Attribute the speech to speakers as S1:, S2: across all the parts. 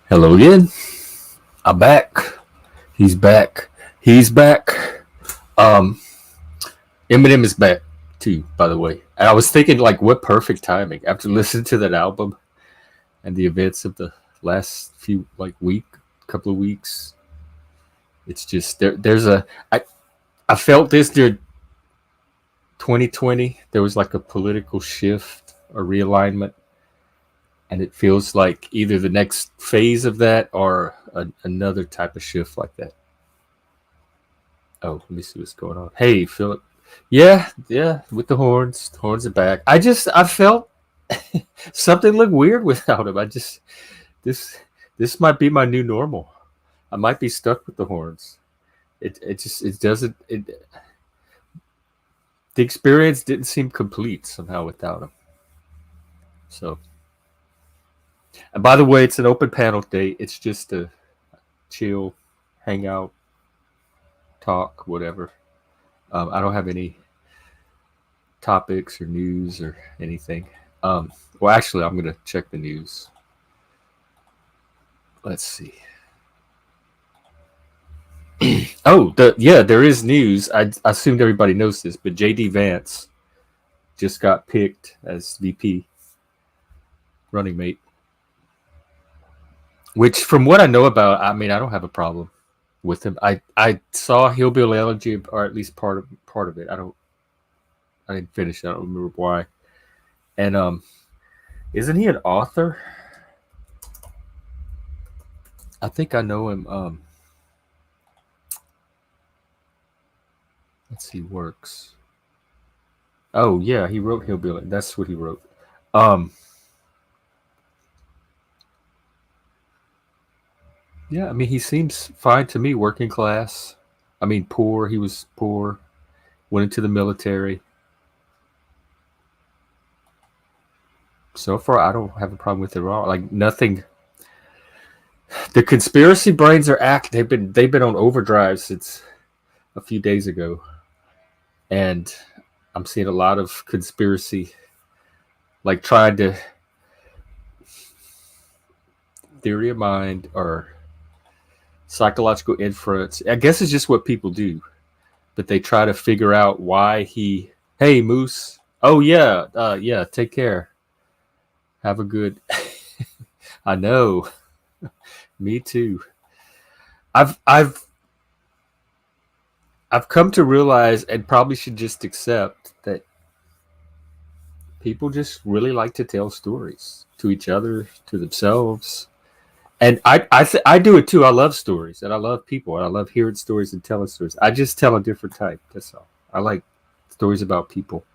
S1: Hello again. I'm back. He's back. He's back. Um, Eminem is back too, by the way. And I was thinking, like, what perfect timing after listening to that album and the events of the last few, like, couple of weeks. It's just There's I felt this during 2020. There was like a political shift or realignment, and it feels like either the next phase of that or another type of shift like that. Oh, let me see what's going on. Hey, Philip. Yeah, yeah, with the horns. The horns are back. I felt something looked weird without him. This this might be my new normal. I might be stuck with the horns. It doesn't the experience didn't seem complete somehow without him. So, and by the way, it's an open panel day. It's just a chill, hang out, talk, whatever. I don't have any topics or news or anything. Well, actually, I'm going to check the news. Let's see. There is news. I assumed everybody knows this, but JD Vance just got picked as VP running mate. Which, from what I know about, I mean, I don't have a problem with him. I saw Hillbilly Elegy, or at least part of it. I didn't finish it. I don't remember why. And isn't he an author? I think I know him. Let's see, works. Oh yeah, he wrote Hillbilly. That's what he wrote. Yeah, I mean, he seems fine to me. Working class. I mean, poor. He was poor. Went into the military. So far, I don't have a problem with it at all. Like nothing. The conspiracy brains are act. They've been on overdrive since a few days ago, and I'm seeing a lot of conspiracy, like trying to theory of mind or psychological inference. I guess it's just what people do, but they try to figure out why he. Hey, Moose. Oh yeah, yeah. Take care. Have a good. I know. Me too. I've I've I've come to realize, and probably should just accept, that people just really like to tell stories to each other, to themselves, and I do it too. I love stories, and I love people, and I love hearing stories and telling stories. I just tell a different type. That's all. I like stories about people.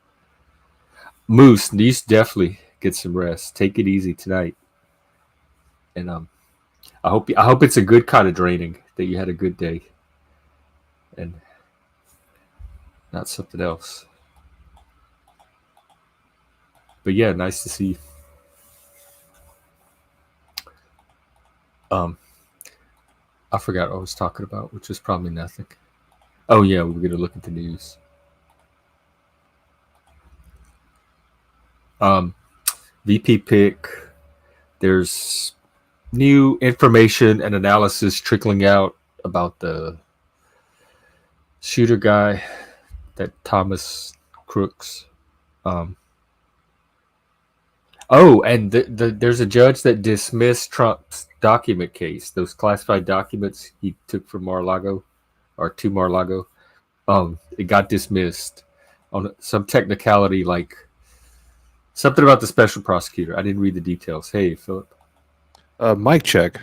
S1: Moose, you definitely get some rest. Take it easy tonight, and I hope it's a good kind of draining, that you had a good day and not something else. But yeah, nice to see. Um, I forgot what I was talking about, which was probably nothing. Oh yeah, we're gonna look at the news. Um, VP pick. There's new information and analysis trickling out about the shooter guy, that Thomas Crooks. Um, and there's a judge that dismissed Trump's document case, those classified documents he took from Mar-a-Lago or to Mar-a-Lago. It got dismissed on some technicality, like something about the special prosecutor. I didn't read the details. Hey, Philip.
S2: Mic check.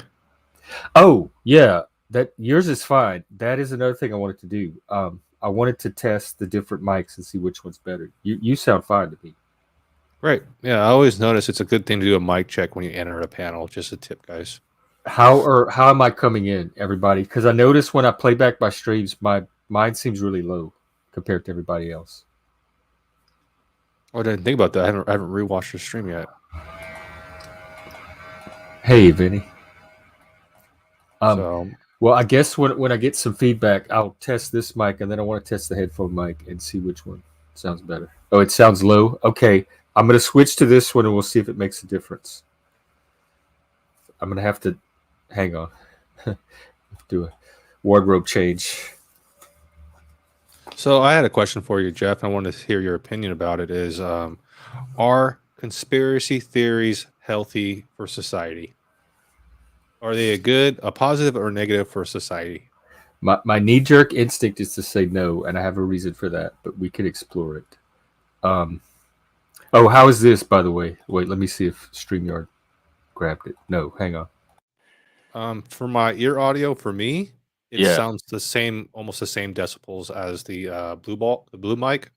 S1: Oh, yeah, that yours is fine. That is another thing I wanted to do. I wanted to test the different mics and see which one's better. You sound fine to me.
S2: Right. Yeah, I always notice it's a good thing to do a mic check when you enter a panel. Just a tip, guys.
S1: How am I coming in, everybody? Because I notice when I play back my streams, mine seems really low compared to everybody else.
S2: Oh, I didn't think about that. I haven't rewatched the stream yet.
S1: Hey, Vinny.
S2: So
S1: Well, I guess when I get some feedback, I'll test this mic, and then I want to test the headphone mic and see which one sounds better. Oh, it sounds low? Okay. I'm going to switch to this one, and we'll see if it makes a difference. I'm going to have to Hang on. Do a wardrobe change.
S2: So I had a question for you, Jeff. I wanted to hear your opinion about it. Are conspiracy theories healthy for society? Are they a positive, or negative for society?
S1: My knee jerk instinct is to say no, and I have a reason for that, but we can explore it. Um, oh, how is this, by the way? Wait, let me see if StreamYard grabbed it. No, hang on.
S2: For my ear audio, for me, it
S1: Yeah,
S2: sounds the same, almost the same decibels as the the blue mic.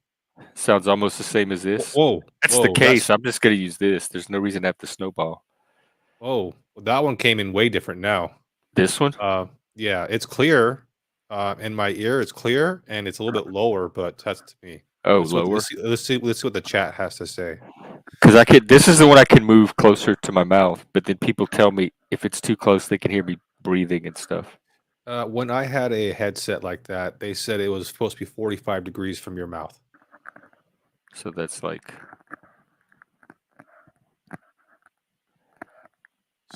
S1: sounds almost the same as this.
S2: Whoa,
S1: That's the
S2: whoa, that's
S1: case. I'm just going to use this. There's no reason to have to snowball.
S2: whoa. That one came in way different now.
S1: This one?
S2: Yeah, it's clear. In my ear, it's clear, and it's a little bit lower, but that's to me.
S1: Oh,
S2: Let's
S1: lower.
S2: let's see what the chat has to say.
S1: Because I could. This is the one I can move closer to my mouth, but then people tell me if it's too close, they can hear me breathing and stuff.
S2: When I had a headset like that, they said it was supposed to be 45 degrees from your mouth.
S1: So that's like.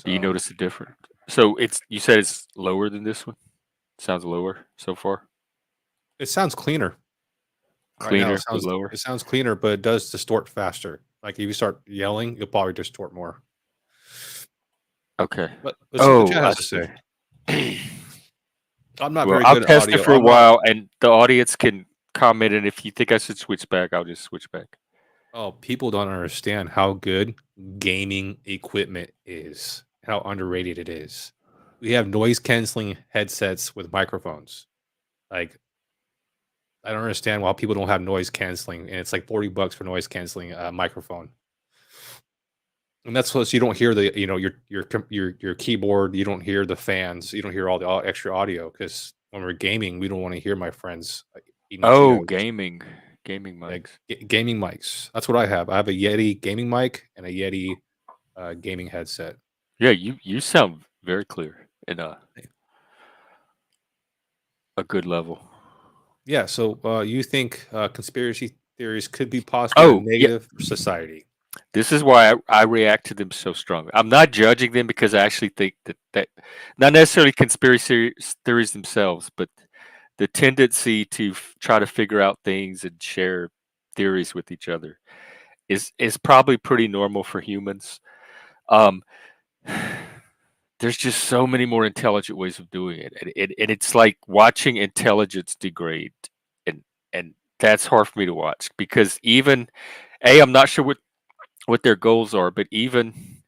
S2: So
S1: You notice a difference. So it's. You said it's lower than this one. Sounds lower so far.
S2: it sounds cleaner right now.
S1: Cleaner but lower.
S2: It sounds cleaner, but it does distort faster. Like if you start yelling, you'll probably distort more.
S1: Okay.
S2: But let's see what the
S1: Oh,
S2: chat
S1: I
S2: has to
S1: see.
S2: say. I'm not
S1: Well,
S2: very
S1: I'll
S2: good at
S1: test it
S2: audio.
S1: for a
S2: I'm not.
S1: while, and the audience can comment. And if you think I should switch back, I'll just switch back.
S2: Oh, people don't understand how good gaming equipment is, how underrated it is. We have noise canceling headsets with microphones. Like, I don't understand why people don't have noise canceling, and it's like $40 for noise canceling microphone. And that's what, so you don't hear the, your keyboard, you don't hear the fans, you don't hear all the extra audio, because when we're gaming, we don't want to hear my friends eating
S1: Oh,
S2: Cheetos.
S1: gaming
S2: Like
S1: mics.
S2: gaming mics. That's what I have. I have a Yeti gaming mic and a Yeti gaming headset.
S1: Yeah, you sound very clear in a good level.
S2: Yeah. So you think conspiracy theories could be possibly a
S1: Oh, yeah.
S2: negative for society?
S1: This is why I react to them so strongly. I'm not judging them because I actually think that not necessarily conspiracy theories themselves, but the tendency to try to figure out things and share theories with each other is probably pretty normal for humans. Um, there's just so many more intelligent ways of doing it, and it's like watching intelligence degrade, and and that's hard for me to watch because even I'm not sure what their goals are, but even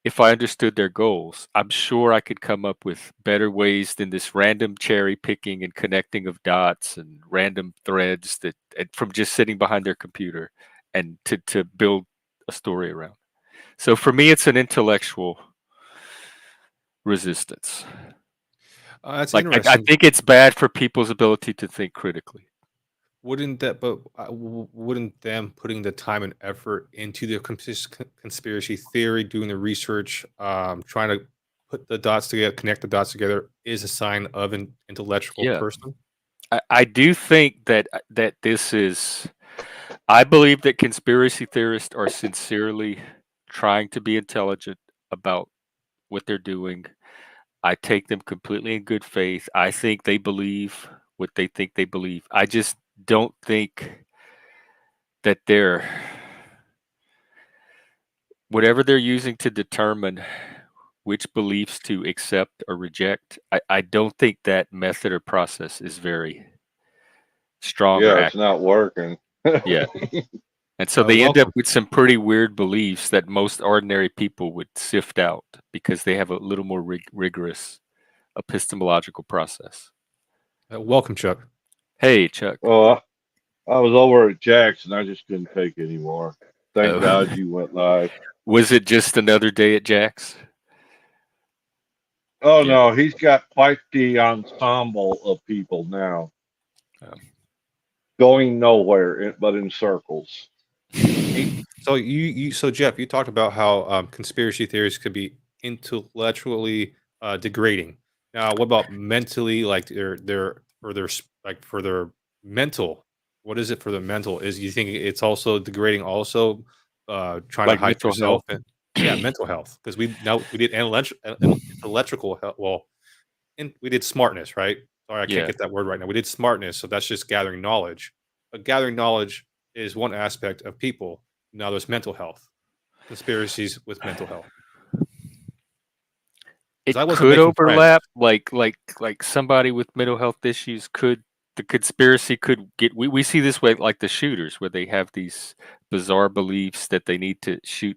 S1: if I understood their goals, I'm sure I could come up with better ways than this random cherry picking and connecting of dots and random threads that from just sitting behind their computer and to build a story around. So for me, it's an intellectual resistance.
S2: That's
S1: Like I
S2: interesting.
S1: think it's bad for people's ability to think critically.
S2: Wouldn't them putting the time and effort into the conspiracy theory, doing the research, trying to put the dots together, connect the dots together, is a sign of an intellectual
S1: Yeah,
S2: person?
S1: I do think that this is. I believe that conspiracy theorists are sincerely trying to be intelligent about what they're doing. I take them completely in good faith. I think they believe what they think they believe. I just don't think that they're whatever they're using to determine which beliefs to accept or reject. I don't think that method or process is very strong or
S3: Yeah, it's
S1: accurate.
S3: not working.
S1: Yeah. And so they end up
S2: Welcome.
S1: with some pretty weird beliefs that most ordinary people would sift out because they have a little more rigorous epistemological process.
S2: Welcome, Chuck.
S1: Hey, Chuck.
S3: Well, I was over at Jackson. I just couldn't take it anymore. Thank
S1: Oh.
S3: God you went live.
S1: Was it just another day at Jack's?
S3: Oh
S1: Yeah.
S3: no, he's got quite the ensemble of people now,
S1: Oh.
S3: going nowhere but in circles.
S2: Hey, so Jeff, you talked about how conspiracy theories could be intellectually degrading. Now, what about mentally? Like for their mental. What is it for the mental? Is you think it's also degrading? Also, trying to
S1: Like
S2: hype
S1: mental
S2: yourself
S1: health?
S2: in. Yeah, mental health, because we did intellectual health. Well, and we did smartness, right? Sorry, I can't
S4: Yeah.
S2: get that word right now. We did smartness, so that's just gathering knowledge. But gathering knowledge is one aspect of people. Now there's mental health, conspiracies with mental health.
S4: It
S2: I wasn't
S4: could
S2: making friends.
S4: overlap, like somebody with mental health issues could. The conspiracy could get. We see this way, like the shooters, where they have these bizarre beliefs that they need to shoot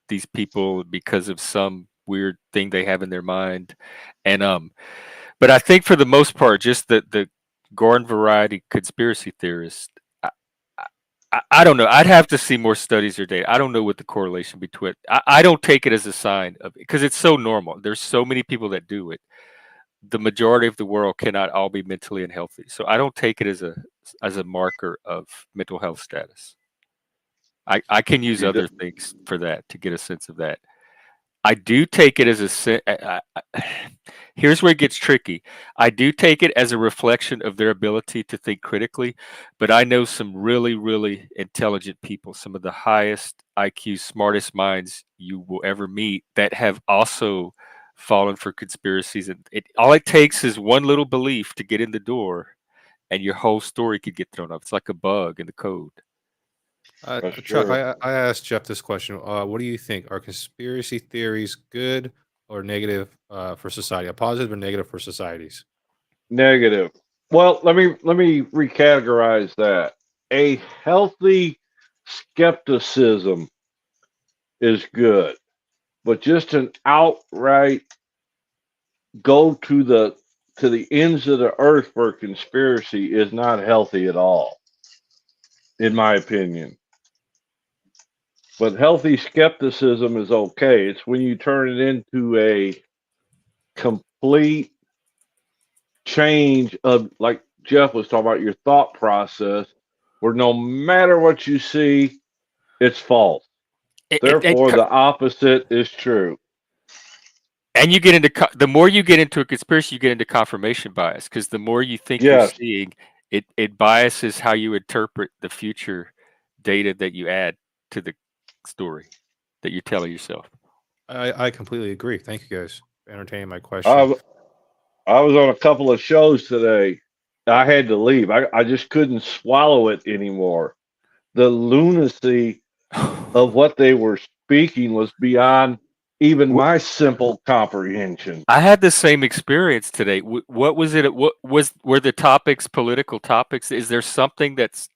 S4: these people because of some weird thing they have in their mind, and But I think for the most part, just the garden variety conspiracy theorists. I don't know. I'd have to see more studies or data. I don't know what the correlation between. I don't take it as a sign of, because it's so normal. There's so many people that do it. The majority of the world cannot all be mentally unhealthy. So I don't take it as a marker of mental health status. I can use
S3: You
S4: other
S3: d-
S4: things for that to get a sense of that. I do take it as here's where it gets tricky. I do take it as a reflection of their ability to think critically, but I know some really, really intelligent people, some of the highest IQ, smartest minds you will ever meet, that have also fallen for conspiracies. And all it takes is one little belief to get in the door, and your whole story could get thrown off. It's like a bug in the code.
S3: That's
S2: Chuck,
S3: true.
S2: I asked Jeff this question. What do you think? Are conspiracy theories good or negative for society? A positive or negative for societies?
S3: Negative. Well, let me recategorize that. A healthy skepticism is good, but just an outright go to the ends of the earth for conspiracy is not healthy at all, in my opinion. But healthy skepticism is okay. It's when you turn it into a complete change of, like Jeff was talking about, your thought process, where no matter what you see, it's false. Therefore, the opposite is true.
S4: And you get into the more you get into a conspiracy, you get into confirmation bias, because the more you think you're
S3: Yes.
S4: seeing, it biases how you interpret the future data that you add to the story that you're telling yourself.
S2: I completely agree. Thank you guys for entertaining my question.
S3: I was on a couple of shows today. I had to leave. I just couldn't swallow it anymore. The lunacy of what they were speaking was beyond even my simple comprehension.
S4: I had the same experience today. What was it? Were the topics political topics? Is there something that's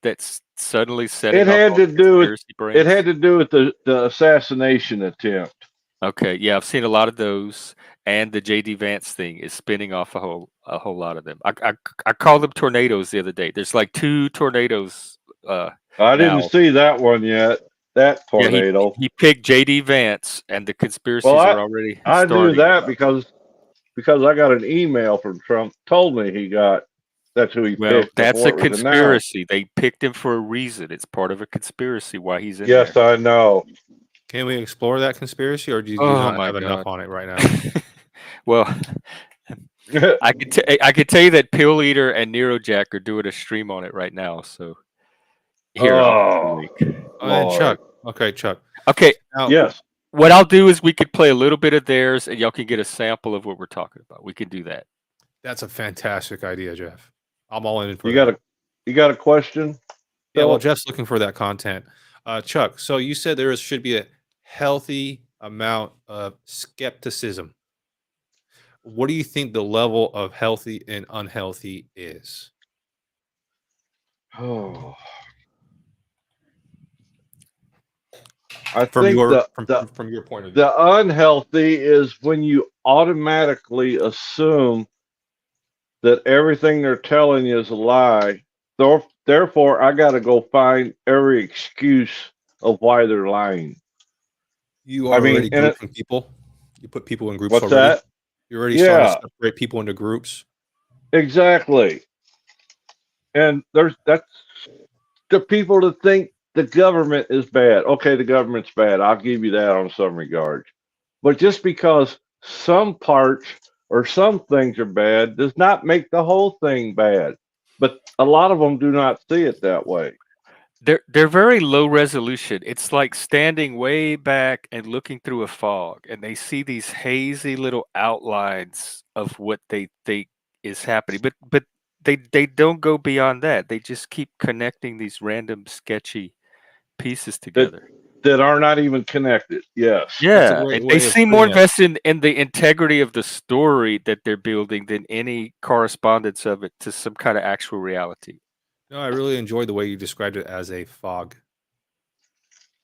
S4: suddenly setting
S3: It
S4: off
S3: had
S4: all
S3: to
S4: the
S3: do with
S4: conspiracy brains?
S3: it had to do with the assassination attempt.
S4: Okay, yeah, I've seen a lot of those, and the JD Vance thing is spinning off a whole lot of them. I called them tornadoes the other day. There's like 2 tornadoes.
S3: I didn't
S4: Now,
S3: see that one yet. That
S4: yeah,
S3: tornado.
S4: he picked JD Vance, and the conspiracies
S3: Well,
S4: are already
S3: I knew
S4: starting.
S3: that because I got an email from Trump told me that's who he
S4: Well,
S3: picked
S4: that's
S3: before
S4: a
S3: it was announced.
S4: conspiracy. They picked him for a reason. It's part of a conspiracy why he's in
S3: Yes,
S4: there.
S3: I know.
S2: Can we explore that conspiracy, or do you
S4: Oh
S2: not
S4: my
S2: have enough
S4: God.
S2: on it right now?
S4: Well, I could tell you that Pill Eater and NeuroJack are doing a stream on it right now. So here, I'll put the
S3: Oh,
S4: link.
S2: And Chuck.
S3: Lord.
S2: Okay, Chuck.
S4: Okay,
S2: Now,
S3: Yes.
S4: what I'll do is we could play a little bit of theirs, and y'all can get a sample of what we're talking about. We can do that.
S2: that's a fantastic idea, Jeff. I'm all in for
S3: You
S2: that.
S3: got a question?
S2: Yeah, well,
S3: Philip?
S2: Jeff's looking for that content. Chuck, so you said should be a healthy amount of skepticism. What do you think the level of healthy and unhealthy is?
S3: Oh. I
S2: From
S3: think
S2: your from your point of view.
S3: the unhealthy is when you automatically assume that everything they're telling you is a lie. Therefore, I got to go find every excuse of why they're lying.
S2: You are already
S3: and
S2: grouping people. You put people in groups
S3: what's
S2: already.
S3: that?
S2: You're already starting to
S3: Yeah,
S2: separate people into groups.
S3: exactly. And that's the people that think the government is bad. Okay, the government's bad. I'll give you that on some regards. But just because some parts or some things are bad does not make the whole thing bad. But a lot of them do not see it that way.
S4: they're very low resolution. It's like standing way back and looking through a fog, and they see these hazy little outlines of what they think is happening. But they don't go beyond that. They just keep connecting these random sketchy pieces
S3: that
S4: together.
S3: that are not even connected. Yes.
S2: That's a
S4: Yeah,
S2: great
S4: and they
S2: way of
S4: seem more
S2: putting it.
S4: invested in the integrity of the story that they're building than any correspondence of it to some kind of actual reality.
S2: No, I really enjoyed the way you described it as a fog.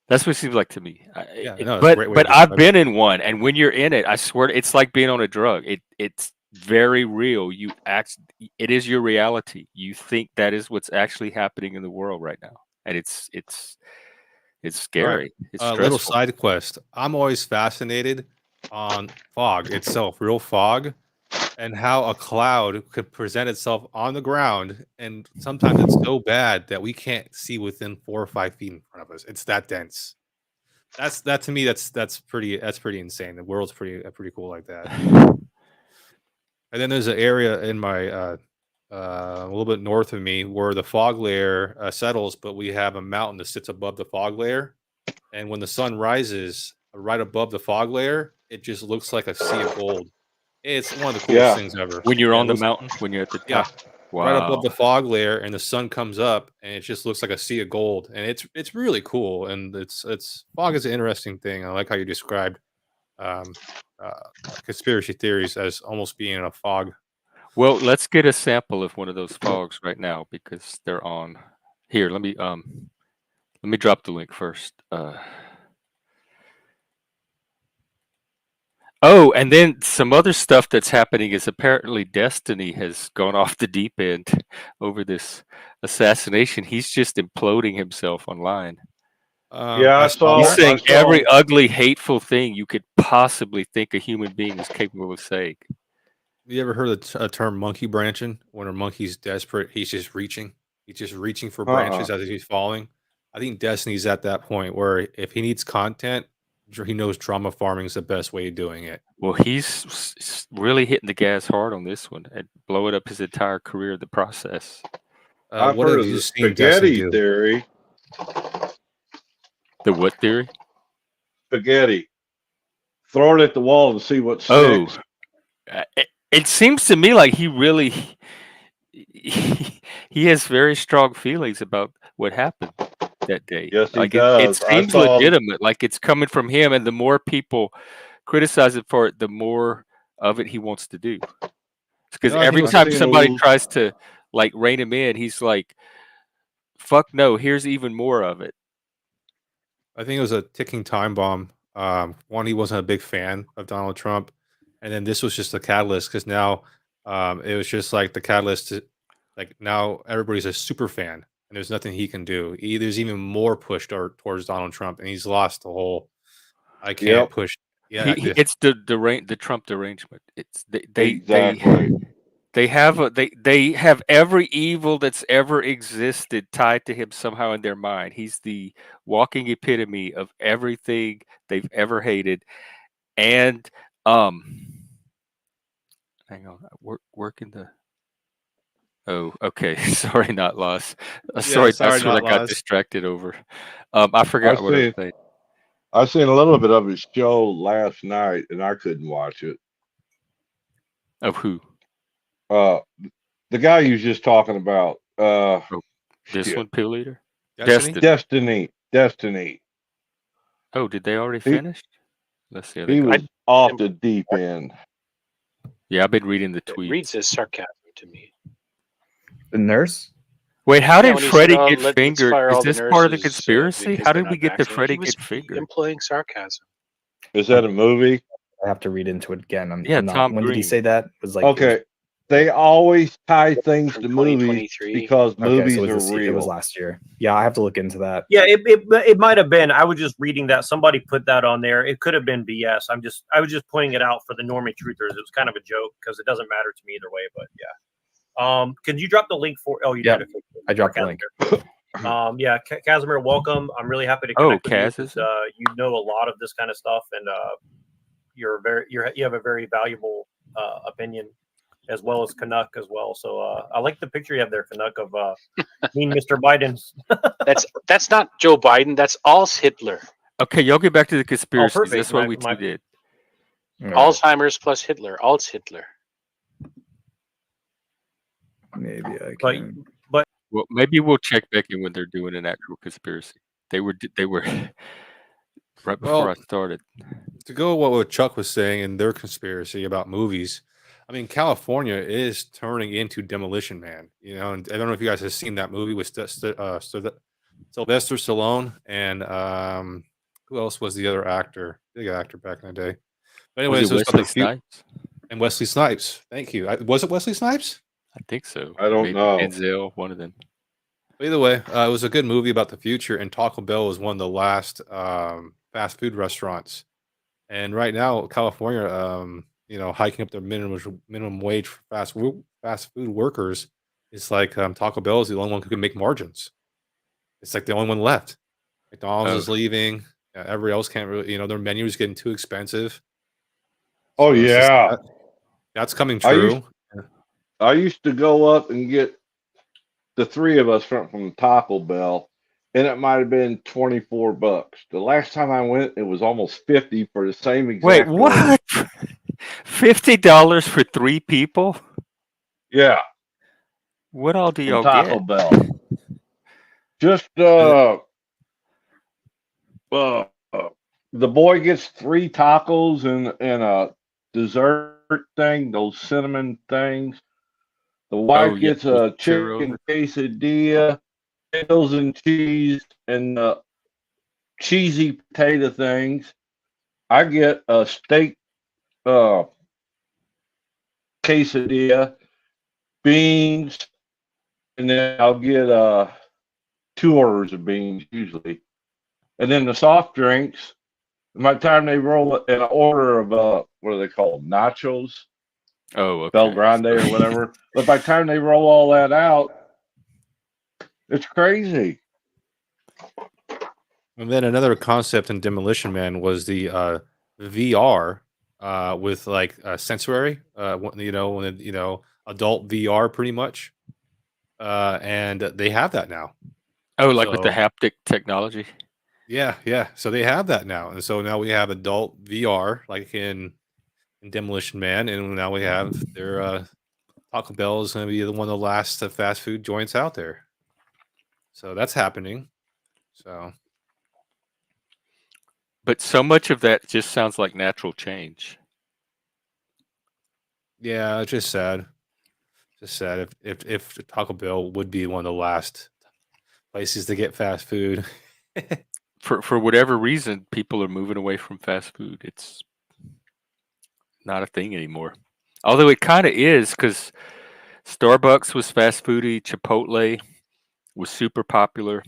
S4: That's what it seems like to me.
S2: Yeah, no, that's a
S4: But
S2: great way of
S4: I've
S2: describing it.
S4: been in one, and when you're in it, I swear it's like being on a drug. It's very real. It is your reality. You think that is what's actually happening in the world right now, and it's
S2: All right,
S4: scary. It's
S2: little
S4: stressful.
S2: side quest. I'm always fascinated on fog itself, real fog, and how a cloud could present itself on the ground, and sometimes it's so bad that we can't see within 4 or 5 feet in front of us. It's that dense. That to me, that's pretty insane. The world's pretty cool like that. And then there's an area in my a little bit north of me where the fog layer settles, but we have a mountain that sits above the fog layer. And when the sun rises right above the fog layer, it just looks like a sea of gold. It's one of the coolest
S3: Yeah.
S2: things ever.
S4: When you're
S2: Yeah,
S4: on the mountain, when you're at the
S2: yeah,
S4: top.
S2: right above
S4: Wow.
S2: the fog layer, and the sun comes up, and it just looks like a sea of gold, and it's really cool. And it's fog is an interesting thing. I like how you described um, conspiracy theories as almost being in a fog.
S4: Well, let's get a sample of one of those fogs right now because they're on. Here, let me drop the link first. Oh, and then some other stuff that's happening is apparently Destiny has gone off the deep end over this assassination. He's just imploding himself online.
S3: Yeah,
S2: I
S3: I
S2: saw
S3: saw.
S4: He's
S2: that.
S3: I
S4: saying
S3: saw.
S4: every ugly, hateful thing you could possibly think a human being is capable of saying.
S2: You ever heard of the term monkey branching? When a monkey's desperate, he's just reaching. He's just reaching for branches as he's falling. I think Destiny's at that point where if he needs content, he knows drama farming is the best way of doing it.
S4: Well, he's really hitting the gas hard on this one and blowing up his entire career in the process.
S3: I've
S2: What
S3: heard
S2: have
S3: of
S2: you
S3: the
S2: seen Destiny
S3: spaghetti
S2: do?
S3: theory.
S4: The what theory?
S3: Spaghetti. Throw it at the wall and see what
S4: Oh,
S3: sticks.
S4: it seems to me like he really he has very strong feelings about what happened that day.
S3: Yes, he
S4: Like it
S3: does. I
S4: seems
S3: saw.
S4: legitimate. Like it's coming from him, and the more people criticize it for it, the more of it he wants to do. Because
S2: No, I think
S4: every
S2: it
S3: I've
S2: was
S4: time
S3: seen
S4: somebody
S3: a.
S4: tries to like rein him in, he's like, "Fuck no! Here's even more of it."
S2: a ticking time bomb. One, he wasn't a big fan of Donald Trump, and then this was just a catalyst because now it was just like the catalyst. Like now everybody's a super fan, and there's nothing he can do. There's even more push towards Donald Trump, and he's lost the whole. I can't
S3: Yep.
S2: push. Yeah,
S4: It's the Trump derangement. It's
S3: Exactly.
S4: they have every evil that's ever existed tied to him somehow in their mind. He's the walking epitome of everything they've ever hated. And hang on, working the. Oh, okay. Sorry, not lost. Sorry,
S2: sorry,
S4: that's what I
S2: not
S4: got
S2: lost.
S4: distracted over. I
S3: I
S4: forgot what I was
S3: seen.
S4: saying.
S3: I seen a little bit of his show last night, and I couldn't watch it.
S4: Of who?
S3: Uh, the guy you was just talking about.
S4: Oh, this
S3: Shit.
S4: one, Pill Eater?
S2: Destiny?
S3: Destiny.
S4: Oh, did they already
S3: He
S4: finish? Let's see.
S3: he was off the deep end.
S4: Yeah, I've been reading the
S5: It reads
S4: tweets.
S5: as sarcasm to me.
S6: The nurse?
S4: Wait, how
S5: Yeah,
S4: did
S5: when he
S4: Freddie
S5: said,
S4: get
S5: let's
S4: fingered?
S5: fire
S4: Is
S5: all the
S4: this part of the
S5: nurses,
S4: conspiracy?
S5: because
S4: How
S5: they're
S4: did we
S5: not
S4: get the
S5: vaccinated.
S4: Freddie
S5: He was
S4: get fingered?
S5: employing sarcasm.
S3: Is that a movie?
S6: I have to read into it again. I'm
S4: Yeah,
S6: not.
S4: Tom
S6: When did he
S4: Green.
S6: say that? It was like it was-
S3: Okay. They always tie things
S5: From
S3: to movies
S5: 2023.
S3: because
S6: okay,
S3: movies
S6: so
S3: are
S6: it was
S3: real.
S6: last year. Yeah, I have to look into that.
S7: Yeah, it might have been. I was just reading that somebody put that on there. It could have been BS. I was just pointing it out for the normie truthers. It was kind of a joke because it doesn't matter to me either way. But yeah, can you drop the link for? Oh, you
S6: Yeah,
S7: did.
S6: I dropped the link.
S7: Yeah, Casimir, welcome. I'm really happy to
S4: Oh,
S7: connect with you.
S4: Kaz is
S7: 'Cause, you know a lot of this kind of stuff, and you have a very valuable opinion. as well as Canuck as well. So I like the picture you have there, Canuck, of mean Mr. Biden's.
S5: That's not Joe Biden. That's Als Hitler.
S4: Okay, y'all get back to the conspiracies.
S7: perfect.
S4: That's what
S7: My-
S4: we
S7: my-
S4: did.
S6: All right,
S5: Alzheimer's plus Hitler. Als Hitler.
S6: maybe I
S7: But-
S6: can.
S4: Well, maybe we'll check back in when they're doing an actual conspiracy. They were right before
S2: Well,
S4: I started.
S2: To go what Chuck was saying in their conspiracy about movies, I mean, California is turning into Demolition Man. You know, and I don't know if you guys have seen that movie with Sylvester Stallone and who else was the other actor? Big actor back in the day. But anyways,
S4: Was
S2: it
S4: it
S2: was about
S4: Wesley Snipes?
S2: and Wesley Snipes. Thank you. Was it Wesley Snipes?
S4: I think so.
S3: I don't
S4: Maybe
S3: know.
S4: Denzel, one of them.
S2: But either way, it was a good movie about the future, and Taco Bell was one of the last fast food restaurants. And right now, California, hiking up their minimum wage for fast food workers. It's like Taco Bell is the only one who can make margins. It's like the only one left. McDonald's is leaving. Everybody else can't really. Their menu is getting too expensive.
S3: Oh,
S2: So it's just
S3: yeah.
S2: that's coming
S3: I used-
S2: true.
S3: I used to go up and get the three of us from Taco Bell, and it might have been $24. The last time I went, it was almost 50 for the same exact.
S4: Wait,
S3: order.
S4: what? $50 for 3 people?
S3: Yeah,
S4: What all do
S3: from
S4: y'all
S3: Taco
S4: get?
S3: Bell. Just the boy gets 3 tacos and a dessert thing, those cinnamon things. The wife
S4: yeah,
S3: gets
S4: those
S3: a chicken
S4: churros.
S3: quesadilla, potatoes and cheese, and cheesy potato things. I get a steak quesadilla, beans, and then I'll get 2 orders of beans usually. And then the soft drinks, by the time they roll it in an order of what are they called? Nachos,
S4: Oh, okay.
S3: Bel Grande or whatever. But by the time they roll all that out, it's crazy.
S2: And then another concept in Demolition Man was the VR with like sensory, adult VR pretty much, and they have that now.
S4: Oh, like with the
S2: So-
S4: haptic technology?
S2: Yeah. So they have that now, and so now we have adult VR like in Demolition Man, and now we have their Taco Bell is going to be one of the last fast food joints out there. So that's happening. So
S4: But so much of that just sounds like natural change.
S2: yeah, it's just sad. Just sad if Taco Bell would be one of the last places to get fast food.
S4: For whatever reason, people are moving away from fast food. It's not a thing anymore. Although it kind of is, because Starbucks was fast foody, Chipotle was super popular.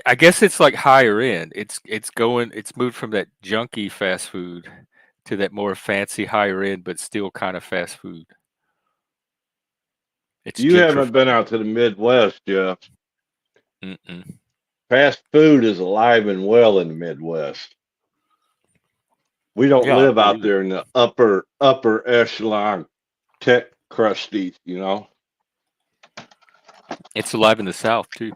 S4: I guess it's like higher end. It's moved from that junky fast food to that more fancy higher end, but still kind of fast food. It's
S3: You haven't been out to the Midwest, Jeff.
S4: Mm-mm.
S3: Fast food is alive and well in the Midwest. We don't
S4: Yeah, I
S3: live out
S4: believe it.
S3: there in the upper echelon tech crusties,
S4: It's alive in the South too.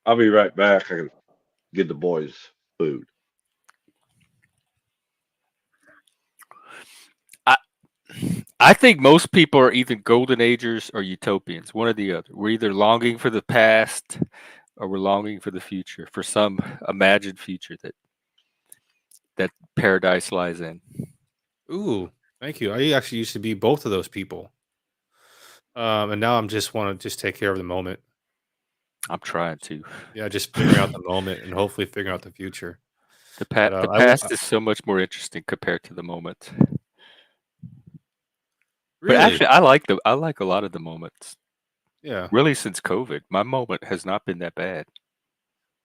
S3: I'll be right back. I can get the boys food.
S4: I think most people are either golden agers or utopians, one or the other. We're either longing for the past or we're longing for the future, for some imagined future that paradise lies in.
S2: Ooh, thank you. I actually used to be both of those people. And now I'm just want to just take care of the moment.
S4: I'm trying to.
S2: Yeah, just figuring out the moment and hopefully figuring out the future.
S4: The
S2: But,
S4: the
S2: I
S4: past
S2: will-
S4: is so much more interesting compared to the moment.
S2: Really?
S4: But actually, I like a lot of the moments.
S2: Yeah.
S4: Really, since COVID, my moment has not been that bad.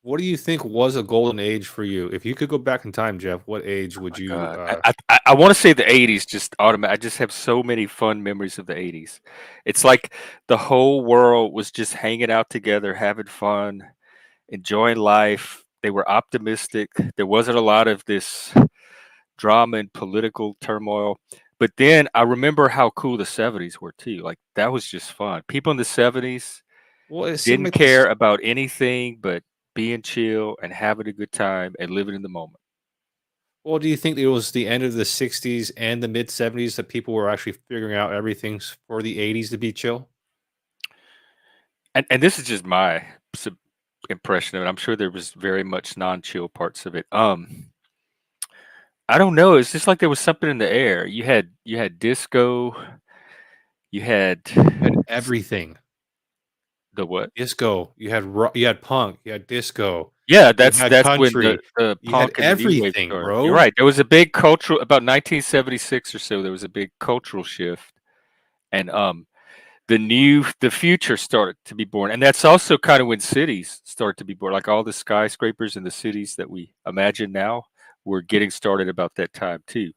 S2: What do you think was a golden age for you? If you could go back in time, Jeff, what age would you?
S4: God. I want to say the 80s, just automatic. I just have so many fun memories of the 80s. It's like the whole world was just hanging out together, having fun, enjoying life. They were optimistic. There wasn't a lot of this drama and political turmoil. But then I remember how cool the 70s were too. Like that was just fun. People in the 70s
S2: Well, it seemed
S4: didn't
S2: like this.
S4: care about anything but being chill and having a good time and living in the moment.
S2: Well, do you think it was the end of the '60s and the mid '70s that people were actually figuring out everything's for the '80s to be chill?
S4: And this is just my impression of it. I'm sure there was very much non-chill parts of it. I don't know. It's just like there was something in the air. You had disco. You had
S2: And everything.
S4: the what?
S2: Disco. You had you had punk. You had disco.
S4: Yeah,
S2: You had
S4: that's when
S2: country.
S4: the
S2: You had
S4: punk and the new wave
S2: everything,
S4: started.
S2: bro.
S4: You're right. There was a big cultural about 1976 or so. There was a big cultural shift, and the future started to be born, and that's also kind of when cities started to be born. Like all the skyscrapers in the cities that we imagine now were getting started about that time too.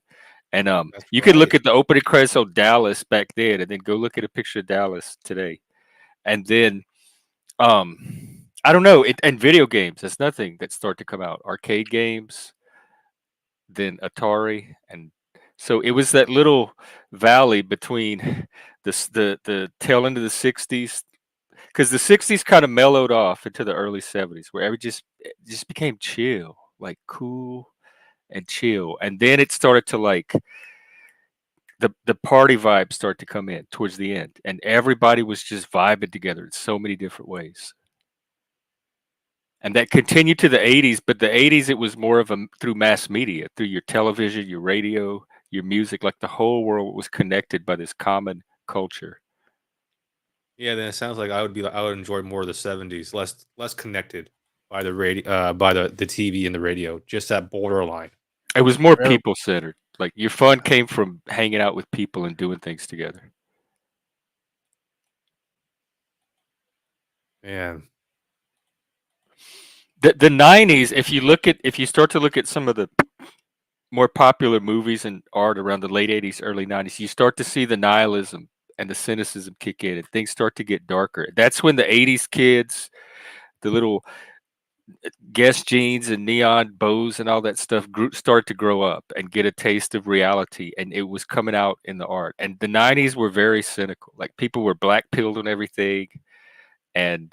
S4: And
S2: That's
S4: you could look
S2: right.
S4: at the opening credits of Dallas back then, and then go look at a picture of Dallas today, and then I don't know. And video games. That's nothing that start to come out. Arcade games, then Atari, and so it was that little valley between the tail end of the '60s, because the '60s kind of mellowed off into the early '70s, where it just became chill, like cool and chill, and then it started to like the party vibes start to come in towards the end, and everybody was just vibing together in so many different ways. And that continued to the '80s, but the '80s it was more of a through mass media, through your television, your radio, your music, like the whole world was connected by this common culture.
S2: Yeah, then it sounds like I would enjoy more of the '70s, less connected by the radio, by the TV and the radio, just that borderline.
S4: It was more
S1: Well,
S4: people centered. Like your fun came from hanging out with people and doing things together.
S2: Man,
S4: The '90s, if you start to look at some of the more popular movies and art around the late '80s, early '90s, you start to see the nihilism and the cynicism kick in, and things start to get darker. That's when the '80s kids, the little Guess jeans and neon bows and all that stuff start to grow up and get a taste of reality, and it was coming out in the art. And the '90s were very cynical. Like people were black pilled on everything, and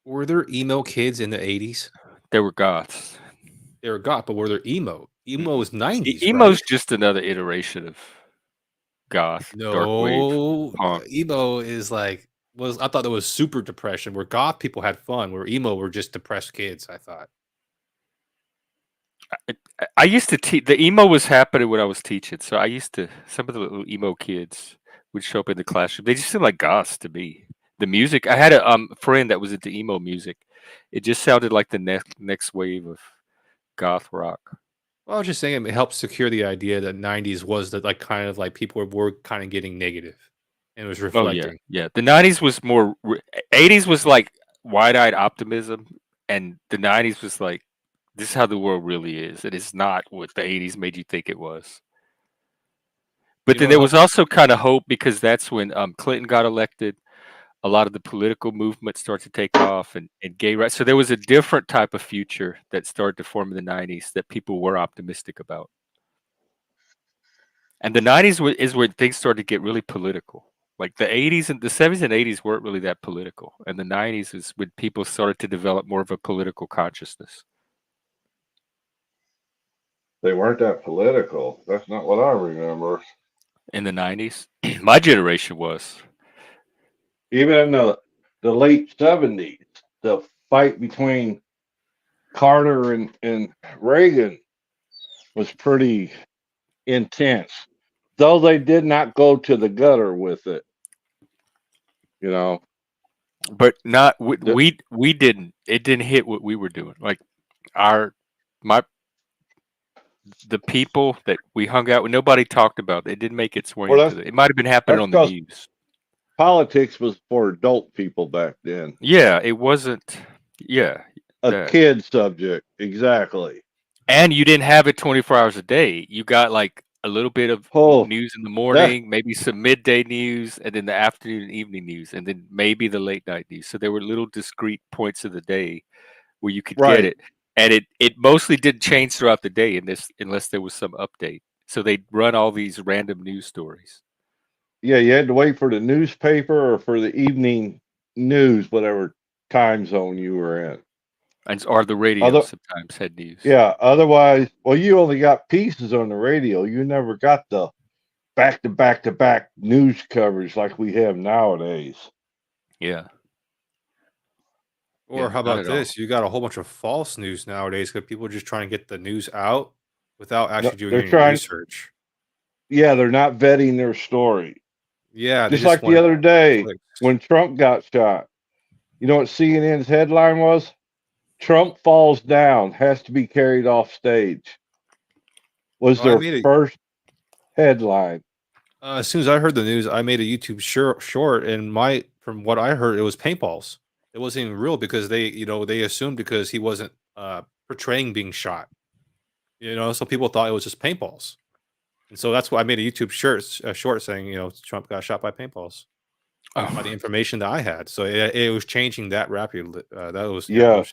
S2: were there emo kids in the '80s?
S4: there were goths.
S2: They were goth, but were there emo? Emo was '90s,
S4: Emo's
S2: right?
S4: just another iteration of goth, dark wave,
S2: No,
S4: punk.
S2: emo is like I thought it was super depression, where goth people had fun, where emo were just depressed kids. I thought.
S4: I used to teach. The emo was happening when I was teaching, so I used to. Some of the little emo kids would show up in the classroom. They just seemed like goths to me. The music. I had a friend that was into emo music. It just sounded like the next wave of goth rock.
S2: Well, I was just saying it helps secure the idea that '90s was that like kind of like people were kind of getting negative, and it was
S4: Oh yeah,
S2: reflecting.
S4: yeah. The '90s was more. '80s was like wide-eyed optimism, and the '90s was like, this is how the world really is. It is not what the '80s made you think it was. But
S2: You
S4: then
S2: know,
S4: there was also kind of hope because that's when Clinton got elected. A lot of the political movement started to take off, and gay rights. So there was a different type of future that started to form in the '90s that people were optimistic about. And the '90s is where things started to get really political. Like the '80s and the '70s and '80s weren't really that political, and the '90s is when people started to develop more of a political consciousness.
S3: They weren't that political. That's not what I remember.
S4: In the '90s, my generation was.
S3: Even in the late '70s, the fight between Carter and Reagan was pretty intense, though they did not go to the gutter with it. You know,
S4: But not
S3: The-
S4: we didn't. It didn't hit what we were doing. Like our my the people that we hung out with, nobody talked about. It didn't make its way
S3: Well,
S4: into it might have been happening
S3: that's
S4: on the
S3: because
S4: news.
S3: politics was for adult people back then.
S4: Yeah, it wasn't. Yeah,
S3: A
S4: that.
S3: kid subject, exactly.
S4: And you didn't have it 24 hours a day. You got like a little bit of
S3: Oh,
S4: news in the
S3: that
S4: morning, maybe some midday news, and then the afternoon and evening news, and then maybe the late night news. So there were little discrete points of the day where you could get
S3: right.
S4: it. And it mostly didn't change throughout the day unless there was some update. So they'd run all these random news stories.
S3: Yeah, you had to wait for the newspaper or for the evening news, whatever time zone you were in.
S4: Or the radio
S3: Other,
S4: sometimes had news.
S3: yeah, otherwise, well, you only got pieces on the radio. You never got the back to back to back news coverage like we have nowadays.
S4: Yeah.
S2: Or
S4: Yeah,
S2: how
S4: not
S2: about
S4: at all.
S2: this? You got a whole bunch of false news nowadays because people are just trying to get the news out without actually doing
S3: they're
S2: any
S3: trying-
S2: research.
S3: Yeah, they're not vetting their story.
S2: Yeah,
S3: Just like the other day
S2: clicks.
S3: when Trump got shot. You know what CNN's headline was? Trump falls down, has to be carried off stage. Was
S2: I
S3: their
S2: made it-
S3: first headline.
S2: As soon as I heard the news, I made a YouTube short, and from what I heard, it was paintballs. It wasn't even real because they assumed because he wasn't portraying being shot. So people thought it was just paintballs, and so that's why I made a YouTube short saying Trump got shot by paintballs. By the information that I had, so it was changing that rapidly. That was
S3: Yeah.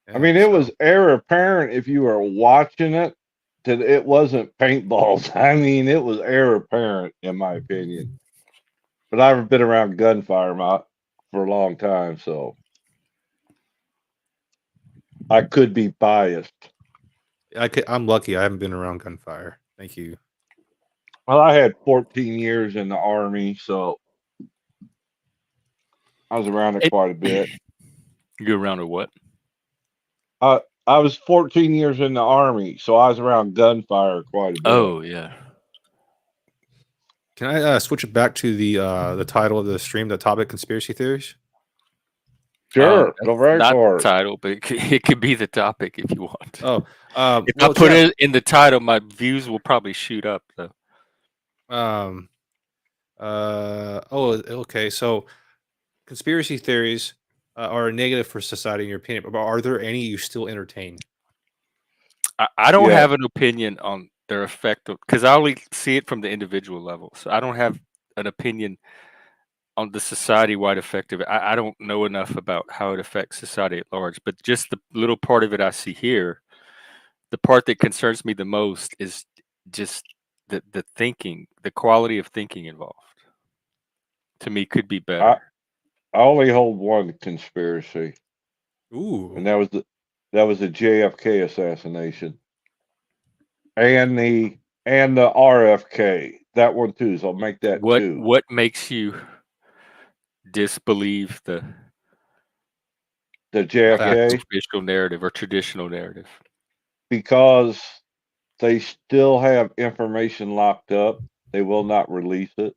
S3: I mean, it
S2: so-
S3: was air apparent if you were watching it that it wasn't paintballs. I mean, it was air apparent in my opinion. But I've been around gunfire for a long time, so I could be biased.
S2: I'm lucky. I haven't been around gunfire. Thank you.
S3: Well, I had 14 years in the Army, so I was around it quite a bit.
S4: You around a what?
S3: I was 14 years in the Army, so I was around gunfire quite a bit.
S4: Oh yeah.
S2: Can I switch it back to the title of the stream, the topic conspiracy theories?
S3: Sure, go right
S4: Not
S3: for
S4: the
S3: it.
S4: title, but it could be the topic if you want.
S2: Oh,
S4: if I put it in the title, my views will probably shoot up though.
S2: Okay. So, conspiracy theories are negative for society in your opinion, but are there any you still entertain?
S4: I don't
S3: Yeah.
S4: have an opinion on their effect because I only see it from the individual level. So I don't have an opinion on the society-wide effect of it. I don't know enough about how it affects society at large, but just the little part of it I see here, the part that concerns me the most is just the thinking, the quality of thinking involved. To me, could be better.
S3: I only hold one conspiracy,
S2: Ooh.
S3: and that was the JFK assassination, and the RFK. That one too. So I'll make that two.
S4: What makes you disbelieve the
S3: JFK?
S4: official narrative or traditional narrative?
S3: Because they still have information locked up. They will not release it.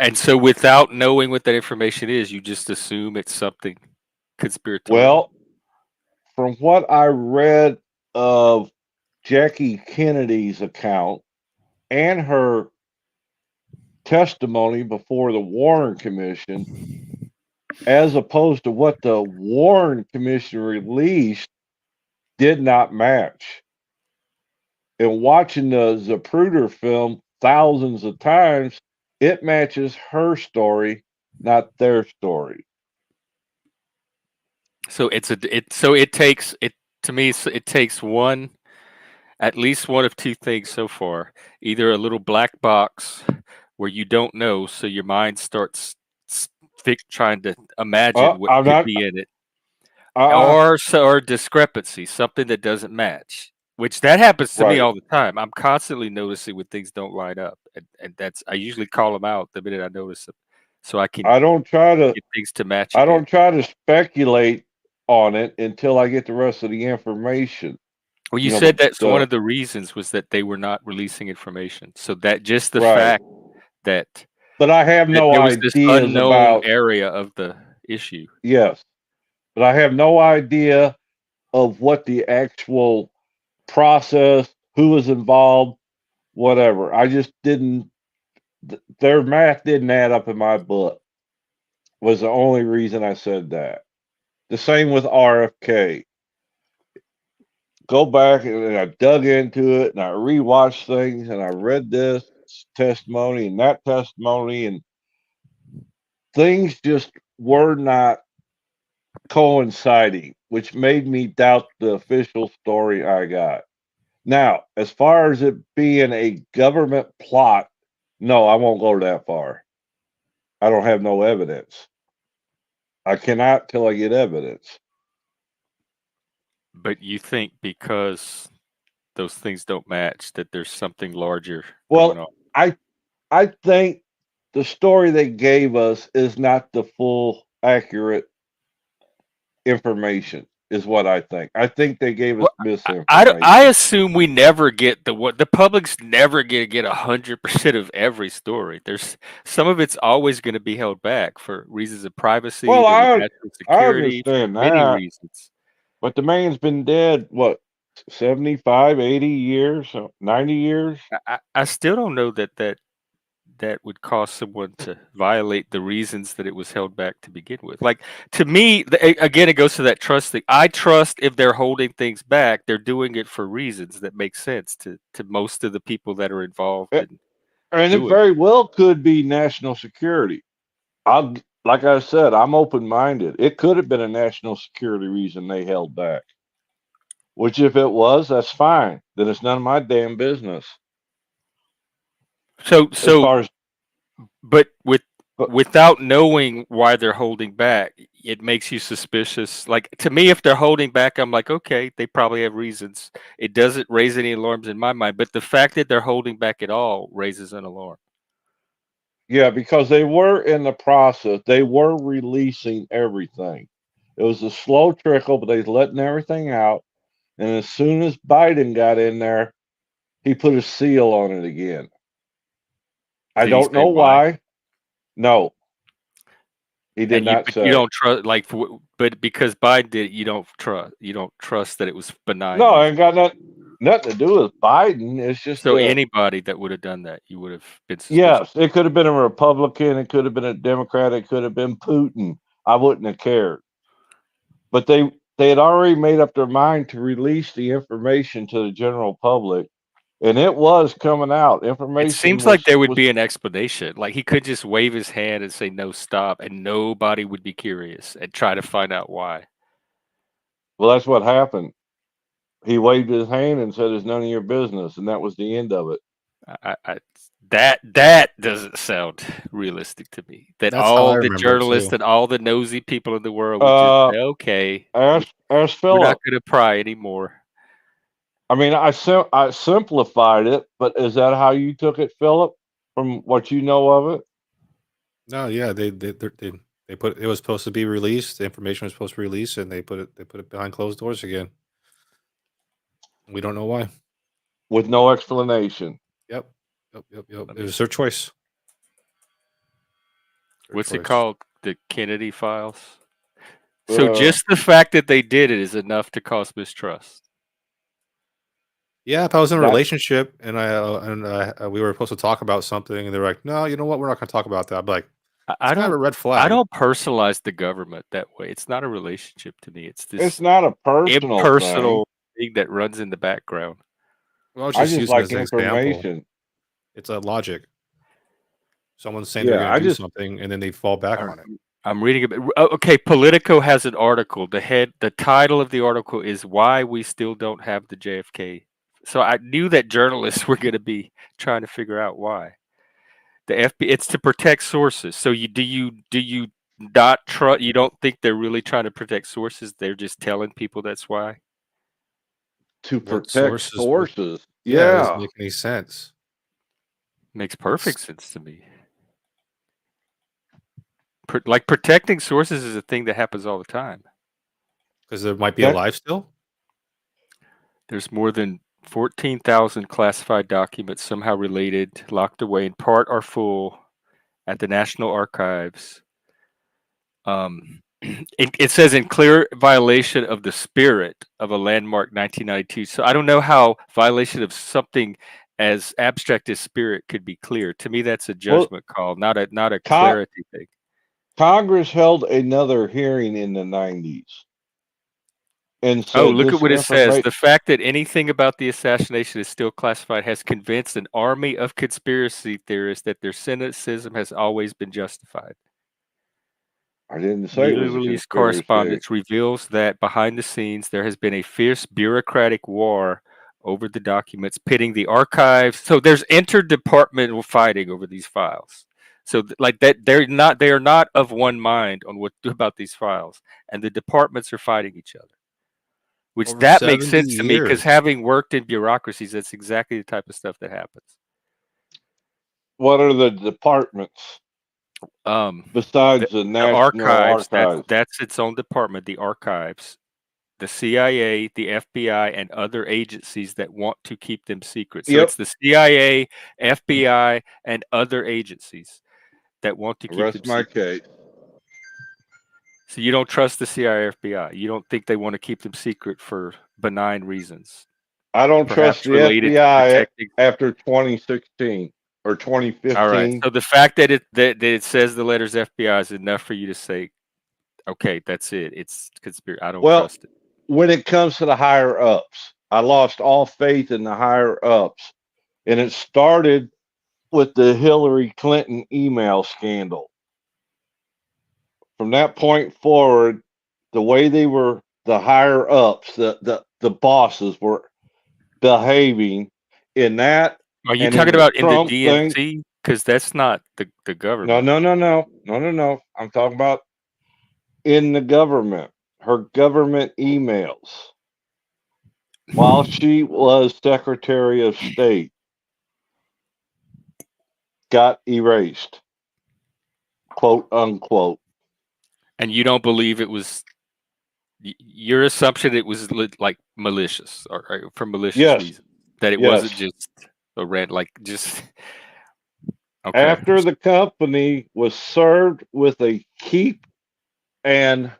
S4: And so without knowing what that information is, you just assume it's something conspiratorial.
S3: Well, from what I read of Jackie Kennedy's account and her testimony before the Warren Commission, as opposed to what the Warren Commission released, did not match. And watching the Zapruder film thousands of times, it matches her story, not their story.
S4: So it takes at least one of two things so far. Either a little black box where you don't know, so your mind starts trying to imagine what could be in it, or discrepancy, something that doesn't match. Which that happens to me all the time. I'm constantly noticing when things don't line up, and I usually call them out the minute I notice them, so I can.
S3: I don't try to
S4: get things to match.
S3: I don't try to speculate on it until I get the rest of the information.
S4: Well, you said that's one of the reasons was that they were not releasing information. So that just the fact that.
S3: But I have no idea
S4: this unknown area of the issue.
S3: Yes, but I have no idea of what the actual process, who was involved, whatever. I just didn't. Their math didn't add up in my book. Was the only reason I said that. The same with RFK. Go back and I dug into it and I rewatched things and I read this testimony and that testimony, and things just were not coinciding, which made me doubt the official story I got. Now, as far as it being a government plot, no, I won't go that far. I don't have no evidence. I cannot till I get evidence.
S4: But you think because those things don't match that there's something larger going
S3: Well,
S4: on?
S3: I think the story they gave us is not the full accurate information, is what I think. I think they gave us
S4: Well,
S3: misinformation.
S4: I assume we never get the public's never going to get 100% of every story. There's some of it's always going to be held back for reasons of privacy,
S3: Well,
S4: maybe national
S3: I
S4: security, for
S3: understand
S4: many
S3: that,
S4: reasons.
S3: but the man's been dead, what, 75, 80 years, 90 years?
S4: I still don't know that would cause someone to violate the reasons that it was held back to begin with. Like, to me, again, it goes to that trust thing. I trust if they're holding things back, they're doing it for reasons that make sense to most of the people that are involved
S3: A-
S4: in
S3: And it
S4: doing it.
S3: very well could be national security. Like I said, I'm open minded. It could have been a national security reason they held back. Which, if it was, that's fine. Then it's none of my damn business.
S4: So
S3: As far as,
S4: but
S3: but
S4: without knowing why they're holding back, it makes you suspicious. Like, to me, if they're holding back, I'm like, okay, they probably have reasons. It doesn't raise any alarms in my mind, but the fact that they're holding back at all raises an alarm.
S3: yeah, because they were in the process, they were releasing everything. It was a slow trickle, but they was letting everything out. And as soon as Biden got in there, he put a seal on it again. I
S4: Did he
S3: don't
S4: say
S3: know
S4: why?
S3: why. No, he did
S4: And you,
S3: not
S4: but you
S3: say.
S4: don't trust, like, but because Biden did it, you don't trust that it was benign
S3: No, it
S4: reason.
S3: ain't got nothing to do with Biden. It's just
S4: So anybody that would have done that, you would have been suspicious.
S3: yes, it could have been a Republican, it could have been a Democrat, it could have been Putin. I wouldn't have cared. But they had already made up their mind to release the information to the general public, and it was coming out.
S4: It
S3: Information
S4: seems like there would
S3: was
S4: be an explanation. Like, he could just wave his hand and say no, stop, and nobody would be curious and try to find out why.
S3: well, that's what happened. He waved his hand and said, "It's none of your business," and that was the end of it.
S4: That doesn't sound realistic to me. That
S2: That's how I
S4: all the
S2: remember it
S4: journalists
S2: too.
S4: and all the nosy people in the world would just say, okay,
S3: Ask
S4: we're not
S3: Philip.
S4: going to pry anymore.
S3: I mean, I simplified it, but is that how you took it, Philip? From what you know of it?
S2: No, yeah, they put it was supposed to be released. The information was supposed to be released, and they put it behind closed doors again. We don't know why.
S3: With no explanation.
S2: Yep. It was their choice.
S4: What's it called? The Kennedy files.
S3: Uh,
S4: So just the fact that they did it is enough to cause mistrust.
S2: Yeah, if I was in a
S3: That-
S2: relationship and we were supposed to talk about something, and they're like, "No, you know what? We're not going to talk about that." I'd be like,
S4: I
S2: "It's kind of a
S4: don't.
S2: red flag."
S4: I don't personalize the government that way. It's not a relationship to me. It's
S3: It's
S4: this
S3: not a personal thing.
S4: impersonal thing that runs in the background.
S2: Well, I was
S3: I
S2: just
S3: just
S2: using it
S3: like
S2: as an example.
S3: information.
S2: It's a logic. Someone's saying they're
S3: Yeah,
S2: going
S3: I
S2: to do
S3: just
S2: something, and then they fall back on it.
S4: I'm reading a bit. Okay, Politico has an article. The title of the article is "Why We Still Don't Have the JFK." So I knew that journalists were going to be trying to figure out why. The FBI, it's to protect sources. So do you not trust? You don't think they're really trying to protect sources? They're just telling people that's why.
S3: to
S2: What
S3: protect
S2: sources
S3: sources.
S2: Yeah, it
S3: Yeah.
S2: doesn't make any sense.
S4: Makes perfect sense to me. Like, protecting sources is a thing that happens all the time.
S2: Because there might be
S3: That-
S2: alive still.
S4: There's more than 14,000 classified documents somehow related, locked away in part or full at the National Archives. It says in clear violation of the spirit of a landmark 1992. So I don't know how violation of something as abstract as spirit could be clear. To me, that's a judgment call, not a clarity thing.
S3: Congress held another hearing in the 90s. And
S4: Oh,
S3: said
S4: look
S3: this
S4: at what it says.
S3: information.
S4: The fact that anything about the assassination is still classified has convinced an army of conspiracy theorists that their cynicism has always been justified.
S3: I didn't say it
S4: Newly
S3: was a
S4: released
S3: conspiracy.
S4: correspondence reveals that behind the scenes there has been a fierce bureaucratic war over the documents, pitting the archives. So there's interdepartmental fighting over these files. So like that, they are not of one mind on what to do about these files, and the departments are fighting each other. Which
S2: Over
S4: that makes
S2: 70
S4: sense to me, because
S2: years.
S4: having worked in bureaucracies, that's exactly the type of stuff that happens.
S3: What are the departments besides the
S4: The
S3: National
S4: archives,
S3: Archives?
S4: that's its own department, the archives, the CIA, the FBI, and other agencies that want to keep them secret. So
S3: Yep.
S4: it's the CIA, FBI, and other agencies that want to keep
S3: Rest
S4: them
S3: my
S4: secret.
S3: case.
S4: So you don't trust the CIA or FBI. You don't think they want to keep them secret for benign reasons.
S3: I don't trust
S4: Perhaps
S3: the
S4: related to
S3: FBI
S4: protecting.
S3: after 2016 or 2015.
S4: All right. So the fact that it says the letters FBI is enough for you to say, okay, that's it. It's conspiracy. I don't trust it.
S3: When it comes to the higher ups, I lost all faith in the higher ups. And it started with the Hillary Clinton email scandal. From that point forward, the way they were, the higher ups, the bosses were behaving in that.
S4: Are you
S3: and
S4: talking
S3: in
S4: about in the
S3: Trump thing.
S4: DNC? Because that's not the government.
S3: No. I'm talking about in the government, her government emails while she was Secretary of State got erased, quote unquote.
S4: And you don't believe it was your assumption? It was like malicious or for malicious
S3: Yes.
S4: reasons. That it
S3: Yes.
S4: wasn't just a red, like just. Okay.
S3: After the company was served with a keep and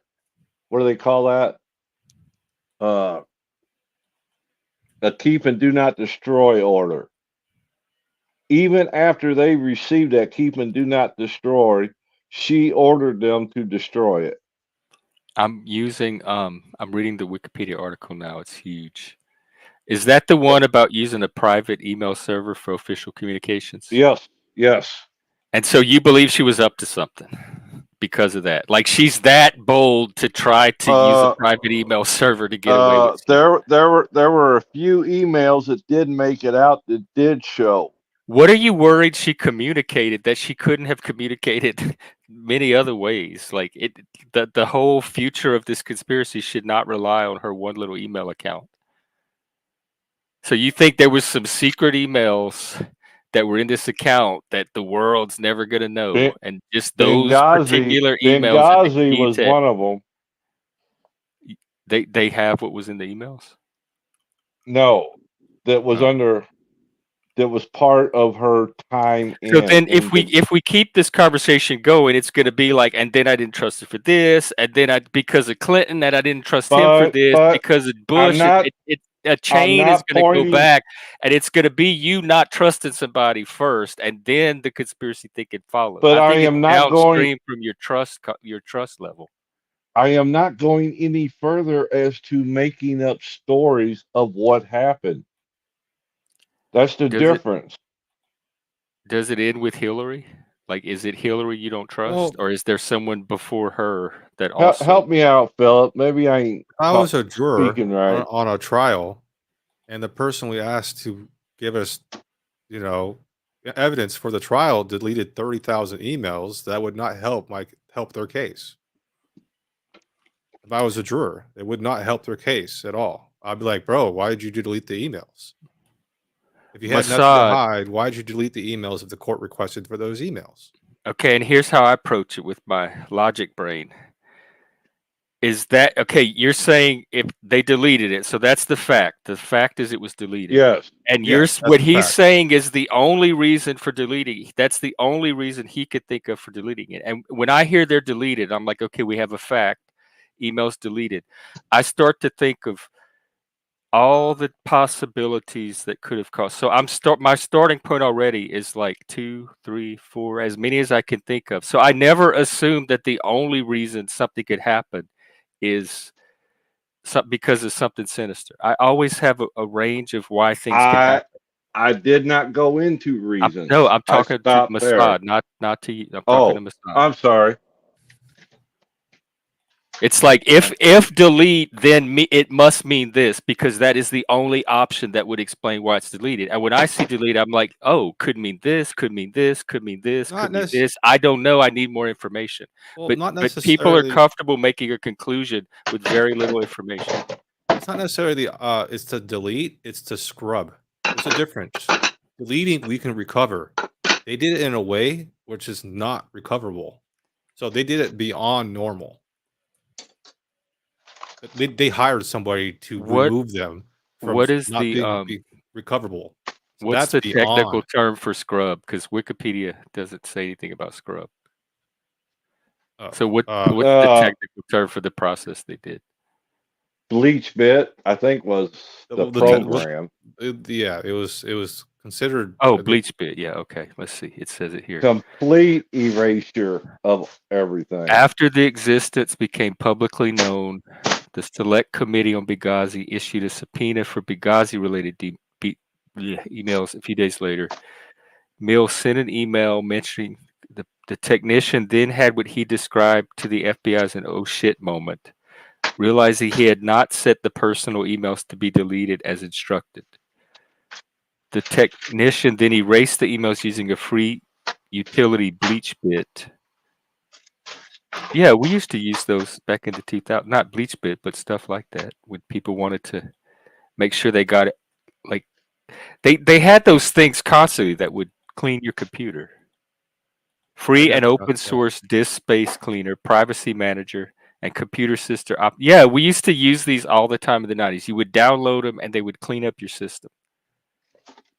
S3: what do they call that? A keep and do not destroy order. Even after they received that keep and do not destroy, she ordered them to destroy it.
S4: I'm reading the Wikipedia article now. It's huge. Is that the one about using a private email server for official communications?
S3: Yes.
S4: And so you believe she was up to something because of that? Like she's that bold to try to use a private email server to get away with something?
S3: There were a few emails that did make it out that did show.
S4: What are you worried she communicated that she couldn't have communicated many other ways? Like the whole future of this conspiracy should not rely on her one little email account. So you think there was some secret emails that were in this account that the world's never going to know, and just those particular emails.
S3: Benghazi was one of them.
S4: They have what was in the emails?
S3: No, that was that was part of her time.
S4: So then if we keep this conversation going, it's going to be like, and then I didn't trust her for this, and then because of Clinton, and I didn't trust him for this because of Bush. A chain is going to go back, and it's going to be you not trusting somebody first, and then the conspiracy thinking follows.
S3: But
S4: I think
S3: am not going
S4: from your trust level.
S3: I am not going any further as to making up stories of what happened. That's the difference.
S4: Does it end with Hillary? Like, is it Hillary you don't trust, or is there someone before her that also?
S3: Help me out, Philip. Maybe I ain't.
S2: I was a juror
S3: right.
S2: on a trial, and the person we asked to give us, evidence for the trial deleted 30,000 emails that would not help their case. If I was a juror, it would not help their case at all. I'd be like, bro, why did you delete the emails? If you had nothing to hide, why did you delete the emails if the court requested for those emails?
S4: Okay, and here's how I approach it with my logic brain. Is that okay? You're saying if they deleted it, so that's the fact. The fact is it was deleted.
S3: Yes.
S4: And what he's saying is the only reason for deleting. That's the only reason he could think of for deleting it. And when I hear they're deleted, I'm like, okay, we have a fact. Emails deleted. I start to think of all the possibilities that could have caused. So my starting point already is like 2, 3, 4, as many as I can think of. So I never assumed that the only reason something could happen is because of something sinister. I always have a range of why things can happen.
S3: I did not go into reasons.
S4: I'm talking to MOSSAD, not to you. I'm talking to MOSSAD.
S3: I'm sorry.
S4: It's like if delete, then it must mean this, because that is the only option that would explain why it's deleted. And when I see delete, I'm like, oh, could mean this, could mean this, could mean this,
S2: Not
S4: could mean
S2: necessarily.
S4: this. I don't know. I need more information.
S2: Well,
S4: But
S2: not
S4: people are
S2: necessarily.
S4: comfortable making a conclusion with very little information.
S2: It's not necessarily it's to delete, it's to scrub. There's a difference. Deleting, we can recover. They did it in a way which is not recoverable. So they did it beyond normal. They hired somebody to remove them from
S4: What is
S2: not
S4: the
S2: being recoverable. So
S4: what's
S2: that's
S4: the technical
S2: beyond.
S4: term for scrub? Because Wikipedia doesn't say anything about scrub. So what's the technical term for the process they did?
S3: Bleach bit, I think, was the program.
S2: Yeah, it was considered.
S4: Oh, bleach bit. Yeah, okay. Let's see. It says it here.
S3: Complete erasure of everything.
S4: After the existence became publicly known, the Select Committee on Benghazi issued a subpoena for Benghazi-related emails a few days later. Mills sent an email mentioning the technician then had what he described to the FBI as an oh shit moment, realizing he had not set the personal emails to be deleted as instructed. The technician then erased the emails using a free utility bleach bit. Yeah, we used to use those back in the 2000s. Not bleach bit, but stuff like that when people wanted to make sure they got it. Like they had those things constantly that would clean your computer. Free and open source disk space cleaner, privacy manager, and computer system. Yeah, we used to use these all the time in the 90s. You would download them and they would clean up your system.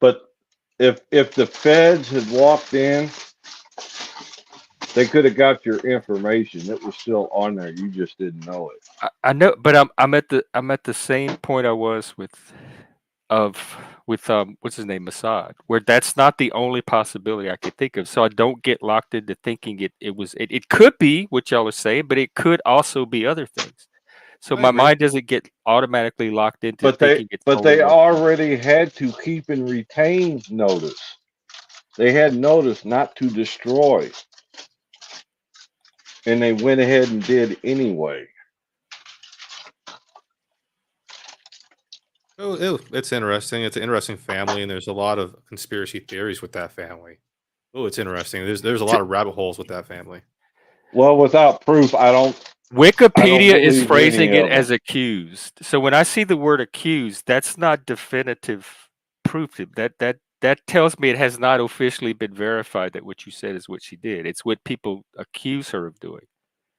S3: But if the feds had walked in, they could have got your information. It was still on there. You just didn't know it.
S4: I know, but I'm at the same point I was with what's his name, MOSSAD, where that's not the only possibility I could think of. So I don't get locked into thinking it could be what y'all are saying, but it could also be other things. So my mind doesn't get automatically locked into thinking it's.
S3: But they already had to keep and retain notice. They had notice not to destroy, and they went ahead and did anyway.
S2: Oh, it's interesting. It's an interesting family, and there's a lot of conspiracy theories with that family. Oh, it's interesting. There's a lot of rabbit holes with that family.
S3: Well, without proof,
S4: Wikipedia is phrasing it as accused. So when I see the word accused, that's not definitive proof. That tells me it has not officially been verified that what you said is what she did. It's what people accuse her of doing.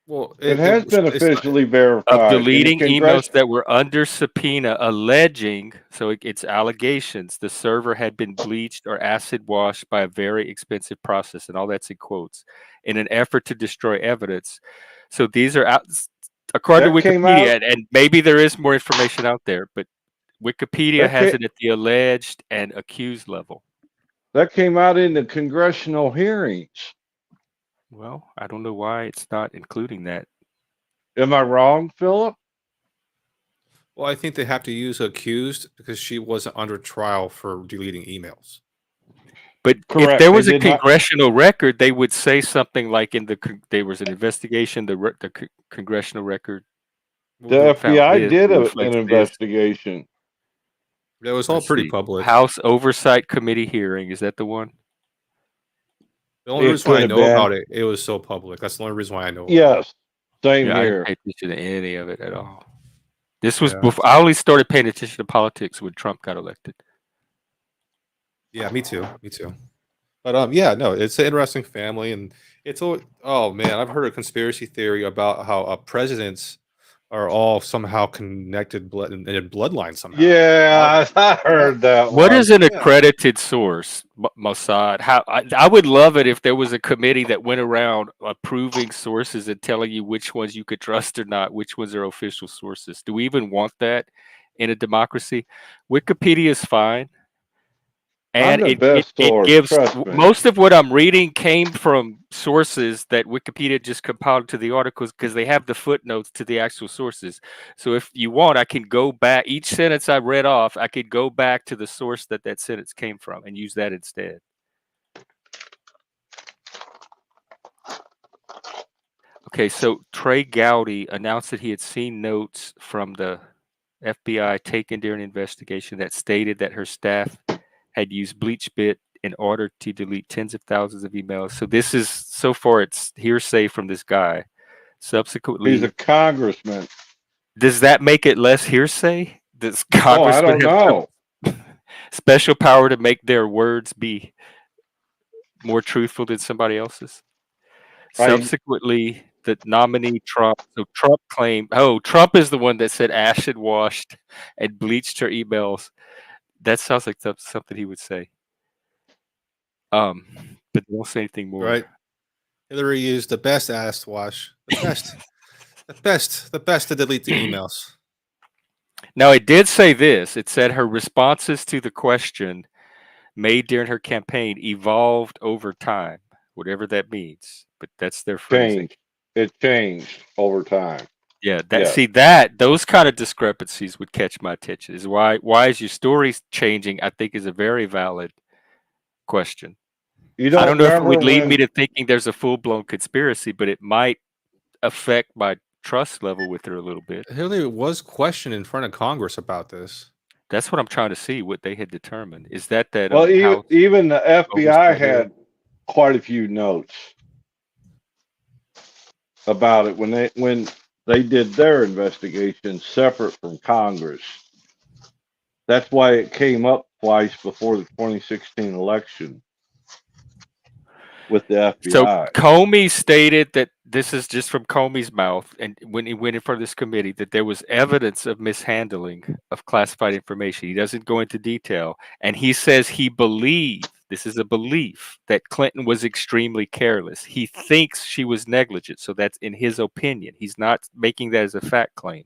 S2: Well,
S3: it has been officially verified.
S4: Of deleting emails that were under subpoena alleging, so it's allegations, the server had been bleached or acid washed by a very expensive process, and all that's in quotes, in an effort to destroy evidence. So these are out, according to Wikipedia, and maybe there is more information out there, but Wikipedia has it at the alleged and accused level.
S3: That came out in the congressional hearings.
S4: Well, I don't know why it's not including that.
S3: Am I wrong, Philip?
S2: Well, I think they have to use accused because she wasn't under trial for deleting emails.
S4: But if there was a congressional record, they would say something like there was an investigation, the congressional record.
S3: The FBI did an investigation.
S2: That was all pretty public.
S4: House Oversight Committee hearing. Is that the one?
S2: The only reason why I know about it, it was so public. That's the only reason why I know about it.
S3: Yes, same here.
S4: I didn't pay attention to any of it at all. This was before I only started paying attention to politics when Trump got elected.
S2: Yeah, me too. But yeah, no, it's an interesting family, and it's oh man, I've heard a conspiracy theory about how presidents are all somehow connected in bloodline somehow.
S3: Yeah, I heard that.
S4: What is an accredited source, MOSSAD? I would love it if there was a committee that went around approving sources and telling you which ones you could trust or not, which ones are official sources. Do we even want that in a democracy? Wikipedia is fine. And it gives most of what I'm reading came from sources that Wikipedia just compiled to the articles because they have the footnotes to the actual sources. So if you want, I can go back. Each sentence I read off, I could go back to the source that sentence came from and use that instead. Okay, so Trey Gowdy announced that he had seen notes from the FBI taken during an investigation that stated that her staff had used BleachBit in order to delete tens of thousands of emails. So this is, so far, it's hearsay from this guy. Subsequently,
S3: He's a congressman.
S4: does that make it less hearsay? Does
S3: Oh, I
S4: congressmen
S3: don't
S4: have
S3: know.
S4: special power to make their words be more truthful than somebody else's? Subsequently, the nominee Trump, so Trump claimed, Trump is the one that said acid washed and bleached her emails. That sounds like something he would say. But they won't say anything more.
S2: Right. Hillary used the best ass wash. The best to delete the emails.
S4: Now, it did say this. It said her responses to the question made during her campaign evolved over time, whatever that means. But that's their phrasing.
S3: It changed over time.
S4: Yeah, those kind of discrepancies would catch my attention. Is why is your story changing? I think is a very valid question.
S3: I
S4: don't know if it would lead me to thinking there's a full-blown conspiracy, but it might affect my trust level with her a little bit.
S2: Hillary was questioned in front of Congress about this.
S4: That's what I'm trying to see, what they had determined. Is that
S3: well, even the FBI had quite a few notes about it when they did their investigation separate from Congress. That's why it came up twice before the 2016 election with the FBI.
S4: So Comey stated that, this is just from Comey's mouth, and when he went in front of this committee, that there was evidence of mishandling of classified information. He doesn't go into detail, and he says he believed, this is a belief, that Clinton was extremely careless. He thinks she was negligent, so that's in his opinion. He's not making that as a fact claim.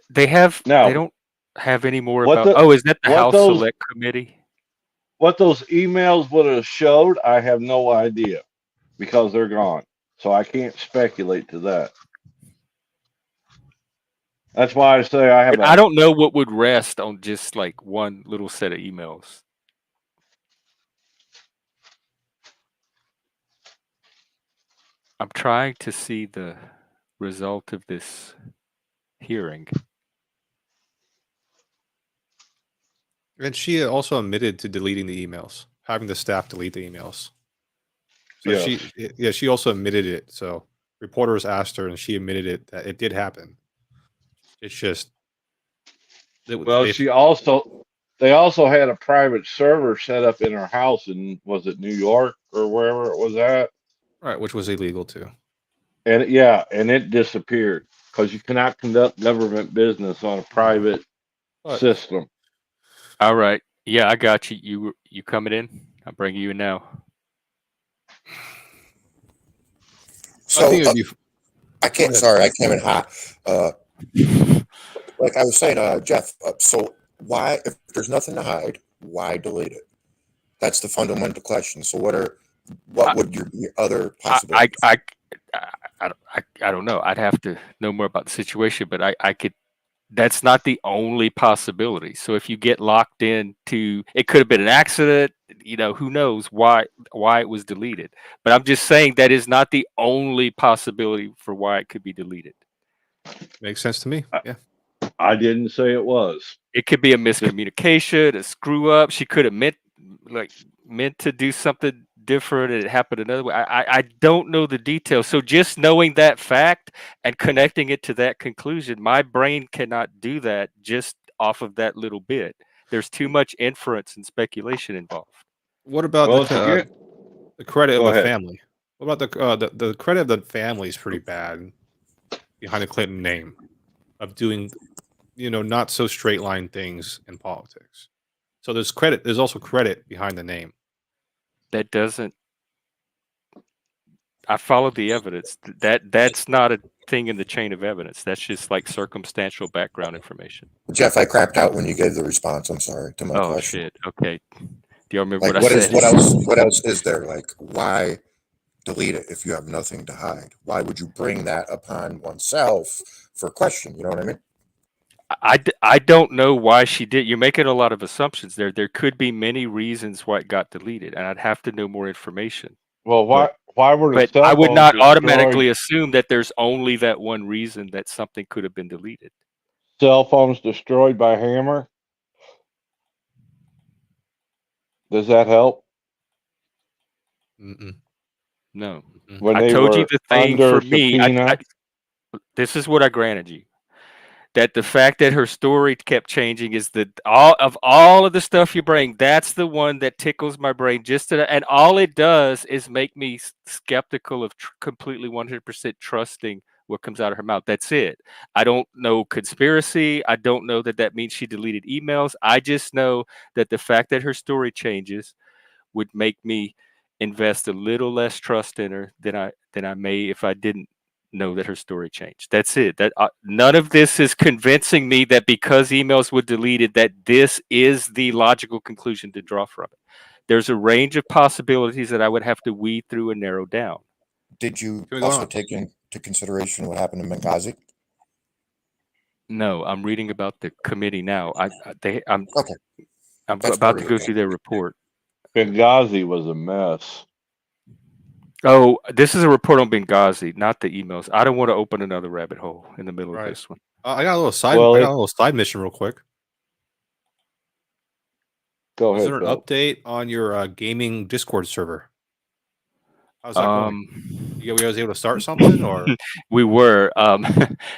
S4: They don't have any more about. Is that the House Select Committee?
S3: What those emails would have showed, I have no idea, because they're gone. So I can't speculate to that. That's why I say I
S4: don't know what would rest on just like one little set of emails. I'm trying to see the result of this hearing.
S2: And she also admitted to deleting the emails, having the staff delete the emails. So she also admitted it. So reporters asked her, and she admitted it, that it did happen. It's just
S3: they also had a private server set up in her house in, was it New York or wherever it was at?
S2: Right, which was illegal too.
S3: And it disappeared because you cannot conduct government business on a private system.
S4: All right. Yeah, I got you. You coming in? I'm bringing you in now.
S8: So I can't. Sorry, I came in hot. Like I was saying, Jeff. So why, if there's nothing to hide, why delete it? That's the fundamental question. So what would your other possibilities?
S4: I don't know. I'd have to know more about the situation, but I could. That's not the only possibility. So if you get locked into, it could have been an accident. Who knows why it was deleted. But I'm just saying that is not the only possibility for why it could be deleted.
S2: Makes sense to me. Yeah.
S3: I didn't say it was.
S4: It could be a miscommunication, a screw up. She could have meant to do something different and it happened another way. I don't know the details. So just knowing that fact and connecting it to that conclusion, my brain cannot do that just off of that little bit. There's too much inference and speculation involved.
S2: What about the credit of the family? What about the credit of the family is pretty bad behind the Clinton name of doing, not so straight line things in politics. So there's also credit behind the name.
S4: That doesn't. I followed the evidence. That's not a thing in the chain of evidence. That's just like circumstantial background information.
S8: Jeff, I crapped out when you gave the response. I'm sorry to my question.
S4: Oh shit. Okay. Do you remember
S8: what I said? What else is there? Like, why delete it if you have nothing to hide? Why would you bring that upon oneself for question? You know what I mean?
S4: I don't know why she did. You're making a lot of assumptions there. There could be many reasons why it got deleted, and I'd have to know more information.
S3: Well,
S4: But
S3: why were the
S4: but
S3: cell
S4: I would
S3: phones
S4: not
S3: destroyed?
S4: automatically assume that there's only that one reason that something could have been deleted.
S3: Cell phones destroyed by hammer. Does that help?
S2: Mm-mm.
S4: No.
S2: Mm-mm.
S3: When
S4: I
S3: they
S4: told you
S3: were
S4: the thing
S3: under
S4: for me.
S3: subpoena?
S4: This is what I granted you. That the fact that her story kept changing is all of the stuff you bring, that's the one that tickles my brain and all it does is make me skeptical of completely 100% trusting what comes out of her mouth. That's it. I don't know conspiracy. I don't know that means she deleted emails. I just know that the fact that her story changes would make me invest a little less trust in her than I may if I didn't know that her story changed. That's it. That none of this is convincing me that because emails were deleted that this is the logical conclusion to draw from it. There's a range of possibilities that I would have to weed through and narrow down.
S8: Did you
S2: What's going
S8: also
S2: on?
S8: take into consideration what happened in Benghazi?
S4: No, I'm reading about the committee now. I'm
S8: Okay,
S4: I'm
S8: that's
S4: about
S8: part
S4: to
S8: of
S4: go
S8: the
S4: through
S8: game.
S4: their report.
S3: Benghazi was a mess.
S4: Oh, this is a report on Benghazi, not the emails. I don't want to open another rabbit hole in the middle of
S2: Right.
S4: this one.
S2: I got a little side.
S3: Well,
S2: I got a little side mission real quick.
S3: Go
S2: Was
S3: ahead,
S2: there an
S3: Phil.
S2: update on your gaming Discord server? How's that going? You was able to start something, or?
S4: We were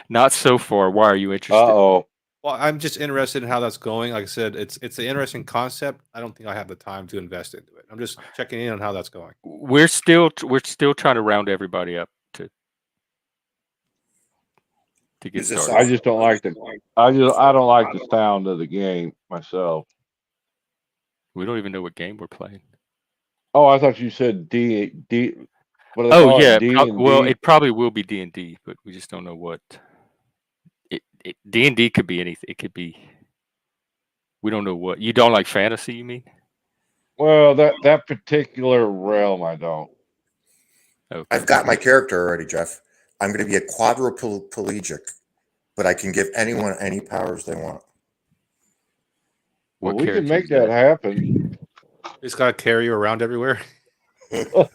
S4: not so far. Why are you interested?
S3: Uh-oh.
S2: Well, I'm just interested in how that's going. Like I said, it's an interesting concept. I don't think I have the time to invest into it. I'm just checking in on how that's going.
S4: We're still trying to round everybody up to get
S8: Is this
S4: started.
S3: I just don't like I don't like the sound of the game myself.
S4: We don't even know what game we're playing.
S3: Oh, I thought you said D. What do they
S4: Oh
S3: call
S4: yeah,
S3: it? D&D?
S4: well it probably will be D&D, but we just don't know what. D&D could be anything. It could be. We don't know what. You don't like fantasy, you mean?
S3: Well, that particular realm, I don't.
S4: Okay.
S8: I've got my character already, Jeff. I'm going to be a quadriplegic, but I can give anyone any powers they want.
S3: Well,
S4: What
S3: we can
S4: character
S3: make
S4: is
S3: that happen.
S2: Just gotta carry you around everywhere like a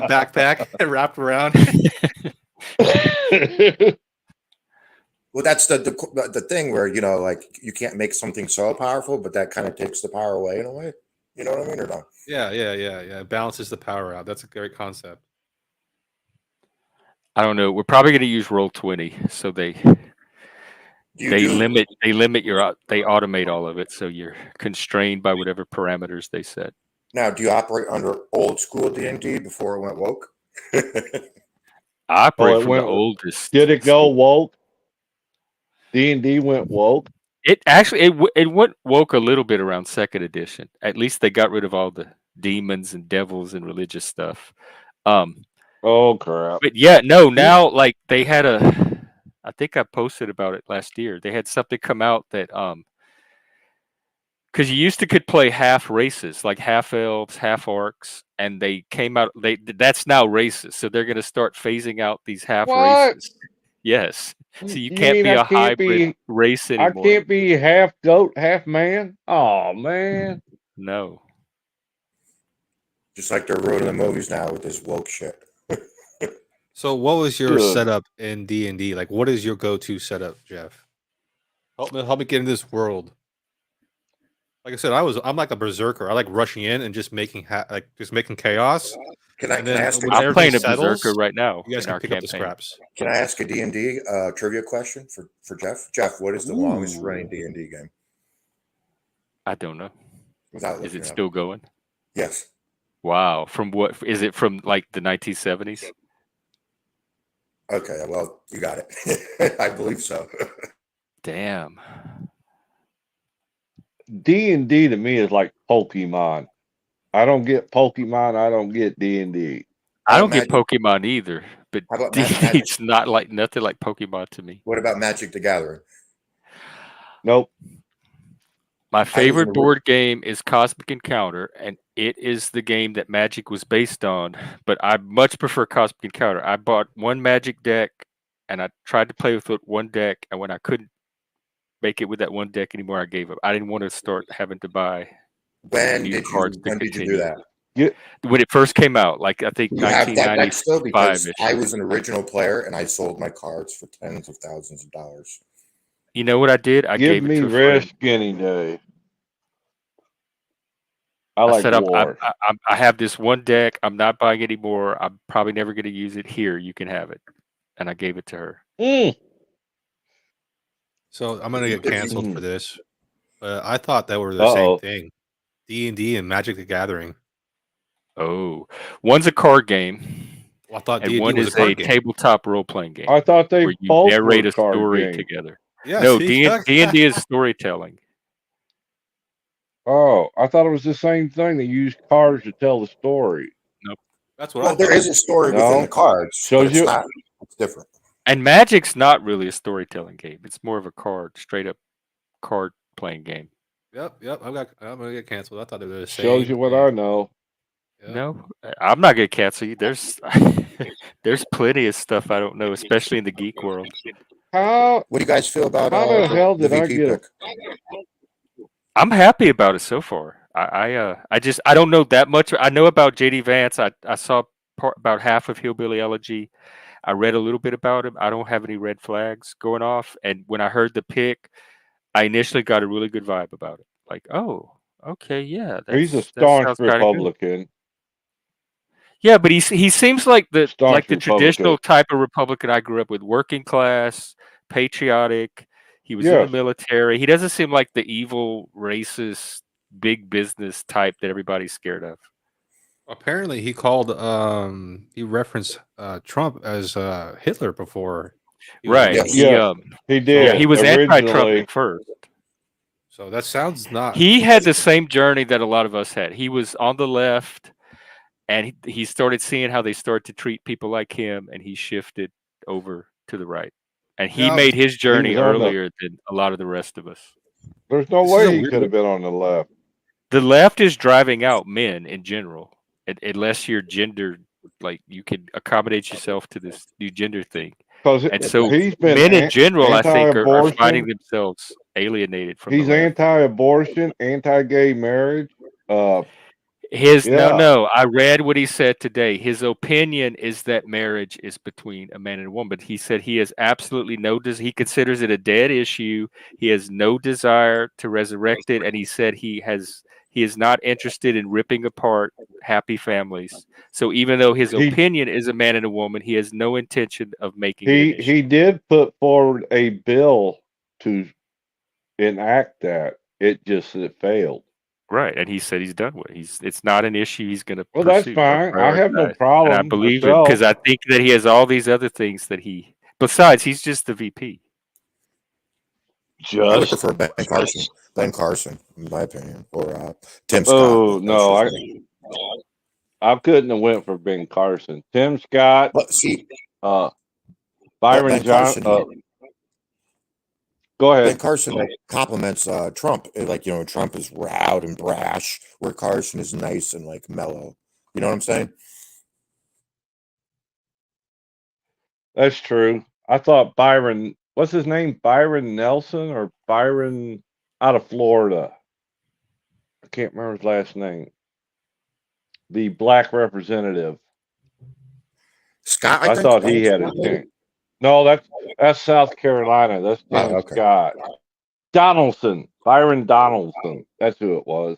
S2: backpack wrapped around.
S8: Well, that's the thing where, like you can't make something so powerful, but that kind of takes the power away in a way. You know what I mean, or no?
S2: Yeah. It balances the power out. That's a great concept.
S4: I don't know. We're probably going to use Roll20, so they limit they automate all of it, so you're constrained by whatever parameters they set.
S8: Now, do you operate under old school D&D before it went woke?
S4: I operate
S3: it
S4: from the
S3: went-
S4: oldest.
S3: Did it go woke? D&D went woke?
S4: It actually it went woke a little bit around second edition. At least they got rid of all the demons and devils and religious stuff.
S3: Oh crap!
S4: But yeah, no. Now like they had I think I posted about it last year. They had something come out that because you used to could play half races, like half elves, half orcs, and they came out. That's now races, so they're going to start phasing out these half
S3: What?
S4: races. Yes, so you
S3: You
S4: can't
S3: mean
S4: be
S3: I
S4: a
S3: can't
S4: hybrid race
S3: I
S4: anymore.
S3: can't be half goat, half man? Oh man!
S4: No.
S8: Just like they're ruining the movies now with this woke shit.
S2: So, what was your
S3: Good.
S2: setup in D&D? Like, what is your go-to setup, Jeff? Help me get in this world. Like I said, I'm like a berserker. I like rushing in and just making chaos.
S8: Can I
S2: And then
S8: ask?
S2: when
S4: I'm playing a
S2: everything settles,
S4: berserker right now
S2: you guys
S4: in
S2: can
S4: our
S2: pick up the
S4: campaign.
S2: scraps.
S8: Can I ask a D&D trivia question for Jeff? Jeff, what is the longest running D&D game?
S4: I don't know.
S8: Without
S4: Is
S8: looking
S4: it
S8: it up.
S4: still going?
S8: Yes.
S4: Wow. From what is it from like the 1970s?
S8: Okay. Well, you got it. I believe so.
S4: Damn.
S3: D&D to me is like Pokemon. I don't get Pokemon. I don't get D&D.
S4: I don't
S8: Magic?
S4: get Pokemon either, but
S8: How about
S4: it's not like nothing like Pokemon to me.
S8: What about Magic the Gathering?
S3: Nope.
S4: My favorite board game is Cosmic Encounter, and it is the game that Magic was based on, but I much prefer Cosmic Encounter. I bought one Magic deck and I tried to play with it one deck, and when I couldn't make it with that one deck anymore, I gave up. I didn't want to start having to buy new cards to
S8: When did you do
S4: continue.
S8: that?
S4: When it first came out, like I think
S8: You have that deck still
S4: 1995
S8: because
S4: ish.
S8: I was an original player and I sold my cards for tens of thousands of dollars.
S4: You know what I did? I
S3: Give
S4: gave it
S3: me
S4: to a
S3: Red
S4: friend.
S3: Skinny Day. I
S4: I
S3: like
S4: said,
S3: war.
S4: I have this one deck. I'm not buying any more. I'm probably never going to use it. Here, you can have it. And I gave it to her.
S2: So I'm gonna get canceled for this. But I thought they were the
S3: Uh-oh.
S2: same thing. D&D and Magic the Gathering.
S4: Oh, one's a card game,
S2: Well, I thought
S4: and
S2: D&D
S4: one
S2: was
S4: is
S2: a card
S4: a
S2: game.
S4: tabletop role playing game
S3: I thought they
S4: where you
S3: both
S4: narrate
S3: were
S4: a
S3: card
S4: story
S3: games.
S4: together.
S2: Yeah,
S4: No,
S2: see, Chuck?
S4: D&D is storytelling.
S3: Oh, I thought it was the same thing. They use cards to tell the story.
S4: Nope.
S2: That's what
S8: Well,
S2: I
S8: there
S2: thought.
S8: is a story
S3: No.
S8: within the cards,
S3: Shows
S8: but it's
S3: you-
S8: not. It's different.
S4: And Magic's not really a storytelling game. It's more of a straight up card playing game.
S2: Yep. I'm gonna get canceled. I thought they were the same.
S3: Shows you what I know.
S2: Yep.
S4: No, I'm not gonna cancel you. There's there's plenty of stuff I don't know, especially in the geek world.
S3: How
S8: What do you guys feel about
S3: How the hell did I
S8: VP
S3: get a-
S8: pick?
S4: I'm happy about it so far. I don't know that much. I know about JD Vance. I saw about half of Hillbilly Elegy. I read a little bit about him. I don't have any red flags going off. And when I heard the pick, I initially got a really good vibe about it. Like, oh, okay, yeah,
S3: He's a
S4: that
S3: staunch
S4: sounds kinda good.
S3: Republican.
S4: Yeah, but he seems like the
S3: Staunch
S4: traditional
S3: Republican.
S4: type of Republican I grew up with, working class, patriotic. He was in the
S3: Yes.
S4: military. He doesn't seem like the evil, racist, big business type that everybody's scared of.
S2: Apparently, he called. He referenced Trump as Hitler before. He was
S4: Right.
S8: Yes.
S4: He
S3: Yeah. He did.
S4: yeah, he was anti-Trump
S3: originally.
S4: at first.
S2: So that sounds not.
S4: He had the same journey that a lot of us had. He was on the left, and he started seeing how they started to treat people like him, and he shifted over to the right. And he
S2: Yeah,
S4: made his journey
S3: was on the-
S4: earlier than a lot of the rest of us.
S3: There's no
S2: This is a
S3: way he
S2: weird
S3: could have been on the left.
S4: The left is driving out men in general, unless you're gender, like you can accommodate yourself to this new gender thing.
S3: Because
S4: And so
S3: he's been
S4: men in general, I think, are
S3: anti-abortion.
S4: finding themselves alienated from
S3: He's
S4: the left.
S3: anti-abortion, anti-gay marriage. Yeah.
S4: No. I read what he said today. His opinion is that marriage is between a man and a woman. But he said he has absolutely he considers it a dead issue. He has no desire to resurrect it, and he said he is not interested in ripping apart happy families. So even though his opinion is a man and a woman, he has no intention of making it an issue.
S3: He did put forward a bill to enact that. It failed.
S4: Right, and he said he's done with it. It's not an issue he's going to
S3: Well,
S4: pursue.
S3: that's fine. I have no
S4: prioritize.
S3: problem.
S4: And I believe him
S3: myself.
S4: because I think that he has all these other things that he. Besides, he's just the VP.
S8: I would
S3: Just
S8: prefer Ben Carson. Ben Carson, in my opinion, or Tim Scott.
S3: oh no,
S8: That's just me.
S3: I couldn't have went for Ben Carson. Tim Scott,
S8: But see,
S3: Byron
S8: Ben
S3: Johnson.
S8: Carson,
S3: Go
S8: Ben
S3: ahead.
S8: Carson compliments Trump. Like, Trump is loud and brash, where Carson is nice and like mellow. You know what I'm saying?
S3: That's true. I thought Byron, what's his name? Byron Nelson or Byron out of Florida. I can't remember his last name. The black representative.
S8: Scott,
S3: I
S8: think
S3: thought he had a chance. No, that's South Carolina. That's Tim
S8: okay.
S3: Scott. Donaldson. Byron Donaldson. That's who it was.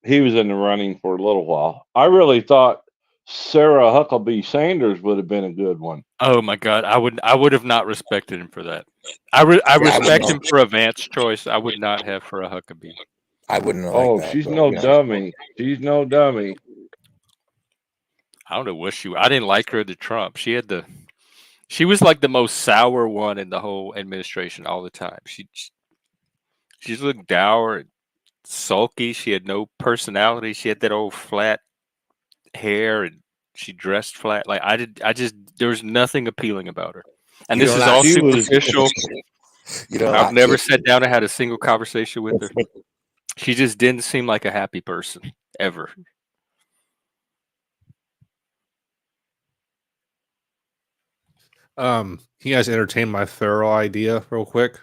S3: He was in the running for a little while. I really thought Sarah Huckabee Sanders would have been a good one.
S4: Oh my God, I would have not respected him for that. I respect him for a Vance choice. I would not have for a Huckabee.
S8: I wouldn't have
S3: Oh,
S8: liked that.
S3: she's
S8: but,
S3: no
S8: yeah.
S3: dummy. She's no dummy.
S4: I don't know what I didn't like her to Trump. She was like the most sour one in the whole administration all the time. She looked dour and sulky. She had no personality. She had that old flat hair and she dressed flat. Like there was nothing appealing about her. And
S8: You
S4: this
S8: don't
S4: is
S8: like-
S4: all
S3: she was-
S4: superficial. I've
S8: like
S4: never
S8: it.
S4: sat down and had a single conversation with her. She just didn't seem like a happy person ever.
S2: You guys entertain my feral idea real quick.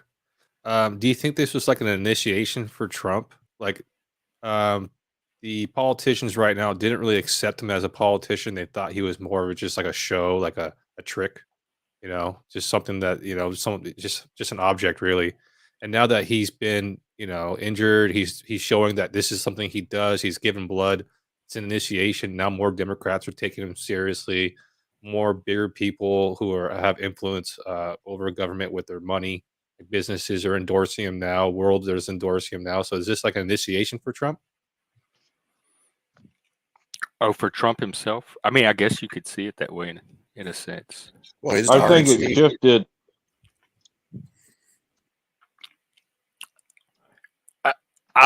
S2: Do you think this was like an initiation for Trump? Like, the politicians right now didn't really accept him as a politician. They thought he was more of just like a show, like a trick, just something that, just an object really. And now that he's been, injured, he's showing that this is something he does. He's given blood. It's an initiation. Now more Democrats are taking him seriously. More bigger people who have influence over government with their money. Like businesses are endorsing him now. World is endorsing him now. So is this like an initiation for Trump?
S4: Oh, for Trump himself? I mean, I guess you could see it that way in a sense.
S8: Well, his
S3: I think it
S8: RNC
S3: shifted.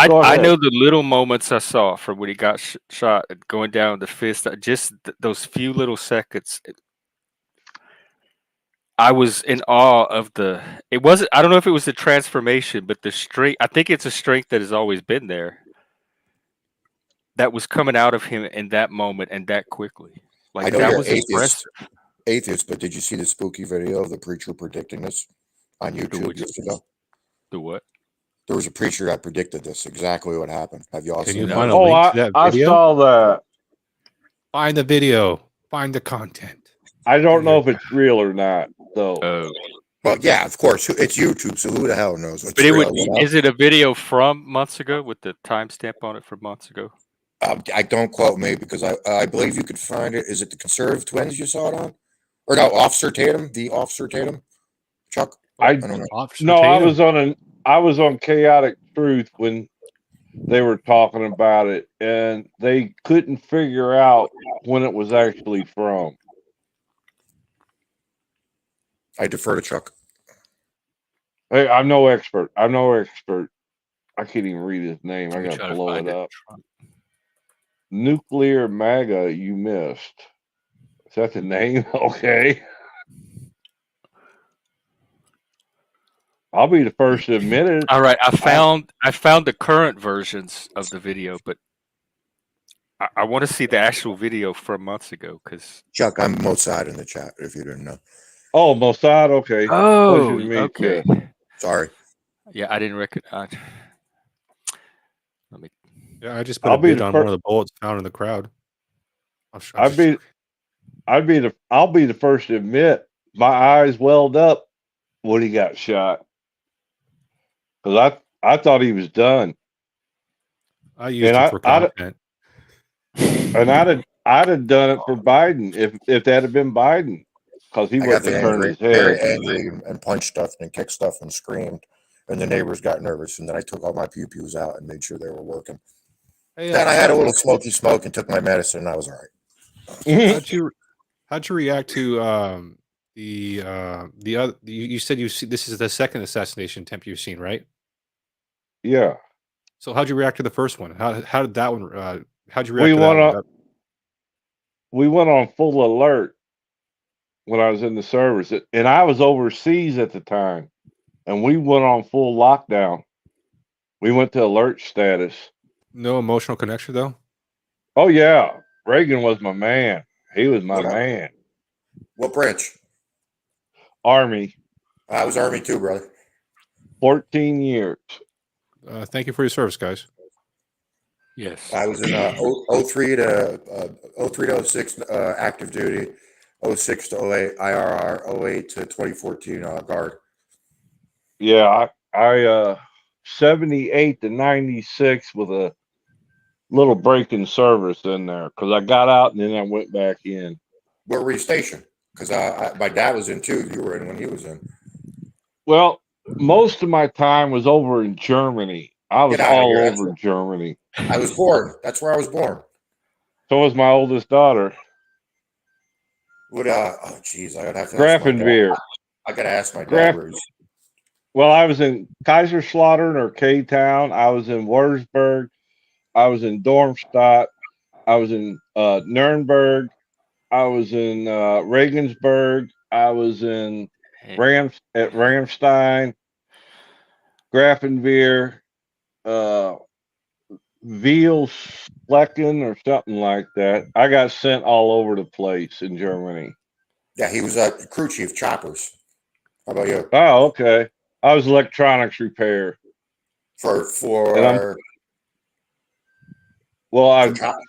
S3: Go
S4: I
S3: ahead.
S4: know the little moments I saw from when he got shot and going down the fist. Just those few little seconds, I was in awe of the. It wasn't. I don't know if it was the transformation, but the strength. I think it's a strength that has always been there. That was coming out of him in that moment and that quickly.
S8: I
S4: Like
S8: know
S4: that
S8: you're
S4: was
S8: atheist,
S4: impressive.
S8: but did you see the spooky video of the preacher predicting this on YouTube
S4: which-
S8: years ago?
S4: The what?
S8: There was a preacher that predicted this, exactly what happened. Have you all
S2: Can
S8: seen
S2: you
S8: that?
S2: find a
S3: Oh,
S2: link to that
S3: I
S2: video?
S3: saw that.
S2: Find the video. Find the content.
S3: I don't know if it's real or not, though.
S4: Oh,
S8: Well, yeah, of course. It's YouTube, so who the hell knows what's
S4: but it
S8: real?
S4: would. Is it a video from months ago with the timestamp on it from months ago?
S8: I don't quote me because I believe you could find it. Is it the Conservative Twins you saw it on? Or no, Officer Tatum, the Officer Tatum? Chuck?
S3: I
S8: don't know.
S2: Officer
S3: No, I
S2: Tatum.
S3: was on Chaotic Truth when they were talking about it, and they couldn't figure out when it was actually from.
S8: I defer to Chuck.
S3: Hey, I'm no expert. I'm no expert. I can't even read his name. I
S4: Let me
S3: gotta
S4: try to
S3: blow
S4: find
S3: it
S4: it.
S3: up. Nuclear MAGA, you missed. Is that the name? Okay. I'll be the first to admit it.
S4: All right, I found the current versions of the video, but I want to see the actual video from months ago because.
S8: Chuck, I'm MOSSAD in the chat, if you didn't know.
S3: Oh, MOSSAD. Okay.
S4: Oh,
S3: Pleasure to meet
S4: okay.
S3: you.
S8: Sorry.
S4: Yeah, I didn't recognize. Let me.
S2: Yeah, I just put
S3: I'll
S2: a
S3: be
S2: bid
S3: the
S2: on
S3: fir-
S2: one of the bullets found in the crowd.
S3: I'll be the first to admit my eyes welled up when he got shot because I thought he was done,
S2: I used
S3: and
S2: it for content.
S3: I'd have done it for Biden if that had been Biden because he
S8: I got
S3: wouldn't have turned his
S8: very
S3: head.
S8: angry and punched stuff and kicked stuff and screamed. And the neighbors got nervous. And then I took all my pew-pews out and made sure they were working.
S2: Hey,
S8: Then I had a little smoky smoke and took my medicine and I was all right.
S2: how'd you react to the other? You said you see this is the second assassination attempt you've seen, right?
S3: Yeah,
S2: So how'd you react to the first one? How did that one? How'd you
S3: we
S2: react to that
S3: went
S2: one?
S3: on we went on full alert when I was in the service, and I was overseas at the time, and we went on full lockdown. We went to alert status.
S2: No emotional connection though.
S3: Oh yeah, Reagan was my man. He was my
S8: What,
S3: man.
S8: what branch?
S3: Army,
S8: I was Army too, brother.
S3: 14 years.
S2: Thank you for your service, guys.
S4: Yes.
S8: I was in 03 to 06 active duty, 06 to 08 IRR, 08 to 2014 guard.
S3: Yeah, I 78 to 96 with a little break in service in there because I got out and then I went back in.
S8: Where were you stationed? Because my dad was in too. You were in when he was in.
S3: Well, most of my time was over in Germany. I was
S8: Get outta
S3: all
S8: here.
S3: over Germany.
S8: I was born. That's where I was born.
S3: So was my oldest daughter,
S8: What? Oh, geez, I gotta have to ask my dad.
S3: Grafenwehr.
S8: I gotta ask my dad.
S3: Graf-
S8: Where he's,
S3: Well, I was in Kaiserslautern or K-Town. I was in Würzburg. I was in Darmstadt. I was in Nuremberg. I was in Regensburg. I was in Ramstein, Grafenwehr, Wielslecken or something like that. I got sent all over the place in Germany.
S8: Yeah, he was a crew chief, choppers. How about you?
S3: Oh, okay. I was electronics repair.
S8: For
S3: Well,
S8: chop-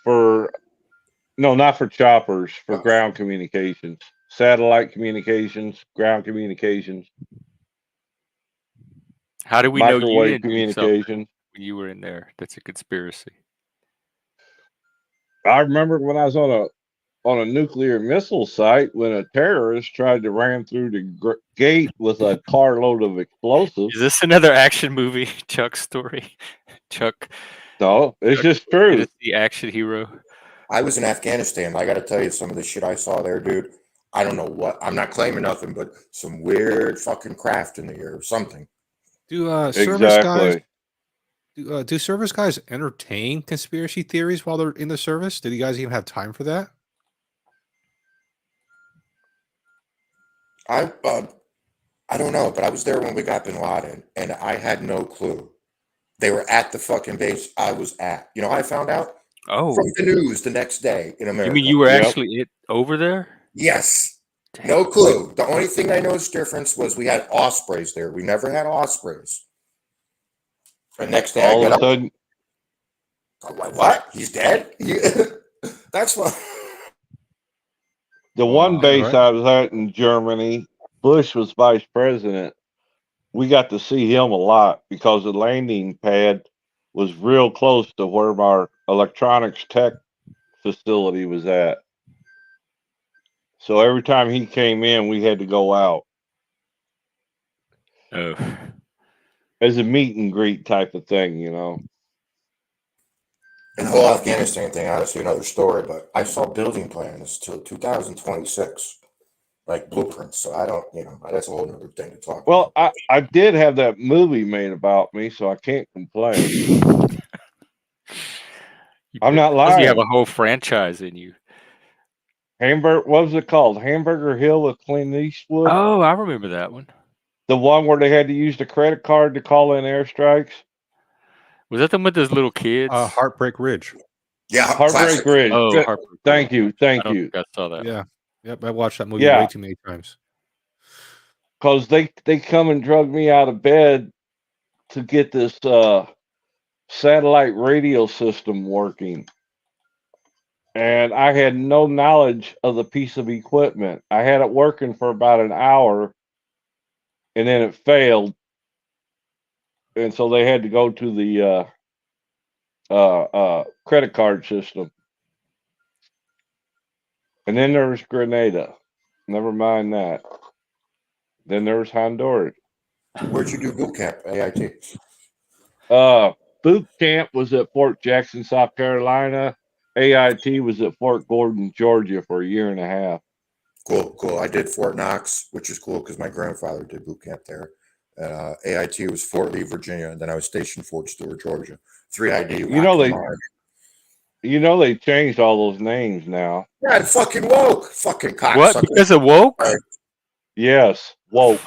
S3: no, not for choppers, for ground communications, satellite communications, ground communications,
S4: How do we know you
S3: microwave
S4: didn't do something
S3: communications.
S4: when you were in there? That's a conspiracy.
S3: I remember when I was on a nuclear missile site when a terrorist tried to ram through the gate with a carload of explosives.
S4: Is this another action movie, Chuck story? Chuck,
S3: No, it's
S4: Chuck,
S3: just true.
S4: fantasy action hero.
S8: I was in Afghanistan. I got to tell you, some of the shit I saw there, dude. I don't know what. I'm not claiming nothing, but some weird fucking craft in the air or something.
S2: Do service guys
S3: Exactly.
S2: do service guys entertain conspiracy theories while they're in the service? Do you guys even have time for that?
S8: I don't know, but I was there when we got Bin Laden, and I had no clue. They were at the fucking base I was at. You know how I found out?
S4: Oh,
S8: From the news the next day in America.
S4: you mean you were
S3: Yep.
S4: actually over there?
S8: Yes.
S4: Dang.
S8: No clue. The only thing I noticed difference was we had ospreys there. We never had ospreys. The next day
S3: All
S8: I
S3: of
S8: got
S3: a
S8: up.
S3: sudden,
S8: I'm like, what? He's dead? That's what.
S3: the
S2: Wow.
S3: one base
S2: Right.
S3: I was at in Germany, Bush was vice president. We got to see him a lot because the landing pad was real close to where our electronics tech facility was at. So every time he came in, we had to go out
S4: Oh,
S3: as a meet and greet type of thing, you know.
S8: And the whole Afghanistan thing, honestly, another story, but I saw building plans till 2026, like blueprints. So I don't, that's a whole other thing to talk
S3: Well,
S8: about.
S3: I did have that movie made about me, so I can't complain. I'm not
S4: because you have
S3: lying.
S4: a whole franchise in you.
S3: What was it called? Hamburger Hill with Clint Eastwood?
S4: Oh, I remember that one.
S3: The one where they had to use the credit card to call in airstrikes?
S4: Was that the one with those little kids?
S2: Heartbreak Ridge.
S8: Yeah,
S3: Heartbreak
S8: classic.
S3: Ridge.
S4: Oh,
S3: Good.
S4: Heartbreak
S3: Thank
S4: Ridge.
S3: you.
S4: I
S3: Thank
S4: don't
S3: you.
S4: think I saw that.
S2: Yeah. Yep. I watched that movie
S3: Yeah.
S2: way too many times.
S3: Because they come and drug me out of bed to get this satellite radio system working. And I had no knowledge of the piece of equipment. I had it working for about an hour, and then it failed. And so they had to go to the credit card system. And then there was Grenada. Never mind that. Then there was Honduras.
S8: Where'd you do boot camp? AIT.
S3: Boot camp was at Fort Jackson, South Carolina. AIT was at Fort Gordon, Georgia for a year and a half.
S8: Cool. I did Fort Knox, which is cool because my grandfather did boot camp there. AIT was Fort Lee, Virginia, and then I was stationed Fort Stewart, Georgia. 3ID.
S3: You know they changed all those names now.
S8: Yeah, it fucking woke. Fucking cocksucker.
S4: What? Because of woke?
S3: Yes, woke.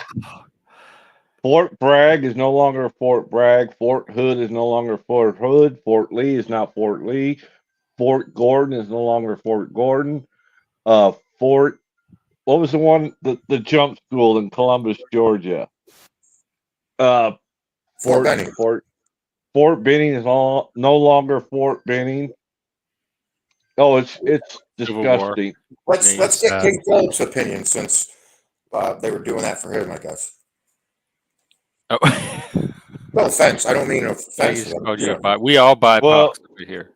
S3: Fort Bragg is no longer Fort Bragg. Fort Hood is no longer Fort Hood. Fort Lee is not Fort Lee. Fort Gordon is no longer Fort Gordon. What was the one, the jump school in Columbus, Georgia?
S8: Fort Benning.
S3: Fort Benning is no longer Fort Benning. Oh, it's disgusting.
S8: Let's get KingFillip's opinion since they were doing that for him, I guess.
S4: Oh.
S8: No offense. I don't mean
S4: I
S8: offense.
S4: just called you we all buy
S3: Well,
S4: pox over here.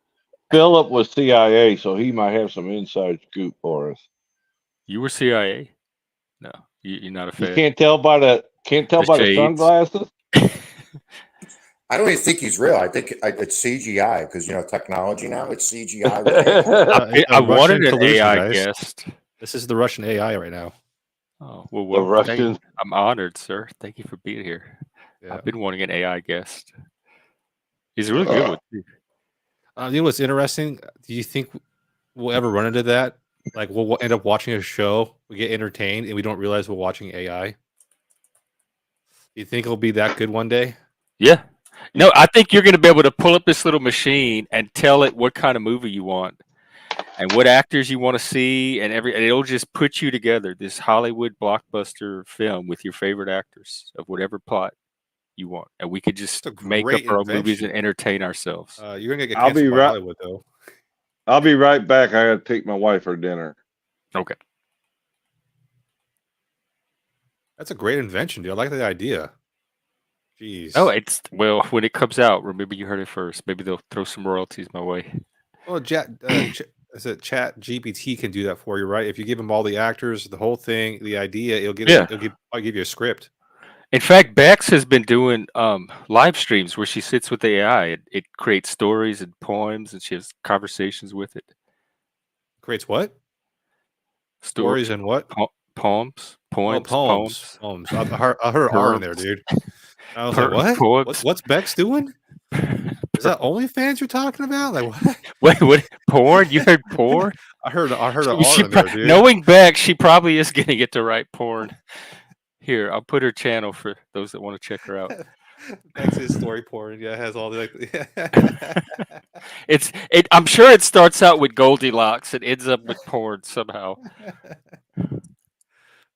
S3: Phillip was CIA, so he might have some inside scoop for us.
S4: You were CIA? No, you're not a
S3: You
S4: fan.
S3: can't tell by the
S4: shades.
S3: sunglasses.
S8: I don't even think he's real. I think it's CGI because technology now. It's CGI. With
S4: I wanted an
S2: collusion,
S4: AI
S2: guys.
S4: guest.
S2: This is the Russian AI right now.
S4: Oh well,
S3: The Russians.
S4: I'm honored, sir. Thank you for being here.
S2: Yeah.
S4: I've been wanting an AI guest. He's a really good one too.
S2: You know what's interesting? Do you think we'll ever run into that? Like we'll end up watching a show, we get entertained, and we don't realize we're watching AI. Do you think it'll be that good one day?
S4: Yeah. No, I think you're going to be able to pull up this little machine and tell it what kind of movie you want. and what actors you want to see, and it'll just put you together this Hollywood blockbuster film with your favorite actors of whatever plot you want, and we could just
S2: It's a
S4: make up
S2: great
S4: our own movies and
S2: invention.
S4: entertain ourselves.
S2: You're gonna get
S3: I'll be
S2: canceled by
S3: right.
S2: Hollywood though.
S3: I'll be right back. I got to take my wife for dinner.
S4: Okay.
S2: That's a great invention, dude. I like the idea. Jeez.
S4: Oh, when it comes out, remember you heard it first. Maybe they'll throw some royalties my way.
S2: Well, Chat GPT can do that for you, right? If you give him all the actors, the whole thing, the idea, I'll give you a script.
S4: In fact, Bex has been doing live streams where she sits with the AI. It creates stories and poems, and she has conversations with it.
S2: Creates what?
S4: Stories
S2: and what?
S4: Poems.
S2: Poems. I heard R in there, dude. I was like, what?
S4: Poems.
S2: What's Bex doing? Is that OnlyFans you're talking about? Like what?
S4: Wait, porn? You heard porn?
S2: I heard an R in there, dude.
S4: Knowing Bex, she probably is going to get to write porn. Here, I'll put her channel for those that want to check her out.
S2: That's his story porn. Yeah, it has all the
S4: I'm sure it starts out with Goldilocks and ends up with porn somehow.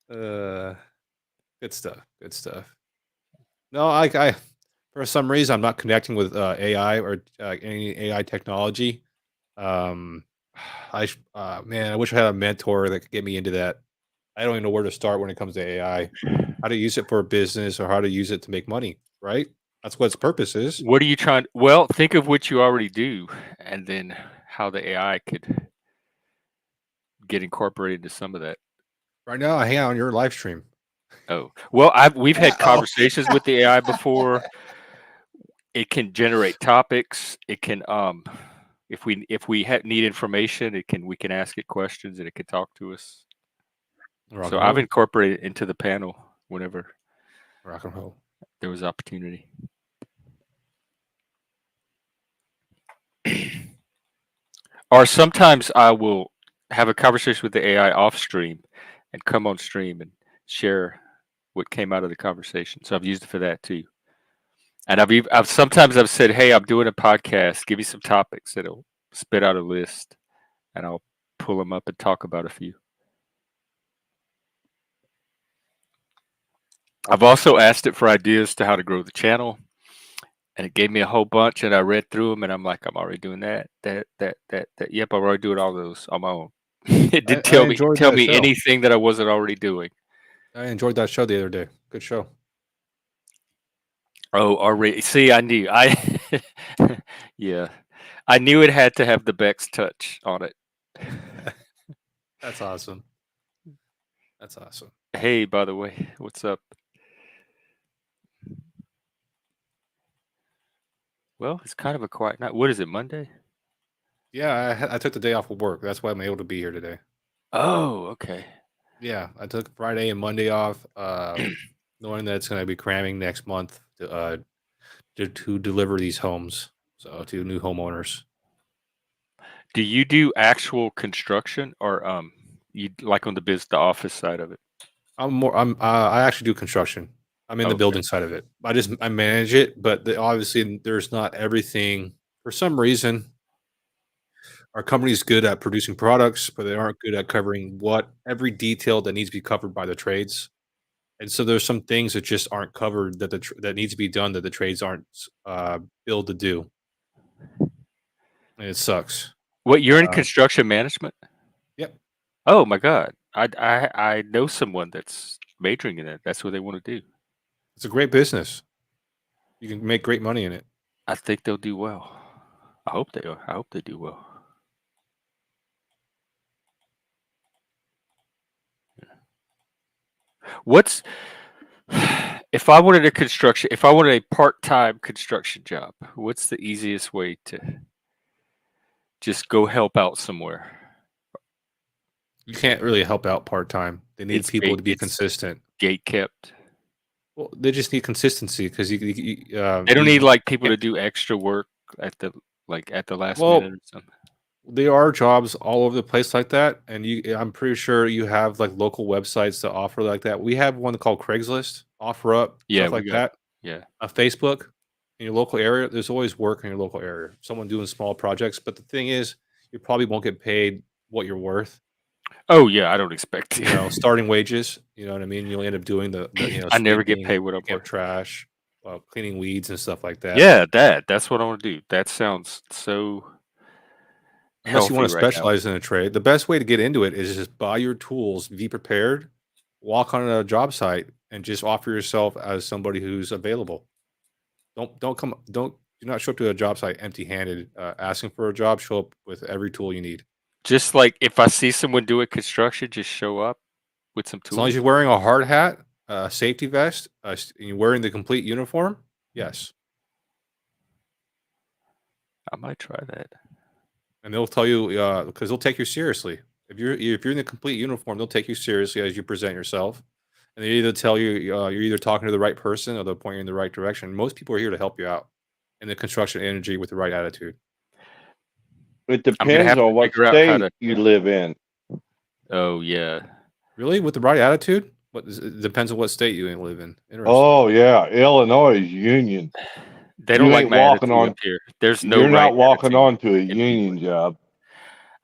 S2: Good stuff. Good stuff. No, I for some reason I'm not connecting with AI or any AI technology. Man, I wish I had a mentor that could get me into that. I don't even know where to start when it comes to AI. How to use it for a business or how to use it to make money, right? That's what its purpose is.
S4: What are you trying? Well, think of what you already do, and then how the AI could get incorporated into some of that.
S2: Right now, I hang out on your live stream.
S4: Oh, well, we've had conversations with the AI before. It can generate topics. It can, if we need information, we can ask it questions and it can talk to us. So I've incorporated it into the panel whenever
S2: rock and roll
S4: there was opportunity. Or sometimes I will have a conversation with the AI off stream and come on stream and share what came out of the conversation. So I've used it for that too. And I've sometimes said, hey, I'm doing a podcast. Give me some topics. It'll spit out a list and I'll pull them up and talk about a few. I've also asked it for ideas to how to grow the channel, and it gave me a whole bunch, and I read through them, and I'm like, I'm already doing that. Yep, I'm already doing all those on my own. It didn't tell me anything that I wasn't already doing.
S2: I enjoyed that show the other day. Good show.
S4: Oh, already. See, I knew. Yeah, I knew it had to have the Bex touch on it.
S2: That's awesome. That's awesome.
S4: Hey, by the way, what's up? Well, it's kind of a quiet night. What is it, Monday?
S2: Yeah, I took the day off of work. That's why I'm able to be here today.
S4: Oh, okay.
S2: Yeah, I took Friday and Monday off, knowing that it's going to be cramming next month to deliver these homes, so to new homeowners.
S4: Do you do actual construction, or you like on the office side of it?
S2: I actually do construction. I'm in the building side of it. I manage it, but obviously there's not everything. For some reason, our company's good at producing products, but they aren't good at covering every detail that needs to be covered by the trades. And so there's some things that just aren't covered that needs to be done that the trades aren't billed to do. And it sucks.
S4: What, you're in construction management?
S2: Yep.
S4: Oh my God. I know someone that's majoring in it. That's what they want to do.
S2: It's a great business. You can make great money in it.
S4: I think they'll do well. I hope they do well. If I wanted a part-time construction job, what's the easiest way to just go help out somewhere?
S2: You can't really help out part-time. They need people to be consistent.
S4: Gate kept.
S2: Well, they just need consistency because they
S4: don't need like people to do extra work at the last minute or something.
S2: There are jobs all over the place like that, and I'm pretty sure you have like local websites that offer like that. We have one called Craigslist, OfferUp, stuff like that.
S4: Yeah,
S2: Facebook in your local area. There's always work in your local area. Someone doing small projects, but the thing is, you probably won't get paid what you're worth.
S4: Oh yeah, I don't expect
S2: You know, starting wages. You know what I mean. You'll end up doing the
S4: I never get
S2: sweeping,
S4: paid what I'm
S2: picking up
S4: worth.
S2: trash, cleaning weeds and stuff like that.
S4: Yeah, that's what I want to do. That sounds so
S2: Unless you want
S4: healthy
S2: to
S4: right now.
S2: specialize in a trade, the best way to get into it is just buy your tools, be prepared, walk on a job site, and just offer yourself as somebody who's available. Do not show up to a job site empty-handed, asking for a job. Show up with every tool you need.
S4: Just like if I see someone doing construction, just show up with some
S2: As long as
S4: tools.
S2: you're wearing a hard hat, a safety vest, and you're wearing the complete uniform, yes.
S4: I might try that.
S2: And they'll tell you because they'll take you seriously. If you're in the complete uniform, they'll take you seriously as you present yourself. And they either tell you you're either talking to the right person or they'll point you in the right direction. Most people are here to help you out in the construction industry with the right attitude.
S3: It
S4: I'm gonna
S3: depends
S4: have to
S3: on what
S4: figure out how
S3: state
S4: to.
S3: you live in.
S4: Oh yeah.
S2: Really, with the right attitude? It depends on what state you live in. Interesting.
S3: Oh yeah, Illinois is union.
S4: They don't
S3: You
S4: like
S3: ain't
S4: my
S3: walking
S4: attitude
S3: on.
S4: up here. There's no
S3: You're
S4: right
S3: not walking
S4: attitude
S3: onto a
S4: in Illinois.
S3: union job.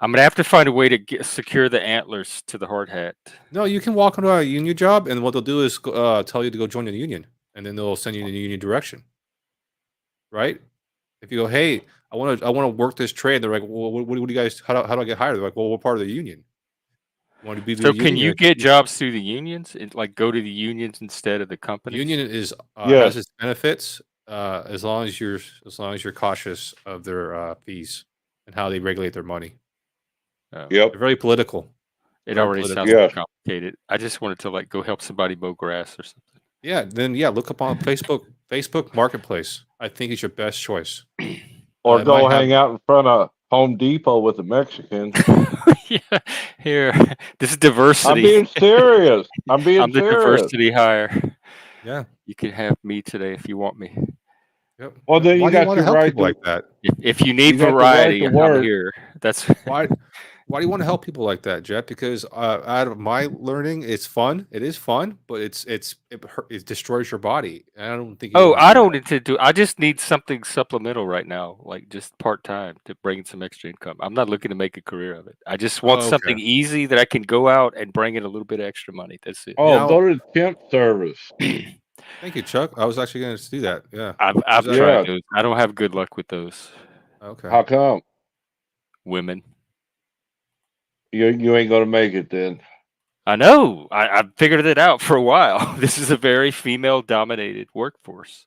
S4: I'm gonna have to find a way to secure the antlers to the hard hat.
S2: No, you can walk into a union job, and what they'll do is tell you to go join the union, and then they'll send you in the union direction. Right? If you go, hey, I want to work this trade, they're like, well, what do you guys? How do I get hired? They're like, well, we're part of the union. You want to be
S4: So
S2: the
S4: can
S2: union?
S4: you get jobs through the unions? Like go to the unions instead of the
S2: The
S4: companies?
S2: union is
S3: Yes.
S2: has its benefits as long as you're cautious of their fees and how they regulate their money.
S4: Oh,
S3: Yep.
S2: They're very political.
S4: it
S2: Very
S4: already
S2: political.
S4: sounds
S3: Yes.
S4: complicated. I just wanted to like go help somebody mow grass or something.
S2: Yeah, then look up on Facebook Marketplace. I think it's your best choice.
S3: Or
S2: It
S3: go
S2: might have-
S3: hang out in front of Home Depot with the Mexicans.
S4: Yeah, here. This is
S3: I'm
S4: diversity.
S3: being serious. I'm being
S4: I'm the
S3: serious.
S4: diversity hire.
S2: Yeah.
S4: You can have me today if you want me.
S2: Yep.
S3: Well, then
S2: Why
S3: you
S2: do you
S3: got
S2: want to
S3: your
S2: help
S3: right
S2: people
S3: to.
S2: like that?
S4: If you need
S3: You got the right
S4: variety,
S3: to
S4: I'm
S3: work.
S4: here. That's
S2: Why do you want to help people like that, Jeff? Because out of my learning, it's fun. It is fun, but it destroys your body. And I don't think.
S4: Oh, I don't need to do. I just need something supplemental right now, like just part time to bring in some extra income. I'm not looking to make a career of it. I just want
S2: okay.
S4: something easy that I can go out and bring in a little bit of extra money. That's it.
S3: Oh,
S2: Now-
S3: go to the temp service.
S2: Thank you, Chuck. I was actually going to do that. Yeah.
S4: I've
S3: Yeah.
S4: tried those. I don't have good luck with those
S2: Okay.
S3: How come?
S4: women.
S3: You ain't gonna make it then?
S4: I know. I figured it out for a while. This is a very female dominated workforce,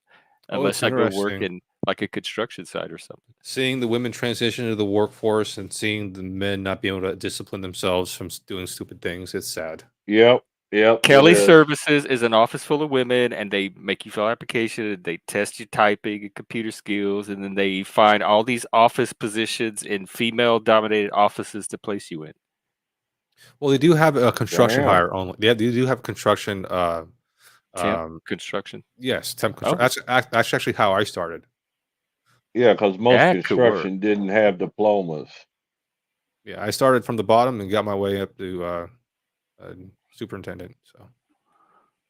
S2: Oh,
S4: unless
S2: it's
S4: I go work
S2: interesting.
S4: in like a construction site or something.
S2: Seeing the women transition to the workforce and seeing the men not be able to discipline themselves from doing stupid things, it's sad.
S3: Yep. Yep.
S4: Kelly
S3: it is.
S4: Services is an office full of women, and they make you fill out application. They test your typing and computer skills, and then they find all these office positions in female-dominated offices to place you in.
S2: Well, they do have a construction
S3: Damn.
S2: hire only. Yeah, they do have construction.
S4: Temp construction.
S2: Yes, temp
S4: Oh.
S2: construction. That's actually how I started.
S3: Yeah, because most
S4: That could work.
S3: construction didn't have diplomas.
S2: Yeah, I started from the bottom and got my way up to superintendent. So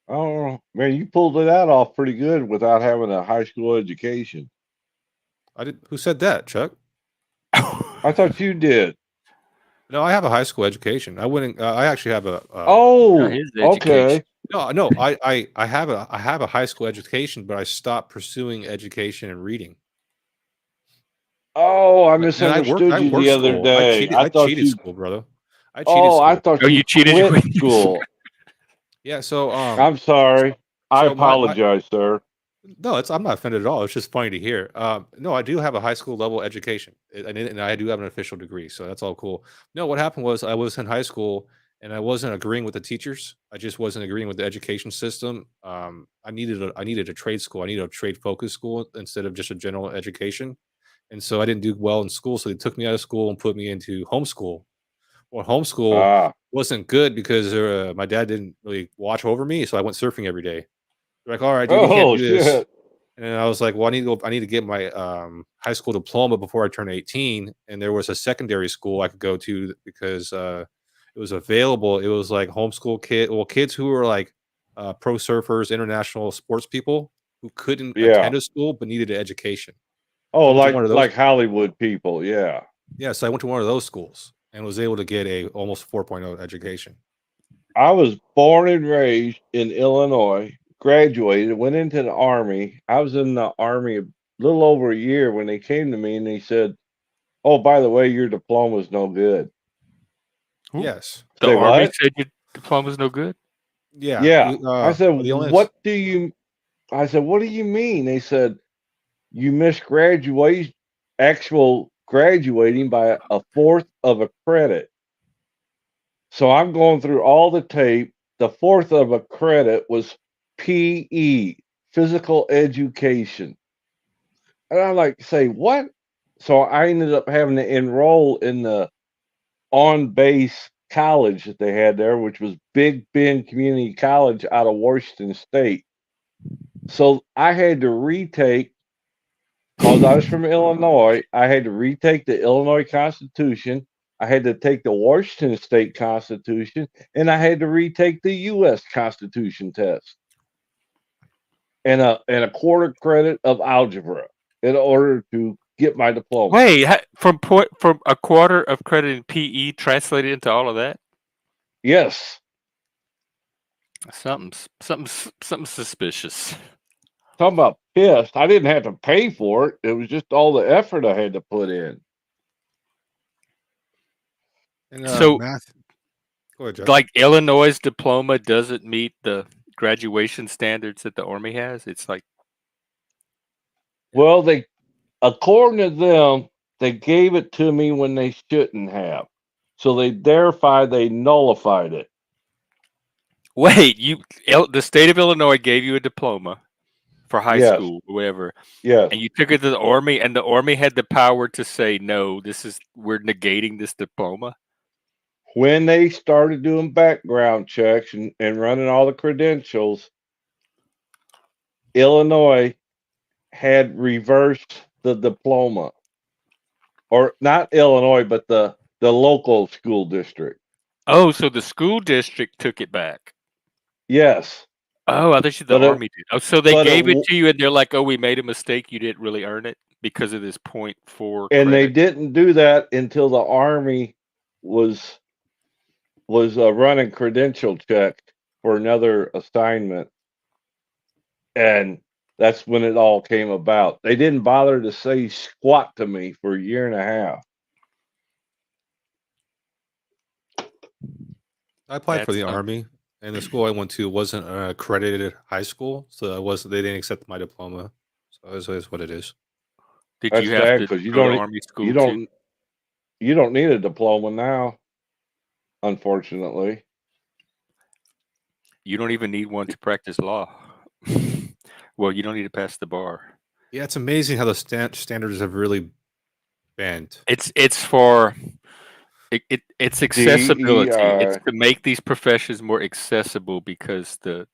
S3: Oh man, you pulled it out off pretty good without having a high school education.
S2: I did. Who said that, Chuck?
S3: I thought you did.
S2: No, I have a high school education. I wouldn't. I actually have a.
S3: Oh,
S4: his
S3: okay.
S4: education.
S2: No. I have a high school education, but I stopped pursuing education and reading.
S3: Oh, I
S2: And
S3: misunderstood you
S2: worked
S3: the other
S2: school.
S3: day.
S2: I
S3: thought
S2: cheated
S3: you.
S2: school, brother. I cheated
S3: Oh,
S2: school.
S3: I thought
S4: Oh, you cheated
S3: quit
S4: with
S3: school.
S2: Yeah. So
S3: I'm sorry. I
S2: so my-
S3: apologize, sir.
S2: No, I'm not offended at all. It's just funny to hear. No, I do have a high school level education, and I do have an official degree, so that's all cool. No, what happened was I was in high school and I wasn't agreeing with the teachers. I just wasn't agreeing with the education system. I needed a trade school. I needed a trade focused school instead of just a general education, and so I didn't do well in school. So they took me out of school and put me into homeschool. Well, homeschool
S3: Ah,
S2: wasn't good because my dad didn't really watch over me, so I went surfing every day. They're like, all right, dude, you can't
S3: oh
S2: do this.
S3: shit.
S2: And I was like, well, I need to get my high school diploma before I turn 18. And there was a secondary school I could go to because it was available. It was like homeschool kids who were like pro surfers, international sports people who couldn't
S3: Yeah.
S2: attend a school but needed an education.
S3: Oh,
S2: I went to one of those-
S3: like Hollywood people. Yeah.
S2: Yeah, so I went to one of those schools. and was able to get a almost 4.0 education.
S3: I was born and raised in Illinois, graduated, went into the Army. I was in the Army a little over a year when they came to me and they said, "Oh, by the way, your diploma's no good."
S4: Ooh.
S2: Yes.
S4: The
S3: Say
S4: Army
S3: what?
S4: said your diploma's no good.
S2: Yeah.
S3: Yeah. I said,
S2: the only
S3: "What do you?" I said, "What do you mean?" They said, "You missed actual graduating by a fourth of a credit." So I'm going through all the tape. The fourth of a credit was PE, physical education. And I'm like, say what? So I ended up having to enroll in the on base college that they had there, which was Big Bend Community College out of Washington State. So I had to retake, because I was from Illinois, I had to retake the Illinois Constitution. I had to take the Washington State Constitution, and I had to retake the U.S. Constitution test, and a quarter credit of algebra in order to get my diploma.
S4: Wait, from a quarter of credit in PE translated into all of that?
S3: Yes.
S4: Something suspicious.
S3: Talking about pissed. I didn't have to pay for it. It was just all the effort I had to put in.
S2: And,
S4: So,
S2: math. Go ahead, Jeff.
S4: like Illinois' diploma doesn't meet the graduation standards that the Army has. It's like,
S3: Well, according to them, they gave it to me when they shouldn't have. So they nullified it.
S4: wait, the state of Illinois gave you a diploma for high
S3: Yes.
S4: school, whatever,
S3: Yes.
S4: and you took it to the Army, and the Army had the power to say, no, we're negating this diploma.
S3: When they started doing background checks and running all the credentials, Illinois had reversed the diploma. Or not Illinois, but the local school district.
S4: Oh, so the school district took it back.
S3: Yes.
S4: Oh, I thought the
S3: But
S4: Army did. Oh, so they
S3: but
S4: gave it to you, and they're like, "Oh, we made a mistake. You didn't really earn it because of this 0.4
S3: and they
S4: credit."
S3: didn't do that until the Army was running credential check for another assignment, and that's when it all came about. They didn't bother to say squat to me for a year and a half.
S2: I applied for
S4: That's
S2: the Army, and the school I went to wasn't an accredited high school, so they didn't accept my diploma. So it is what it is.
S4: Did
S3: That's
S4: you have
S3: sad
S4: to
S3: because you
S4: go to
S3: don't
S4: Army school
S3: you
S4: too?
S3: don't need a diploma now, unfortunately.
S4: You don't even need one to practice law. Well, you don't need to pass the bar.
S2: Yeah, it's amazing how the standards have really bent.
S4: It's for it's accessibility. It's
S3: DEI.
S4: to make these professions more accessible because the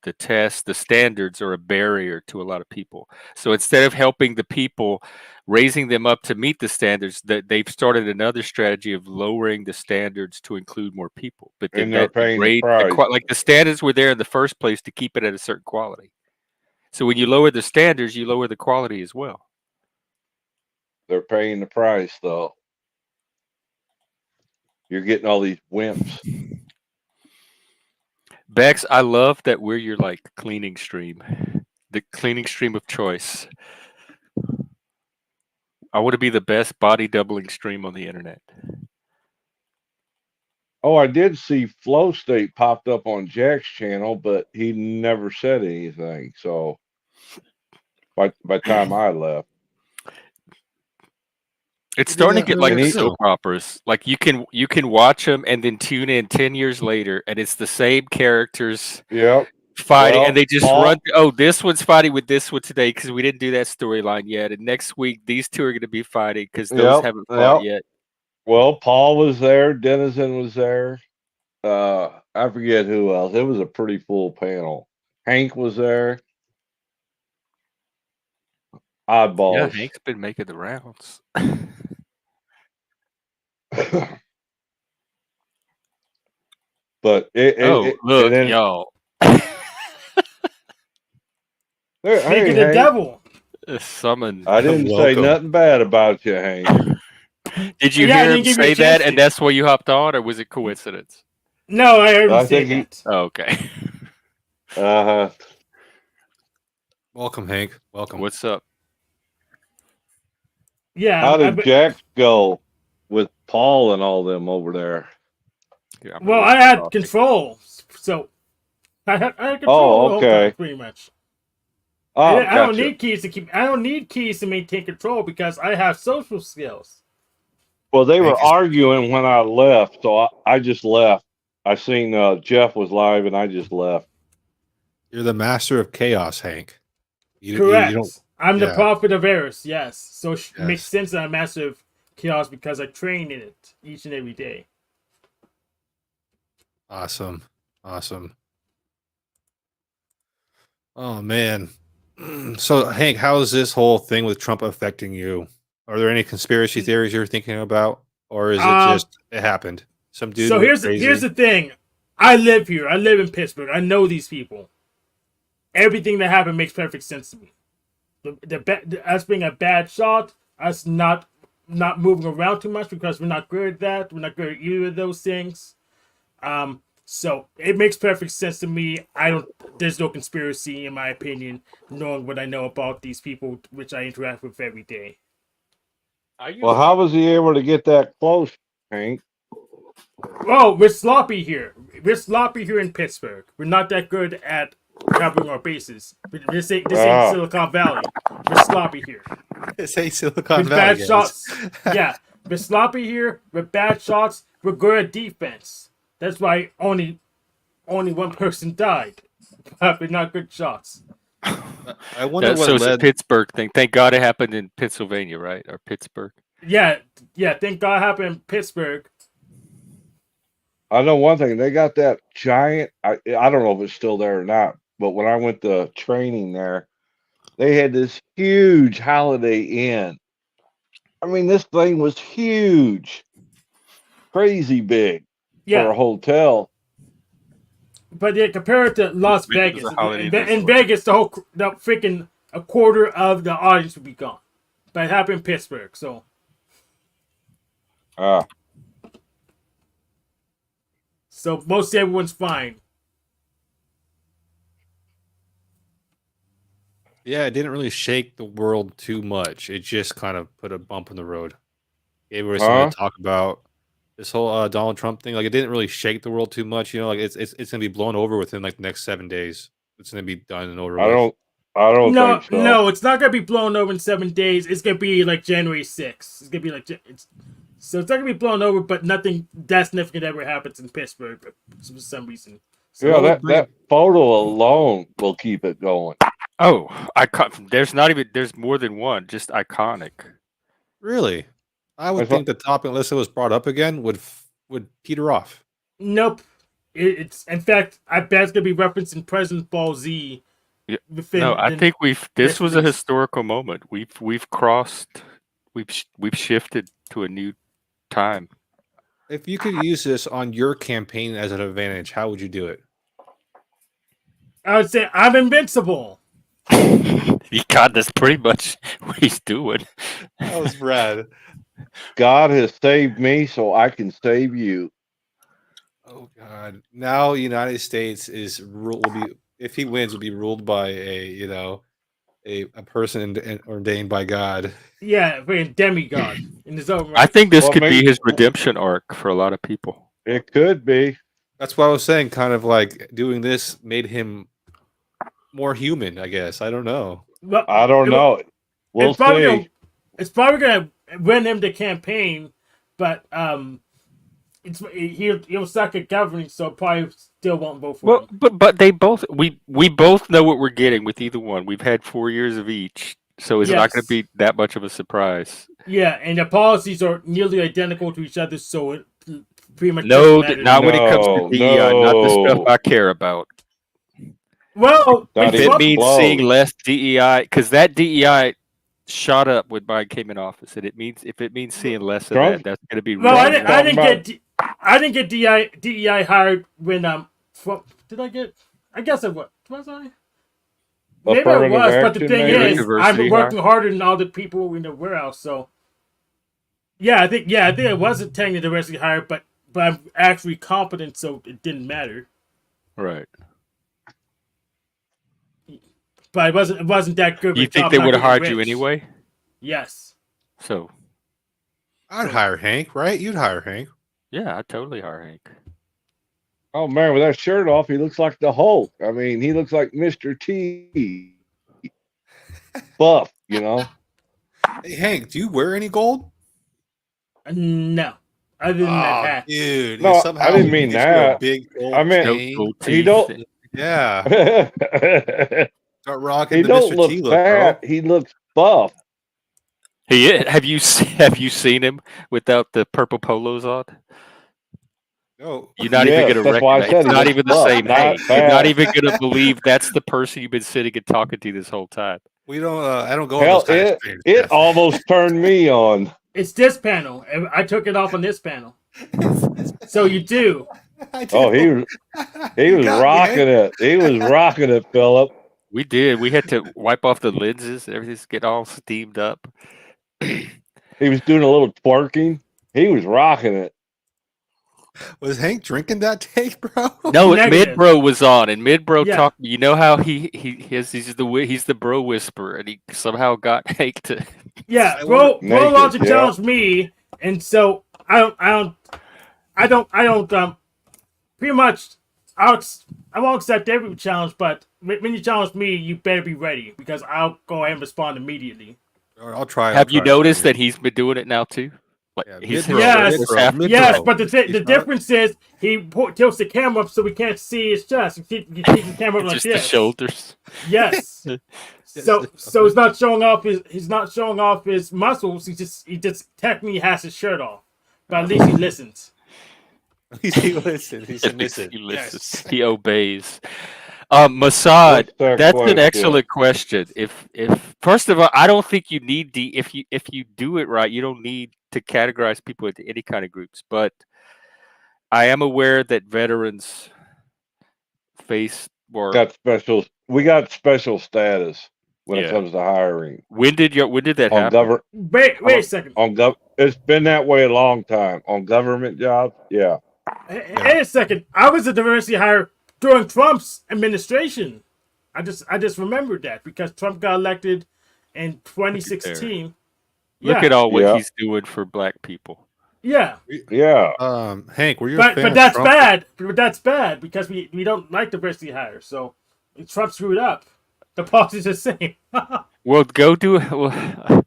S4: standards are a barrier to a lot of people. So instead of helping the people, raising them up to meet the standards, that they've started another strategy of lowering the standards to include more people. But then
S3: And they're
S4: that
S3: paying the
S4: degrade
S3: price.
S4: like the standards were there in the first place to keep it at a certain quality. So when you lower the standards, you lower the quality as well.
S3: They're paying the price, though. You're getting all these wimps.
S4: Bex, I love that we're your like cleaning stream, the cleaning stream of choice. I want to be the best body doubling stream on the internet.
S3: Oh, I did see Flow State popped up on Jack's channel, but he never said anything. So by the time I left,
S4: It's starting to get like
S3: And
S4: the
S3: he-
S4: soap operas. Like you can watch them and then tune in 10 years later, and it's the same characters
S3: yep.
S4: fighting,
S3: Well,
S4: and they just
S3: Paul-
S4: run. Oh, this one's fighting with this one today because we didn't do that storyline yet, and next week these two are going to be fighting because those
S3: Yep,
S4: haven't fought
S3: yep.
S4: yet.
S3: Well, Paul was there, Denizen was there. I forget who else. It was a pretty full panel. Hank was there.
S4: Yeah,
S3: Oddballs.
S4: Hank's been making the rounds.
S3: But
S4: Look,
S3: and then,
S4: y'all.
S3: hey,
S6: Speaking of
S3: Hank,
S6: devil,
S4: Summon.
S3: I didn't say
S2: Welcome.
S3: nothing bad about you, Hank.
S4: Did you
S7: Yeah, I
S4: hear
S7: didn't
S4: him
S7: give you a
S4: say
S7: chance
S4: that,
S7: to.
S4: and that's why you hopped on, or was it coincidence?
S7: No, I heard
S3: I
S7: him say
S3: think he-
S7: that.
S4: Oh, okay.
S3: Uh-huh.
S2: Welcome, Hank. Welcome.
S4: What's up?
S7: Yeah,
S3: How did Jax go with Paul and all them over there?
S4: Yeah, I'm
S7: well,
S4: really
S7: I had
S4: exhausted.
S7: control, so I had control
S3: Oh,
S7: the whole time,
S3: okay.
S7: pretty much.
S3: Oh,
S7: I don't
S3: gotcha.
S7: need keys to keep. I don't need keys to maintain control because I have social skills.
S3: Well, they were
S2: Hank is-
S3: arguing when I left, so I just left. I seen Jeff was live, and I just left.
S2: You're the master of chaos, Hank. You
S7: Correct.
S2: don't.
S7: I'm the
S2: yeah.
S7: prophet of Eris. Yes, so it makes
S2: Yes.
S7: sense that I'm massive chaos because I train in it each and every day.
S2: Awesome. Oh man. So Hank, how is this whole thing with Trump affecting you? Are there any conspiracy theories you're thinking about, or is it just it happened? Some dude.
S7: So
S2: went
S7: here's the thing. I live here. I live in Pittsburgh. I know these people. Everything that happened makes perfect sense to me. Us being a bad shot, us not moving around too much because we're not good at that. We're not good at either of those things. So it makes perfect sense to me. There's no conspiracy in my opinion, knowing what I know about these people, which I interact with every day.
S3: Well, how was he able to get that close, Hank?
S7: Oh, we're sloppy here. We're sloppy here in Pittsburgh. We're not that good at covering our bases. This ain't Silicon Valley. We're sloppy here.
S2: This ain't Silicon
S7: With
S2: Valley.
S7: bad shots. Yeah, we're sloppy here. With bad shots. We're good at defense. That's why only one person died. But we're not good shots.
S2: I wonder
S4: So
S2: what
S4: it's a
S2: led.
S4: Pittsburgh thing. Thank God it happened in Pennsylvania, right? Or Pittsburgh.
S7: Yeah. Thank God it happened in Pittsburgh.
S3: I know one thing. They got that giant. I don't know if it's still there or not. But when I went to training there, they had this huge Holiday Inn. I mean, this thing was huge, crazy big for a hotel.
S7: But yeah, compare it to Las Vegas. In Vegas, the freaking a quarter of the audience would be gone. But it happened in Pittsburgh, so. So most everyone's fine.
S2: Yeah, it didn't really shake the world too much. It just kind of put a bump in the road. Gave us something to talk about. This whole Donald Trump thing, like it didn't really shake the world too much. You know, like it's gonna be blown over within like the next 7 days. It's gonna be done and over with.
S3: I don't think so.
S7: No, it's not gonna be blown over in 7 days. It's gonna be like January 6th. It's gonna be like so it's not gonna be blown over, but nothing that significant ever happens in Pittsburgh for some reason. So
S3: Yeah, that photo alone will keep it going.
S4: Oh, there's more than one. Just iconic.
S2: Really, I would think the topic, unless it was brought up again, would peter off.
S7: Nope. It's in fact, I bet it's gonna be referenced in President Ball Z.
S4: Yeah. No, I think this was a historical moment. We've crossed. We've shifted to a new time.
S2: If you could use this on your campaign as an advantage, how would you do it?
S7: I would say I'm invincible.
S4: God, that's pretty much what he's doing.
S2: That was rad.
S3: God has saved me, so I can save you.
S2: Oh God! Now the United States will be, if he wins, will be ruled by a person ordained by God.
S7: Yeah, a demigod in his own right.
S4: I think this could be his redemption arc for a lot of people.
S3: It could be.
S2: That's what I was saying. Kind of like doing this made him more human, I guess. I don't know.
S3: Well, I don't know. We'll see.
S7: It's probably gonna win him the campaign, but he'll suck at governing, so probably still won't vote for him.
S4: But they both we both know what we're getting with either one. We've had 4 years of each, so it's not going to be that much of a surprise.
S7: Yeah, and the policies are nearly identical to each other, so it pretty much
S4: not when it comes to DEI, not the stuff I care about.
S7: Well,
S4: if it means seeing less DEI, because that DEI shot up when Biden came in office, and if it means seeing less of that, that's going to be.
S7: Well, I didn't get DEI hired when did I get? I guess I was I? Maybe I was, but the thing is, I'm working harder than all the people in the warehouse. So
S9: Yeah, I think it wasn't technically diversity hire, but I'm actually competent, so it didn't matter.
S4: Right.
S9: But it wasn't that good. of a
S4: You think
S9: job
S4: they
S9: not
S4: would have
S9: getting
S4: hired you
S9: rich.
S4: anyway?
S9: Yes.
S4: So
S2: I'd hire Hank, right? You'd hire Hank.
S4: yeah, I'd totally hire Hank.
S3: Oh man, with that shirt off, he looks like the Hulk. I mean, he looks like Mr. T. Buff, you know.
S2: Hey, Hank, do you wear any gold?
S9: No. Other than that hat.
S2: Dude.
S3: No,
S2: if somehow
S3: I didn't
S2: we
S3: mean
S2: get you a
S3: that.
S2: big gold
S3: I meant-
S2: chain,
S4: Gold
S3: He
S4: teeth.
S3: don't.
S2: yeah. Start rocking
S3: He
S2: the
S3: don't
S2: Mr.
S3: look
S2: T look, bro.
S3: fat. He looks buff.
S4: Have you seen him without the purple polos on?
S2: No.
S4: You're not
S3: Yes,
S4: even gonna
S3: that's why I
S4: recognize.
S3: said
S4: It's
S3: he
S4: not
S3: looks
S4: even the
S3: buff,
S4: same
S3: not
S4: Hank. You're
S3: fat.
S4: not even gonna believe that's the person you've been sitting and talking to this whole time.
S2: We don't. I don't go on
S3: Hell,
S2: those kind of streams.
S3: it
S2: Jeff.
S3: almost turned me on.
S9: It's this panel. I took it off on this panel. So you do.
S2: I
S3: Oh,
S2: do.
S3: he
S2: You
S3: was
S2: got me,
S3: rocking
S2: Hank.
S3: it. He was rocking it, Philip.
S4: We did. We had to wipe off the lenses. Everything's getting all steamed up.
S3: He was doing a little twerking. He was rocking it.
S2: Was Hank drinking that day, bro?
S4: No,
S9: Negative.
S4: Midbro was on, and Midbro
S9: Yeah.
S4: talked. You know how he's the bro whisperer, and he somehow got Hank to.
S9: Yeah,
S2: I
S9: bro
S3: Naked,
S9: wants to
S3: yeah.
S9: challenge me, and so I don't pretty much I won't accept every challenge, but when you challenge me, you better be ready because I'll go ahead and respond immediately.
S2: I'll try.
S4: Have you noticed that he's been doing it now too? Like
S2: Yeah,
S4: he's
S2: mid-bro,
S9: Yes.
S2: mid-bro.
S9: Yes, but the
S2: He's
S9: difference is he tilts the camera up so we can't see his chest. He keeps the camera up like
S4: just
S9: this.
S4: the shoulders.
S9: Yes. So he's not showing off his muscles. He just technically has his shirt off. But at least he listens.
S2: He listens. He
S4: At least
S2: submissive.
S4: he listens.
S2: Yes.
S4: He obeys. MOSSAD,
S3: What's that
S4: that's an
S3: question?
S4: excellent question. If first of all, I don't think you need if you do it right, you don't need to categorize people into any kind of groups. But I am aware that veterans face or
S3: We got special status when
S4: Yeah.
S3: it comes to hiring.
S4: when did that
S3: On
S4: happen?
S9: Wait a second.
S3: It's been that way a long time. On government jobs, yeah.
S9: Wait a second. I was a diversity hire during Trump's administration. I just remembered that because Trump got elected in 2016.
S4: Look at all what
S3: Yeah.
S4: he's doing for black people.
S9: Yeah.
S3: Yeah.
S2: Hank, were you a
S9: But
S2: fan of
S9: that's
S2: Trump?
S9: bad. But that's bad because we don't like diversity hires. So Trump screwed up. The policy's the same.
S4: Well, go do it. Well,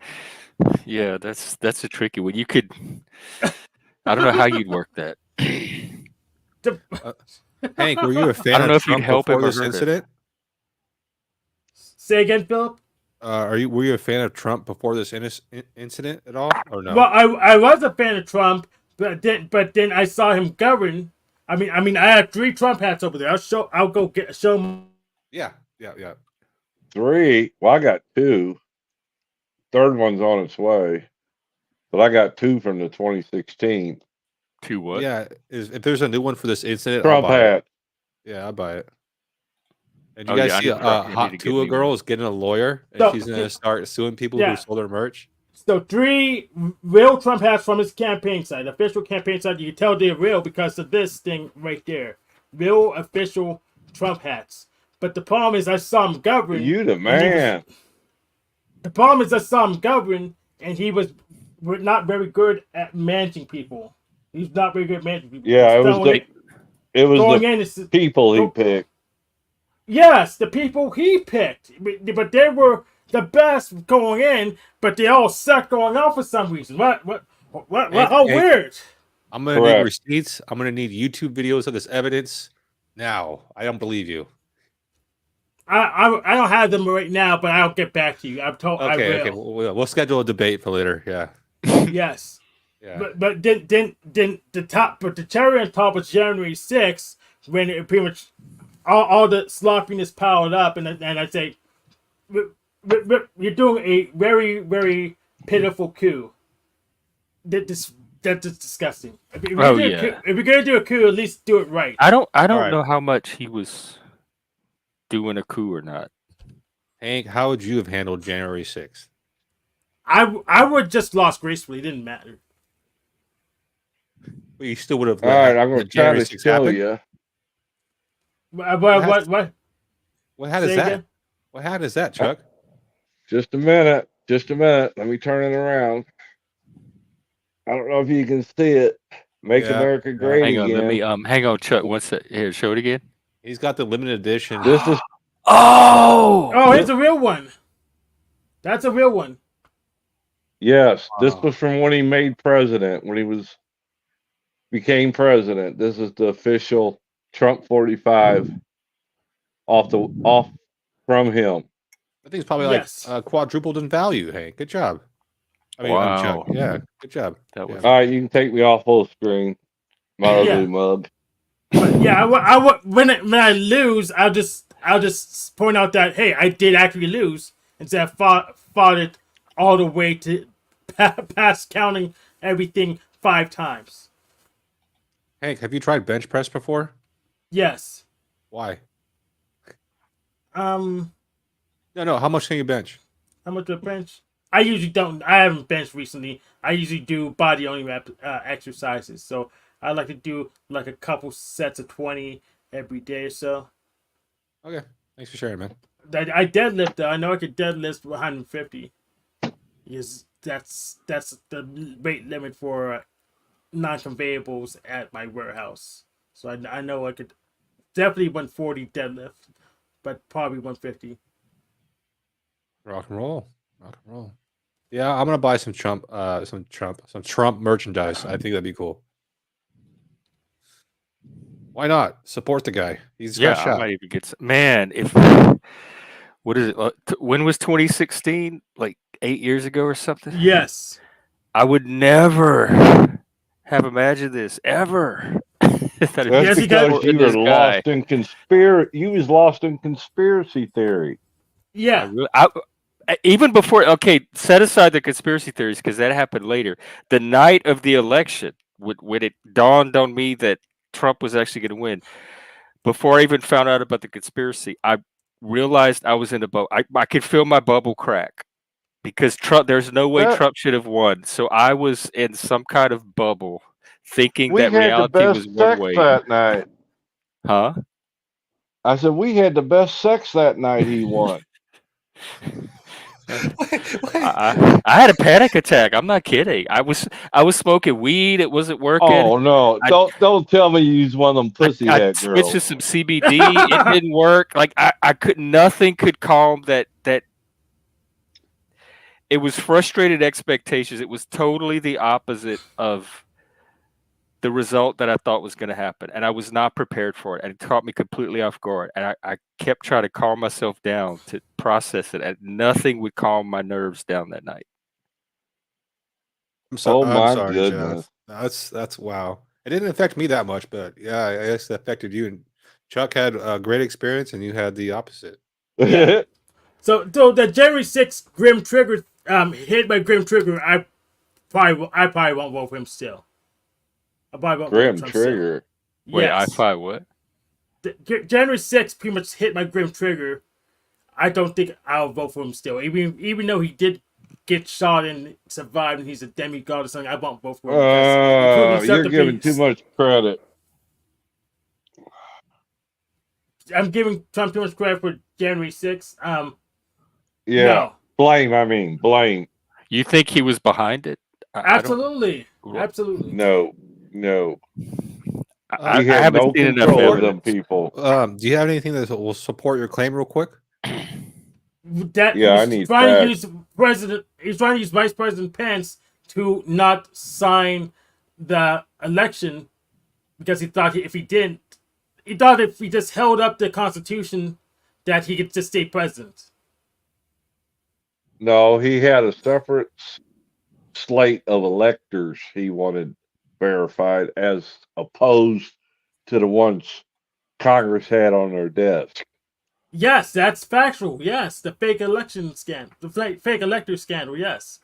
S4: yeah, that's a tricky one. You could. I don't know how you'd work that.
S2: Hank, were you a fan
S4: I don't know
S2: of
S4: if you'd
S2: Trump
S4: help
S2: before
S4: him or
S2: this
S4: hurt him.
S2: incident?
S9: Say again, Philip.
S2: Were you a fan of Trump before this incident at all, or no?
S9: Well, I was a fan of Trump, but then I saw him govern. I mean, I have 3 Trump hats over there. I'll go show them.
S2: Yeah.
S3: 3. Well, I got 2. Third one's on its way. But I got 2 from the 2016
S4: To what?
S2: Yeah. If there's a new one for this incident,
S3: Trump
S2: I'll buy it.
S3: hat.
S2: Yeah, I'll buy it. And
S4: Oh,
S2: you guys
S4: yeah, I
S2: see
S4: need to- I need
S2: Hot
S4: to get
S2: Tua
S4: me
S2: girl
S4: one.
S2: is getting a lawyer, and
S9: So-
S2: she's gonna start suing people
S9: Yeah.
S2: who sold her merch.
S9: So 3 real Trump hats from his campaign site, official campaign site. You can tell they're real because of this thing right there. Real official Trump hats. But the problem is I saw him govern.
S3: You the man.
S9: The problem is I saw him govern, and he was not very good at managing people. He's not very good at managing people.
S3: Yeah, it was
S9: Going
S3: the
S9: in, it's-
S3: people he picked.
S9: Yes, the people he picked, but they were the best going in, but they all sucked going out for some reason. What? How
S2: Hey,
S9: weird!
S2: I'm gonna
S3: Correct.
S2: need receipts. I'm gonna need YouTube videos of this evidence. Now, I don't believe you.
S9: I don't have them right now, but I'll get back to you.
S2: Okay.
S9: I will.
S2: We'll schedule a debate for later. Yeah.
S9: Yes,
S2: Yeah.
S9: but then the cherry on top was January 6th when it pretty much all the sloppiness piled up, and I say you're doing a very, very pitiful coup. That's disgusting. If you're gonna do a coup, at least do it right.
S4: I don't
S2: right.
S4: know how much he was doing a coup or not.
S2: Hank, how would you have handled January 6th?
S9: I would just lost gracefully. It didn't matter.
S2: But you still would have
S3: All right, I'm
S2: the
S3: going to try
S2: January
S3: to
S2: 6th
S3: show
S2: happen?
S3: you.
S9: What?
S2: What hat
S9: Say
S2: is that?
S9: again?
S2: What hat is that, Chuck?
S3: Just a minute. Just a minute. Let me turn it around. I don't know if you can see it. Make
S2: Yeah,
S3: America great
S4: Hang on,
S3: again.
S4: let me hang on, Chuck. What's that? Here, show it again.
S2: He's got the limited edition.
S3: This is
S9: Oh, it's a real one. That's a real one.
S3: yes. This
S4: Wow.
S3: was from when he made president. When he became president. This is the official Trump 45 off from him.
S2: I think it's probably
S9: Yes.
S2: like quadrupled in value. Hey, good job. I mean,
S4: Wow.
S2: Chuck. Yeah, good job.
S4: That was
S3: All right, you can take me off full screen. My ugly
S9: Yeah.
S3: mug.
S9: But yeah, when I lose, I'll just point out that hey, I did actually lose instead of fought it all the way to past counting everything 5 times.
S2: Hank, have you tried bench press before?
S9: Yes.
S2: Why?
S9: No.
S2: No. How much can you bench?
S9: How much do I bench? I usually don't. I haven't benched recently. I usually do body only exercises. So I like to do like a couple sets of 20 every day or so.
S2: Okay, thanks for sharing, man.
S9: I deadlift though. I know I could deadlift 150. Because that's the weight limit for non-conveyables at my warehouse. So I know I could definitely 140 deadlift, but probably 150.
S2: Rock and roll. Yeah, I'm gonna buy some Trump merchandise. I think that'd be cool. Why not support the guy? He's got
S4: I
S2: shot.
S4: might even get some. Man, if what is it? When was 2016? Like 8 years ago or something?
S9: Yes.
S4: I would never have imagined this ever.
S3: That's
S9: Yes, he got-
S3: because you were lost in You was lost in conspiracy theory.
S9: Yeah.
S4: Even before, okay, set aside the conspiracy theories because that happened later. The night of the election, when it dawned on me that Trump was actually going to win, before I even found out about the conspiracy, I realized I was in a bubble. I could feel my bubble crack because Trump. There's no way Trump should have won. So I was in some kind of bubble, thinking
S3: We
S4: that
S3: had the
S4: reality
S3: best
S4: was one
S3: sex
S4: way.
S3: that night.
S4: Huh?
S3: I said we had the best sex that night. He won.
S4: I had a panic attack. I'm not kidding. I was smoking weed. It wasn't working.
S3: Oh no! Don't tell me you was one of them pussy
S4: I
S3: head
S4: switched
S3: girls.
S4: to some CBD. It didn't work. Like I could. Nothing could calm that. It was frustrated expectations. It was totally the opposite of the result that I thought was going to happen, and I was not prepared for it. And it caught me completely off guard. And I kept trying to calm myself down to process it, and nothing would calm my nerves down that night.
S2: I'm
S3: my
S2: sorry,
S3: goodness.
S2: Jeff. That's wow. It didn't affect me that much, but yeah, I guess it affected you. And Chuck had a great experience, and you had the opposite.
S9: Yeah. So the January 6th Grim Trigger hit by Grim Trigger. I probably won't vote for him still. I probably won't vote
S3: Grim
S9: for Trump
S3: Trigger.
S9: Still.
S4: Wait,
S9: Yes.
S4: I-5 what?
S9: January 6th pretty much hit my Grim Trigger. I don't think I'll vote for him still. Even though he did get shot and survived and he's a demigod or something, I won't vote for him. because
S3: You're giving too much credit.
S9: I'm giving Trump too much credit for January 6th.
S3: Yeah.
S9: No.
S3: Blame.
S4: You think he was behind it?
S9: Absolutely. Absolutely.
S3: No.
S4: I
S3: He had
S4: haven't
S3: no
S4: seen enough
S3: control of them
S4: evidence.
S3: people.
S2: Do you have anything that will support your claim, real quick?
S9: That
S3: Yeah, I
S9: he's
S3: need
S9: trying to
S3: facts.
S9: use President. He's trying to use Vice President Pence to not sign the election because he thought if he just held up the Constitution that he could just stay president.
S3: No, he had a separate slate of electors he wanted verified as opposed to the ones Congress had on their desk.
S9: Yes, that's factual. Yes, the fake election scandal, the fake elector scandal. Yes.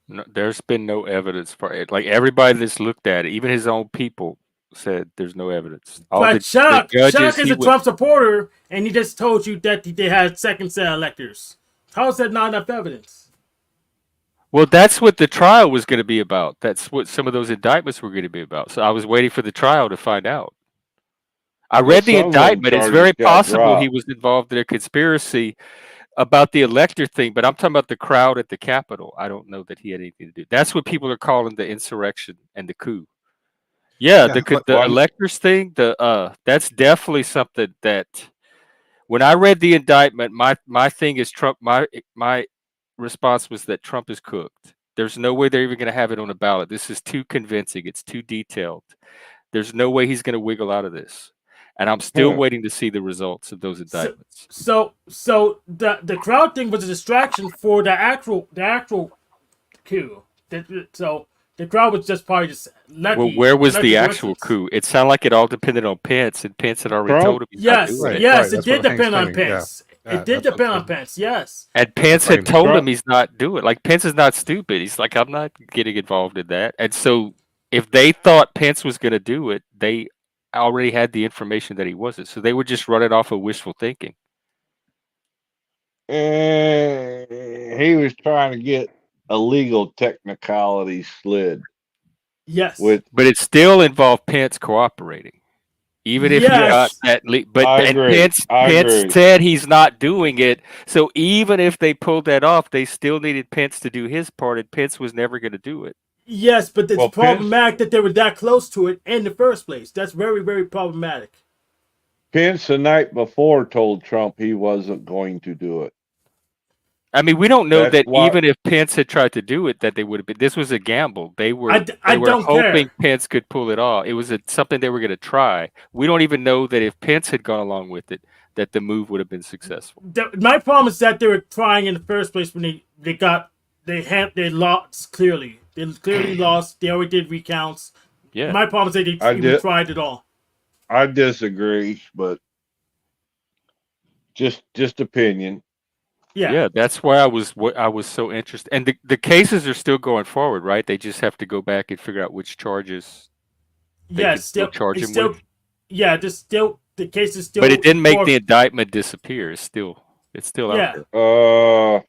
S4: No, there's been no evidence for it. Like everybody that's looked at it, even his own people said there's no evidence.
S9: But Chuck is
S4: he
S9: a Trump supporter, and he just told you that they had second set electors. How is that not enough evidence?
S4: Well, that's what the trial was going to be about. That's what some of those indictments were going to be about. So I was waiting for the trial to find out. I
S3: Well,
S4: read the
S3: some of them
S4: indictment. It's
S3: charges
S4: very
S3: got
S4: possible he
S3: dropped.
S4: was involved in a conspiracy about the elector thing, but I'm talking about the crowd at the Capitol. I don't know that he had anything to do. That's what people are calling the insurrection and the coup. Yeah,
S2: Yeah, but
S4: the
S3: One,
S4: electors thing, that's definitely something that when I read the indictment, my thing is Trump. My response was that Trump is cooked. There's no way they're even going to have it on a ballot. This is too convincing. It's too detailed. There's no way he's going to wiggle out of this. And I'm still
S3: huh.
S4: waiting to see the results of those
S9: So,
S4: indictments.
S9: so the crowd thing was a distraction for the actual coup. So the crowd was just probably just
S4: Well,
S9: lucky.
S4: where was
S9: lucky
S4: the actual
S9: coincidence.
S4: coup? It sounded like it all depended on Pence, and Pence had already
S3: Trump?
S4: told him he's not
S9: Yes,
S4: doing it.
S9: yes, it
S2: that's
S9: did
S2: what Hank's
S9: depend on
S2: saying. Yeah,
S9: Pence.
S2: yeah,
S9: It did
S2: that's what
S9: depend
S2: I'm
S9: on
S2: saying.
S9: Pence. Yes.
S4: And Pence had
S2: Like,
S4: told him
S3: Trump,
S4: he's not doing it. Like Pence is not stupid. He's like, I'm not getting involved in that. And so if they thought Pence was going to do it, they already had the information that he wasn't. So they were just running off of wishful thinking.
S3: he was trying to get a legal technicality slid
S9: Yes.
S3: with.
S4: But it still involved Pence cooperating. Even if he got
S9: Yes.
S4: that, but
S3: I
S4: and
S3: agree. I
S4: Pence
S3: agree.
S4: said he's not doing it. So even if they pulled that off, they still needed Pence to do his part, and Pence was never going to do it.
S9: Yes, but it's
S3: Well, Pence,
S9: problematic that they were that close to it in the first place. That's very, very problematic.
S3: Pence the night before told Trump he wasn't going to do it.
S4: I mean, we don't know
S3: That's
S4: that
S3: why
S4: even if Pence had tried to do it, that they would have been. This was a gamble. They were
S9: I don't
S4: hoping
S9: care.
S4: Pence could pull it off. It was something they were going to try. We don't even know that if Pence had gone along with it, that the move would have been successful.
S9: My problem is that they were trying in the first place when they lost clearly. They clearly lost. They already did recounts.
S4: Yeah.
S9: My problem is that they even tried it all.
S3: I disagree, but just opinion.
S9: Yeah.
S4: That's why I was so interested. And the cases are still going forward, right? They just have to go back and figure out which charges they
S9: Yeah,
S4: can still charge him with.
S9: Yeah, the case is still.
S4: But it didn't make the indictment disappear. It's still out there.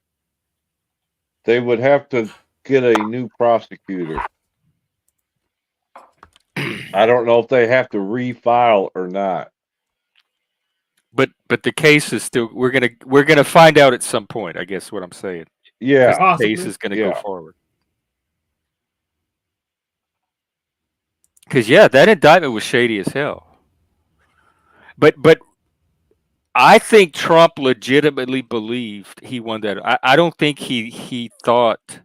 S3: They would have to get a new prosecutor. I don't know if they have to refile or not.
S4: But the case is still. We're gonna find out at some point. I guess what I'm saying.
S3: Yeah,
S4: The case is gonna go forward. Because that indictment was shady as hell. But I think Trump legitimately believed he won that. I don't think he thought,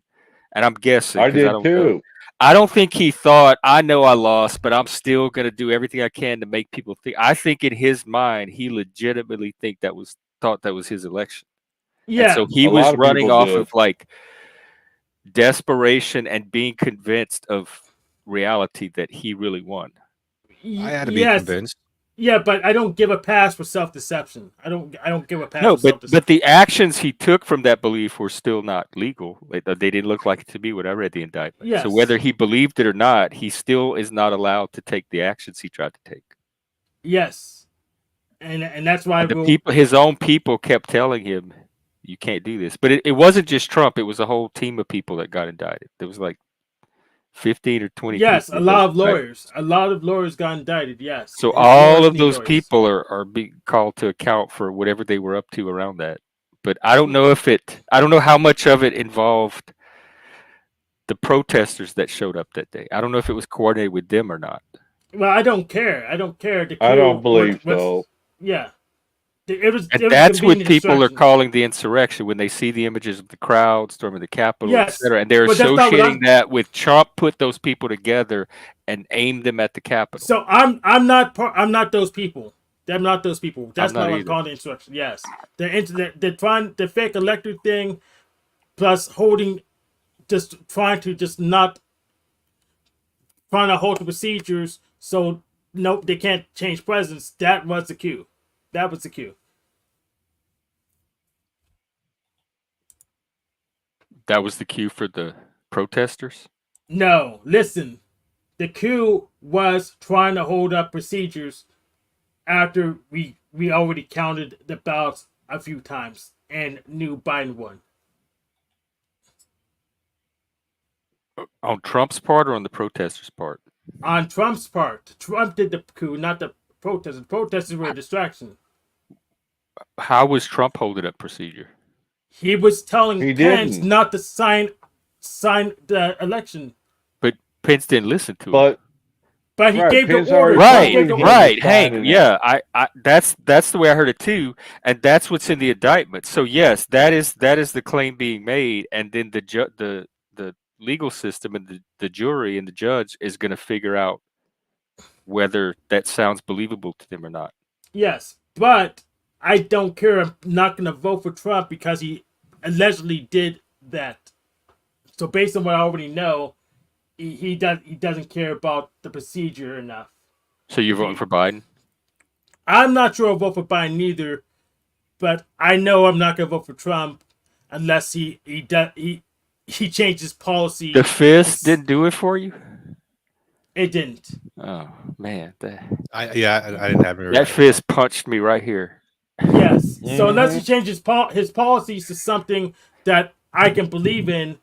S4: and I'm guessing
S3: I
S4: because I
S3: did
S4: don't
S3: too.
S4: know. I don't think he thought, I know I lost, but I'm still going to do everything I can to make people think. I think in his mind, he legitimately thought that was his election.
S9: Yeah.
S4: And so he
S3: A lot
S4: was
S3: of
S4: running
S3: people
S4: off
S3: did.
S4: of like desperation and being convinced of reality that he really won.
S2: I had to be convinced.
S9: Yeah, but I don't give a pass for self-deception. I don't give a pass
S4: No,
S9: for self-deception.
S4: but the actions he took from that belief were still not legal. They didn't look like it to me when I read the indictment.
S9: Yes.
S4: So whether he believed it or not, he still is not allowed to take the actions he tried to take.
S9: Yes, and that's why
S4: his own people kept telling him, "You can't do this." But it wasn't just Trump; it was a whole team of people that got indicted. There was like 15 or 20.
S9: Yes,
S4: people
S9: a lot of lawyers. A lot of lawyers got indicted. Yes.
S4: So all of those people are being called to account for whatever they were up to around that. But I don't know I don't know how much of it involved the protesters that showed up that day. I don't know if it was coordinated with them or not.
S9: Well, I don't care. I don't care.
S3: I don't believe so.
S9: Yeah.
S4: That's what people are calling the insurrection when they see the images of the crowd storming the Capitol, etc. And they're associating that with Trump put those people together and aimed them at the Capitol.
S9: So I'm not those people. I'm not those people. That's not what I'm calling the insurrection. Yes, they're trying the fake elected thing, plus trying to hold the procedures. So nope, they can't change presidents. That was the cue. That was the cue.
S4: That was the cue for the protesters?
S9: No, listen. The coup was trying to hold up procedures after we already counted the ballots a few times and knew Biden won.
S4: On Trump's part or on the protesters' part?
S9: On Trump's part. Trump did the coup, not the protesters. The protesters were a distraction.
S4: How was Trump holding up procedure?
S9: He was telling
S3: He
S9: Pence
S3: didn't.
S9: not to sign the election.
S4: But Pence didn't listen to him.
S9: But he
S3: Right,
S9: gave
S3: Pence
S9: the order.
S3: already
S9: He gave
S3: told
S9: the
S3: him
S9: order.
S4: Right, Hank.
S3: signing
S4: Yeah, I that's the way I heard it too, and that's what's in the indictment. So yes, that is the claim being made, and then the legal system and the jury and the judge is going to figure out whether that sounds believable to them or not.
S9: Yes, but I don't care. I'm not going to vote for Trump because he allegedly did that. So based on what I already know, he doesn't care about the procedure enough.
S4: So you're voting for Biden?
S9: I'm not sure I'll vote for Biden either, but I know I'm not going to vote for Trump unless he changed his policy.
S4: The fist didn't do it for you?
S9: It didn't.
S4: Oh man,
S2: I didn't have
S4: that fist punched me right here.
S9: Yes. So unless he changes his policies to something that I can believe in,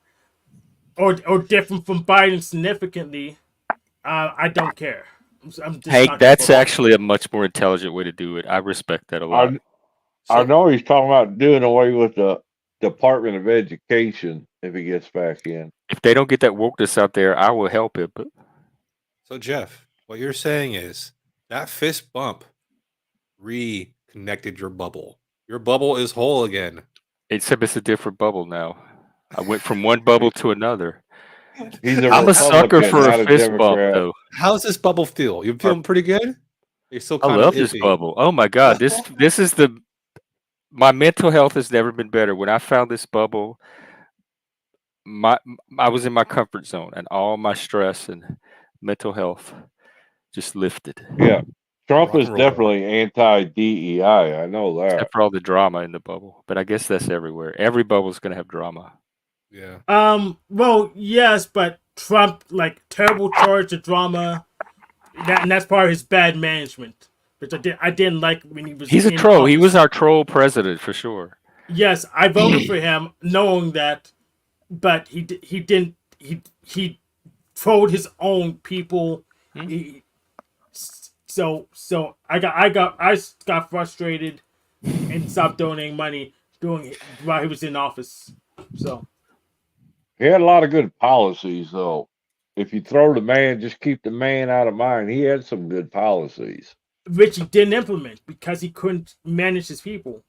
S9: or different from Biden significantly, I don't care. I'm just
S4: Hank,
S9: not
S4: that's
S9: gonna vote.
S4: actually a much more intelligent way to do it. I respect that a lot.
S3: I know he's talking about doing away with the Department of Education if he gets back in.
S4: If they don't get that wokeness out there, I will help it. But
S2: So Jeff, what you're saying is that fist bump reconnected your bubble. Your bubble is whole again.
S4: except it's a different bubble now. I went from one bubble to another.
S3: I'm
S4: a sucker for a fist bump, though.
S2: How's this bubble feel? You feeling pretty good? You're still
S4: I
S2: kind
S4: love
S2: of
S4: this
S2: iffy.
S4: bubble. Oh my god, this is my mental health has never been better. When I found this bubble, I was in my comfort zone, and all my stress and mental health just lifted.
S3: Yeah. Trump
S2: Rock
S3: is
S2: and roll.
S3: definitely anti-DEI. I know that.
S4: Except for all the drama in the bubble. But I guess that's everywhere. Every bubble's gonna have drama.
S2: Yeah.
S9: Well, yes, but Trump, like, terrible charge of drama. And that's part of his bad management, which I didn't like when he was.
S4: He's a
S9: in
S4: troll. He
S9: office.
S4: was our troll president for sure.
S9: Yes, I voted for him knowing that, but he didn't. He trolled his own people. So I got frustrated and stopped donating money while he was in office. So
S3: He had a lot of good policies, though. If you throw the man, just keep the man out of mind. He had some good policies.
S9: which he didn't implement because he couldn't manage his people.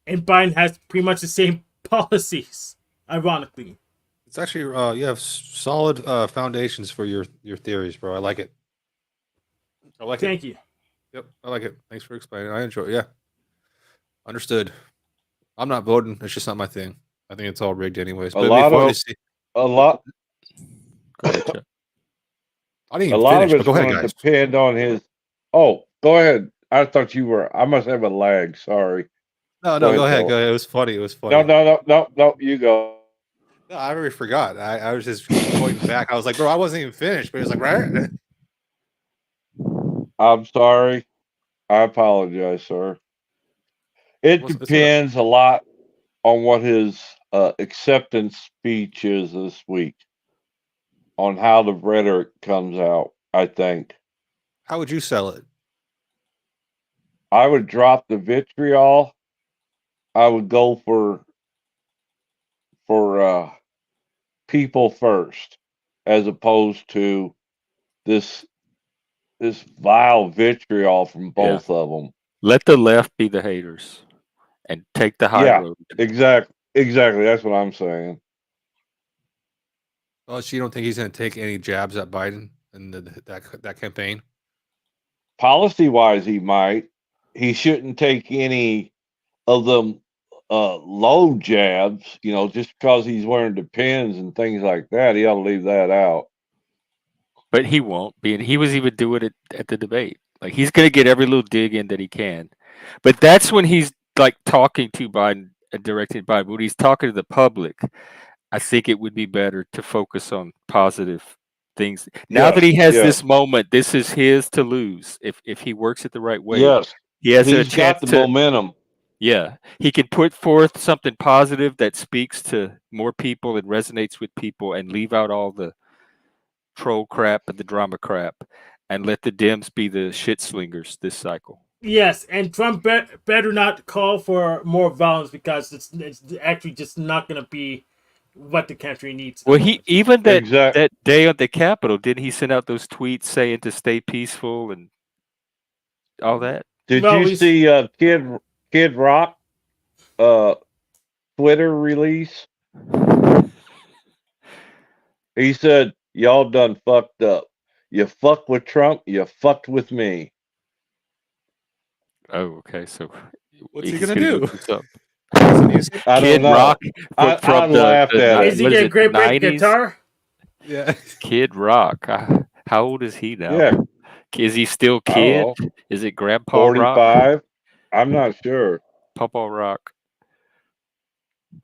S9: And Biden has pretty much the same policies, ironically.
S2: It's actually you have solid foundations for your theories, bro. I like it. I like it.
S9: Thank you.
S2: Yep, I like it. Thanks for explaining. I enjoy it. Yeah. Understood. I'm not voting. It's just not my thing. I think it's all rigged anyways.
S3: A lot of
S2: I didn't even
S3: a lot
S2: finish,
S3: of
S2: but
S3: it's
S2: go ahead,
S3: going to
S2: guys.
S3: depend on his. Oh, go ahead. I thought you were. I must have a lag. Sorry.
S2: No, go ahead. Go ahead. It was funny. It was funny.
S3: No. You go.
S2: No, I already forgot. I was just pointing back. I was like, bro, I wasn't even finished. But it was like, right?
S3: I'm sorry. I apologize, sir. It
S2: What's-
S3: depends a lot on what his acceptance speech is this week, on how the rhetoric comes out, I think.
S2: How would you sell it?
S3: I would drop the vitriol. I would go for people first, as opposed to this vile vitriol from both of them.
S4: Let the left be the haters and take the high road.
S3: Exactly. That's what I'm saying.
S2: Oh, so you don't think he's going to take any jabs at Biden in that campaign?
S3: Policy-wise, he might. He shouldn't take any of them low jabs, just because he's wearing the pins and things like that. He ought to leave that out.
S4: But he won't be. And he was even doing it at the debate. Like, he's going to get every little dig in that he can. But that's when he's like talking to Biden and directing Biden. When he's talking to the public, I think it would be better to focus on positive things. Now that he has this moment, this is his to lose. If he works it the right way,
S3: Yes,
S4: he has a
S3: he's got
S4: chance
S3: the momentum.
S4: Yeah, he can put forth something positive that speaks to more people and resonates with people, and leave out all the troll crap and the drama crap, and let the Dems be the shit slingers this cycle.
S9: Yes, and Trump better not call for more violence because it's actually just not going to be what the country needs.
S4: Well, he even that
S3: Exact.
S4: that day on the Capitol, didn't he send out those tweets saying to stay peaceful and all that?
S3: Did
S9: Well,
S3: you
S9: we-
S3: see Kid Rock Twitter release? He said, "Y'all done fucked up. You fucked with Trump. You fucked with me."
S4: Oh, okay. So
S2: What's he
S4: he's
S2: gonna
S4: go
S2: do?
S4: something.
S2: Some music?
S3: I
S4: Kid
S3: don't know.
S4: Rock
S3: I
S4: from
S3: laughed at
S4: ni-
S3: it.
S9: Is he
S4: what is
S9: getting
S4: it,
S9: great
S4: the
S9: break
S4: 90s?
S9: guitar?
S2: Yeah.
S4: Kid Rock. How old is he now?
S3: Yeah,
S4: Is he still
S3: I don't
S4: kid?
S3: know.
S4: Is it Grandpa Rock?
S3: 45. I'm not sure.
S4: Papa Rock.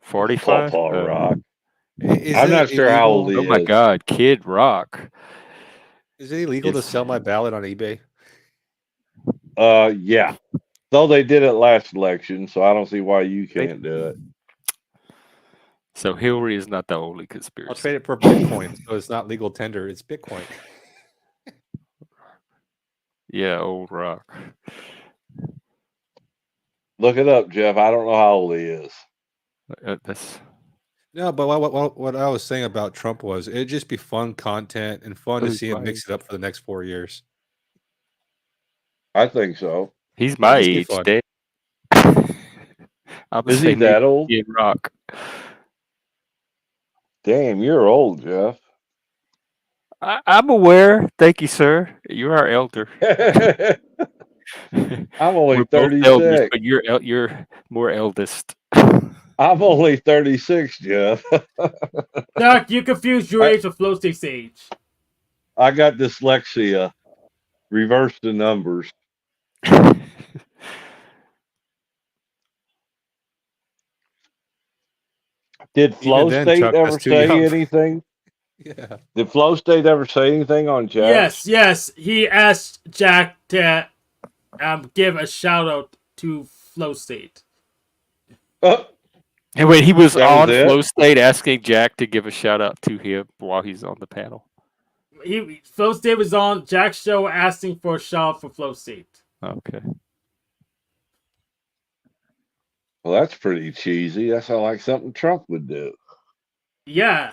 S4: 45?
S3: Papa Rock.
S2: Is
S3: I'm
S2: it
S3: not sure how old
S2: illegal?
S3: he
S4: Oh my
S3: is.
S4: God, Kid Rock.
S2: Is it illegal to
S4: Is-
S2: sell my ballot on eBay?
S3: Yeah. Though they did it last election, so I don't see why you
S4: They-
S3: can't do it.
S4: So Hillary is not the only
S2: I'll
S4: conspiracy.
S2: trade it for Bitcoin, so it's not legal tender. It's Bitcoin.
S4: Yeah, old Rock.
S3: Look it up, Jeff. I don't know how old he is.
S4: That's
S2: No, but what I was saying about Trump was it'd just be fun content and fun to
S4: Who's
S2: see him
S4: my
S2: mix it up for the next 4 years.
S3: I think so.
S4: he's my
S2: just be
S4: age,
S2: fun.
S4: Dave. I'm the
S3: Is he
S4: same age
S3: that
S4: as
S3: old?
S4: Kid Rock.
S3: Damn, you're old, Jeff.
S4: I'm aware. Thank you, sir. You are elder.
S3: I'm only
S4: We're both elders,
S3: 36.
S4: but you're more eldest.
S3: I'm only 36, Jeff.
S9: Doc, you confused your
S3: I-
S9: age with Flow State's age.
S3: I got dyslexia. Reverse the numbers. Did Flow
S2: then,
S3: State
S2: Chuck,
S3: ever
S2: that's too
S3: say
S2: young.
S3: anything?
S2: Yeah.
S3: Did Flow State ever say anything on Jack?
S9: Yes. He asked Jack to give a shout out to Flow State.
S4: And wait, he was
S3: That was
S4: on
S3: it?
S4: Flow State asking Jack to give a shout out to him while he's on the panel.
S9: Flow State was on Jack's show asking for a shout out for Flow State.
S4: Okay.
S3: Well, that's pretty cheesy. That sounds like something Trump would do.
S9: Yeah.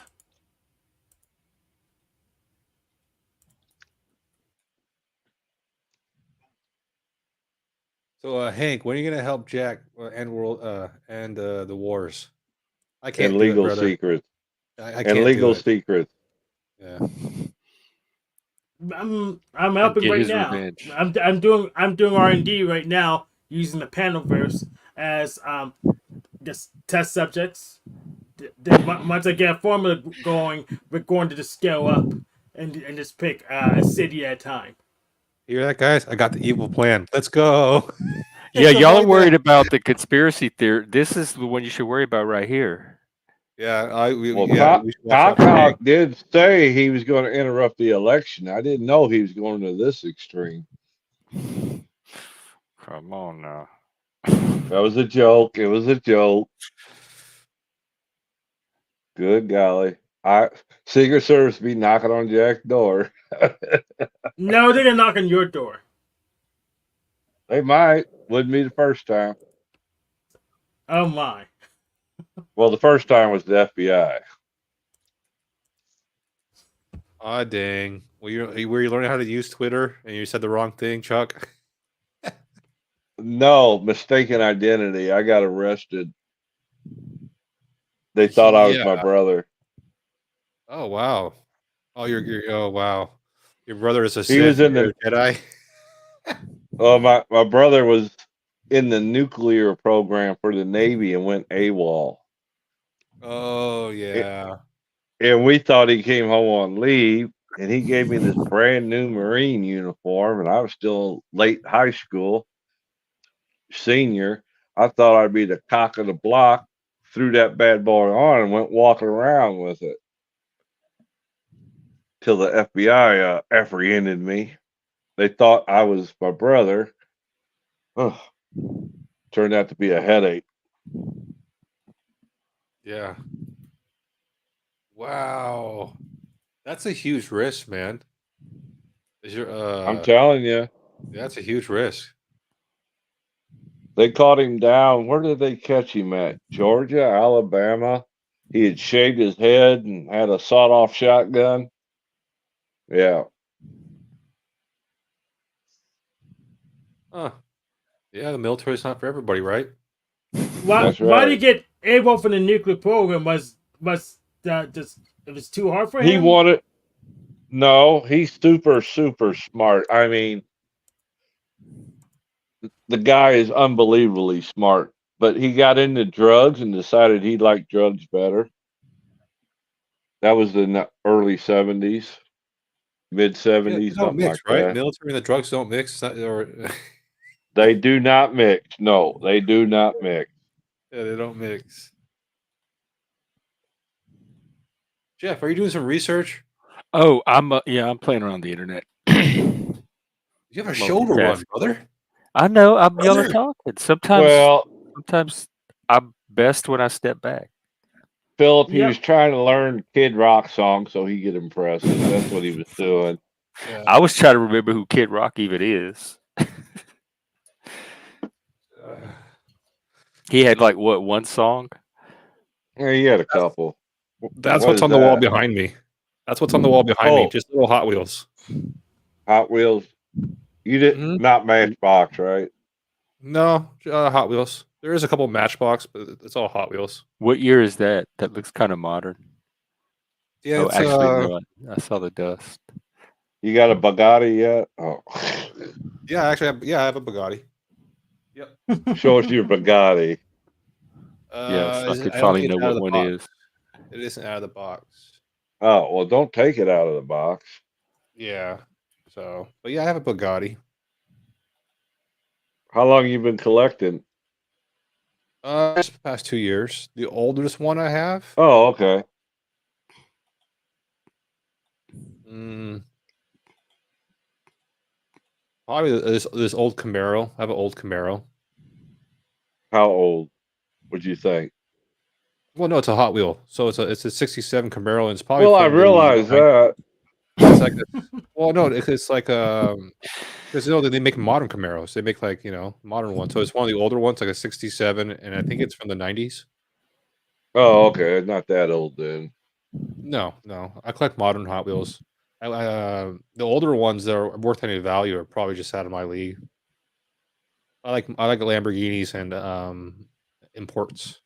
S2: So, Hank, when are you gonna help Jack end the wars? I can't
S3: And
S2: do it,
S3: legal
S2: brother.
S3: secrets.
S2: I
S3: And
S2: can't
S3: legal
S2: do it.
S3: secrets.
S2: Yeah.
S9: I'm helping
S4: get
S9: right
S4: his
S9: now.
S4: revenge.
S9: I'm doing R&D right now using the Panelverse as just test subjects. Then once I get a formula going, we're going to just scale up and just pick a city at a time.
S2: Hear that, guys? I got the evil plan. Let's go.
S4: Yeah,
S2: Something
S4: y'all are
S2: like
S4: worried
S2: that.
S4: about the conspiracy theory. This is the one you should worry about right here.
S2: Yeah, we
S3: Well,
S2: should watch out for
S3: Cock
S2: Hank.
S3: did say he was going to interrupt the election. I didn't know he was going to this extreme.
S4: Come on now.
S3: That was a joke. It was a joke. Good golly. Secret Service be knocking on Jack's door.
S9: No, they're gonna knock on your door.
S3: They might. Wouldn't be the first time.
S9: Oh my.
S3: Well, the first time was the FBI.
S2: Ah, dang. Were you learning how to use Twitter and you said the wrong thing, Chuck?
S3: No, mistaken identity. I got arrested. They thought I was my
S2: Yeah.
S3: brother.
S2: Oh wow. Oh, oh wow. Your brother is a
S3: He was
S2: Sith.
S3: in
S2: You're
S3: the.
S2: a Jedi.
S3: Well, my brother was in the nuclear program for the Navy and went AWOL.
S2: Oh yeah.
S3: And we thought he came home on leave, and he gave me this brand new Marine uniform, and I was still late high school, senior. I thought I'd be the cock of the block, threw that bad boy on, and went walking around with it till the FBI apprehended me. They thought I was my brother. Ugh. Turned out to be a headache.
S2: Yeah. Wow. That's a huge risk, man. Is your
S3: I'm telling you.
S2: that's a huge risk.
S3: They caught him down. Where did they catch him at? Georgia, Alabama. He had shaved his head and had a sawed-off shotgun. Yeah.
S2: Huh. Yeah, the military's not for everybody, right?
S3: That's
S9: Why did he
S3: right.
S9: get able from the nuclear program? Was that just it was too hard for
S3: He
S9: him?
S3: wanted. No, he's super, super smart. I mean, the guy is unbelievably smart, but he got into drugs and decided he liked drugs better. That was in the early 70s, mid
S2: Yeah, they
S3: 70s,
S2: don't
S3: something
S2: mix,
S3: like
S2: right?
S3: that.
S2: Military and the drugs don't mix, or
S3: They do not mix. No, they do not mix.
S2: yeah, they don't mix. Jeff, are you doing some research?
S4: Oh, I'm playing around the internet.
S2: You have a show to run, brother.
S4: I know. Y'all are
S2: Brother.
S4: talking. Sometimes
S3: Well,
S4: I'm best when I step back.
S3: Philip, he
S9: Yep.
S3: was trying to learn Kid Rock songs so he get impressive. That's what he was doing.
S2: Yeah.
S4: I was trying to remember who Kid Rock even is. He had like what, one song?
S3: Yeah, he had a couple.
S2: That's
S3: What
S2: what's
S3: is
S2: on the wall
S3: that?
S2: behind me. That's what's on the wall behind me.
S3: Oh.
S2: Just little Hot Wheels.
S3: Hot Wheels. You did
S2: Mhm.
S3: not Matchbox, right?
S2: No, Hot Wheels. There is a couple Matchbox, but it's all Hot Wheels.
S4: What year is that? That looks kind of modern.
S2: Yeah,
S4: Oh,
S2: it's
S4: actually, no. I saw the dust.
S3: You got a Bugatti yet? Oh,
S2: yeah, actually, I have a Bugatti. Yep.
S3: show us your Bugatti.
S4: Yeah, so I could
S2: I don't
S4: probably
S2: think
S4: know
S2: it's out of
S4: what
S2: the
S4: one
S2: box.
S4: is.
S2: It isn't out of the box.
S3: Oh, well, don't take it out of the box.
S2: Yeah. So, but yeah, I have a Bugatti.
S3: How long you been collecting?
S2: Just the past 2 years. The oldest one I have.
S3: Oh, okay.
S2: Probably this old Camaro. I have an old Camaro.
S3: How old would you think?
S2: Well, no, it's a Hot Wheel. So it's a '67 Camaro, and it's probably
S3: Well, I
S2: from the
S3: realize that.
S2: It's like well, no, it's like because they make modern Camaros. They make like modern ones. So it's one of the older ones, like a '67, and I think it's from the '90s.
S3: Oh, okay. Not that old then.
S2: No, I collect modern Hot Wheels. The older ones that are worth any value are probably just out of my league. I like Lamborghinis and imports.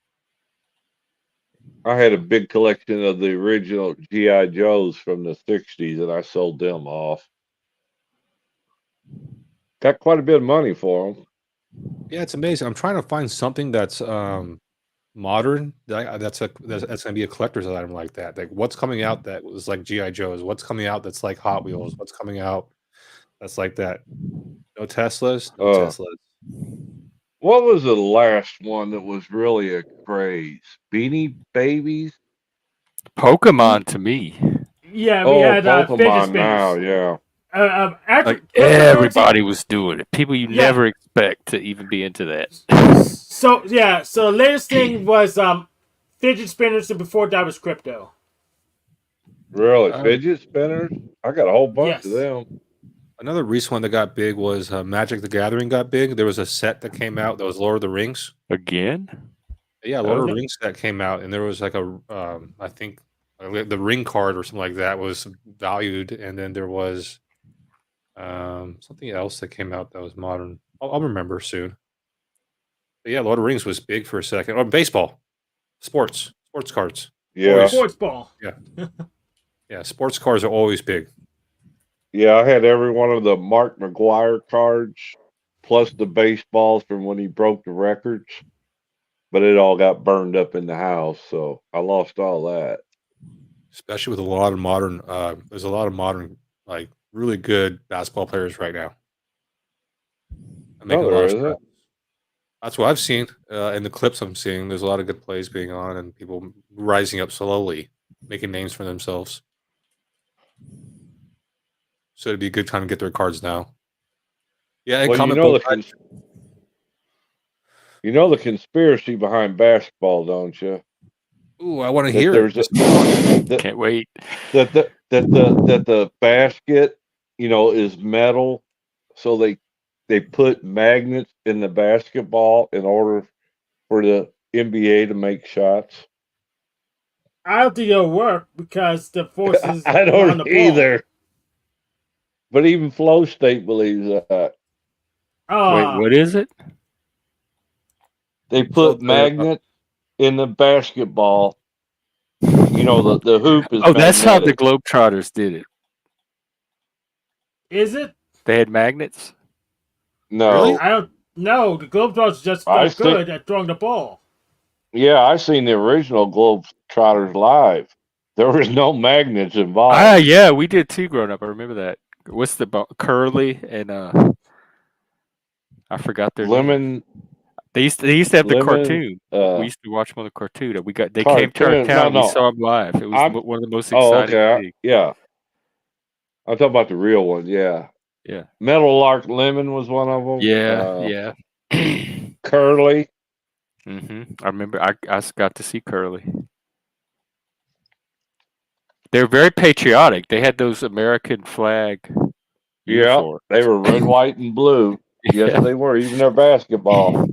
S3: I had a big collection of the original GI Joes from the '60s, and I sold them off. Got quite a bit of money for them.
S2: Yeah, it's amazing. I'm trying to find something that's modern that's gonna be a collector's item like that. Like what's coming out that was like GI Joes? What's coming out that's like Hot Wheels? What's coming out that's like that? No Teslas, no Teslas.
S3: What was the last one that was really a craze? Beanie Babies?
S4: Pokemon to me.
S9: Yeah, we had fidget
S3: Pokemon
S9: spinners.
S3: now, yeah.
S9: Actually,
S4: Like everybody was doing it. People you never expect to even be into that.
S9: So the latest thing was fidget spinners, and before that was crypto.
S3: Really, fidget spinners? I got a whole bunch of
S9: Yes.
S3: them.
S2: Another recent one that got big was Magic the Gathering got big. There was a set that came out that was Lord of the Rings.
S4: Again?
S2: Yeah, Lord of the Rings set came out, and there was like I think the ring card or something like that was valued, and then there was something else that came out that was modern. I'll remember soon. But yeah, Lord of the Rings was big for a second. Oh, baseball, sports cards.
S3: Yeah.
S2: Always.
S9: Sports ball.
S2: Yeah. Yeah, sports cards are always big.
S3: Yeah, I had every one of the Mark McGuire cards, plus the baseballs from when he broke the records. But it all got burned up in the house, so I lost all that.
S2: Especially with a lot of modern, there's a lot of modern, like really good basketball players right now. I'm making a lot of strides. That's what I've seen in the clips I'm seeing. There's a lot of good plays being on, and people rising up slowly, making names for themselves. So it'd be a good time to get their cards now. Yeah, and
S3: Well,
S2: comic
S3: you know
S2: book.
S3: You know the conspiracy behind basketball, don't you?
S2: Ooh, I want to
S3: That
S2: hear
S3: there's
S2: it.
S3: that
S4: Can't wait.
S3: the basket, is metal, so they put magnets in the basketball in order for the NBA to make shots.
S9: I don't think it'll work because the forces
S3: I
S9: around the
S3: don't
S9: ball.
S3: either. But even Flow State believes that.
S4: Wait, what is it?
S3: They
S2: So
S3: put magnets in the basketball. The hoop is
S4: Oh, that's how the
S3: magnetic.
S4: Globetrotters did it.
S9: Is it?
S4: They had magnets.
S3: No.
S2: Really?
S9: I don't know. The Globetrotters just
S3: I
S9: not good at throwing the ball.
S3: Yeah, I seen the original Globetrotters live. There was no magnets involved.
S4: Ah, yeah, we did too growing up. I remember that. What's the Curly and I forgot their name.
S3: Lemon.
S4: They used to have the
S3: Lemon,
S4: cartoon. We used to watch them on the cartoon. They came to our
S3: cartoon.
S4: town.
S3: No,
S4: We saw them live. It was
S3: I'm-
S4: one of the most
S3: Oh,
S4: exciting
S3: okay.
S4: things.
S3: Yeah. I'm talking about the real one. Yeah.
S4: Yeah.
S3: Metal Lark Lemon was one of them.
S4: Yeah.
S3: Curly.
S4: I remember I got to see Curly. They're very patriotic. They had those American flag
S3: Yeah.
S4: uniforms.
S3: They were red, white, and blue. Yes,
S4: Yeah.
S3: they were. Even their basketball.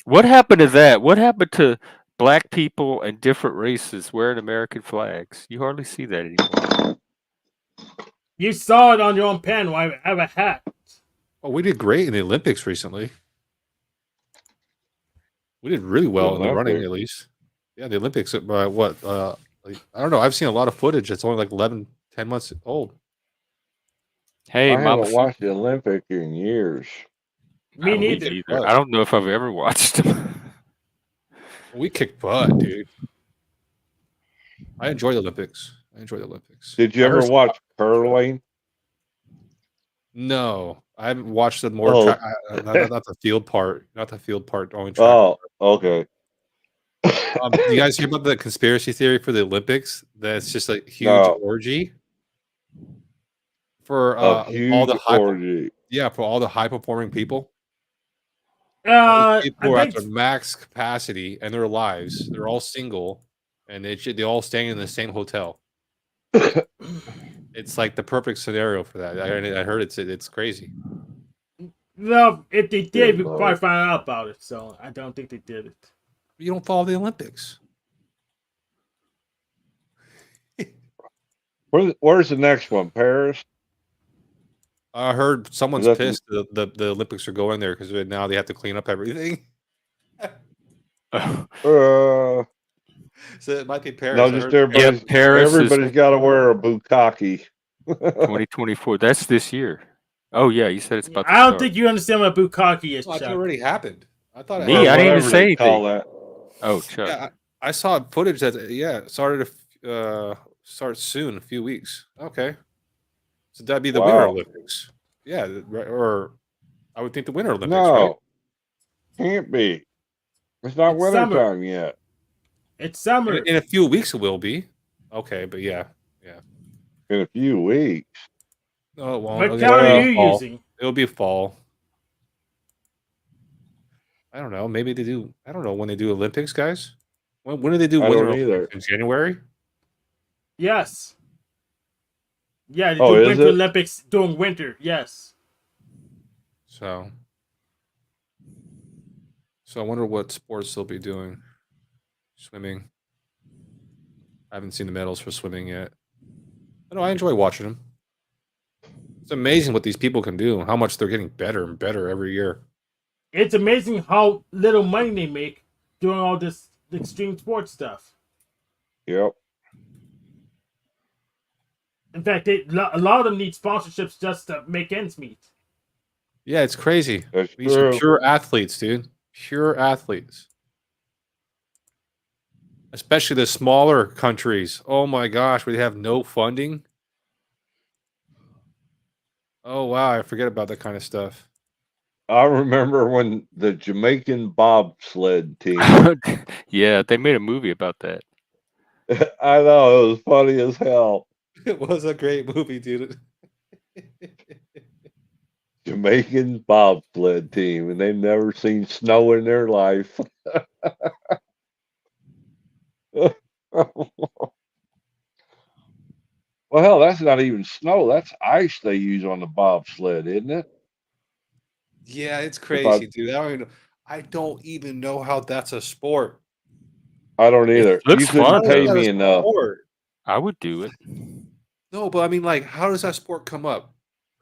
S4: What happened to that? What happened to black people and different races wearing American flags? You hardly see that anymore.
S9: You saw it on your own pen. Why have a hat?
S2: Oh, we did great in the Olympics recently. We did really well in the running,
S3: Olympics?
S2: at least. Yeah, the Olympics. What? I don't know. I've seen a lot of footage that's only like 11, 10 months old.
S4: Hey,
S3: I
S4: Mama
S3: haven't watched the Olympic in years.
S9: Me
S2: We
S9: neither.
S2: kicked butt.
S4: I don't know if I've ever watched them.
S2: We kicked butt, dude. I enjoy the Olympics.
S3: Did you
S2: I
S3: ever
S2: heard-
S3: watch curling?
S2: No, I haven't watched the more.
S3: Oh.
S2: Not the field part. Not the field part. Only track.
S3: Oh, okay.
S2: You guys hear about the conspiracy theory for the Olympics? That's just a huge
S3: No.
S2: orgy for
S3: A
S2: all
S3: huge
S2: the high,
S3: orgy.
S2: for all the high performing people.
S9: I
S2: People are at
S9: think
S2: their max capacity and their lives. They're all single, and they all staying in the same hotel. It's like the perfect scenario for that. I heard it's crazy.
S9: no. If they did, we
S3: Good
S9: probably
S3: Lord.
S9: find out about it. So I don't think they did it.
S2: You don't follow the Olympics.
S3: Where's the next one? Paris?
S2: I heard someone's
S3: Is that
S2: pissed the Olympics are going there because now they have to clean up everything.
S3: Uh,
S2: So it might be Paris.
S3: no,
S2: I
S3: just
S2: heard-
S3: everybody's,
S4: Paris is-
S3: everybody's got to wear a bukkake.
S4: 2024. That's this year. Oh yeah, you said it's about to
S9: I don't
S4: start.
S9: think you understand what bukkake is,
S2: Oh, it
S9: Chuck.
S2: already happened. I thought
S4: Me? I didn't even
S3: Whatever
S4: say
S3: they call
S4: anything.
S3: that.
S4: Oh, Chuck.
S2: Yeah, I saw footage that it started to start soon, a few weeks. Okay, so that'd be the Winter
S3: Wow.
S2: Olympics. Yeah, or I would think the Winter Olympics.
S3: No,
S2: right?
S3: can't be. It's not
S9: It's
S3: winter
S9: summer.
S3: time yet.
S9: It's summer.
S2: In a few weeks it will be. Okay, but yeah.
S3: In a few weeks.
S2: Oh well,
S9: What
S2: okay,
S9: calendar
S3: well,
S9: are you
S2: fall.
S9: using?
S2: It'll be fall. I don't know. Maybe they do. I don't know when they do Olympics, guys. When do they do
S3: I
S2: Winter
S3: don't either.
S2: Olympics? In January?
S9: Yes. Yeah, they
S3: Oh,
S9: do
S3: is
S9: Winter
S3: it?
S9: Olympics during winter. Yes.
S2: So I wonder what sports they'll be doing. Swimming. I haven't seen the medals for swimming yet. I know I enjoy watching them. It's amazing what these people can do and how much they're getting better and better every year.
S9: It's amazing how little money they make doing all this extreme sports stuff.
S3: Yep.
S9: In fact, a lot of them need sponsorships just to make ends meet.
S2: Yeah, it's crazy.
S3: That's
S2: These are
S3: true.
S2: pure athletes, dude. Pure athletes. Especially the smaller countries. Oh my gosh, where they have no funding. Oh wow, I forget about that kind of stuff.
S3: I remember when the Jamaican bobsled team.
S4: Yeah, they made a movie about that.
S3: I know, it was funny as hell.
S2: It was a great movie, dude.
S3: Jamaican bobsled team, and they've never seen snow in their life. Well, hell, that's not even snow. That's ice they use on the bobsled, isn't it?
S2: Yeah, it's
S3: If I,
S2: crazy, dude. I don't even know how that's a sport.
S3: I don't
S4: It
S3: either.
S4: looks
S3: You couldn't
S4: fun
S2: How is
S3: pay
S2: that
S4: though.
S2: a
S3: me enough.
S2: sport?
S4: I would do it.
S2: No, but I mean, like, how does that sport come up?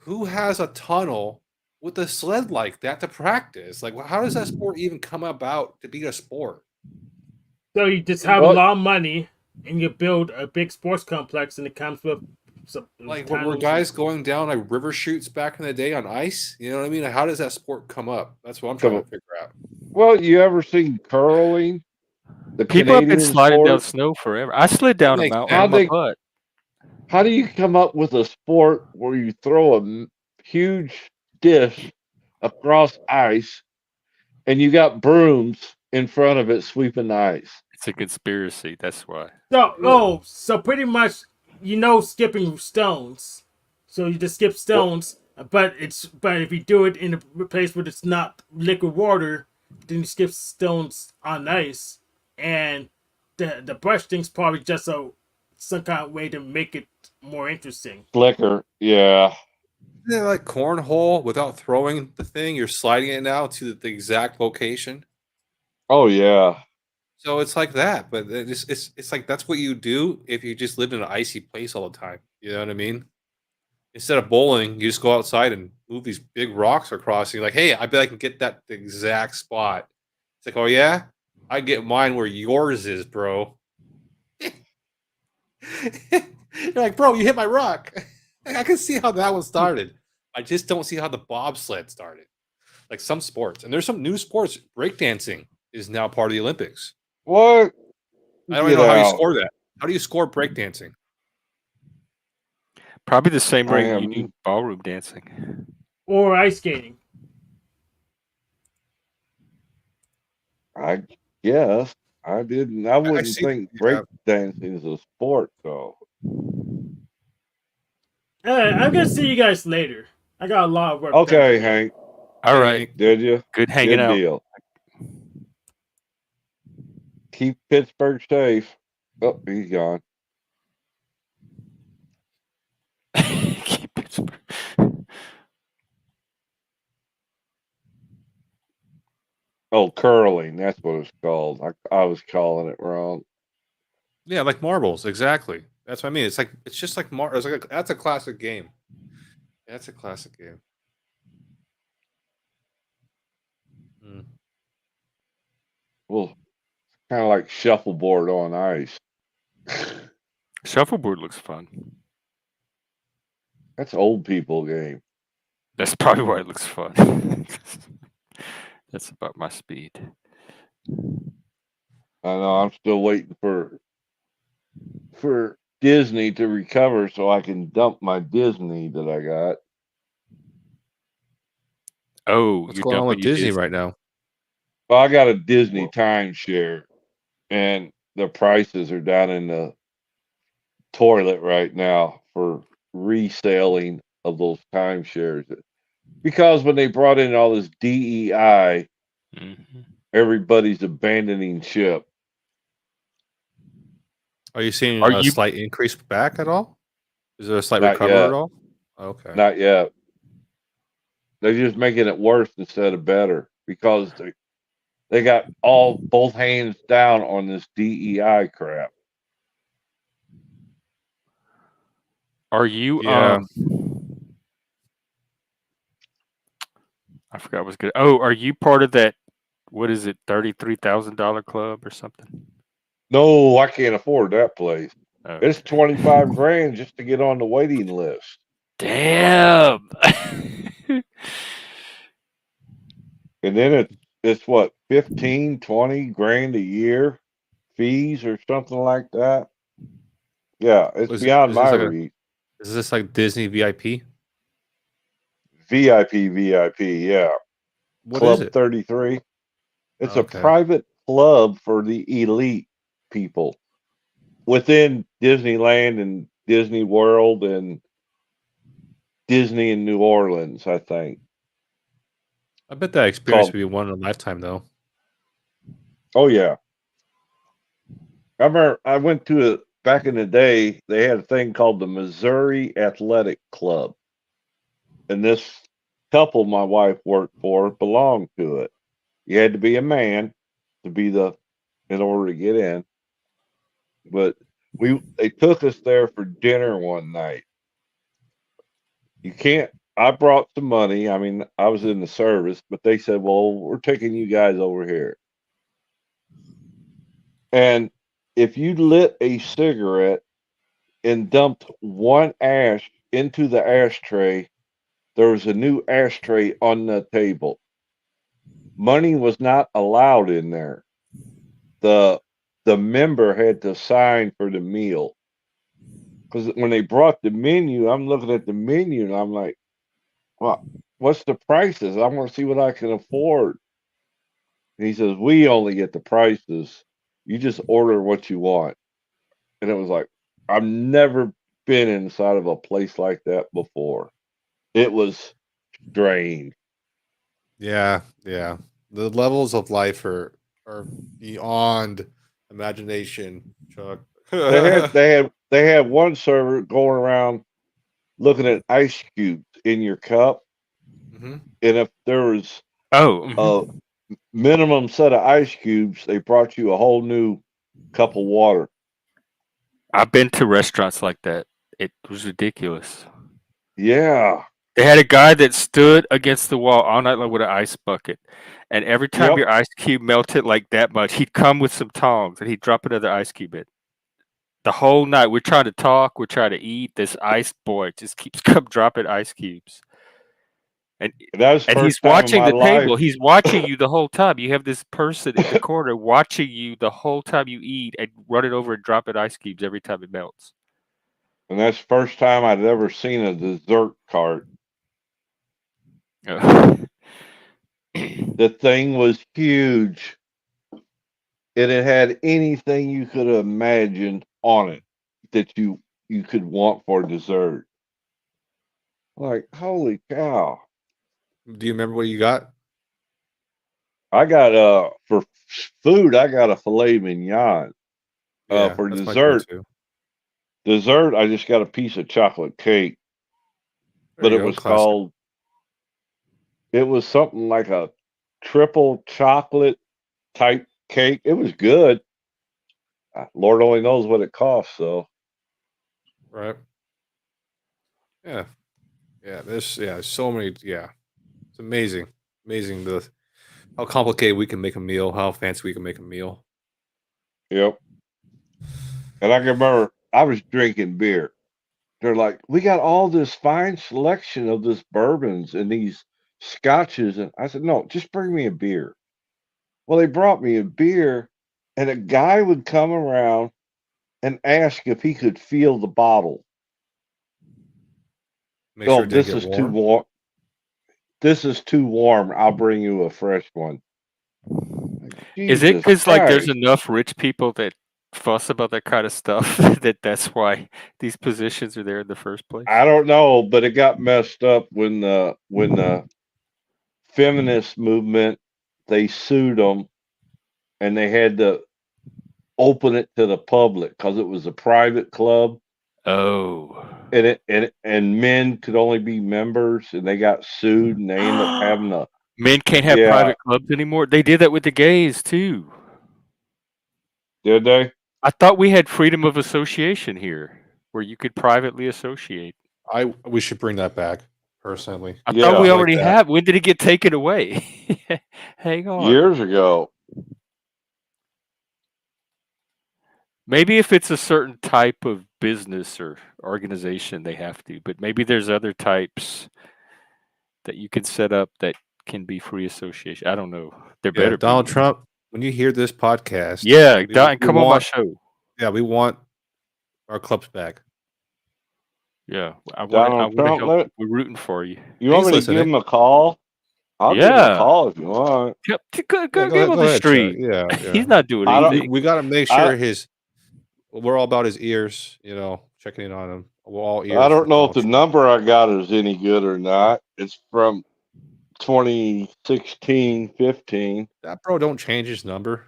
S2: Who has a tunnel with a sled like that to practice? Like, how does that sport even come about to be a sport?
S9: So you just have a
S3: Well,
S9: lot of money and you build a big sports complex, and it comes with some
S2: Like, were
S9: tunnels and-
S2: guys going down like river chutes back in the day on ice? You know what I mean? Like, how does that sport come up? That's what I'm trying to figure out.
S3: well, you ever seen curling? The
S4: People have been
S3: Canadian
S4: sliding down
S3: sport?
S4: snow forever. I slid
S2: That
S4: down a
S2: makes
S4: mountain
S3: How
S4: on my
S3: they
S4: butt.
S3: how do you come up with a sport where you throw a huge dish across ice and you got brooms in front of it sweeping the ice?
S4: It's a conspiracy. That's why.
S9: So pretty much, skipping stones. So you just skip stones, but if you do it in a place where it's not liquid water, then you skip stones on ice, and the brush thing's probably just some kind of way to make it more interesting.
S3: Slicker, yeah.
S2: Isn't it like cornhole without throwing the thing? You're sliding it now to the exact location.
S3: Oh yeah.
S2: So it's like that, but it's like that's what you do if you just lived in an icy place all the time. You know what I mean? Instead of bowling, you just go outside and move these big rocks across. And you're like, hey, I bet I can get that the exact spot. It's like, oh yeah, I get mine where yours is, bro. You're like, bro, you hit my rock. I can see how that one started. I just don't see how the bobsled started. Like some sports, and there's some new sports. Breakdancing is now part of the Olympics.
S3: What?
S2: I don't
S3: Get
S2: even know how you
S3: out.
S2: score that. How do you score breakdancing?
S4: Probably the same
S3: I
S4: rate you
S3: am
S4: do ballroom dancing.
S9: Or ice skating.
S3: I guess. I wouldn't
S2: see.
S3: think
S2: Yeah.
S3: breakdancing is a sport though.
S9: I'm gonna see you guys later. I got a lot of work. done
S3: Okay,
S9: today.
S3: Hank.
S4: All right.
S3: Did you?
S4: Good hanging
S3: Good
S4: out.
S3: deal. Keep Pittsburgh safe. Oh, he's gone.
S4: Keep Pittsburgh.
S3: Oh, curling. That's what it's called. I was calling it wrong.
S2: Yeah, like marbles, exactly. That's what I mean. It's like it's just like it's like that's a classic game. That's a classic game. Hmm.
S3: Well, kind of like shuffleboard on ice.
S4: Shuffleboard looks fun.
S3: That's old people game.
S4: That's probably why it looks fun. That's about my speed.
S3: I know. I'm still waiting for Disney to recover so I can dump my Disney that I got.
S4: Oh,
S2: What's
S4: you're
S2: going on
S4: dumping
S2: with
S4: your
S2: Disney right now?
S3: Well, I got a Disney timeshare, and the prices are down in the toilet right now for reselling of those timeshares. Because when they brought in all this DEI,
S4: Mhm.
S3: everybody's abandoning ship.
S2: Are you seeing
S4: Are
S2: a
S4: you
S2: slight increase back at all? Is there a slight
S3: Not
S2: recover
S3: yet.
S2: at all? Okay.
S3: Not yet. They're just making it worse instead of better because they got both hands down on this DEI crap.
S4: Are you
S2: Yeah.
S4: I forgot what's good. Oh, are you part of that? What is it? $33,000 club or something?
S3: No, I can't afford that place.
S4: Oh,
S3: It's 25 grand just to get on the waiting list.
S4: damn.
S3: And then it's what, 15, 20 grand a year fees or something like that. Yeah, it's beyond my reach.
S2: Is this like Disney VIP?
S3: VIP, yeah.
S2: What
S3: Club
S2: is it?
S3: 33. It's a
S2: Okay.
S3: private club for the elite people within Disneyland and Disney World and Disney in New Orleans, I think.
S2: I bet that experience
S3: Called-
S2: would be one in a lifetime, though.
S3: Oh yeah. I remember I went to it back in the day. They had a thing called the Missouri Athletic Club, and this couple my wife worked for belonged to it. You had to be a man to be in order to get in. But they took us there for dinner one night. You can't. I brought some money. I mean, I was in the service, but they said, "Well, we're taking you guys over here." And if you lit a cigarette and dumped one ash into the ashtray, there was a new ashtray on the table. Money was not allowed in there. The member had to sign for the meal. Because when they brought the menu, I'm looking at the menu and I'm like, well, what's the prices? I want to see what I can afford. And he says, we only get the prices. You just order what you want. And it was like, I've never been inside of a place like that before. It was strange.
S2: Yeah, yeah. The levels of life are beyond imagination, Chuck.
S3: They had one server going around looking at ice cubes in your cup.
S2: Mm-hmm.
S3: And if there was
S4: Oh,
S3: a minimum set of ice cubes, they brought you a whole new cup of water.
S4: I've been to restaurants like that. It was ridiculous.
S3: Yeah.
S4: They had a guy that stood against the wall all night long with an ice bucket. And every time
S3: Yep.
S4: your ice cube melted like that much, he'd come with some tongs and he'd drop another ice cube in. The whole night, we're trying to talk, we're trying to eat. This ice boy just keeps dropping ice cubes. And
S3: That was the
S4: he's
S3: first time in
S4: watching
S3: my
S4: the table.
S3: life.
S4: He's watching you the whole time. You have this person in the corner watching you the whole time you eat and run it over and drop it ice cubes every time it melts.
S3: And that's the first time I'd ever seen a dessert cart. The thing was huge. And it had anything you could imagine on it that you could want for dessert. Like, holy cow.
S2: Do you remember what you got?
S3: I got for food, I got a filet mignon.
S2: Yeah,
S3: For
S2: that's my
S3: dessert, I just got a piece of chocolate cake.
S2: There
S3: But
S2: you
S3: it
S2: go,
S3: was
S2: classic.
S3: it was something like a triple chocolate type cake. It was good. Lord only knows what it costs, so
S2: Right. Yeah. Yeah. There's so many. Yeah. It's amazing. Amazing how complicated we can make a meal, how fancy we can make a meal.
S3: yep. And I can remember I was drinking beer. They're like, we got all this fine selection of this bourbons and these scotches. And I said, no, just bring me a beer. Well, they brought me a beer, and a guy would come around and ask if he could feel the bottle.
S2: Make sure
S3: Oh,
S2: it didn't
S3: this
S2: get
S3: is too
S2: warm.
S3: warm. This is too warm. I'll bring you a fresh one. Like,
S4: Is it
S3: Jesus
S4: because like there's
S3: Christ.
S4: enough rich people that fuss about that kind of stuff that's why these positions are there in the first place?
S3: I don't know, but it got messed up when the feminist movement, they sued them and they had to open it to the public because it was a private club.
S4: Oh,
S3: And men could only be members, and they got sued, and they ended up having a
S4: men can't have private clubs anymore. They did that with the gays too.
S3: Did they?
S4: I thought we had freedom of association here, where you could privately associate.
S2: We should bring that back, personally.
S4: I thought
S3: Yeah.
S4: we
S2: like
S4: already
S2: that.
S4: have. When did it get taken away? Hang on.
S3: Years ago.
S4: Maybe if it's a certain type of business or organization, they have to. But maybe there's other types that you can set up that can be free association. I don't know. There
S2: Yeah,
S4: better
S2: Donald
S4: be.
S2: Trump, when you hear this podcast,
S4: Yeah,
S2: we
S4: come on my
S2: want-
S4: show.
S2: Yeah, we want our clubs back.
S4: Yeah, I want
S3: Donald
S4: to
S3: Trump,
S4: help. We're rooting for you.
S3: You want me to
S2: listening.
S3: give him a call? I'll give him
S4: Yeah.
S3: a call if you want.
S4: Go
S2: Yeah,
S4: give him
S2: go
S4: the
S2: ahead, Chuck.
S4: street.
S2: Yeah,
S4: He's not doing
S3: I don't-
S4: anything.
S2: We got to make
S3: I-
S2: sure we're all about his ears, checking in on him. We're all ears.
S3: I
S2: for
S3: don't know if
S2: Donald
S3: the
S2: Trump.
S3: number I got is any good or not. It's from 2016, 15.
S2: That bro don't change his number.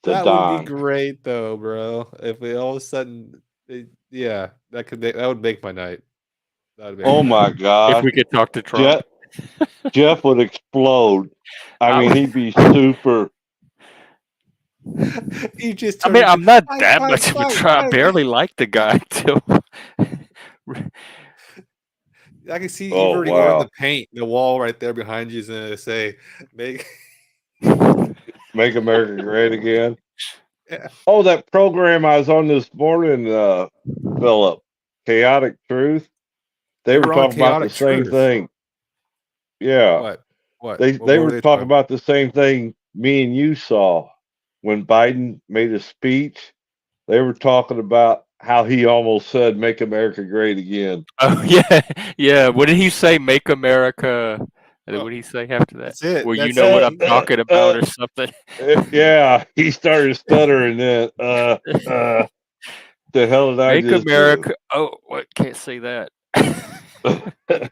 S3: The
S2: That would
S3: Don.
S2: be great though, bro. If we all of a sudden, yeah, that would make my night. That would make
S3: Oh
S2: my
S3: my
S2: night.
S3: God.
S4: If we could talk to Trump.
S3: Jeff would explode. I mean, he'd be super.
S2: He just
S4: I mean,
S2: turned
S4: I'm
S2: into,
S4: not
S2: "Fight,
S4: that
S2: fight,
S4: much of a
S2: fight,
S4: try. I
S2: fight."
S4: barely liked the guy until.
S2: I can see you
S3: Oh,
S2: already wearing
S3: wow.
S2: the paint. The wall right there behind you is gonna say, "Make
S3: Make America Great Again."
S2: Yeah.
S3: Oh, that program I was on this morning, Philip, Chaotic Truth. They were
S2: were on
S3: talking about the
S2: Chaotic
S3: same
S2: Truth.
S3: thing. Yeah.
S2: What? What?
S3: They
S2: What were
S3: were
S2: they
S3: talking about the same thing me and you saw when Biden made a speech. They were talking about how he almost said "Make America Great Again."
S4: Oh yeah, yeah. What did he say? Make America. And then
S2: Oh,
S4: what did he say after that?
S2: That's it.
S4: Well, you
S2: That's
S4: know what
S2: it.
S4: I'm talking about, or something.
S3: Yeah, he started stuttering then. The hell did I
S4: Make
S3: just
S4: America. Oh, what? Can't say that.
S3: do?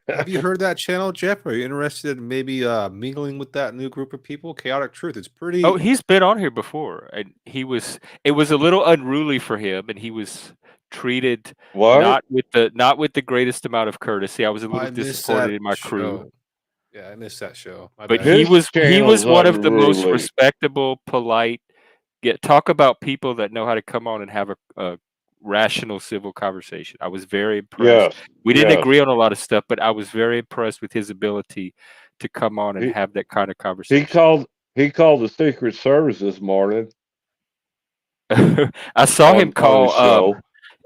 S2: Have you heard that channel, Jeff? Are you interested in maybe mingling with that new group of people? Chaotic Truth. It's pretty.
S4: Oh, he's been on here before, and he was. It was a little unruly for him, and he was treated
S3: What?
S4: not with the greatest amount of courtesy. I was a little
S2: I missed
S4: disappointed
S2: that
S4: in my crew.
S2: show. Yeah, I missed that show. My
S4: But
S2: bad.
S4: he
S3: His
S4: was
S3: channel's
S4: one of the most
S3: unruly.
S4: respectable, polite. Talk about people that know how to come on and have a rational civil conversation. I was very impressed.
S3: Yes.
S4: We didn't
S3: yes.
S4: agree on a lot of stuff, but I was very impressed with his ability to come on and
S3: He-
S4: have that kind of
S3: He
S4: conversation.
S3: called the Secret Service this morning
S4: I saw him
S3: on
S4: call
S3: his show,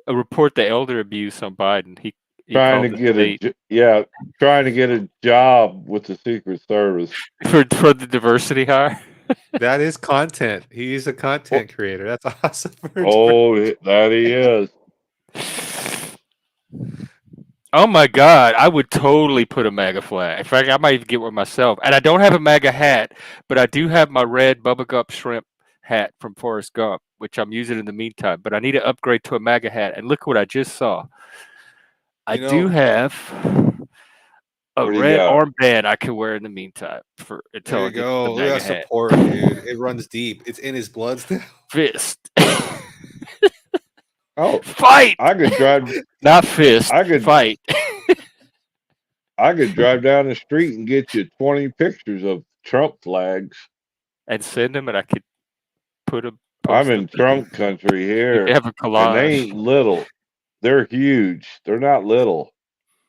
S4: report the elder abuse on Biden. He
S3: trying
S4: called
S3: to
S4: the
S3: get
S4: state
S3: trying to get a job with the Secret Service.
S4: for the diversity hire.
S2: That is content. He's a content creator. That's awesome.
S3: Oh, that he is.
S4: Oh my God, I would totally put a MAGA flag. In fact, I might even get one myself. And I don't have a MAGA hat, but I do have my red Bubba Gump shrimp hat from Forrest Gump, which I'm using in the meantime. But I need to upgrade to a MAGA hat. And look what I just saw. I do have a
S3: What do you
S4: red
S3: got?
S4: armband I can wear in the meantime until
S2: There
S4: I
S2: you
S4: get
S2: go.
S4: the
S2: Look
S4: MAGA
S2: at that
S4: hat.
S2: support, dude. It runs deep. It's in his blood still.
S4: Fist.
S3: Oh,
S4: Fight!
S3: I could drive.
S4: Not fist.
S3: I could
S4: Fight.
S3: I could drive down the street and get you 20 pictures of Trump flags.
S4: And send them, and I could put them.
S3: I'm in Trump country
S4: We
S3: here,
S4: could have a
S3: and they
S4: collage.
S3: ain't little. They're huge. They're not little.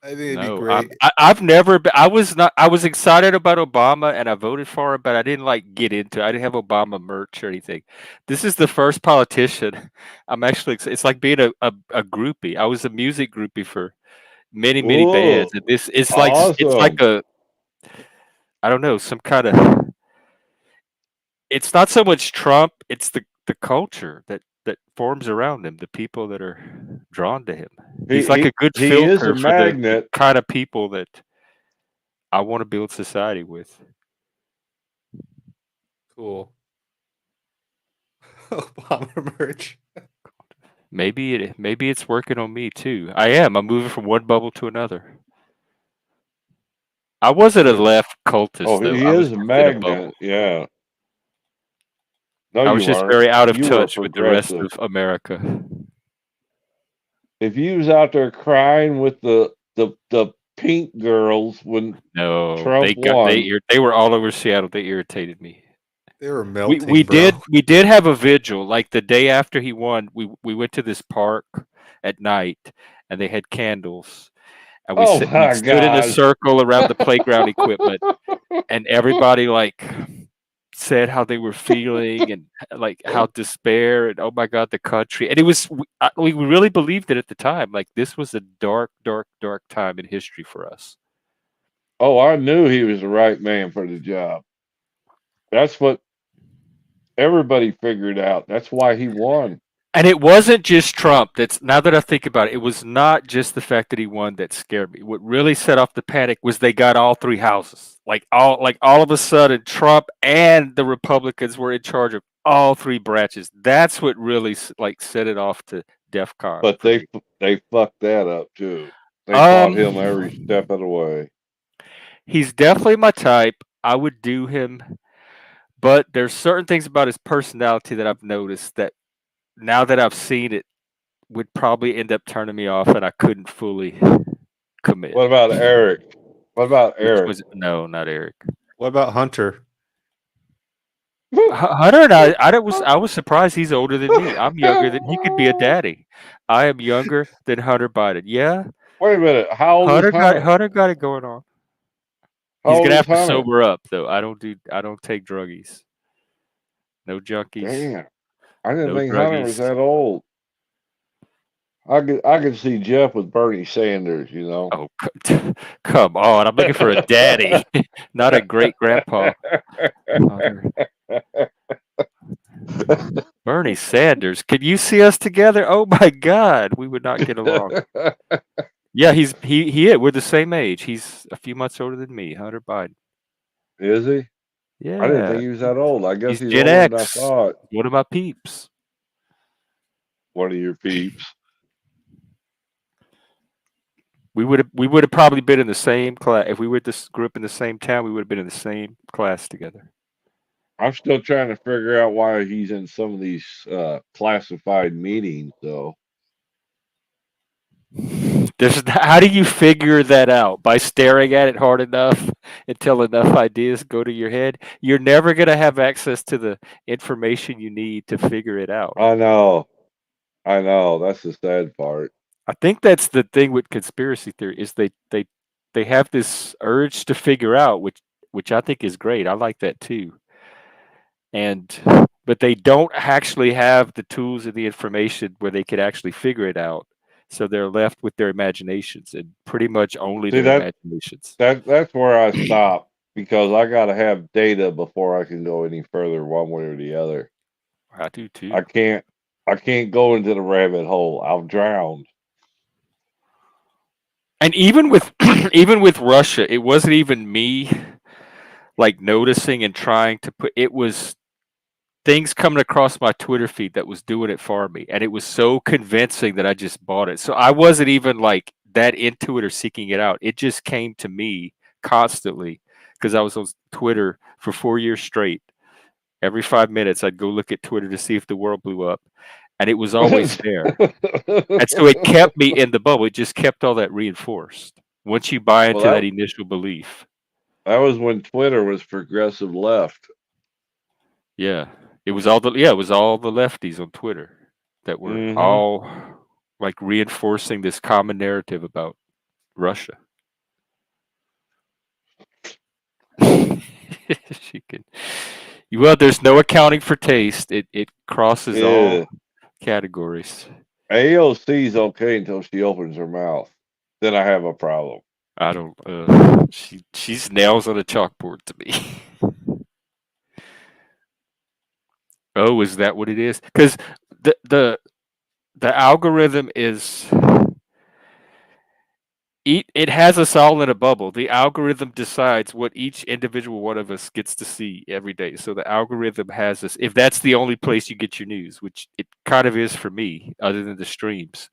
S2: I think it'd be
S4: No,
S2: great.
S4: I've never been. I was not. I was excited about Obama, and I voted for him, but I didn't get into it. I didn't have Obama merch or anything. This is the first politician. I'm actually. It's like being a groupie. I was a music groupie for many
S3: Ooh,
S4: bands, and this it's like
S3: awesome.
S4: a. I don't know, some kind of. It's not so much Trump. It's the culture that forms around him. The people that are drawn to him. He's like a good
S3: he is
S4: filter
S3: a
S4: for the
S3: magnet.
S4: kind of people that I want to build society with.
S2: Cool. Obama merch.
S4: Maybe it's working on me too. I'm moving from one bubble to another. I wasn't a left cultist
S3: Oh,
S4: though.
S3: he
S4: I was
S3: is a
S4: just in a bubble.
S3: magnet. Yeah. No,
S4: I was
S3: you
S4: just
S3: aren't.
S4: very out of
S3: You are
S4: touch with the rest
S3: progressive.
S4: of America.
S3: If you was out there crying with the pink girls when
S4: No,
S3: Trump won,
S4: they were all over Seattle. They irritated me.
S2: They were melting.
S4: We
S2: bro.
S4: did have a vigil like the day after he won. We went to this park at night and they had candles and we
S3: oh
S4: we
S3: my
S4: stood in a
S3: gosh,
S4: circle around the playground equipment and everybody said how they were feeling and how despair and oh my God, the country. And it was we really believed it at the time. Like this was a dark time in history for us.
S3: oh, I knew he was the right man for the job. That's what everybody figured out. That's why he won.
S4: And it wasn't just Trump. That's now that I think about it, it was not just the fact that he won that scared me. What really set off the panic was they got all three houses. All of a sudden, Trump and the Republicans were in charge of all three branches. That's what really set it off to DEF CON.
S3: But
S4: for me.
S3: they fucked that up too. They fought him every
S4: Um,
S3: step of the way.
S4: he's definitely my type. I would do him, but there's certain things about his personality that I've noticed that now that I've seen it would probably end up turning me off, and I couldn't fully commit.
S3: What about Eric? What about
S4: Which
S3: Eric?
S4: was no, not Eric.
S2: What about Hunter?
S4: Hunter and I was surprised he's older than me. I'm younger than he could be a daddy. I am younger than Hunter Biden. Yeah,
S3: Wait a minute. How old is Hunter?
S4: Hunter got it going on.
S3: How
S4: He's
S3: old
S4: gonna
S3: is
S4: have to
S3: Hunter?
S4: sober up though. I don't take druggies. No junkies.
S3: Damn. I didn't
S4: No
S3: think Hunter was
S4: druggies.
S3: that old. I could see Jeff with Bernie Sanders, you know.
S4: Oh, come on! I'm looking for a daddy, not a great grandpa. Hunter. Bernie Sanders. Can you see us together? Oh my God, we would not get along. Yeah, he is. We're the same age. He's a few months older than me, Hunter Biden.
S3: Is he?
S4: Yeah.
S3: I didn't think he was that old. I guess he's
S4: Gen
S3: older than I
S4: X.
S3: thought.
S4: One of my peeps.
S3: One of your peeps.
S4: We would have probably been in the same class if we grew up in the same town. We would have been in the same class together.
S3: I'm still trying to figure out why he's in some of these classified meetings, though.
S4: How do you figure that out? By staring at it hard enough until enough ideas go to your head? You're never going to have access to the information you need to figure it out.
S3: I know. That's the sad part.
S4: I think that's the thing with conspiracy theory is they have this urge to figure out, which I think is great. I like that too. But they don't actually have the tools and the information where they could actually figure it out. So they're left with their imaginations and pretty much only their imaginations.
S3: That's where I stop because I got to have data before I can go any further one way or the other.
S4: I do too.
S3: I can't go into the rabbit hole. I'll drown.
S4: And even with even with Russia, it wasn't even me like noticing and trying to put it was things coming across my Twitter feed that was doing it for me. And it was so convincing that I just bought it. So I wasn't even like that into it or seeking it out. It just came to me constantly because I was on Twitter for 4 years straight. Every 5 minutes, I'd go look at Twitter to see if the world blew up. And it was always there. And so it kept me in the bubble. It just kept all that reinforced. Once you buy into that initial belief.
S3: That was when Twitter was progressive left.
S4: Yeah. It was all the lefties on Twitter that were all like reinforcing this common narrative about Russia. Well, there's no accounting for taste. It crosses all categories.
S3: AOC's okay until she opens her mouth. Then I have a problem.
S4: I don't. She's nails on a chalkboard to me. Oh, is that what it is? Because the algorithm is it has us all in a bubble. The algorithm decides what each individual one of us gets to see every day. So the algorithm has us. If that's the only place you get your news, which it kind of is for me, other than the streams.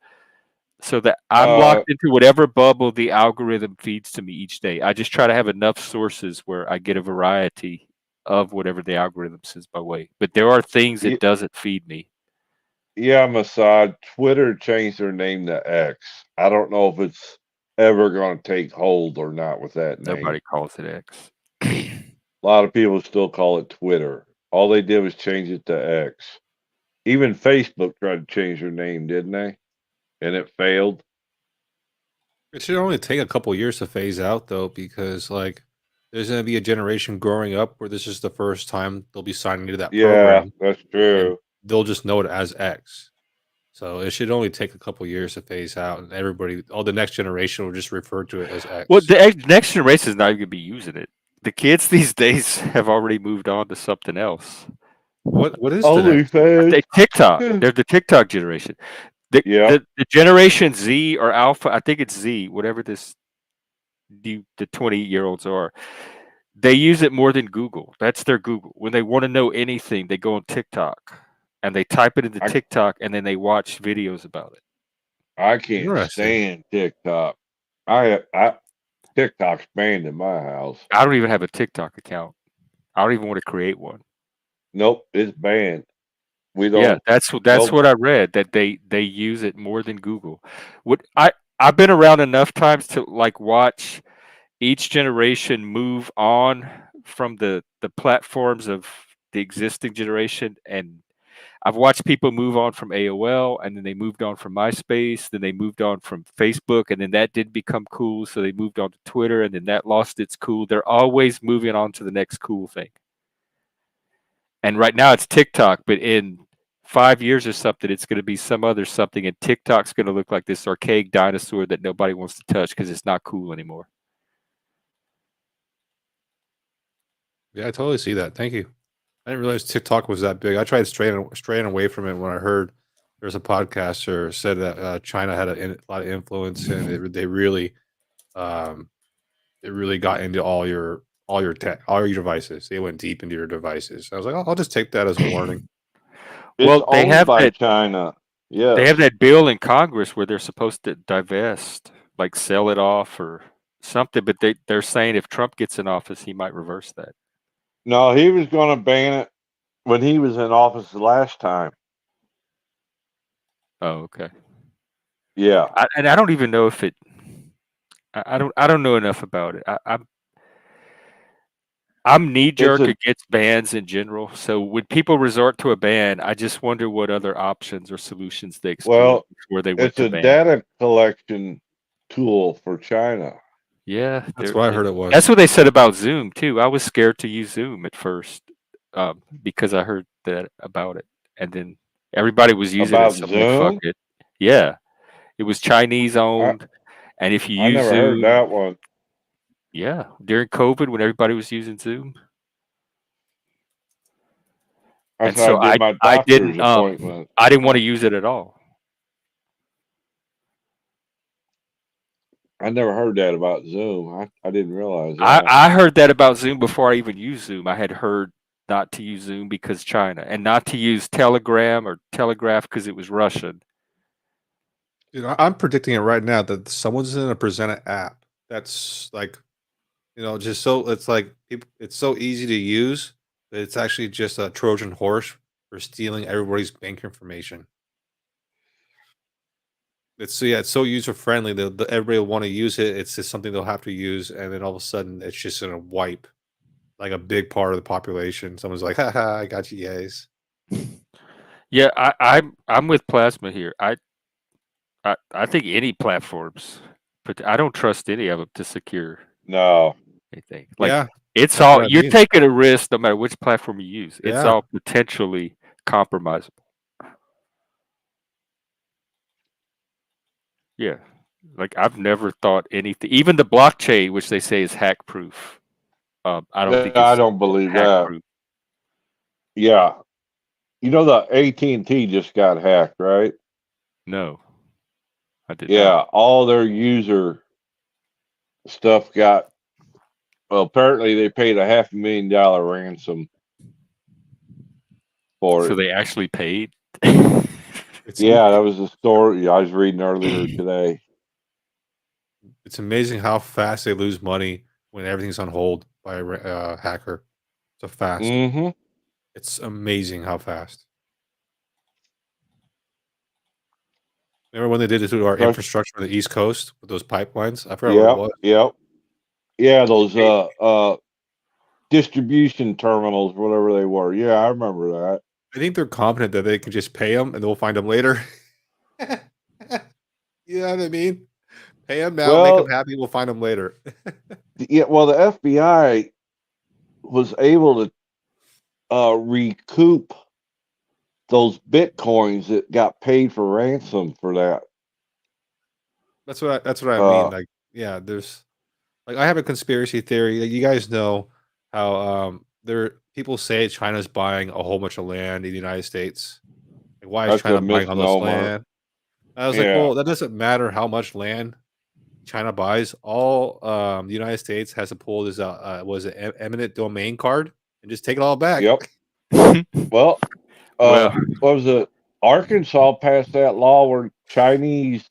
S4: So that I'm locked into whatever bubble the algorithm feeds to me each day. I just try to have enough sources where I get a variety of whatever the algorithm says my way. But there are things it doesn't feed me.
S3: Yeah, MOSSAD. Twitter changed their name to X. I don't know if it's ever going to take hold or not with that name.
S4: Nobody calls it X.
S3: A lot of people still call it Twitter. All they did was change it to X. Even Facebook tried to change their name, didn't they? And it failed.
S2: It should only take a couple years to phase out, though, because like there's going to be a generation growing up where this is the first time they'll be signing into that program.
S3: Yeah, that's true.
S2: They'll just know it as X. So it should only take a couple years to phase out, and all the next generation will just refer to it as X.
S4: Well, the next generation is not even going to be using it. The kids these days have already moved on to something else.
S2: What is
S3: OnlyFans?
S4: TikTok? They're the TikTok generation. The Generation Z or Alpha, I think it's Z, whatever the 20-year-olds are. They use it more than Google. That's their Google. When they want to know anything, they go on TikTok. and they type it into
S3: I-
S4: TikTok, and then they watch videos about it.
S3: I can't
S2: Interesting.
S3: stand TikTok. TikTok's banned in my house.
S4: I don't even have a TikTok account. I don't even want to create one.
S3: Nope, it's banned. We don't.
S4: Yeah, that's
S3: nope.
S4: what I read, that they use it more than Google. I've been around enough times to like watch each generation move on from the platforms of the existing generation, and I've watched people move on from AOL, and then they moved on from MySpace, then they moved on from Facebook, and then that didn't become cool, so they moved on to Twitter, and then that lost its cool. They're always moving on to the next cool thing. And right now it's TikTok, but in 5 years or something, it's going to be some other something, and TikTok's going to look like this archaic dinosaur that nobody wants to touch because it's not cool anymore.
S2: Yeah, I totally see that. Thank you. I didn't realize TikTok was that big. I tried straying away from it when I heard there was a podcaster said that China had a lot of influence, and they really got into all your devices. They went deep into your devices. I was like, I'll just take that as a warning.
S3: It's
S4: Well, they
S3: owned
S4: have
S3: by
S4: that-
S3: China. Yeah.
S4: They have that bill in Congress where they're supposed to divest, like sell it off or something, but they're saying if Trump gets in office, he might reverse that.
S3: No, he was going to ban it when he was in office the last time.
S4: Oh, okay.
S3: Yeah.
S4: And I don't even know if it. I don't know enough about it. I'm knee jerk against bans in general. So when people resort to a ban, I just wonder what other options or solutions they explore before they went
S3: it's
S4: to
S3: a
S4: ban.
S3: data collection tool for China.
S4: Yeah,
S2: That's what I heard it was.
S4: That's what they said about Zoom too. I was scared to use Zoom at first because I heard that about it, and then everybody was using
S3: About
S4: it. So I'm like,
S3: Zoom?
S4: fuck it. Yeah, it was Chinese owned, and if you
S3: I
S4: use
S3: never
S4: Zoom,
S3: heard that one.
S4: yeah, during COVID when everybody was using Zoom,
S3: That's
S4: and
S3: how
S4: so
S3: I did my doctor's appointment.
S4: I didn't want to use it at all.
S3: I never heard that about Zoom. I didn't realize that.
S4: I heard that about Zoom before I even used Zoom. I had heard not to use Zoom because China, and not to use Telegram or Telegraph because it was Russian.
S2: Dude, I'm predicting it right now that someone's going to present an app that's like, just so it's like it's so easy to use that it's actually just a Trojan horse for stealing everybody's bank information. It's so user friendly that everybody will want to use it. It's just something they'll have to use, and then all of a sudden it's just going to wipe like a big part of the population. Someone's like, "Haha, I got you guys."
S4: Yeah, I'm with Plasma here. I think any platforms, but I don't trust any of them to secure
S3: No.
S4: anything. Like
S2: Yeah,
S4: it's
S2: that's
S4: all
S2: what I
S4: you're
S2: mean.
S4: taking a risk no matter which platform you use. It's
S2: Yeah.
S4: all potentially compromisable. Yeah. Like I've never thought anything, even the blockchain, which they say is hack proof. I don't think
S3: I
S4: it's
S3: don't believe
S4: hack
S3: that.
S4: proof.
S3: Yeah. You know the AT&T just got hacked, right?
S4: No, I did
S3: Yeah,
S4: not.
S3: all their user stuff got. Well, apparently they paid a $500,000 ransom for
S4: So
S3: it.
S4: they actually paid.
S3: Yeah, that was the story I was reading earlier today.
S2: It's amazing how fast they lose money when everything's on hold by a hacker. So fast.
S3: Mm-hmm.
S2: It's amazing how fast. Remember when they did it to our infrastructure on the East Coast with those pipelines? I forgot what it was.
S3: Yeah, those distribution terminals, whatever they were. Yeah, I remember that.
S2: I think they're confident that they can just pay them and they'll find them later. You know what I mean? Pay them now, make them happy. We'll find them later.
S3: Yeah, well, the FBI was able to recoup those bitcoins that got paid for ransom for that.
S2: That's what I mean. Like, yeah, there's like I have a conspiracy theory. Like, you guys know how people say China's buying a whole bunch of land in the United States. Like, why is
S3: That's
S2: China
S3: a
S2: buying all this
S3: misnomer.
S2: land? I was like, well, that doesn't matter how much land China buys. All the United States has to pull this eminent domain card and just take it all back.
S3: Yep. Well, What was it? Arkansas passed that law where Chinese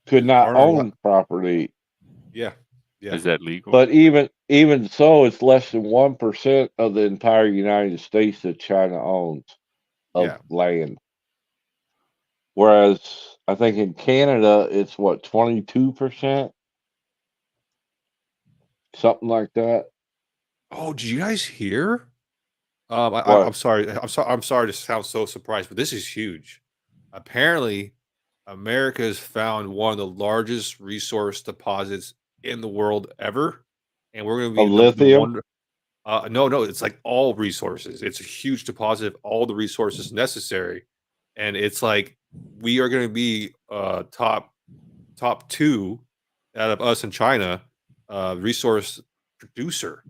S3: could not
S2: Aren't
S3: own property,
S2: Yeah.
S4: Is that legal?
S3: but even so, it's less than 1% of the entire United States that China owns of
S2: Yeah.
S3: land. Whereas I think in Canada it's what 22%, something like that.
S2: Oh, did you guys hear? I'm
S3: What?
S2: sorry. I'm sorry to sound so surprised, but this is huge. Apparently, America has found one of the largest resource deposits in the world ever, and we're going to be
S3: Of
S2: the
S3: lithium?
S2: one. No, it's like all resources. It's a huge deposit of all the resources necessary, and it's like we are going to be top two out of us and China resource producer.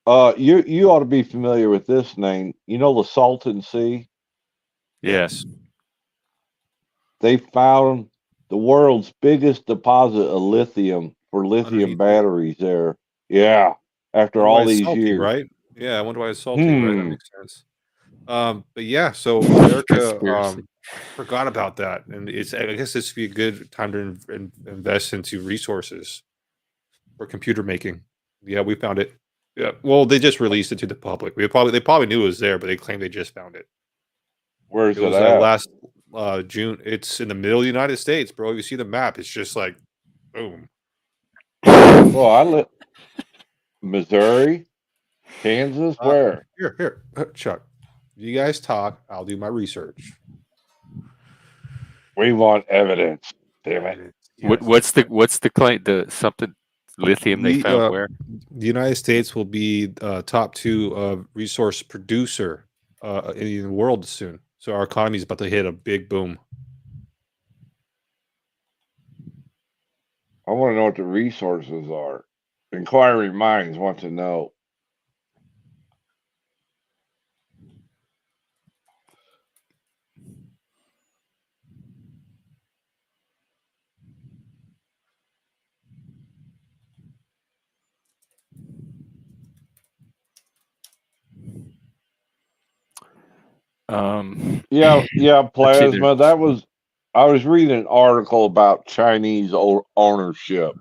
S3: You ought to be familiar with this name. You know the Salton Sea?
S4: Yes.
S3: They found the world's biggest deposit of lithium for lithium
S2: Underneath there.
S3: batteries there. Yeah, after
S2: Wonder why
S3: all
S2: it's
S3: these
S2: salty,
S3: years.
S2: right? Yeah, I wonder why it's salty, right? That
S3: Hmm.
S2: makes sense. But yeah, so America
S4: Conspiracy.
S2: forgot about that, and I guess this would be a good time to invest into resources for computer making. Yeah, we found it. Yeah, well, they just released it to the public. They probably knew it was there, but they claimed they just found it.
S3: Where's
S2: It
S3: it
S2: was
S3: at?
S2: last June. It's in the middle of the United States, bro. You see the map? It's just like, boom.
S3: Well, I live Missouri, Kansas, where?
S2: Here, Chuck. You guys talk. I'll do my research.
S3: We want evidence. Damn it.
S4: What what's the claim? The something lithium they found where?
S2: The United States will be top 2 resource producer in the world soon. So our economy is about to hit a big boom.
S3: I want to know what the resources are. Inquiring minds want to know. Yeah, plasma. I was reading an article about Chinese ownership,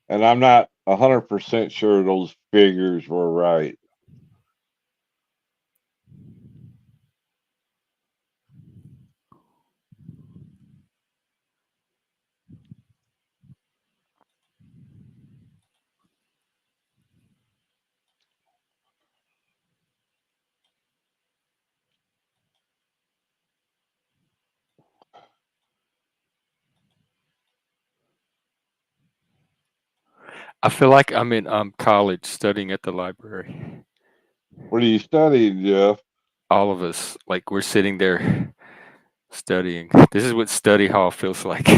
S3: and I'm not 100% sure those figures were right.
S4: I feel like I'm in college studying at the library.
S3: What are you studying, Jeff?
S4: All of us, like we're sitting there studying. This is what study hall feels like.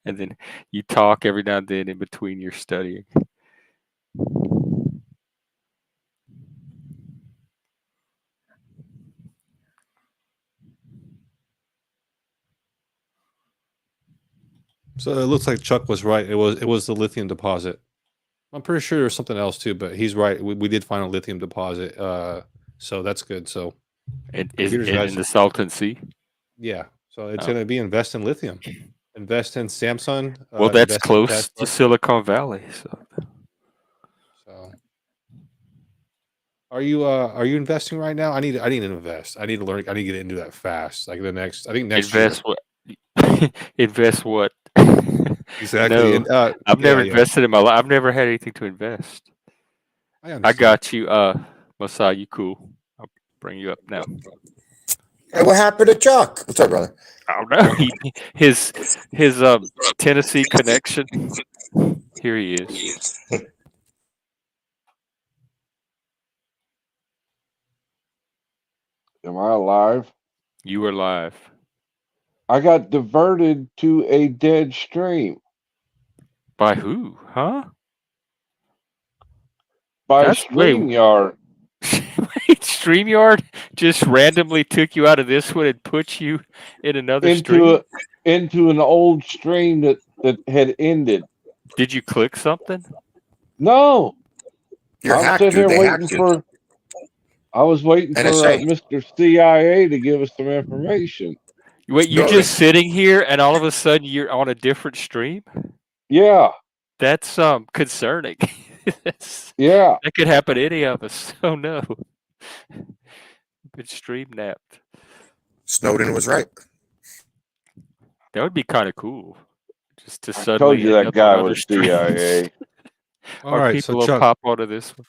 S4: And then you talk every now and then in between your studying.
S2: So it looks like Chuck was right. It was the lithium deposit. I'm pretty sure there's something else too, but he's right. We did find a lithium deposit. So that's good. So
S4: It is
S2: computers
S4: in
S2: guys-
S4: the Salton Sea.
S2: yeah. So it's
S4: Oh.
S2: going to be invest in lithium. Invest in Samsung.
S4: Well, that's
S2: invest in
S4: close
S2: Tesla.
S4: to Silicon Valley.
S2: So are you investing right now? I need to invest. I need to learn. I need to get into that fast. Like next
S4: Invest
S2: year.
S4: what? Invest what?
S2: Exactly.
S4: No,
S2: And,
S4: I've never
S2: yeah.
S4: invested in my life. I've never had anything to invest.
S2: I
S4: I
S2: understand.
S4: got you. MOSSAD, you cool. I'll bring you up now.
S8: Hey, what happened to Chuck? What's up, brother?
S4: I don't know. His Tennessee connection. Here he is.
S3: Am I alive?
S4: You are live.
S3: I got diverted to a dead stream
S4: By who? Huh?
S3: by
S4: Wait,
S3: StreamYard.
S4: StreamYard just randomly took you out of this one and put you in another stream?
S3: Into an old stream that had ended.
S4: Did you click something?
S3: No.
S8: You're
S3: I'm
S8: hacked,
S3: sitting
S8: dude.
S3: here
S8: They
S3: waiting
S8: hacked you.
S3: for I was waiting for
S8: NSA.
S3: Mr. CIA to give us some information.
S4: Wait, you're
S8: Snowden.
S4: just sitting here, and all of a sudden you're on a different stream.
S3: Yeah,
S4: That's concerning.
S3: yeah.
S4: That could happen to any of us. Oh no, been stream napped.
S8: Snowden was right.
S4: That would be kind of cool. Just to
S3: I told
S4: suddenly
S3: you
S4: end
S3: that
S4: up
S3: guy
S4: on other
S3: was
S4: streams.
S3: CIA.
S2: All
S4: Or
S2: right,
S4: people
S2: so
S4: will
S2: Chuck,
S4: pop onto this one.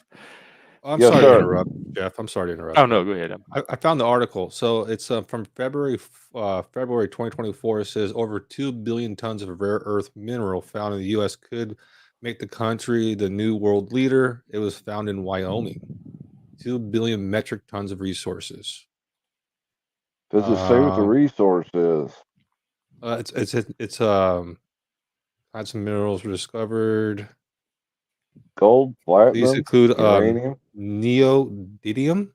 S2: I'm
S3: Yes,
S2: sorry to
S3: sir.
S2: interrupt, Jeff. I'm sorry to interrupt.
S4: Oh no, go ahead.
S2: I found the article. So it's from February 2024. It says over 2 billion tons of rare earth mineral found in the U.S. could make the country the new world leader. It was found in Wyoming. 2 billion metric tons of resources.
S3: Does it say what the resource is?
S2: It's had some minerals were discovered.
S3: Gold,
S2: These
S3: platinum,
S2: include
S3: uranium?
S2: neodymium,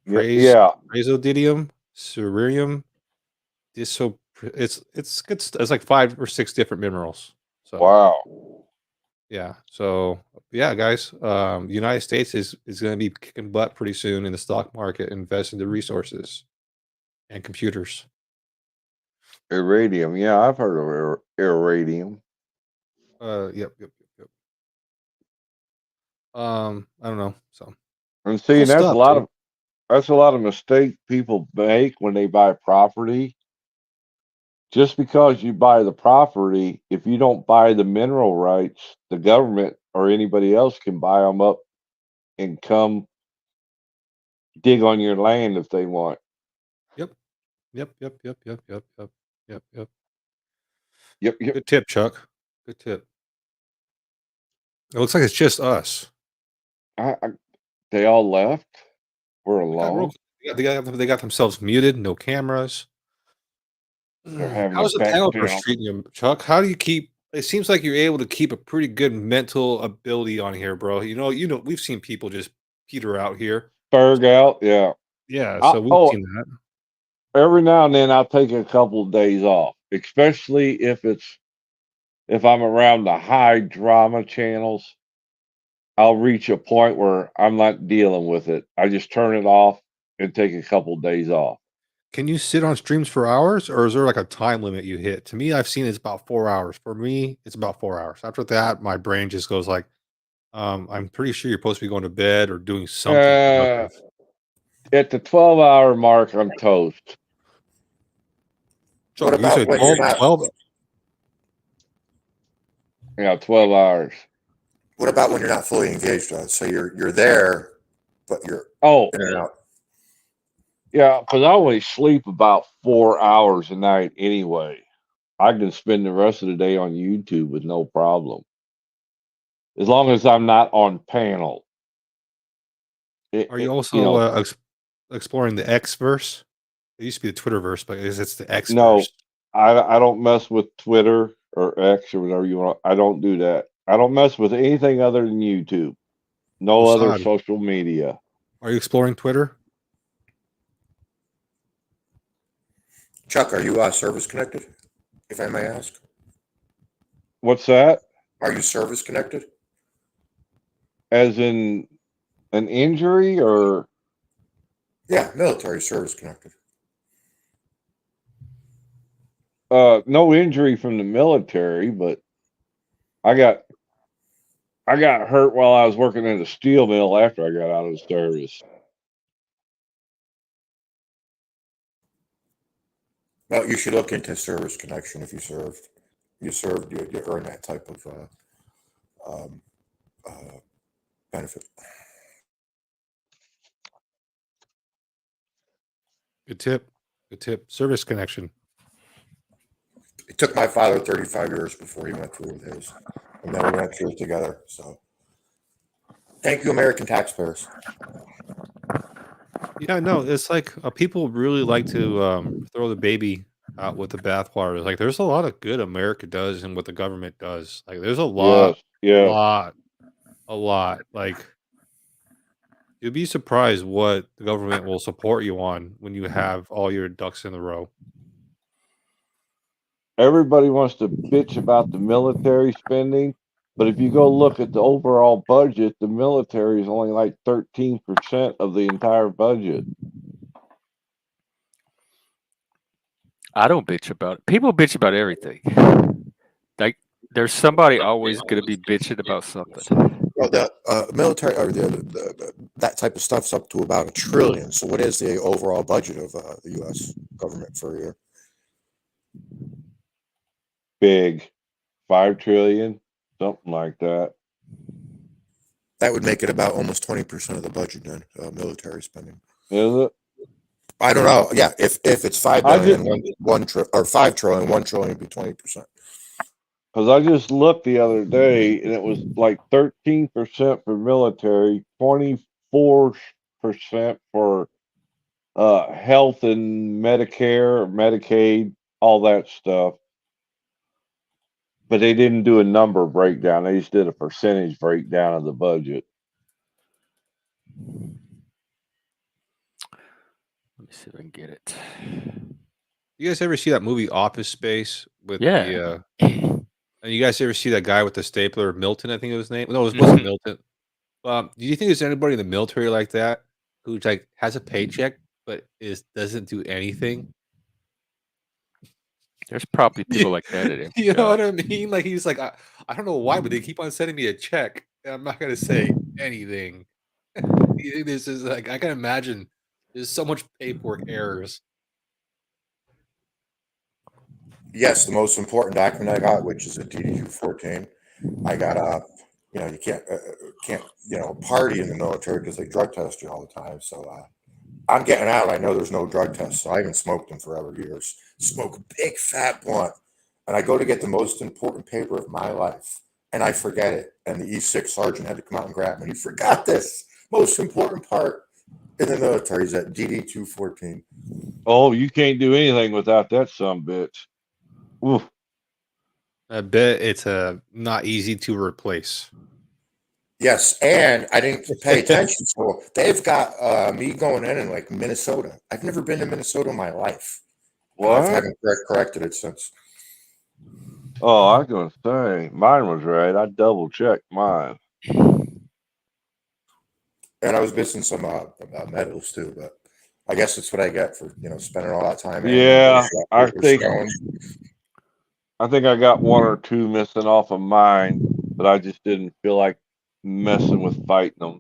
S3: Yeah.
S2: praseodymium, cerium. It's like 5 or 6 different minerals. So
S3: Wow.
S2: yeah. So yeah, guys. The United States is going to be kicking butt pretty soon in the stock market, invest into resources and computers.
S3: Irradium. Yeah, I've heard of irradium.
S2: Yep. I don't know. So
S3: And see,
S2: cool
S3: and that's
S2: stuff,
S3: a lot of mistake people make when they buy property. Just because you buy the property, if you don't buy the mineral rights, the government or anybody else can buy them up and come dig on your land if they want.
S2: Yep.
S3: Yep.
S2: Good tip, Chuck. Good tip. It looks like it's just us.
S3: They all left. We're
S2: They got
S3: alone.
S2: they got themselves muted. No cameras.
S3: They're having
S2: How's
S3: a
S2: the
S3: back
S2: panel
S3: channel.
S2: first treating you, Chuck? How do you keep? It seems like you're able to keep a pretty good mental ability on here, bro. You know, we've seen people just peter out here.
S3: Berg out. Yeah.
S2: Yeah, so we've seen that.
S3: Every now and then I'll take a couple of days off, especially if I'm around the high drama channels. I'll reach a point where I'm not dealing with it. I just turn it off and take a couple of days off.
S2: Can you sit on streams for hours, or is there like a time limit you hit? To me, I've seen it's about 4 hours. For me, it's about 4 hours. After that, my brain just goes like, I'm pretty sure you're supposed to be going to bed or doing something productive.
S3: At the 12-hour mark, I'm toast.
S2: Chuck,
S8: What
S2: you
S8: about
S2: said
S8: when you're not?
S2: 12?
S3: Yeah, 12 hours.
S8: What about when you're not fully engaged on it? So you're there, but you're in and out.
S3: Yeah, because I only sleep about 4 hours a night anyway. I can spend the rest of the day on YouTube with no problem. As long as I'm not on panel.
S2: Are you also exploring the X verse? It used to be the Twitterverse, but it's the X
S3: No,
S2: verse.
S3: I don't mess with Twitter or X or whatever you want. I don't do that. I don't mess with anything other than YouTube. No other
S2: MOSSAD.
S3: social media.
S2: Are you exploring Twitter?
S8: Chuck, are you service connected? If I may ask.
S3: What's that?
S8: Are you service connected?
S3: As in an injury or?
S8: Yeah, military service connected.
S3: No injury from the military, but I got hurt while I was working at a steel mill after I got out of the service.
S8: Well, you should look into service connection if you served. You earn that type of benefit.
S2: Good tip. Service connection.
S8: It took my father 35 years before he went through with his. And then we went through it together. So thank you, American taxpayers.
S2: Yeah, no, it's like people really like to throw the baby out with the bathwater. Like, there's a lot of good America does and what the government does. Like, there's a lot. Like, you'd be surprised what the government will support you on when you have all your ducks in a row.
S3: Everybody wants to bitch about the military spending. But if you go look at the overall budget, the military is only like 13% of the entire budget.
S4: I don't bitch about it. People bitch about everything. Like there's somebody always going to be bitching about something.
S8: Well, the military or that type of stuff's up to about $1 trillion. So, what is the overall budget of the U.S. government for a year?
S3: Big, 5 trillion, something like that.
S8: That would make it about almost 20% of the budget then, military spending.
S3: Is it?
S8: I don't know. Yeah, if it's 5
S3: I
S8: billion,
S3: just-
S8: or 5 trillion, 1 trillion would be 20%.
S3: Because I just looked the other day, and it was like 13% for military, 24% for health and Medicare, Medicaid, all that stuff. But they didn't do a number breakdown. They just did a percentage breakdown of the budget.
S4: Let me see if I can get it.
S2: You guys ever see that movie Office Space with
S4: Yeah.
S2: and you guys ever see that guy with the stapler, Milton? I think it was his name. No, it wasn't Milton. Do you think there's anybody in the military like that who like has a paycheck but doesn't do anything?
S4: There's probably people like that at him.
S2: You know what I mean? Like he's like, I don't know why, but they keep on sending me a check, and I'm not gonna say anything. This is like I can imagine. There's so much paperwork errors.
S8: Yes, the most important document I got, which is a DD-214. I got you can't party in the military because they drug test you all the time. So I'm getting out. I know there's no drug test, so I haven't smoked in forever years. Smoke a big fat blunt, and I go to get the most important paper of my life, and I forget it. And the E6 sergeant had to come out and grab me. He forgot this most important part in the military is that DD-214.
S3: Oh, you can't do anything without that bitch. Oof.
S2: I bet it's not easy to replace.
S8: Yes, and I didn't pay attention. So they've got me going in like Minnesota. I've never been to Minnesota in my life.
S3: What?
S8: I haven't corrected it since.
S3: Oh, I was going to say, mine was right. I double checked mine.
S8: And I was missing some medals too, but I guess that's what I get for spending all that time.
S3: Yeah, I think I got 1 or 2 missing off of mine, but I just didn't feel like messing with fighting them.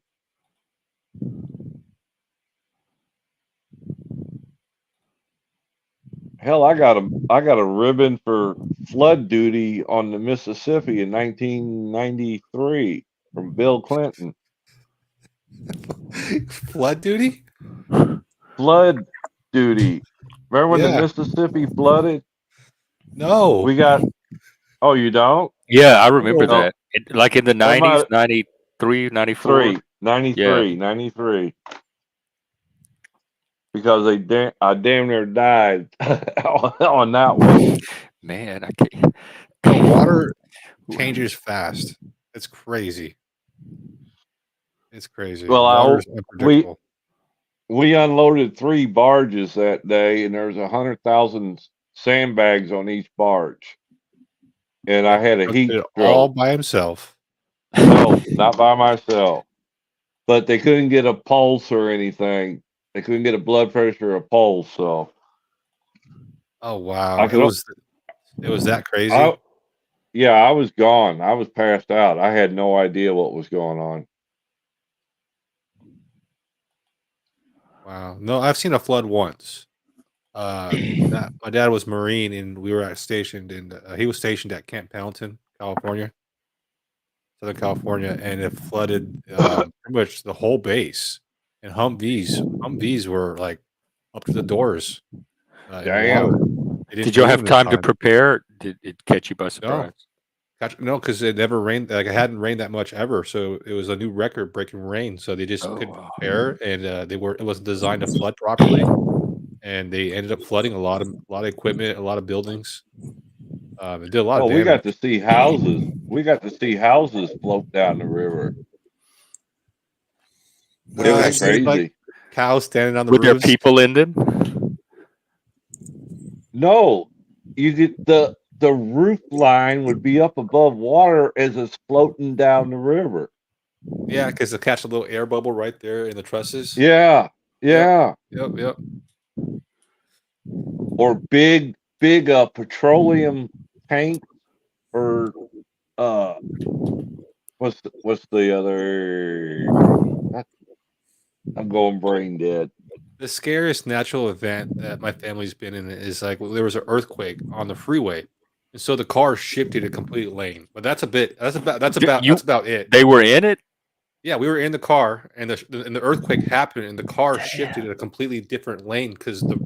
S3: Hell, I got a ribbon for flood duty on the Mississippi in 1993 from Bill Clinton.
S2: Flood duty?
S3: Flood duty. Remember when the Mississippi flooded?
S2: No.
S3: We got. Oh, you don't?
S4: Yeah, I remember that. Like in the 90s, 93, 94.
S3: 93. Because I damn near died on that one.
S4: Man, I can't.
S2: The water changes fast. It's crazy. It's crazy.
S3: Well, we unloaded 3 barges that day, and there was 100,000 sandbags on each barge. And I had a heat stroke.
S2: All by himself.
S3: No, not by myself. But they couldn't get a pulse or anything. They couldn't get a blood pressure or a pulse. So.
S2: Oh wow! It was that crazy.
S3: I was gone. I was passed out. I had no idea what was going on.
S2: Wow. No, I've seen a flood once. My dad was Marine, and we were stationed in. He was stationed at Camp Pendleton, California, Southern California, and it flooded pretty much the whole base. And Humvees were like up to the doors.
S3: Damn.
S4: Did you have time to prepare? Did it catch you by surprise?
S2: No, because it never rained. Like it hadn't rained that much ever, so it was a new record-breaking rain. So they just couldn't prepare, and it wasn't designed to flood properly, and they ended up flooding a lot of equipment, a lot of buildings. It did a lot of damage.
S3: We got to see houses. We got to see houses float down the river. That's crazy.
S2: Like cows standing on the
S4: roofs. Were there people in them?
S3: No, you get the the roof line would be up above water as it's floating down the river.
S2: Yeah, because they catch a little air bubble right there in the trusses.
S3: Yeah, yeah.
S2: Yep.
S3: Or big petroleum tank, or what's the other? I'm going brain dead.
S2: The scariest natural event that my family's been in is like there was an earthquake on the freeway, and so the car shifted a complete lane. But that's about it.
S4: They were in it.
S2: Yeah, we were in the car, and the earthquake happened, and the car shifted in a completely different lane because the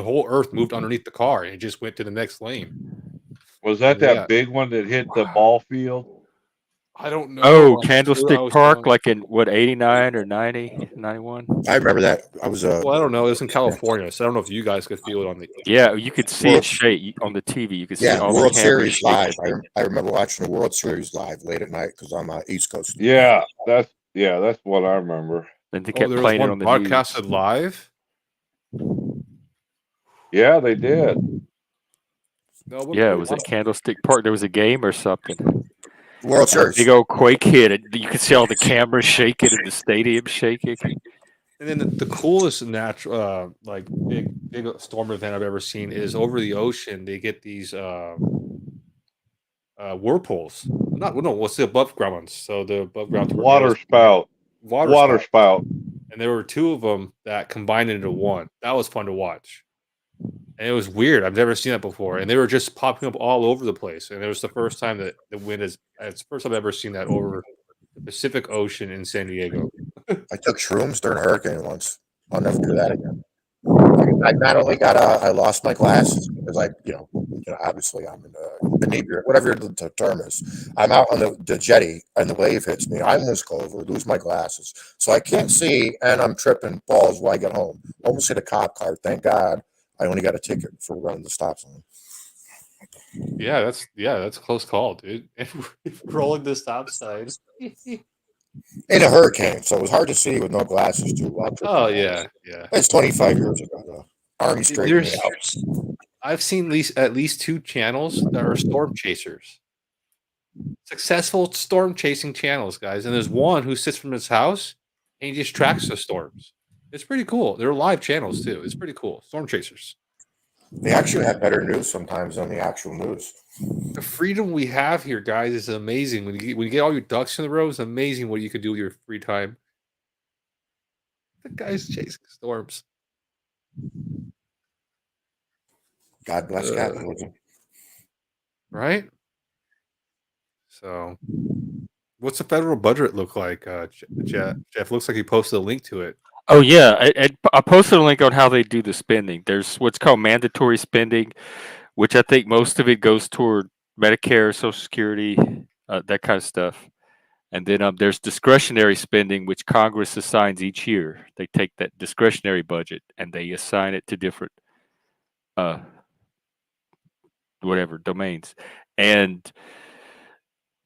S2: whole earth moved underneath the car, and it just went to the next lane.
S3: Was that big one that hit the ball field?
S2: I don't know.
S4: Oh, Candlestick Park, like in what, 89 or 90, 91?
S8: I remember that. I was
S2: Well, I don't know. It was in California, so I don't know if you guys could feel it on the.
S4: Yeah, you could see it shake on the TV. You could see all
S8: World
S4: the
S8: Series
S4: cameras
S8: live. I remember watching the World Series live late at night because I'm East Coast.
S3: Yeah, that's what I remember.
S4: And they kept
S2: there
S4: playing
S2: was
S4: it
S2: one
S4: on the
S2: broadcasted
S4: news.
S2: live.
S3: Yeah, they did.
S2: No,
S4: Yeah, it was at Candlestick Park. There was a game or something.
S8: World Series.
S4: Big old quake hit, and you could see all the cameras shaking and the stadium shaking.
S2: And then the coolest natural, like big storm event I've ever seen is over the ocean. They get these whirlpools. What's the above ground ones? So the above ground
S3: water spout.
S2: And there were two of them that combined into one. That was fun to watch. And it was weird. I've never seen that before. And they were just popping up all over the place. And it was the first time that the wind it's the first time I've ever seen that over the Pacific Ocean in San Diego.
S8: I took shrooms during a hurricane once. I'll never do that again. I not only got I lost my glasses because obviously I'm in inebriate, whatever the term is. I'm out on the jetty and the wave hits me. I almost go over, lose my glasses, so I can't see, and I'm tripping balls while I get home. Almost hit a cop car. Thank God I only got a ticket for running the stop sign.
S2: Yeah, that's a close call, dude. Rolling the stop sign.
S8: In a hurricane, so it was hard to see with no glasses too.
S2: Oh yeah.
S8: It's 25 years ago. The Army straightened me out.
S2: I've seen at least two channels that are storm chasers. Successful storm chasing channels, guys. And there's one who sits from his house and he just tracks the storms. It's pretty cool. They're live channels too. It's pretty cool. Storm chasers.
S8: They actually have better news sometimes than the actual news.
S2: The freedom we have here, guys, is amazing. When you get all your ducks in the row, it's amazing what you can do with your free time. The guy's chasing storms.
S8: God bless capitalism.
S2: Right? So, what's the federal budget look like, Jeff? Looks like he posted a link to it.
S4: Oh yeah, I posted a link on how they do the spending. There's what's called mandatory spending, which I think most of it goes toward Medicare, Social Security, that kind of stuff. And then there's discretionary spending, which Congress assigns each year. They take that discretionary budget and they assign it to different domains. And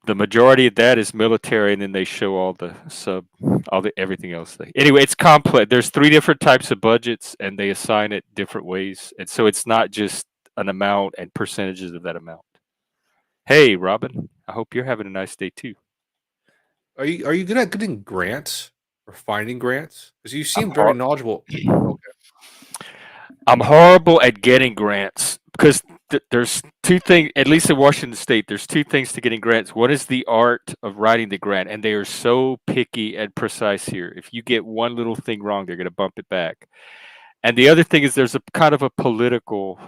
S4: the majority of that is military, and then they show all the everything else. Anyway, it's complex. There's 3 different types of budgets, and they assign it different ways. And so it's not just an amount and percentages of that amount. Hey, Robin, I hope you're having a nice day too.
S2: Are you good at getting grants or finding grants? Because you seem very knowledgeable. Okay.
S4: I'm horrible at getting grants because there's 2 things, at least in Washington State, there's 2 things to getting grants. One is the art of writing the grant, and they are so picky and precise here. If you get one little thing wrong, they're going to bump it back. And the other thing is there's a kind of a political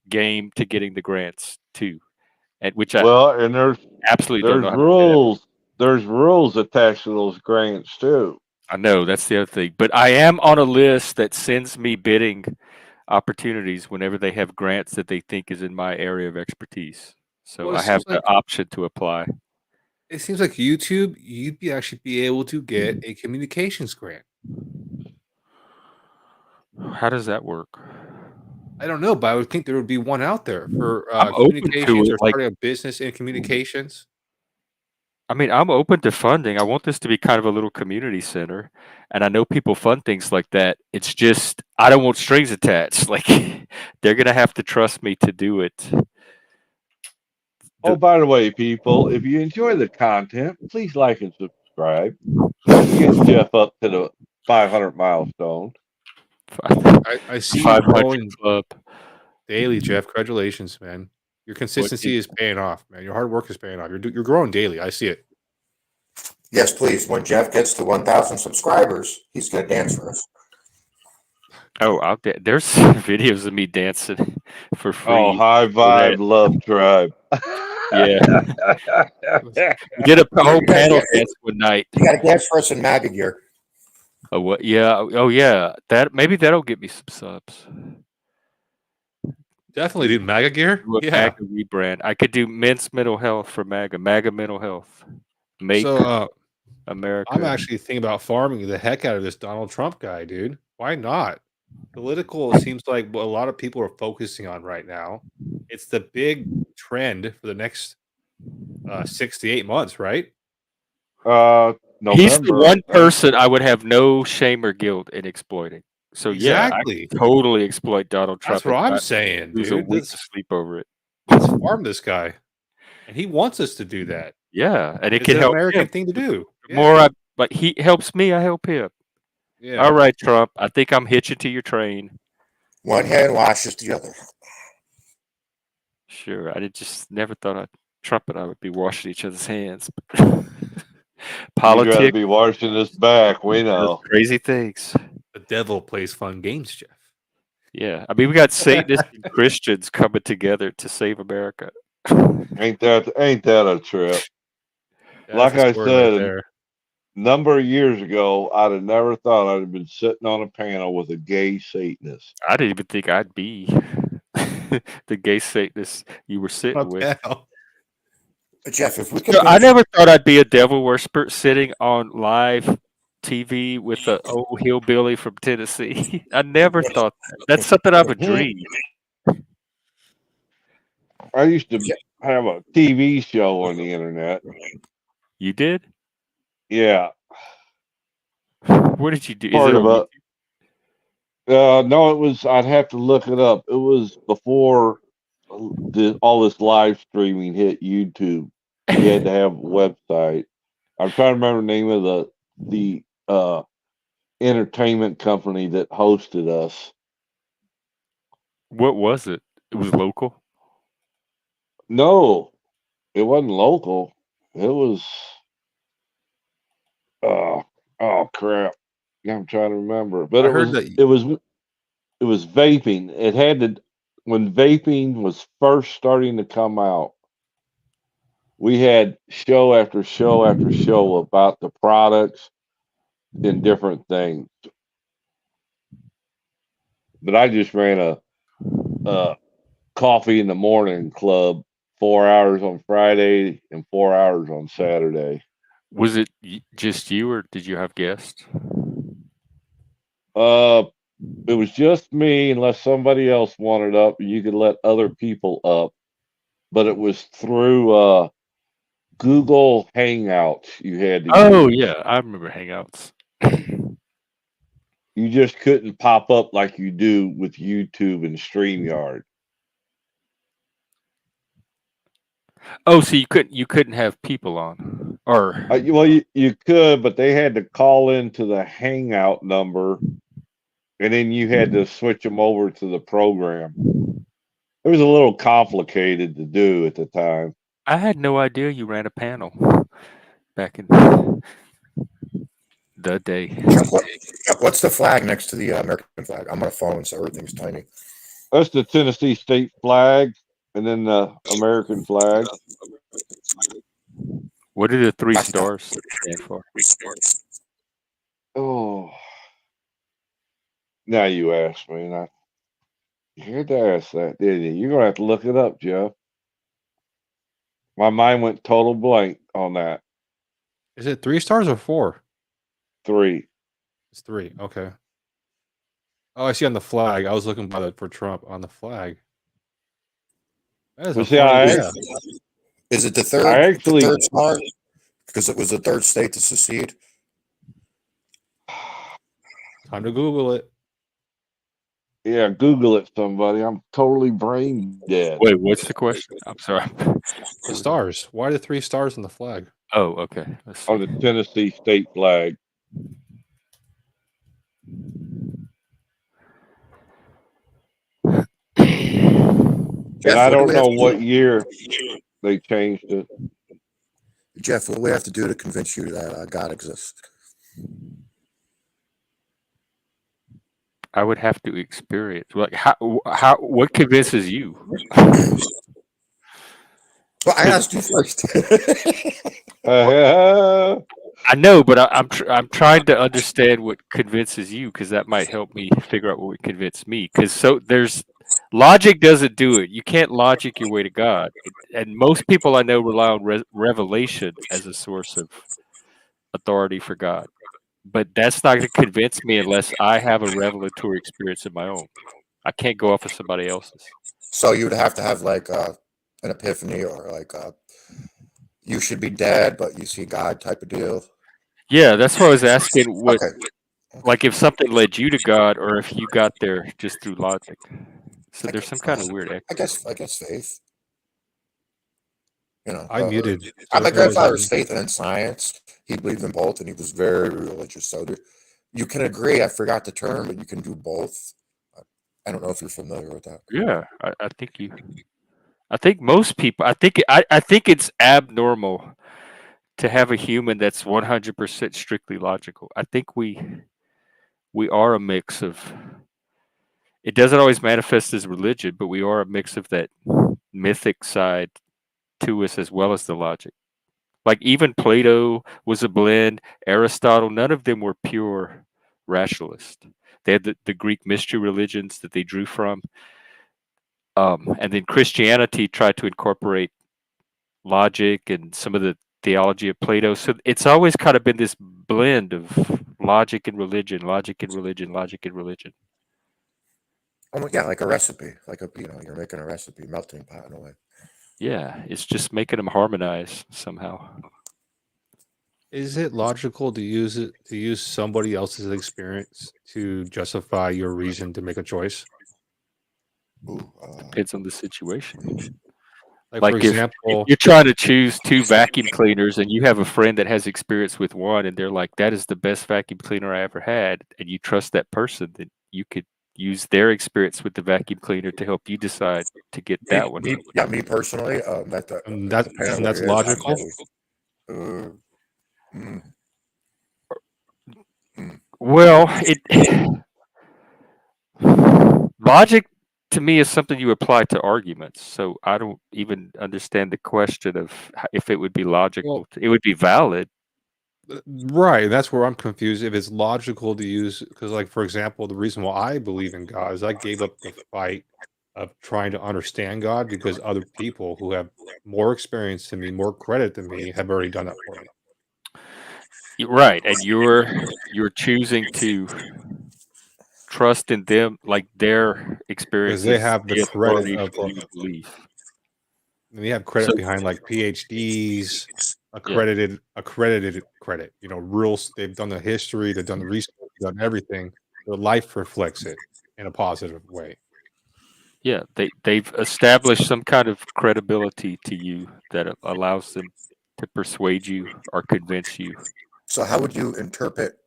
S4: game to getting the grants too, and which
S3: there's
S4: absolutely don't know how
S3: rules. There's rules attached to those grants too.
S4: I know, that's the other thing. But I am on a list that sends me bidding opportunities whenever they have grants that they think is in my area of expertise. So I have the option to apply.
S2: It seems like YouTube, you'd actually be able to get a communications grant.
S4: How does that work?
S2: I don't know, but I would think there would be one out there for
S4: I'm open to
S2: communications
S4: it,
S2: or starting a business in communications.
S4: I mean, I'm open to funding. I want this to be kind of a little community center, and I know people fund things like that. It's just I don't want strings attached. Like they're gonna have to trust me to do it.
S3: Oh, by the way, people, if you enjoy the content, please like and subscribe. Help get Jeff up to the 500 milestone.
S2: I see you
S4: 500
S2: growing
S4: club.
S2: daily, Jeff. Congratulations, man. Your consistency is paying off, man. Your hard work is paying off. You're growing daily. I see it.
S8: Yes, please. When Jeff gets to 1,000 subscribers, he's going to dance for us.
S4: Oh, there's videos of me dancing for free.
S3: Oh, high vibe, love tribe.
S4: Yeah. We did a whole panel dance one night.
S8: You got to dance for us in MAGA gear.
S4: Oh, what? Yeah. Oh, yeah. Maybe that'll get me some subs.
S2: Definitely do MAGA gear.
S4: Do a
S2: Yeah.
S4: MAGA rebrand. I could do men's mental health for MAGA. MAGA mental health. Make
S2: So
S4: America.
S2: I'm actually thinking about farming the heck out of this Donald Trump guy, dude. Why not? Political seems like what a lot of people are focusing on right now. It's the big trend for the next 6 to 8 months, right?
S3: November.
S4: He's the one person I would have no shame or guilt in exploiting. So
S2: Exactly.
S4: yeah, I totally exploit Donald Trump.
S2: That's what I'm saying,
S4: Lose a
S2: dude.
S4: week to sleep over it.
S2: Let's farm this guy, and he wants us to do that.
S4: Yeah, and it
S2: It's
S4: can
S2: an
S4: help
S2: American
S4: him.
S2: thing to do.
S4: The more but he helps me, I help him.
S2: Yeah.
S4: All right, Trump. I think I'm hitching to your train.
S8: One hand washes the other.
S4: Sure, I just never thought Trump and I would be washing each other's hands.
S3: You'd rather
S4: Politics,
S3: be washing this back. We know.
S4: crazy things.
S2: The devil plays fun games, Jeff.
S4: Yeah, I mean, we got Satanists and Christians coming together to save America.
S3: Ain't that a trip?
S2: That's
S3: Like
S2: a
S3: I
S2: story
S3: said,
S2: right there.
S3: number of years ago, I'd have never thought I'd have been sitting on a panel with a gay Satanist.
S4: I didn't even think I'd be the gay Satanist you were sitting
S2: What
S4: with.
S2: the hell?
S8: Jeff, if we could.
S4: So I never thought I'd be a devil worshiper sitting on live TV with an old hillbilly from Tennessee. I never thought that. That's something I would dream.
S3: I used to have a TV show on the internet.
S4: You did?
S3: Yeah.
S4: What did you do? Is
S3: Part
S4: it
S3: of
S4: on
S3: it. No, it was. I'd have to look it up. It was before all this live streaming hit YouTube. You had to have a website. I'm trying to remember the name of the entertainment company that hosted us.
S4: What was it? It was local?
S3: No, it wasn't local. It was. Oh crap! I'm trying to remember, but
S2: I
S3: it
S2: heard
S3: was vaping. It had to when vaping was first starting to come out. We had show after show after show about the products and different things. But I just ran a coffee in the morning club, 4 hours on Friday and 4 hours on Saturday.
S4: Was it just you, or did you have guests?
S3: It was just me, unless somebody else wanted up. You could let other people up, but it was through Google Hangouts. You had to.
S4: Oh yeah, I remember Hangouts.
S3: You just couldn't pop up like you do with YouTube and StreamYard.
S4: Oh, so you couldn't have people on, or
S3: Well, you could, but they had to call into the Hangout number, and then you had to switch them over to the program. It was a little complicated to do at the time.
S4: I had no idea you ran a panel back in the day.
S8: What's the flag next to the American flag? I'm on a phone, so everything's tiny.
S3: That's the Tennessee state flag, and then the American flag.
S4: What do the 3 stars stand for?
S3: Oh, now you asked me, and you had to ask that, didn't you? You're gonna have to look it up, Jeff. My mind went total blank on that.
S2: Is it 3 stars or 4?
S3: 3.
S2: It's 3. Okay. Oh, I see on the flag. I was looking for Trump on the flag. That is
S3: Well,
S2: a
S3: see,
S2: funny idea.
S8: Is it the third?
S3: I actually-
S8: the third star? because it was the third state to secede.
S2: Time to Google it.
S3: Yeah, Google it, somebody. I'm totally brain dead.
S4: Wait, what's the question? I'm sorry.
S2: The stars. Why are the 3 stars on the flag?
S4: Oh, okay. Let's see.
S3: On the Tennessee state flag. And
S8: Jeff,
S3: I
S8: what do
S3: don't
S8: we have
S3: know
S8: to
S3: what
S8: do?
S3: year they changed it.
S8: Jeff, what do we have to do to convince you that God exists?
S4: I would have to experience. Like, what convinces you?
S8: Well, I asked you first.
S4: I know, but I'm trying to understand what convinces you, because that might help me figure out what would convince me. Because there's logic doesn't do it. You can't logic your way to God, and most people I know rely on revelation as a source of authority for God. But that's not going to convince me unless I have a revelatory experience of my own. I can't go off of somebody else's.
S8: So you'd have to have like an epiphany, or like you should be dead, but you see God type of deal.
S4: Yeah, that's what I was asking. What,
S8: Okay.
S4: like, if something led you to God, or if you got there just through logic. So there's some kind of weird.
S8: I guess faith. You know,
S2: I muted.
S8: my
S2: So
S8: grandfather's faith and science. He believed in both, and he was very religious. So you can agree. I forgot the term, but you can do both. I don't know if you're familiar with that.
S4: Yeah, I think you. I think most people. I think it's abnormal to have a human that's 100% strictly logical. I think we are a mix of. It doesn't always manifest as religion, but we are a mix of that mythic side to us as well as the logic. Like even Plato was a blend. Aristotle, none of them were pure rationalists. They had the Greek mystery religions that they drew from. And then Christianity tried to incorporate logic and some of the theology of Plato. So it's always kind of been this blend of logic and religion, logic and religion, logic and religion.
S8: Oh yeah, like a recipe, like you're making a recipe, melting pot in a way.
S4: Yeah, it's just making them harmonize somehow.
S2: is it logical to use somebody else's experience to justify your reason to make a choice?
S8: Ooh,
S4: Depends on the situation.
S2: Like
S4: Like
S2: for
S4: if
S2: example,
S4: you're trying to choose 2 vacuum cleaners and you have a friend that has experience with one and they're like, that is the best vacuum cleaner I ever had, and you trust that person, then you could use their experience with the vacuum cleaner to help you decide to get that one.
S8: me personally, that's
S2: that's logical.
S4: Well, logic to me is something you apply to arguments. So I don't even understand the question of if it would be logical.
S2: Well,
S4: It would be valid.
S2: Right, that's where I'm confused. If it's logical to use, because, like, for example, the reason why I believe in God is I gave up the fight of trying to understand God because other people who have more experience than me, more credit than me, have already done that for me.
S4: Right, and you're choosing to trust in them, like their experiences,
S2: Because they have the credit
S4: authority
S2: of,
S4: for your belief.
S2: and they have credit behind like PhDs, accredited credit. You know, rules. They've done the history, they've done the research, they've done everything. Their life reflects it in a positive way.
S4: Yeah, they've established some kind of credibility to you that allows them to persuade you or convince you.
S8: So how would you interpret,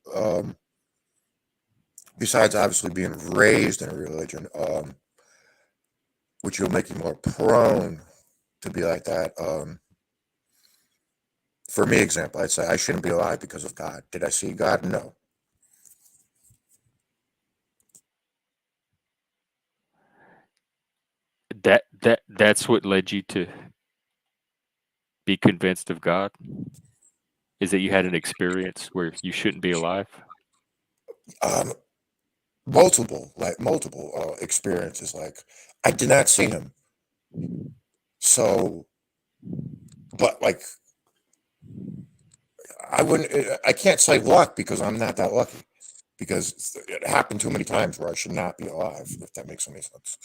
S8: besides obviously being raised in a religion, which will make you more prone to be like that? For me, example, I'd say I shouldn't be alive because of God. Did I see God? No.
S4: That's what led you to be convinced of God? Is that you had an experience where you shouldn't be alive?
S8: Multiple experiences. Like I did not see him. So, but like I can't say luck because I'm not that lucky, because it happened too many times where I should not be alive, if that makes any sense.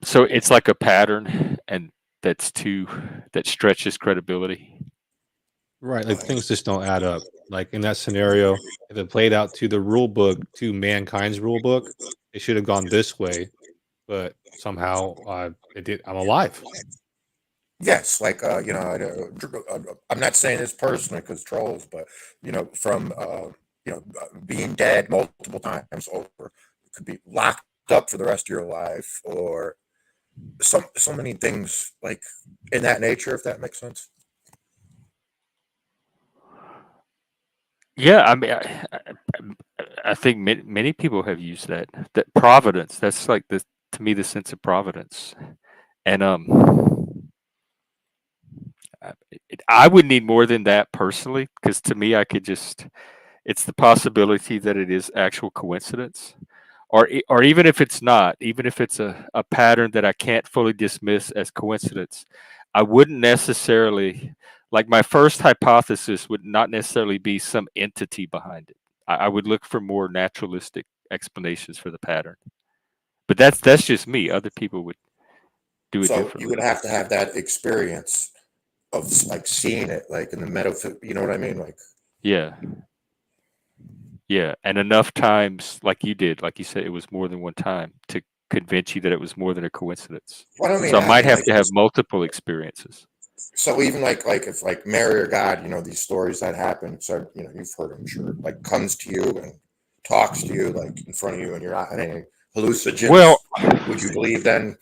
S4: So it's like a pattern, and that stretches credibility.
S2: Right, like things just don't add up. Like in that scenario, if it played out to the rule book, to mankind's rule book, it should have gone this way, but somehow it did. I'm alive.
S8: Yes, like I'm not saying this personally because trolls, but from being dead multiple times over, could be locked up for the rest of your life, or so many things like in that nature, if that makes sense.
S4: Yeah, I mean, I think many people have used that providence. That's like to me the sense of providence, and I would need more than that personally, because to me, it's the possibility that it is actual coincidence, or even if it's not, even if it's a pattern that I can't fully dismiss as coincidence, I wouldn't necessarily, like, my first hypothesis would not necessarily be some entity behind it. I would look for more naturalistic explanations for the pattern. But that's just me. Other people would do it
S8: So
S4: differently.
S8: you would have to have that experience of like seeing it, like in the metaphor. You know what I mean? Like,
S4: Yeah. Yeah. And enough times, like you did, like you said, it was more than one time to convince you that it was more than a coincidence.
S8: what I mean,
S4: So I might have
S8: like,
S4: to have multiple experiences.
S8: So even like if like Mary or God, these stories that happen. So you've heard them, sure. Like comes to you and talks to you like in front of you, and you're not any hallucinogens.
S4: Well,
S8: would you believe then?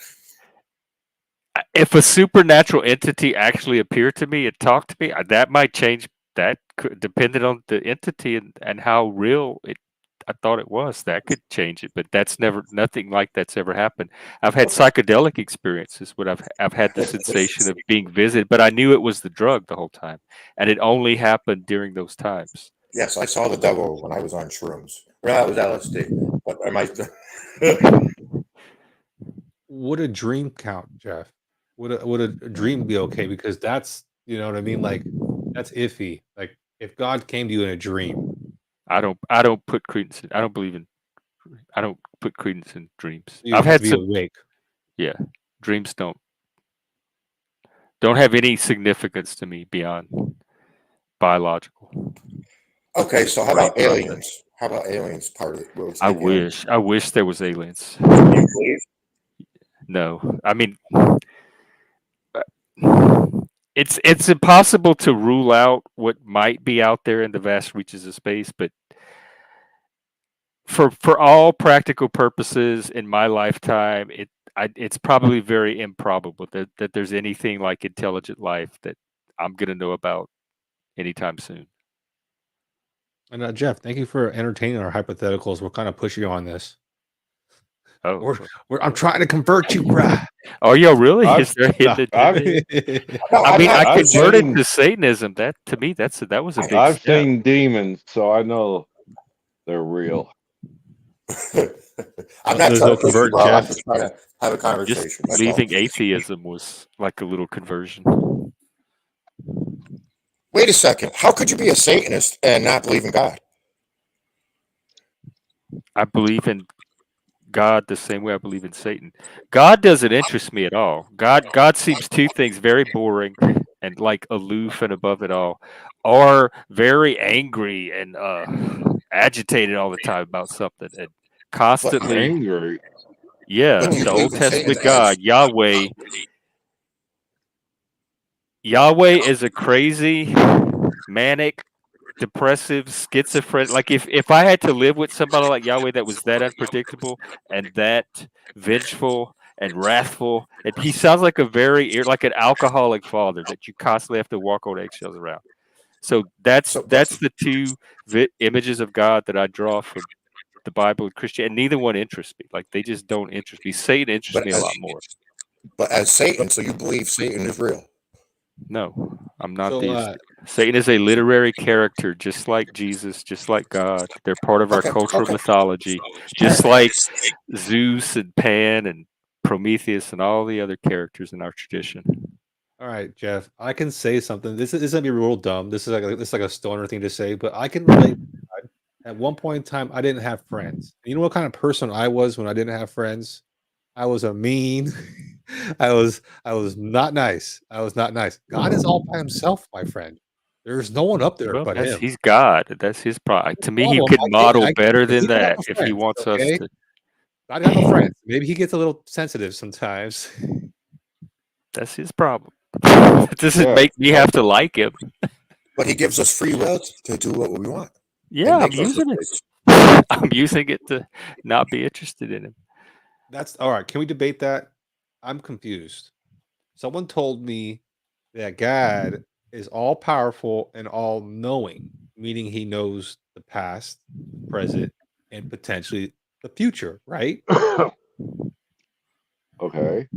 S4: If a supernatural entity actually appeared to me and talked to me, that might change. That could, depending on the entity and how real I thought it was, that could change it. But that's nothing like that's ever happened. I've had psychedelic experiences where I've had the sensation of being visited, but I knew it was the drug the whole time, and it only happened during those times.
S8: Yes, I saw the devil when I was on shrooms. Well, that was LSD, but I might.
S2: Would a dream count, Jeff? Would a dream be okay? Because that's, you know what I mean? Like that's iffy. Like if God came to you in a dream.
S4: I don't put credence in, I don't put credence in dreams.
S2: You
S4: I've
S2: have
S4: had
S2: to be
S4: some,
S2: awake.
S4: yeah, dreams don't have any significance to me beyond biological.
S8: Okay, so how about aliens? How about aliens part of it?
S4: I wish there was aliens.
S8: You believe?
S4: No, I mean, it's impossible to rule out what might be out there in the vast reaches of space, but for all practical purposes in my lifetime, it's probably very improbable that there's anything like intelligent life that I'm gonna know about anytime soon.
S2: And Jeff, thank you for entertaining our hypotheticals. We're kind of pushing you on this.
S4: Oh,
S2: I'm trying to convert you, bruh.
S4: Oh, yeah, really?
S3: I've-
S4: Is there hidden agenda? I mean, I
S3: I've
S4: converted
S3: seen-
S4: to Satanism. That to me, that was a big
S3: I've
S4: step.
S3: seen demons, so I know they're real.
S8: I'm not
S2: There's
S8: trying
S2: no
S8: to push you,
S2: convert,
S8: bro. I'm
S2: Jeff.
S8: just trying to have a conversation.
S4: Just
S8: That's all.
S4: leaving atheism was like a little conversion.
S8: Wait a second. How could you be a Satanist and not believe in God?
S4: I believe in God the same way I believe in Satan. God doesn't interest me at all. God seems two things: very boring and like aloof and above it all, or very angry and agitated all the time about something and constantly.
S3: Angry.
S4: Yeah,
S8: But you
S4: the
S8: believe
S4: Old
S8: in
S4: Testament
S8: Satan
S4: God,
S8: as-
S4: Yahweh. Yahweh is a crazy, manic, depressive, schizophrenic. Like if I had to live with somebody like Yahweh that was that unpredictable and that vengeful and wrathful, and he sounds like like an alcoholic father that you constantly have to walk on eggshells around. So that's the two images of God that I draw from the Bible and Christianity, and neither one interests me. Like they just don't interest me. Satan interests me a lot more.
S8: But as Satan, so you believe Satan is real?
S4: No, I'm not
S2: So,
S4: theistic. Satan is a literary character, just like Jesus, just like God. They're part of our cultural mythology, just like Zeus and Pan and Prometheus and all the other characters in our tradition.
S2: All right, Jeff, I can say something. This is gonna be real dumb. This is like a stoner thing to say, but I can relate. At one point in time, I didn't have friends. You know what kind of person I was when I didn't have friends? I was a mean, I was not nice. I was not nice. God is all by himself, my friend. There's no one up there
S4: Well,
S2: but him.
S4: he's God. That's his problem. To me, he
S2: Problem,
S4: could
S2: I get it,
S4: model
S2: I get
S4: better
S2: it, but
S4: than
S2: he got
S4: that
S2: no
S4: if he
S2: friends,
S4: wants us
S2: okay?
S4: to.
S2: God got no friends. Maybe he gets a little sensitive sometimes.
S4: That's his problem. It doesn't
S3: Yeah.
S4: make me have to like him.
S8: But he gives us free will to do what we want.
S4: Yeah, I'm
S8: makes us
S4: using it.
S8: mistakes.
S4: I'm using it to not be interested in him.
S2: That's all right. Can we debate that? I'm confused. Someone told me that God is all powerful and all knowing, meaning he knows the past, the present, and potentially the future, right?
S3: Okay.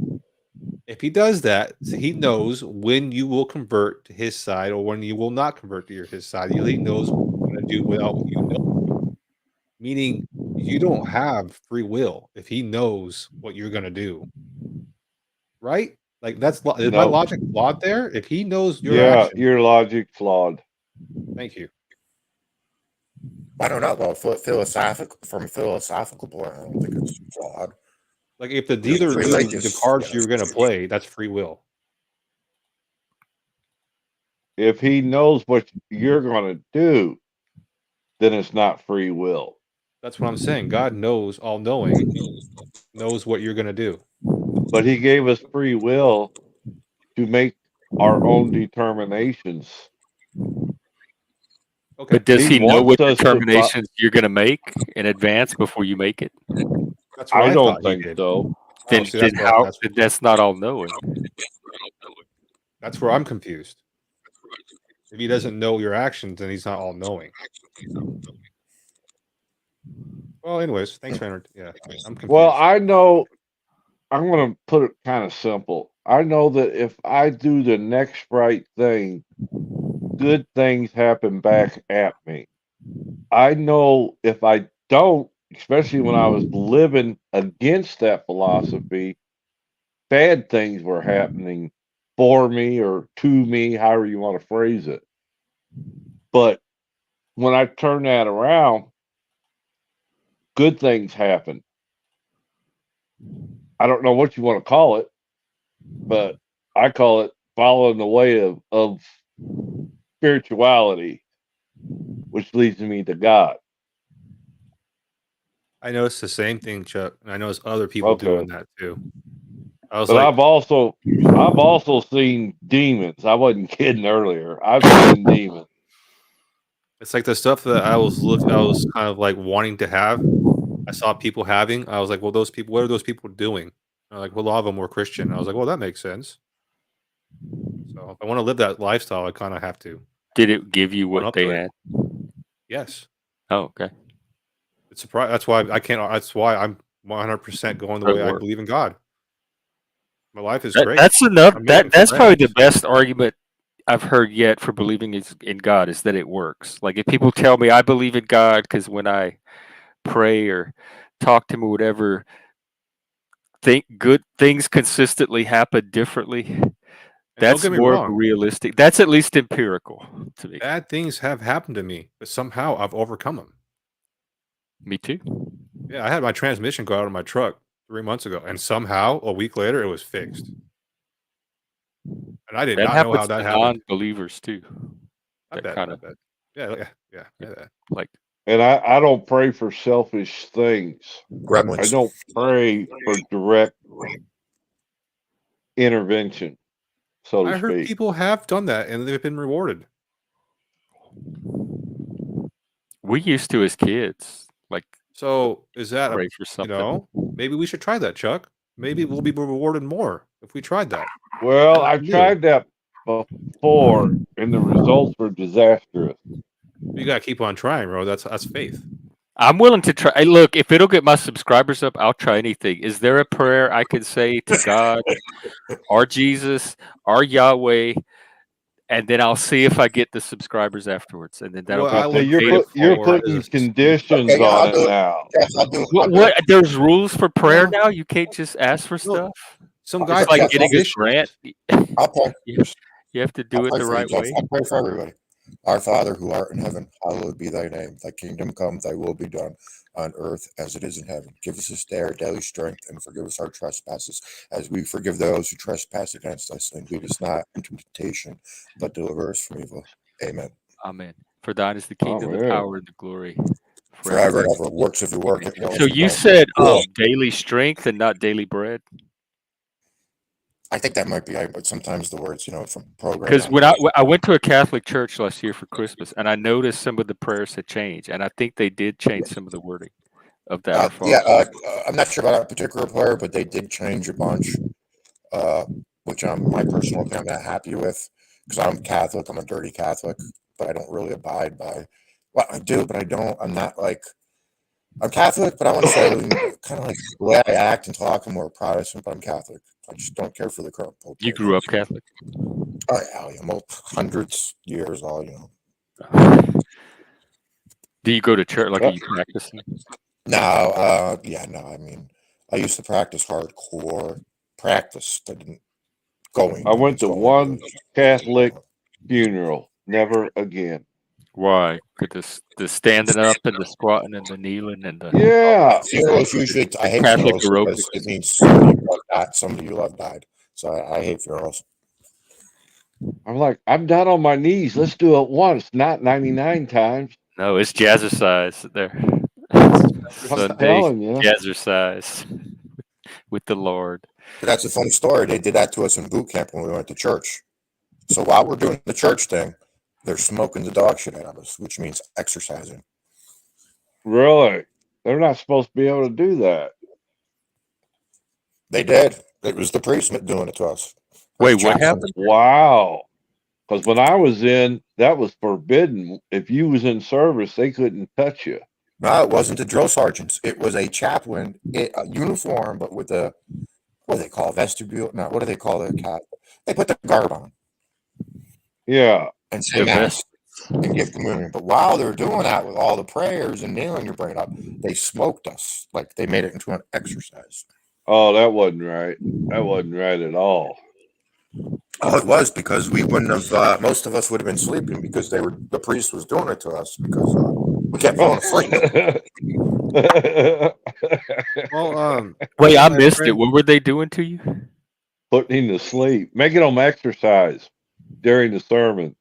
S2: If he does that, so he knows when you will convert to his side or when you will not convert to his side. He knows what you're going to do without you know. Meaning you don't have free will if he knows what you're going to do. Right? Like is my
S3: No.
S2: logic flawed there? If he knows your
S3: Yeah,
S2: action.
S3: your logic flawed.
S2: Thank you.
S8: I don't know, though. From a philosophical point, I don't think it's flawed.
S2: Like if the dealer knew the cards you're going to play, that's free will.
S3: If he knows what you're going to do, then it's not free will.
S2: That's what I'm saying. God knows, all knowing, knows what you're going to do.
S3: But he gave us free will to make our own determinations.
S2: Okay.
S4: But does he know what
S3: wants us to
S4: determinations you're going to make in advance before you make it?
S2: That's what
S3: I
S2: I
S3: don't
S2: thought he
S3: think
S2: did.
S3: so.
S4: Then,
S2: see,
S4: then
S2: that's what-
S4: how?
S2: that's-
S4: Then that's not all knowing.
S2: That's where I'm confused. If he doesn't know your actions, then he's not all knowing. Well, anyways, thanks for yeah. I'm confused.
S3: Well, I know. I'm going to put it kind of simple. I know that if I do the next right thing, good things happen back at me. I know if I don't, especially when I was living against that philosophy, bad things were happening for me or to me, however you want to phrase it. But when I turn that around, good things happen. I don't know what you want to call it, but I call it following the way of spirituality, which leads me to God.
S2: I noticed the same thing, Chuck, and I noticed other people doing that too. I was
S3: But
S2: like,
S3: I've also seen demons. I wasn't kidding earlier. I've seen demons.
S2: it's like the stuff that I was kind of like wanting to have. I saw people having. I was like, well, those people, what are those people doing? And like, well, a lot of them were Christian. I was like, well, that makes sense. So if I want to live that lifestyle, I kind of have to.
S4: Did it give you what they
S2: to it.
S4: had?
S2: Yes.
S4: Oh, okay.
S2: It's surprising. That's why I can't. That's why I'm 100% going the way I believe in God. My life is great.
S4: That's enough.
S2: I'm making
S4: That's probably the
S2: friends.
S4: best argument I've heard yet for believing in God is that it works. Like if people tell me I believe in God because when I pray or talk to him or whatever, think good things consistently happen differently. That's more realistic. That's at least empirical to me.
S2: Bad things have happened to me, but somehow I've overcome them.
S4: Me too.
S2: Yeah, I had my transmission go out of my truck 3 months ago, and somehow a week later it was fixed. And I did not know how that happened.
S4: Non-believers too.
S2: I bet. Yeah.
S4: Like,
S3: and I don't pray for selfish things.
S8: Gremlins.
S3: I don't pray for direct intervention, so to
S2: I heard
S3: speak.
S2: people have done that and they've been rewarded.
S4: We used to as kids. Like,
S2: so is that
S4: pray for something?
S2: You know, maybe we should try that, Chuck. Maybe we'll be rewarded more if we tried that.
S3: Well, I tried that before, and the results were disastrous.
S2: You gotta keep on trying, bro. That's faith.
S4: I'm willing to try. Hey, look, if it'll get my subscribers up, I'll try anything. Is there a prayer I could say to God, or Jesus, or Yahweh, and then I'll see if I get the subscribers afterwards, and then that'll be
S3: you're putting conditions on it now.
S4: What? There's rules for prayer now. You can't just ask for stuff.
S2: Some guys
S4: like getting a grant.
S8: I'll pray.
S4: You have to do it the right way.
S8: I pray for everybody. Our Father who art in heaven, hallowed be thy name. Thy kingdom come, thy will be done on earth as it is in heaven. Give us this day our daily strength, and forgive us our trespasses, as we forgive those who trespass against us. And lead us not into temptation, but deliver us from evil. Amen.
S4: Amen. For thine is the kingdom, the
S3: Amen.
S4: power, and the glory
S8: Forever and ever. Works if you work it.
S4: So you said daily strength and not daily bread?
S8: I think that might be, but sometimes the words, from program.
S4: Because when I went to a Catholic church last year for Christmas, and I noticed some of the prayers had changed, and I think they did change some of the wording of that.
S8: I'm not sure about a particular prayer, but they did change a bunch, which my personal opinion, I'm not happy with, because I'm Catholic. I'm a dirty Catholic, but I don't really abide by. Well, I do, but I don't. I'm not like. I'm Catholic, but I want to say kind of like the way I act and talk, I'm more Protestant, but I'm Catholic. I just don't care for the current Pope.
S4: You grew up Catholic?
S8: Oh, yeah, I'm hundreds years old,
S4: Do you go to church? Like, are you practicing?
S8: No, I mean, I used to practice hardcore practice. I didn't going.
S3: I went to one Catholic funeral. Never again.
S4: Why? The standing up and the squatting and the kneeling and the
S8: funerals usually. I hate
S4: Catholic
S8: funerals because it means somebody you love died. So I hate funerals.
S3: I'm like, I'm down on my knees. Let's do it once, not 99 times.
S4: No, it's jazzercise there. Sunday jazzercise with the Lord.
S8: But that's a funny story. They did that to us in boot camp when we went to church. So while we're doing the church thing, they're smoking the dog shit out of us, which means exercising.
S3: Really? They're not supposed to be able to do that.
S8: They did. It was the priest doing it to us.
S4: Wait, what happened?
S3: Wow. Because when I was in, that was forbidden. If you was in service, they couldn't touch you.
S8: No, it wasn't the drill sergeants. It was a chaplain, a uniform, but with a, what do they call it? Vestibule? No, what do they call it? They put the garb on.
S3: Yeah.
S8: And say mass and give communion. But while they're doing that with all the prayers and kneeling your brain up, they smoked us. Like they made it into an exercise.
S3: Oh, that wasn't right. That wasn't right at all.
S8: Oh, it was, because we wouldn't have. Most of us would have been sleeping because the priest was doing it to us because we kept falling asleep.
S2: Well,
S4: wait, I missed it. What were they doing to you?
S3: Putting him to sleep, making them exercise during the sermon.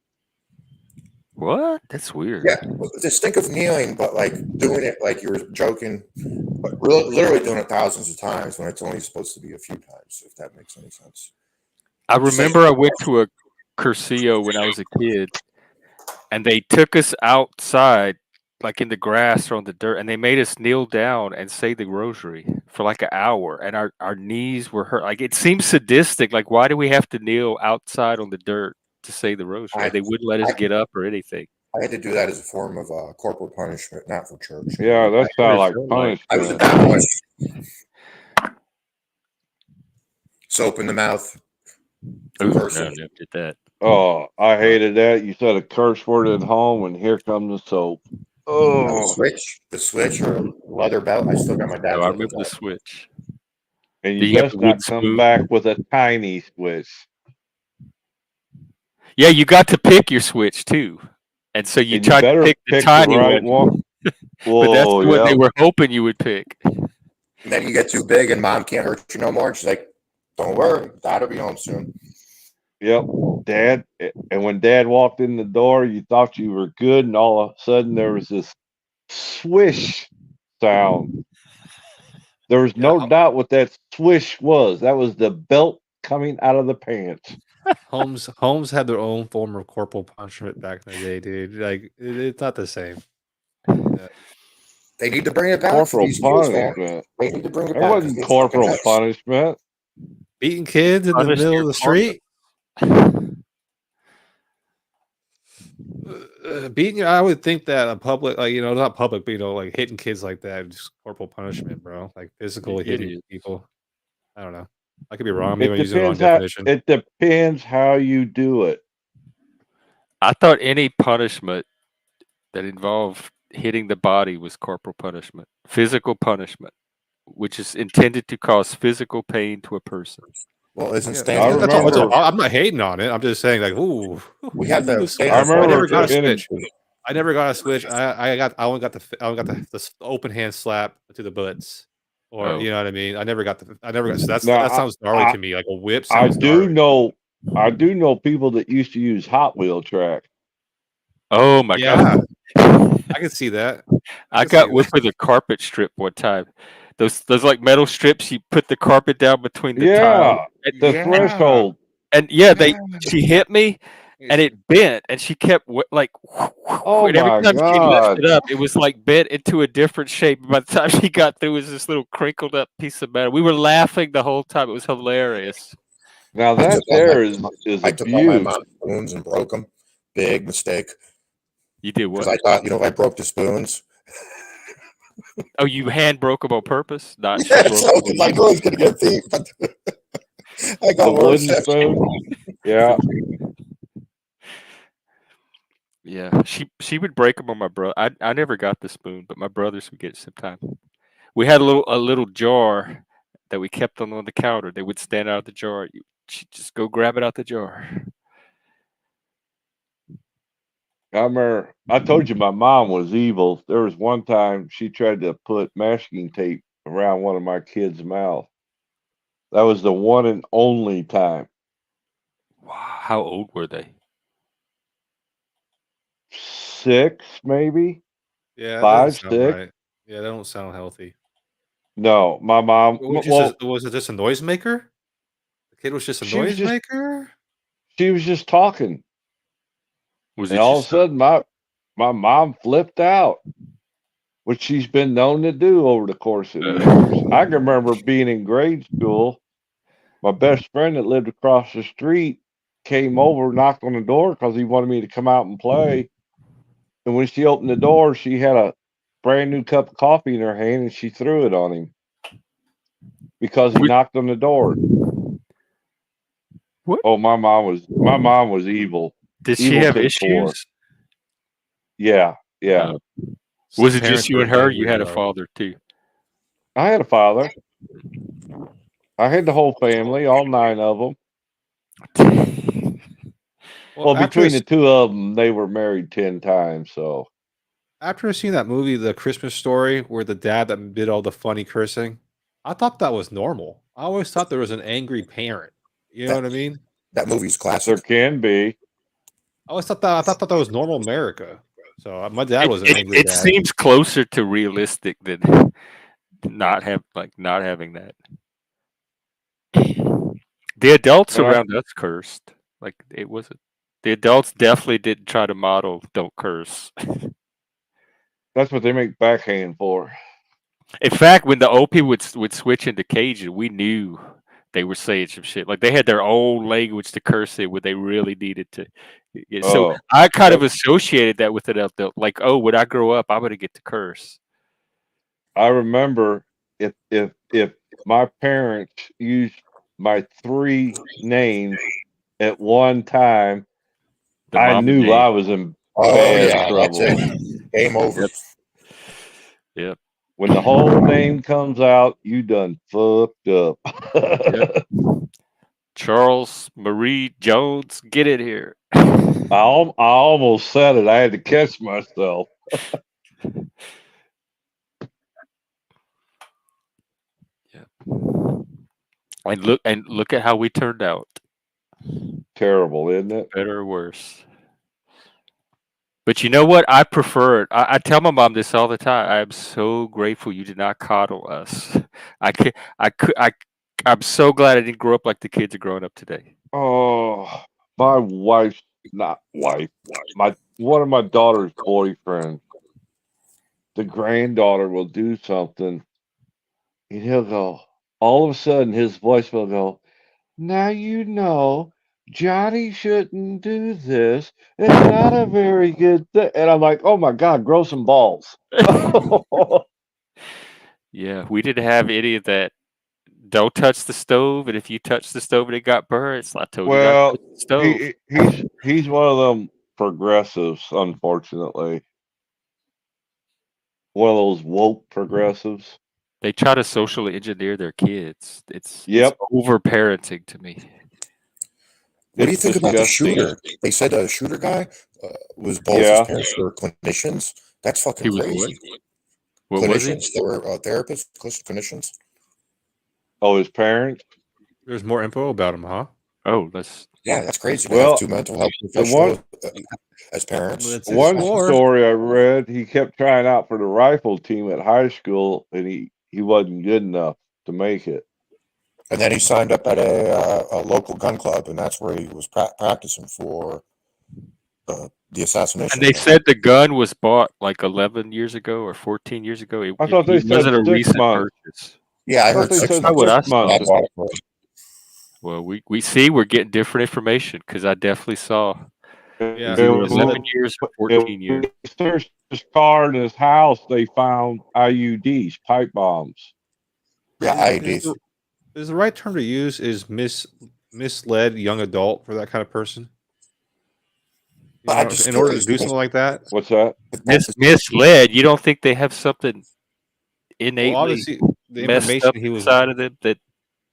S4: What? That's weird.
S8: Yeah, just think of kneeling, but like doing it like you were joking, but literally doing it thousands of times when it's only supposed to be a few times, if that makes any sense.
S4: I remember I went to a Cursillo when I was a kid, and they took us outside, like in the grass or on the dirt, and they made us kneel down and say the rosary for like an hour, and our knees were hurt. Like, it seems sadistic. Like, why do we have to kneel outside on the dirt to say the rosary? They wouldn't let us get up or anything.
S8: I had to do that as a form of corporal punishment, not for church.
S3: Yeah, that sounds like punishment.
S8: I was a bad boy. Soap in the mouth.
S4: Ooh, no, never did that.
S3: Oh, I hated that. You said a curse word at home, and here comes the soap. Oh,
S8: the switch or leather belt. I still got my dad's.
S4: I remember the switch.
S3: And you best not come back with a tiny switch.
S4: Yeah, you got to pick your switch too, and so you tried to pick the tiny one. But that's what they were hoping you would pick.
S8: And then you get too big, and mom can't hurt you no more. She's like, "Don't worry, dad'll be home soon."
S3: Yep, Dad. And when Dad walked in the door, you thought you were good, and all of a sudden there was this swish sound. There was no doubt what that swish was. That was the belt coming out of the pants.
S2: Homes had their own form of corporal punishment back in the day, dude. Like, it's not the same.
S8: They need to bring it back.
S3: Corporal punishment.
S8: They need to bring it back.
S3: It wasn't corporal punishment.
S2: Beating kids in the middle of the street. Beating, I would think that a public, like, not public, but like hitting kids like that, just corporal punishment, bro. Like physical hitting people. I don't know. I could be wrong. Maybe I'm using the wrong definition.
S3: It depends how you do it.
S4: I thought any punishment that involved hitting the body was corporal punishment, physical punishment, which is intended to cause physical pain to a person.
S8: Well, isn't
S2: I'm not hating on it. I'm just saying, like, ooh.
S8: We have the.
S3: I remember
S2: I never got a switch. I only got the open hand slap to the butts, or
S4: Oh.
S2: you know what I mean. I never got. So that
S3: Now,
S2: sounds gnarly to me. Like a whip
S3: I
S2: sounds
S3: do
S2: gnarly.
S3: know people that used to use Hot Wheel track.
S4: Oh my
S2: Yeah,
S4: god!
S2: I can see that.
S4: I
S2: can see
S4: got whipped
S2: that.
S4: with a carpet strip one time. Those like metal strips you put the carpet down between the tile.
S3: Yeah, the
S2: Yeah.
S3: threshold.
S4: And yeah,
S2: Yeah.
S4: she hit me and it bent, and she kept like,
S3: Oh
S4: and every
S3: my
S4: time she
S3: God!
S4: lifted up, it was like bent into a different shape. By the time she got through, it was this little crinkled up piece of metal. We were laughing the whole time. It was hilarious.
S3: Now
S8: I
S3: that
S8: took all
S3: there
S8: my,
S3: is
S8: I took all my
S3: abuse.
S8: mom's spoons and broke them. Big mistake.
S4: You did
S8: Because
S4: what?
S8: I thought, if I broke the spoons,
S4: Oh, you hand broke them on purpose? Not
S8: yeah,
S4: she broke
S8: so
S4: them.
S8: my girl's gonna get beat. But I
S3: The
S8: got worse.
S3: wooden spoon. Yeah,
S4: Yeah, she would break them on my brother. I never got the spoon, but my brothers would get it sometimes. We had a little jar that we kept on the counter. They would stand out of the jar. She'd just go grab it out the jar.
S3: I remember. I told you my mom was evil. There was one time she tried to put masking tape around one of my kids' mouth. That was the one and only time.
S4: Wow, how old were they?
S3: 6, maybe
S2: Yeah, that
S3: 5,
S2: doesn't sound
S3: 6.
S2: right. Yeah, that don't sound healthy.
S3: No, my mom.
S2: Was it just a noisemaker? The kid was just a
S3: She was just
S2: noisemaker.
S3: she was just talking,
S4: Was
S3: and
S4: it
S3: all of a
S4: just
S3: sudden my mom flipped out, which she's been known to do over the course of the years. I can remember being in grade school. My best friend that lived across the street came over, knocked on the door because he wanted me to come out and play. And when she opened the door, she had a brand new cup of coffee in her hand and she threw it on him because he
S4: What?
S3: knocked on the door.
S4: What?
S3: Oh, my mom was evil.
S4: Did she
S3: Evil
S4: have
S3: to the core.
S4: issues?
S3: Yeah, yeah.
S4: Was it just
S2: Parents
S4: you
S2: were
S4: and her?
S2: very
S4: You had a
S2: weird, though.
S4: father too.
S3: I had a father. I had the whole family, all 9 of them. Well,
S2: after
S3: between the 2 of them, they were married 10 times. So
S2: after seeing that movie, The Christmas Story, where the dad that did all the funny cursing, I thought that was normal. I always thought there was an angry parent. You know what I mean?
S8: That movie's
S3: there
S8: classic.
S3: can be.
S2: I always thought that was normal America. So my dad was an angry
S4: It
S2: dad.
S4: seems closer to realistic than not having that. The adults
S3: And
S4: around us cursed. Like it wasn't. The adults definitely didn't try to model "don't curse."
S3: that's what they make backhand for.
S4: In fact, when the old people would switch into Cajun, we knew they were saying some shit. Like they had their own language to curse in when they really needed to. Yeah, so
S3: Oh,
S4: I kind of
S3: yep.
S4: associated that with it. Like, oh, when I grow up, I'm gonna get to curse.
S3: I remember if my parents used my 3 names at one time,
S4: The
S3: I
S4: mama
S3: knew
S4: name.
S3: I was in
S8: Oh
S3: bad
S8: yeah, that's
S3: trouble.
S8: it. Game over.
S4: Yep. Yep.
S3: When the whole name comes out, you done fucked up.
S4: Yep. Charles Marie Jones, get it here.
S3: I almost said it. I had to catch myself.
S4: And look at how we turned out.
S3: Terrible, isn't it?
S4: Better or worse. But you know what? I prefer it. I tell my mom this all the time. I am so grateful you did not coddle us. I'm so glad I didn't grow up like the kids are growing up today.
S3: Oh, my wife's not wife. One of my daughter's boyfriends. The granddaughter will do something, and he'll go. All of a sudden, his voice will go. Now you know Johnny shouldn't do this. It's not a very good thing. And I'm like, oh my God, grow some balls.
S4: Yeah, we didn't have any of that. Don't touch the stove, and if you touch the stove and it got burned, it's I told you not to
S3: Well,
S4: touch the stove.
S3: he's one of them progressives, unfortunately. One of those woke progressives.
S4: They try to socially engineer their kids. It's
S3: Yep.
S4: over parenting to me.
S8: What do you
S3: It's
S8: think about the
S3: disgusting.
S8: shooter? They said a shooter guy was both his
S3: Yeah.
S8: parents were clinicians. That's
S4: He
S8: fucking
S4: was
S8: crazy.
S4: what was he?
S8: Clinicians, they were therapists, clinicians.
S3: Oh, his parents.
S2: There's more info about him, huh?
S4: Oh, that's
S8: Yeah, that's crazy to
S3: Well,
S8: have two mental health
S3: the
S8: professionals as parents.
S2: That's his
S3: one
S2: score.
S3: story I read, he kept trying out for the rifle team at high school, and he wasn't good enough to make it.
S8: And then he signed up at a local gun club, and that's where he was practicing for the assassination.
S4: and they said the gun was bought like 11 years ago or 14 years ago.
S3: I thought they
S4: It wasn't
S3: said
S4: a
S3: 6
S4: recent
S3: months.
S4: purchase.
S8: Yeah,
S3: I
S8: I
S3: thought
S8: heard
S3: they
S8: 6
S3: said
S4: How
S8: months.
S4: would I
S3: 6
S4: saw
S3: months.
S4: it? Well, we see we're getting different information because I definitely saw
S2: Yeah,
S4: it was either
S3: It was-
S4: 11 years or 14 years.
S3: They searched his car and his house. They found IUDs, pipe bombs.
S8: Yeah,
S2: Is
S8: IEDs.
S2: the right term to use is misled young adult for that kind of person? You
S8: But I
S2: know,
S8: just
S2: in
S8: feel
S2: order to
S8: it's
S2: do
S8: because
S2: something like that.
S3: What's that?
S4: Misled. You don't think they have something
S2: Well,
S4: innately
S2: obviously, the
S4: messed
S2: information
S4: up
S2: he was.
S4: inside of them that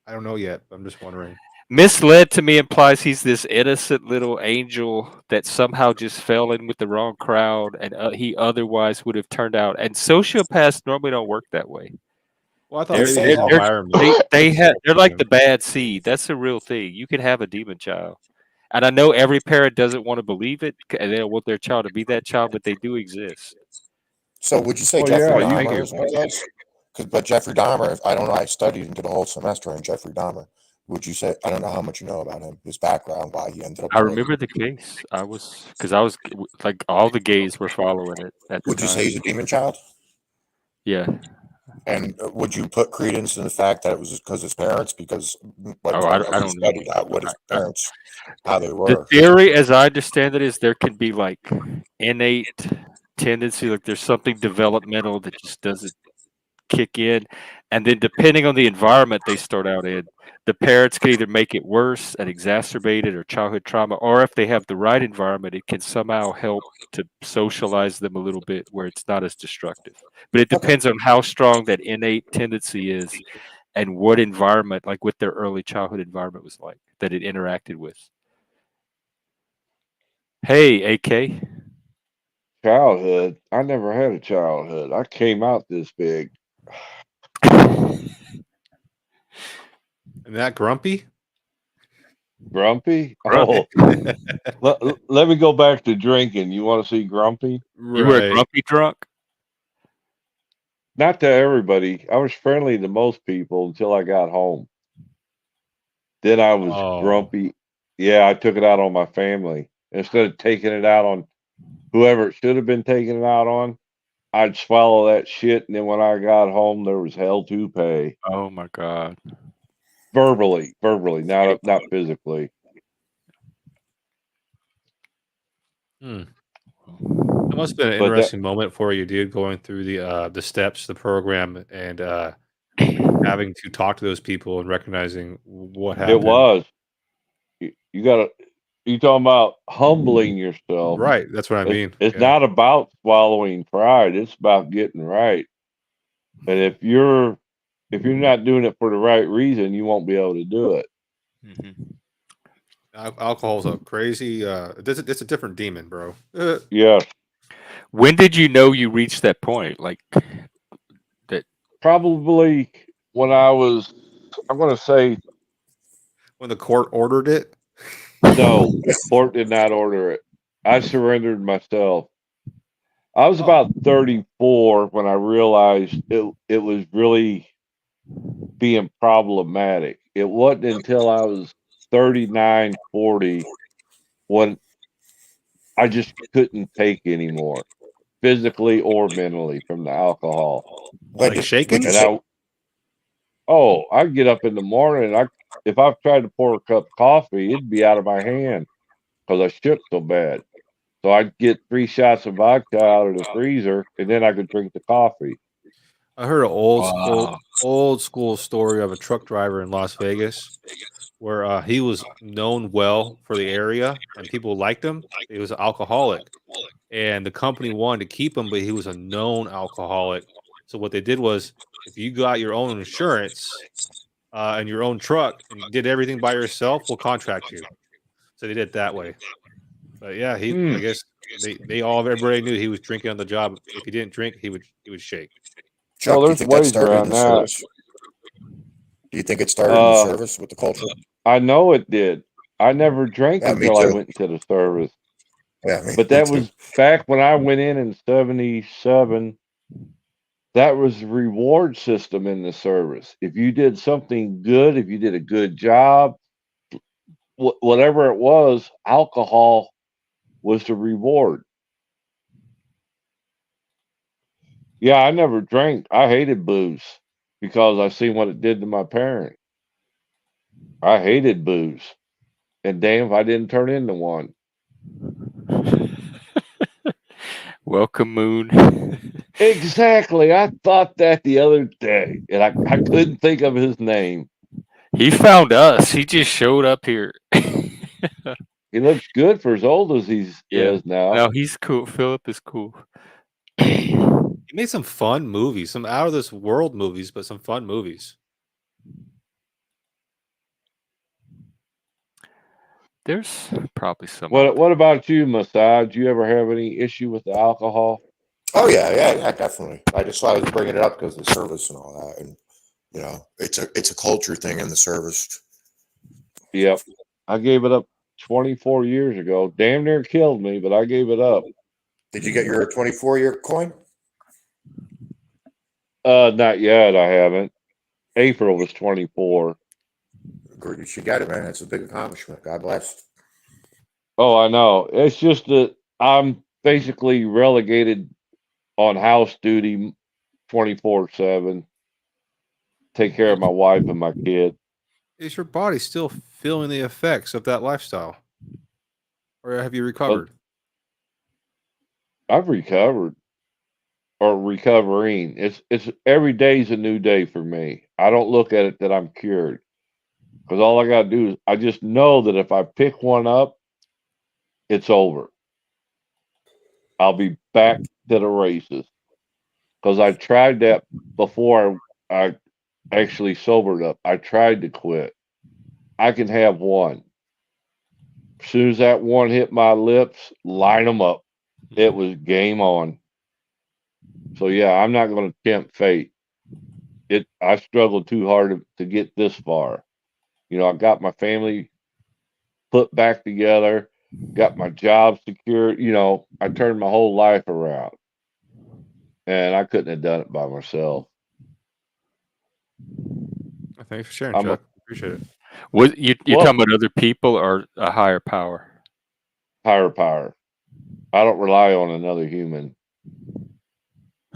S2: I don't know yet. I'm just wondering.
S4: misled to me implies he's this innocent little angel that somehow just fell in with the wrong crowd and he otherwise would have turned out. And sociopaths normally don't work that way.
S2: Well, I thought
S8: They're
S2: maybe
S8: saying
S2: his
S8: all-
S2: environment.
S4: They're like the bad seed. That's the real thing. You can have a demon child. And I know every parent doesn't want to believe it and they don't want their child to be that child, but they do exist.
S8: So would you say
S3: Well,
S8: Jeffrey
S3: yeah, you-
S8: Dahmer is one of those? But Jeffrey Dahmer, I don't know. I studied and did a whole semester on Jeffrey Dahmer. Would you say, I don't know how much you know about him, his background, why he ended up.
S4: I remember the case. I was like all the gays were following it at the
S8: Would you
S4: time.
S8: say he's a demon child?
S4: Yeah.
S8: And would you put credence in the fact that it was because his parents? Because like,
S4: Oh, I don't know.
S8: studied out what his parents, how they
S4: The
S8: were.
S4: theory, as I understand it, is there can be like innate tendency, like there's something developmental that just doesn't kick in, and then depending on the environment they start out in, the parents can either make it worse and exacerbate it or childhood trauma, or if they have the right environment, it can somehow help to socialize them a little bit where it's not as destructive. But it depends on how strong that innate tendency is and what environment, like what their early childhood environment was like that it interacted with. Hey, AK.
S3: Childhood. I never had a childhood. I came out this big.
S2: And that grumpy?
S3: Grumpy?
S4: Grumpy.
S3: Oh, let me go back to drinking. You want to see Grumpy?
S4: You were a grumpy drunk?
S3: Not to everybody. I was friendly to most people until I got home. Then I was grumpy. Yeah, I took it out on my family. Instead of taking it out on whoever it should have been taking it out on, I'd swallow that shit. And then when I got home, there was hell to pay.
S4: Oh my God.
S3: Verbally, not physically.
S2: That must have been an
S3: But
S2: interesting moment for you, dude, going through the steps, the program, and having to talk to those people and recognizing what happened.
S3: It was. You gotta. You talking about humbling yourself,
S2: Right? That's what I mean.
S3: It's not about swallowing pride. It's about getting right. And if you're not doing it for the right reason, you won't be able to do it.
S2: Alcohol's a crazy. It's a different demon, bro.
S3: Yeah.
S4: When did you know you reached that point? Like that?
S3: Probably when I was. I'm going to say.
S2: When the court ordered it.
S3: No, the court did not order it. I surrendered myself. I was about 34 when I realized it was really being problematic. It wasn't until I was 39, 40 when I just couldn't take anymore, physically or mentally, from the alcohol.
S2: Like shaking?
S3: I'd get up in the morning. If I've tried to pour a cup of coffee, it'd be out of my hand because I shook so bad. So I'd get 3 shots of vodka out of the freezer, and then I could drink the coffee.
S2: I heard an old school story of a truck driver in Las Vegas where he was known well for the area and people liked him. He was an alcoholic, and the company wanted to keep him, but he was a known alcoholic. So what they did was, if you got your own insurance and your own truck and you did everything by yourself, we'll contract you. So they did it that way. But yeah, I guess everybody knew he was drinking on the job. If he didn't drink, he would shake.
S8: Chuck,
S3: Well,
S8: do you
S3: there's
S8: think that
S3: ways
S8: started in
S3: around
S8: the
S3: that.
S8: service? Do you think it started in the service with the culture?
S3: I know it did. I never drank
S8: Yeah, me
S3: until I
S8: too.
S3: went into the service.
S8: Yeah,
S3: But that was back when I went in '77. That was the reward system in the service. If you did something good, if you did a good job, whatever it was, alcohol was the reward. Yeah, I never drank. I hated booze because I seen what it did to my parents. I hated booze. And damn if I didn't turn into one.
S4: Welcome, Moon.
S3: Exactly. I thought that the other day, and I couldn't think of his name.
S4: He found us. He just showed up here.
S3: He looks good for as old as he is now.
S4: No, he's cool. Philip is cool.
S2: He made some fun movies, some out of this world movies, but some fun movies.
S4: There's probably some.
S3: What about you, MOSSAD? Do you ever have any issue with the alcohol?
S8: Oh yeah, definitely. I just thought I was bringing it up because of the service and all that, and you know, it's a culture thing in the service.
S3: Yep. I gave it up 24 years ago. Damn near killed me, but I gave it up.
S8: Did you get your 24-year coin?
S3: Not yet. I haven't. April was 24.
S8: You should get it, man. That's a big accomplishment. God bless.
S3: Oh, I know. It's just that I'm basically relegated on house duty 24/7. Take care of my wife and my kid.
S2: Is your body still feeling the effects of that lifestyle? Or have you recovered?
S3: I've recovered. Or recovering. It's every day's a new day for me. I don't look at it that I'm cured. Because all I gotta do is I just know that if I pick one up, it's over. I'll be back to the races. Because I tried that before I actually sobered up. I tried to quit. I can have one. As soon as that one hit my lips, line them up. It was game on. So yeah, I'm not going to tempt fate. I struggled too hard to get this far. You know, I got my family put back together, got my job secured. You know, I turned my whole life around, and I couldn't have done it by myself.
S2: Thanks for sharing, Chuck. Appreciate it.
S4: What you're talking about other people or a higher power?
S3: Higher power. I don't rely on another human.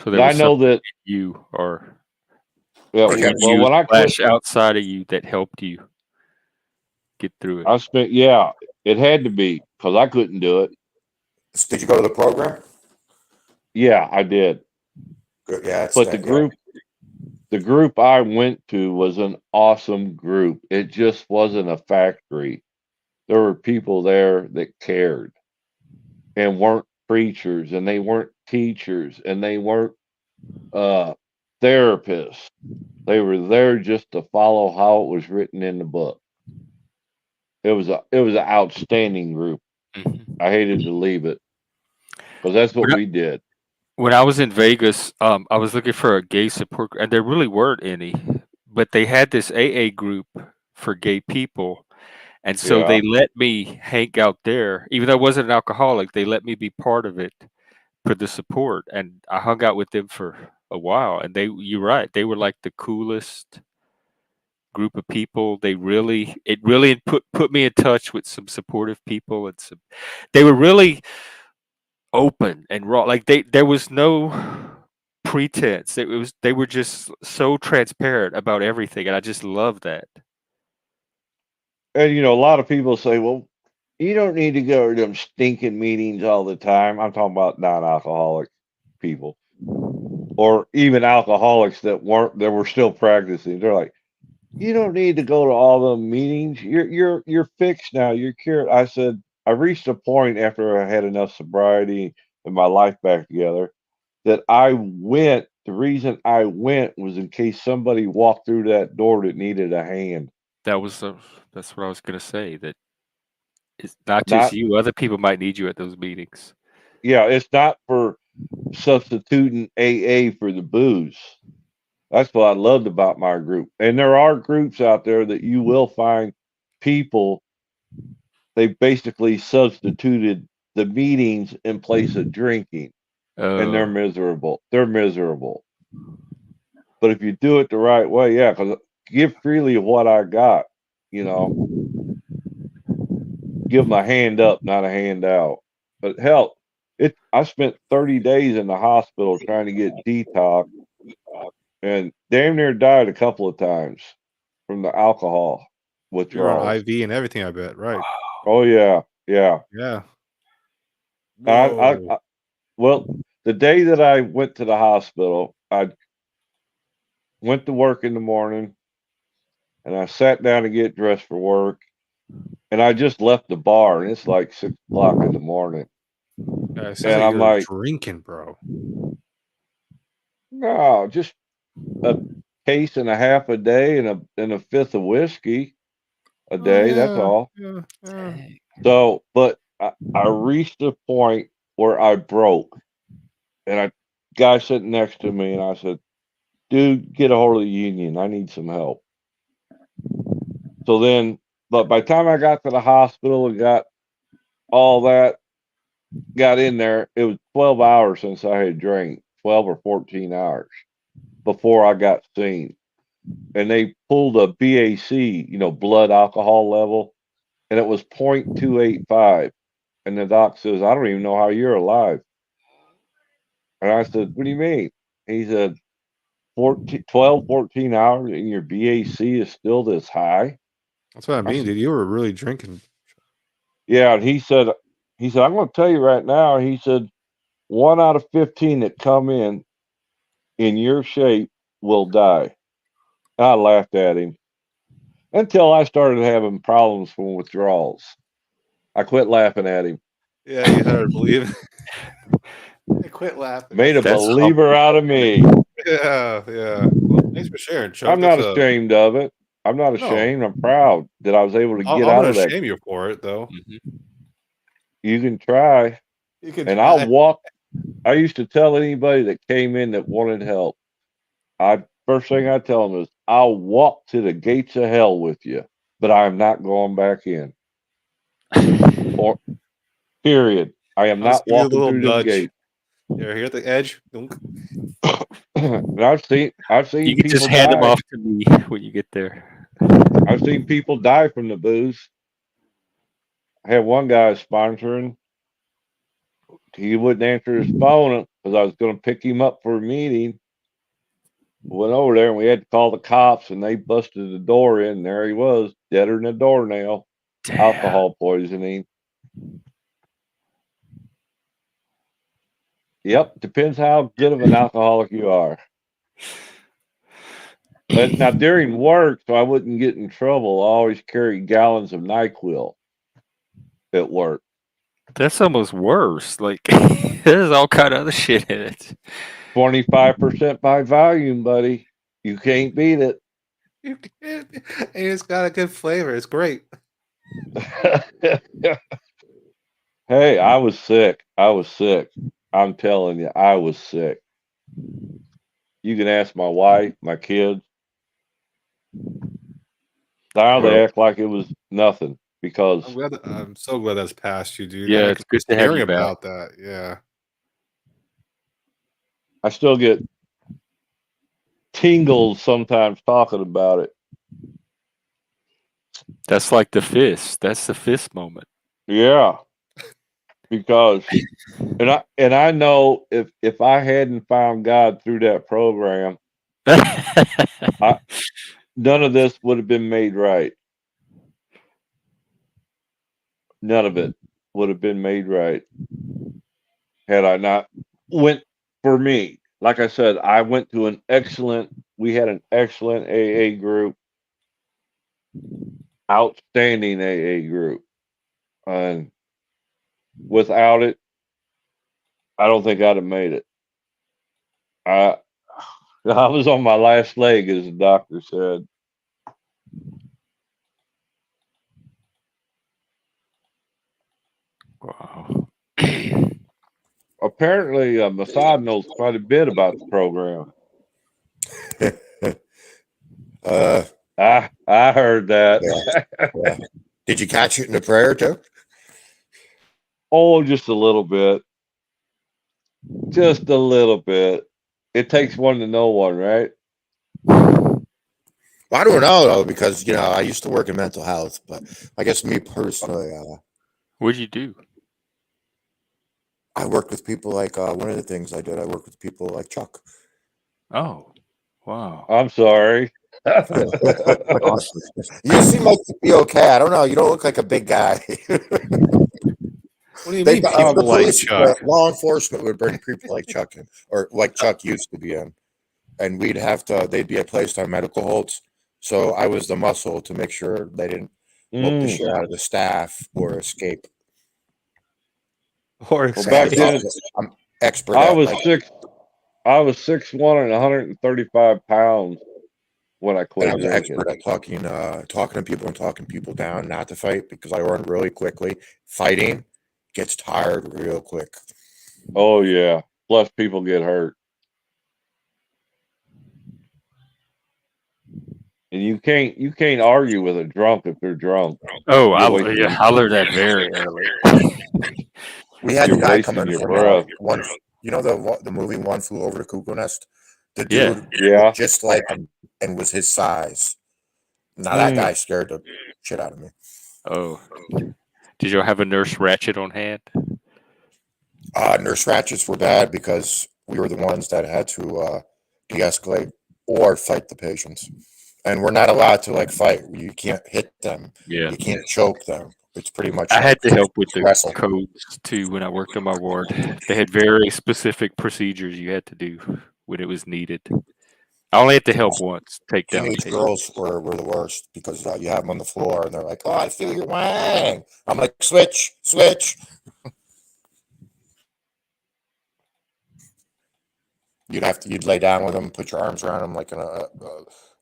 S4: So there was
S3: I know that
S4: you or
S3: well, when I quit
S4: outside of you that helped you get through it.
S3: I spent it had to be because I couldn't do it.
S8: Did you go to the program?
S3: Yeah, I did.
S8: Good. Yeah,
S3: but the group I went to was an awesome group. It just wasn't a factory. There were people there that cared and weren't preachers, and they weren't teachers, and they weren't therapists. They were there just to follow how it was written in the book. It was an outstanding group.
S4: Mm-hmm.
S3: I hated to leave it because that's what we did.
S4: When I was in Vegas, I was looking for a gay support group, and there really weren't any, but they had this AA group for gay people. And so they let me hang out there, even though I wasn't an alcoholic. They let me be part of it for the support, and I hung out with them for a while. And you're right, they were like the coolest group of people. It really put me in touch with some supportive people, and they were really open and raw. Like there was no pretense. They were just so transparent about everything, and I just love that.
S3: And you know, a lot of people say, "Well, you don't need to go to them stinking meetings all the time." I'm talking about non-alcoholic people, or even alcoholics that were still practicing. They're like, "You don't need to go to all the meetings. You're fixed now. You're cured." I said, I reached a point after I had enough sobriety and my life back together that I went. The reason I went was in case somebody walked through that door that needed a hand.
S4: That's what I was gonna say. That It's not just you. Other people might need you at those meetings.
S3: Yeah, it's not for substituting AA for the booze. That's what I loved about my group. And there are groups out there that you will find people, they basically substituted the meetings in place of drinking, and they're miserable. They're miserable. But if you do it the right way, yeah, because give freely of what I got, you know, give them a hand up, not a handout. But hell, I spent 30 days in the hospital trying to get detox, and damn near died a couple of times from the alcohol
S2: You're
S3: withdrawals.
S2: on IV and everything, I bet, right?
S3: Oh yeah, yeah.
S2: Yeah.
S3: Well, the day that I went to the hospital, I went to work in the morning, and I sat down to get dressed for work, and I just left the bar, and it's like 6 o'clock in the morning,
S2: Yeah, it sounds
S3: and
S2: like
S3: I'm
S2: you're
S3: like,
S2: drinking, bro.
S3: no, just a case and a half a day and a fifth of whiskey a day. That's all.
S2: Yeah.
S3: So, but I reached a point where I broke, and a guy sitting next to me, and I said, dude, get a hold of the union. I need some help. So then, but by the time I got to the hospital and got all that, got in there, it was 12 hours since I had drank, 12 or 14 hours before I got seen. And they pulled a BAC, blood alcohol level, and it was 0.285. And the doc says, I don't even know how you're alive. And I said, what do you mean? He said, 12, 14 hours and your BAC is still this high?
S2: That's what I mean, dude. You were really drinking.
S3: Yeah, and he said, I'm going to tell you right now. He said, 1 out of 15 that come in your shape will die. I laughed at him until I started having problems from withdrawals. I quit laughing at him.
S2: Yeah, you had to believe. I quit laughing.
S3: Made a believer out of me.
S2: Yeah. Well, thanks for sharing, Chuck.
S3: I'm not ashamed of it. I'm not ashamed. I'm proud that I was able to get out of that.
S2: I'm gonna shame you for it, though.
S3: You can try.
S2: You can
S3: and
S2: try.
S3: I'll walk. I used to tell anybody that came in that wanted help, first thing I tell them is, I'll walk to the gates of hell with you, but I'm not going back in. Or period. I am not walking through the gate.
S2: You're here at the edge.
S3: And I've seen
S4: You can
S3: people
S4: just hand them
S3: die.
S4: off to me when you get there.
S3: I've seen people die from the booze. I had one guy sponsoring. He wouldn't answer his phone because I was going to pick him up for a meeting. Went over there and we had to call the cops, and they busted the door in. There he was, deader than a doornail.
S4: Damn.
S3: Alcohol poisoning. Yep, depends how good of an alcoholic you are. But now during work, so I wouldn't get in trouble, I always carry gallons of NyQuil at work.
S4: That's almost worse. Like, there's all kind of other shit in it.
S3: 25% by volume, buddy. You can't beat it.
S2: You can't. And it's got a good flavor. It's great.
S3: Hey, I was sick. I'm telling you, I was sick. You can ask my wife, my kids. Now they act like it was nothing because
S2: I'm so glad that's past you, dude.
S4: Yeah, it's good to have you back.
S2: About that. Yeah.
S3: I still get tingles sometimes talking about it.
S4: That's like the fist. That's the fist moment.
S3: Yeah. Because and I know if I hadn't found God through that program, none of this would have been made right. None of it would have been made right had I not went for me. Like I said, I went to we had an excellent AA group, outstanding AA group. And without it, I don't think I'd have made it. I was on my last leg, as the doctor said.
S4: Wow.
S3: Apparently, MOSSAD knows quite a bit about the program. I heard that.
S8: Yeah. Did you catch it in the prayer too?
S3: Oh, just a little bit. Just a little bit. It takes one to know one, right?
S8: Well, I don't know though, because I used to work in mental health, but I guess me personally,
S4: What'd you do?
S8: I worked with people like one of the things I did. I worked with people like Chuck.
S4: Oh, wow.
S3: I'm sorry.
S4: Awesome.
S8: You seem like you'd be okay. I don't know. You don't look like a big guy.
S2: What do you
S8: They,
S2: mean,
S8: the
S2: people like
S8: police,
S2: Chuck?
S8: law enforcement would bring people like Chuck in, or like Chuck used to be in, and they'd be placed on medical holds. So I was the muscle to make sure they didn't whoop the shit out of the staff or escape.
S2: Or
S3: Well, back then,
S8: I'm expert.
S3: I
S8: at,
S3: was
S8: like,
S3: 6'1" and 135 pounds when I
S8: and
S3: quit
S8: I was an
S3: drinking.
S8: expert at talking to people and talking people down not to fight because I learned really quickly. Fighting gets tired real quick.
S3: Oh yeah. Plus, people get hurt, and you can't argue with a drunk if they're drunk.
S4: Oh,
S3: You're wasting.
S4: I learned that very early.
S8: We had
S3: You're
S8: the guy
S3: wasting
S8: coming
S3: your
S8: from
S3: breath.
S8: the movie One Flew Over the Cuckoo Nest. The
S4: Yeah.
S8: dude
S3: Yeah.
S8: looked just like him and was his size. Now that guy scared the shit out of me.
S4: Oh. Did y'all have a Nurse Ratchet on hand?
S8: Nurse ratchets were bad because we were the ones that had to de-escalate or fight the patients, and we're not allowed to fight. You can't hit them.
S4: Yeah.
S8: You can't choke them. It's pretty much.
S4: I had to help with the
S8: wrestle.
S4: codes too when I worked on my ward. They had very specific procedures you had to do when it was needed. I only had to help once, take down a
S8: Teenage
S4: patient.
S8: girls were the worst because you have them on the floor and they're like, "Oh, I feel your wang." I'm like, "Switch." You'd lay down with them, put your arms around them like in a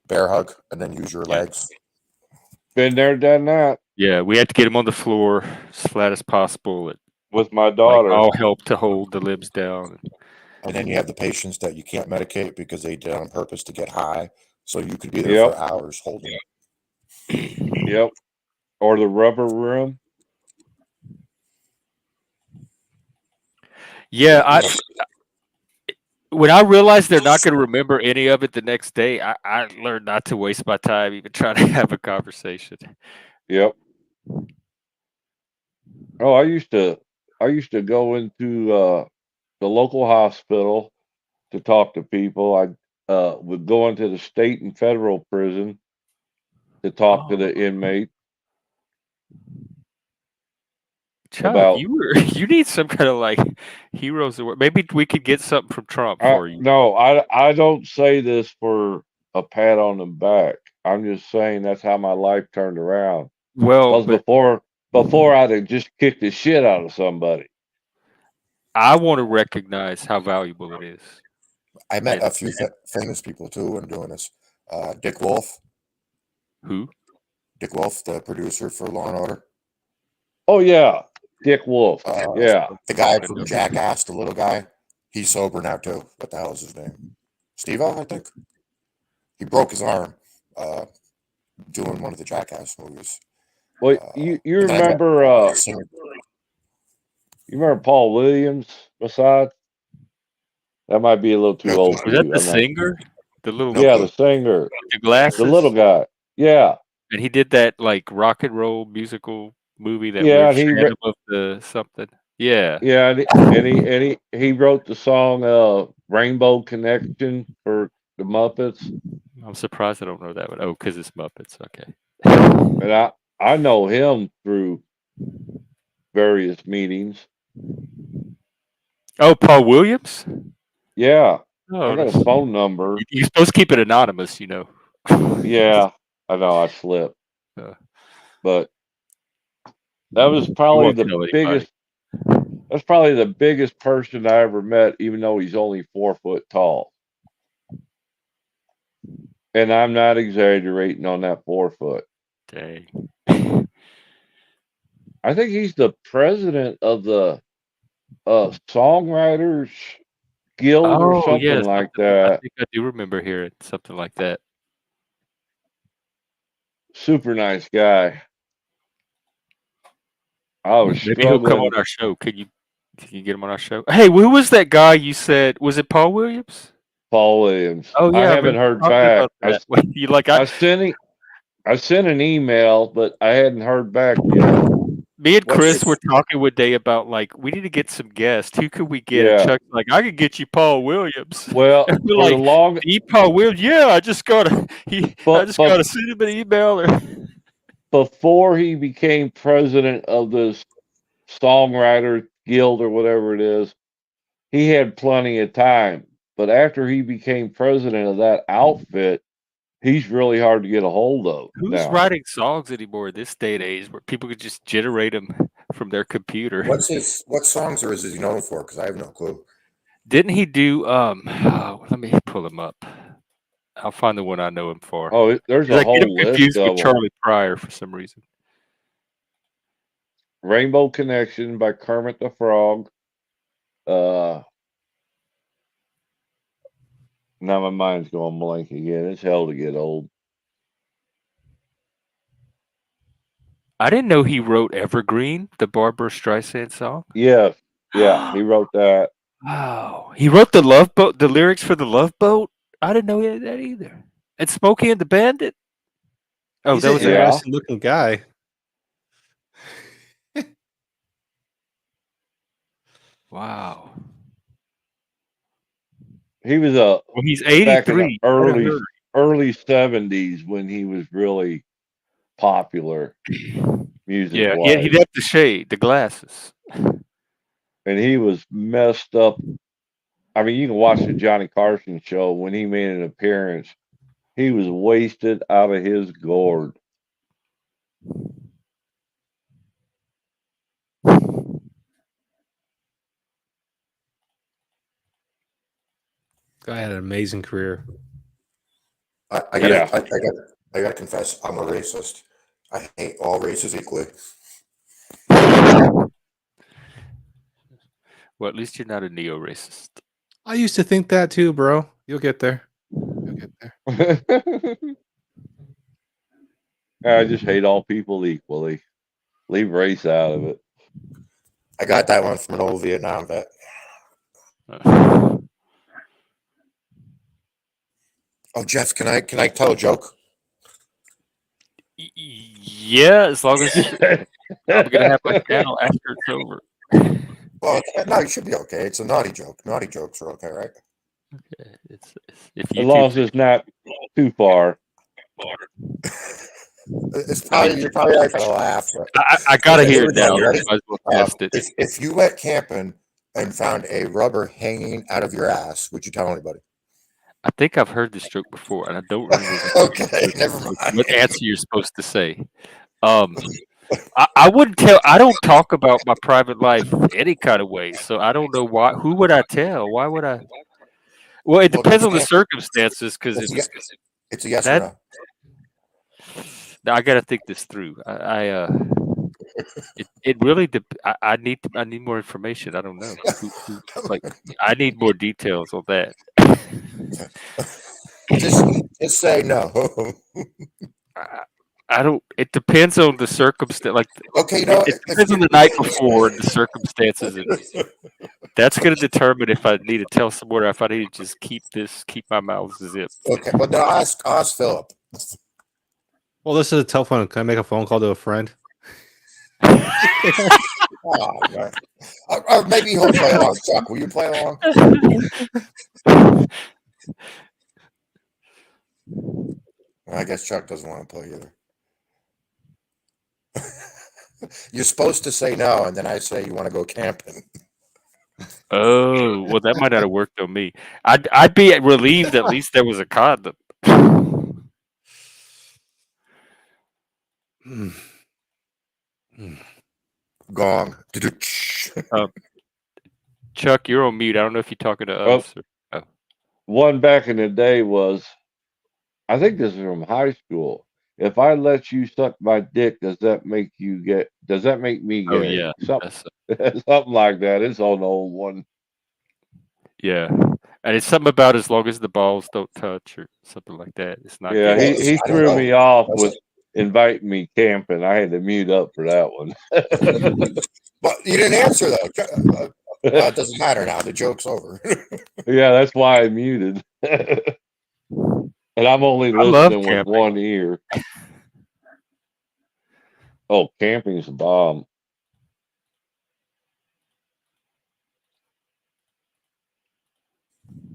S8: bear hug, and then use your legs.
S3: Been there, done that.
S4: Yeah, we had to get them on the floor as flat as possible.
S3: With my daughter.
S4: All help to hold the limbs down.
S8: And then you have the patients that you can't medicate because they did it on purpose to get high. So you could be there for hours holding it.
S3: Yep. Or the rubber room.
S4: Yeah, when I realized they're not going to remember any of it the next day, I learned not to waste my time even trying to have a conversation.
S3: Yep. Oh, I used to go into the local hospital to talk to people. I would go into the state and federal prison to talk to the inmate.
S4: Chuck, you need some kind of heroes award. Maybe we could get something from Trump for you.
S3: No, I don't say this for a pat on the back. I'm just saying that's how my life turned around.
S4: Well,
S3: before I'd have just kicked the shit out of somebody.
S4: I want to recognize how valuable it is.
S8: I met a few famous people too when doing this. Dick Wolf.
S4: Who?
S8: Dick Wolf, the producer for Law and Order.
S3: Oh yeah, Dick Wolf. Yeah,
S8: the guy from Jackass, the little guy. He's sober now too. What the hell is his name? Steve-O, I think. He broke his arm doing one of the Jackass movies.
S3: Well, you remember you remember Paul Williams, MOSSAD? That might be a little too old for
S4: you. Was that the singer? The little
S3: the singer.
S4: The glasses?
S3: The little guy. Yeah.
S4: And he did that rock and roll musical movie that
S3: weird
S4: of the something. Yeah.
S3: Yeah, and he wrote the song Rainbow Connection for the Muppets.
S4: I'm surprised I don't know that one. Oh, because it's Muppets. Okay.
S3: And I know him through various meetings.
S4: Oh, Paul Williams?
S3: Yeah.
S4: Oh,
S3: I got his phone number.
S4: You're supposed to keep it anonymous,
S3: Yeah, I know I slipped. But that was probably the biggest. That's probably the biggest person I ever met, even though he's only 4 foot tall. And I'm not exaggerating on that 4 foot.
S4: Dang.
S3: I think he's the president of the songwriters guild or
S4: Oh yeah,
S3: something like
S4: something. I
S3: that.
S4: think I do remember hearing something like that.
S3: Super nice guy. I was
S4: Maybe he'll come
S3: struggling.
S4: on our show. Can you get him on our show? Hey, who was that guy you said? Was it Paul Williams?
S3: Paul Williams.
S4: Oh yeah,
S3: I
S4: I
S3: haven't
S4: remember
S3: heard
S4: talking
S3: back.
S4: about that. You like
S3: I sent an email, but I hadn't heard back yet.
S4: me and
S8: What's
S4: Chris were
S8: your-
S4: talking one day about like we need to get some guests. Who could we get? And
S3: Yeah.
S4: Chuck's like, I could get you Paul Williams.
S3: Well,
S4: And we're
S3: for the
S4: like,
S3: long,
S4: Paul Williams? Yeah, I just gotta
S3: but
S4: send him an email. Or
S3: before he became president of this songwriter guild or whatever it is, he had plenty of time. But after he became president of that outfit, he's really hard to get a hold of.
S4: who's
S3: now.
S4: writing songs anymore in this day and age where people could just generate them from their computer?
S8: What songs is he known for? Because I have no clue.
S4: Didn't he do let me pull him up. I'll find the one I know him for.
S3: Oh, there's a
S4: I get him
S3: whole list
S4: confused
S3: of
S4: with
S3: them.
S4: Charlie Pryor for some reason.
S3: Rainbow Connection by Kermit the Frog. Now my mind's going blank again. It's hell to get old.
S4: I didn't know he wrote Evergreen, the Barbara Streisand song.
S3: Yeah, he wrote that.
S4: Wow. He wrote the Love Boat, the lyrics for the Love Boat. I didn't know he had that either. And Smokey and the Bandit. Oh,
S2: He's
S4: that
S2: an
S4: was
S2: interesting looking guy.
S4: wow.
S3: He was
S4: Well, he's
S3: back in
S4: 83.
S3: the early 70s when he was really popular music
S4: Yeah,
S3: wise.
S4: he'd have the shade, the glasses.
S3: And he was messed up. I mean, you can watch the Johnny Carson show when he made an appearance. He was wasted out of his gourd.
S2: Guy had an amazing career.
S8: I gotta confess, I'm a racist. I hate all races equally.
S4: Well, at least you're not a neo-racist.
S2: I used to think that too, bro. You'll get there. You'll get there.
S3: I just hate all people equally. Leave race out of it.
S8: I got that one from an old Vietnam vet. Oh, Jeff, can I tell a joke?
S4: Yeah, as long as I'm gonna have my channel after it's over.
S8: Well, no, it should be okay. It's a naughty joke. Naughty jokes are okay, right?
S4: Okay. It's if
S3: As long as it's not too far.
S8: It's probably you're probably not gonna laugh. But
S4: I gotta hear it now.
S8: You ready?
S4: Might as well test it.
S8: If you went camping and found a rubber hanging out of your ass, would you tell anybody?
S4: I think I've heard this joke before, and I don't remember
S8: Okay, never mind.
S4: what answer you're supposed to say. I wouldn't tell. I don't talk about my private life any kind of way, so I don't know why. Who would I tell? Why would I? Well, it depends on the circumstances, because
S8: It's a yes or no.
S4: Now I got to think this through. It really I need more information. I don't know. Like I need more details on that.
S8: Just say no.
S4: I don't. It depends on the circumstance. Like
S8: Okay, you know,
S4: it depends on the night before and the circumstances. And that's going to determine if I need to tell someone or if I need to just keep my mouth zipped.
S8: Okay, but now ask Philip.
S2: Well, this is a telephone. Can I make a phone call to a friend?
S8: Oh, man. Or maybe he'll play along. Chuck, will you play along? I guess Chuck doesn't want to play either. You're supposed to say no, and then I say you want to go camping.
S4: Oh, well, that might not have worked on me. I'd be relieved at least there was a condom.
S8: Gong.
S4: Chuck, you're on mute. I don't know if you're talking to us.
S3: One back in the day was, I think this is from high school. if I let you suck my dick, does that make you gay? Does that make me
S4: Oh
S3: gay?
S4: yeah,
S3: Something,
S4: that's
S3: something like that. It's on the old one.
S4: yeah, and it's something about as long as the balls don't touch or something like that. It's not
S3: Yeah,
S4: gay.
S3: he
S8: I don't
S3: threw
S8: know.
S3: me off
S8: That's
S3: with inviting me camping. I had to mute up for that one.
S8: But you didn't answer though. Well, it doesn't matter now. The joke's over.
S3: Yeah, that's why I muted. And I'm only
S4: I love
S3: listening with
S4: camping.
S3: one ear. Oh, camping's a bomb.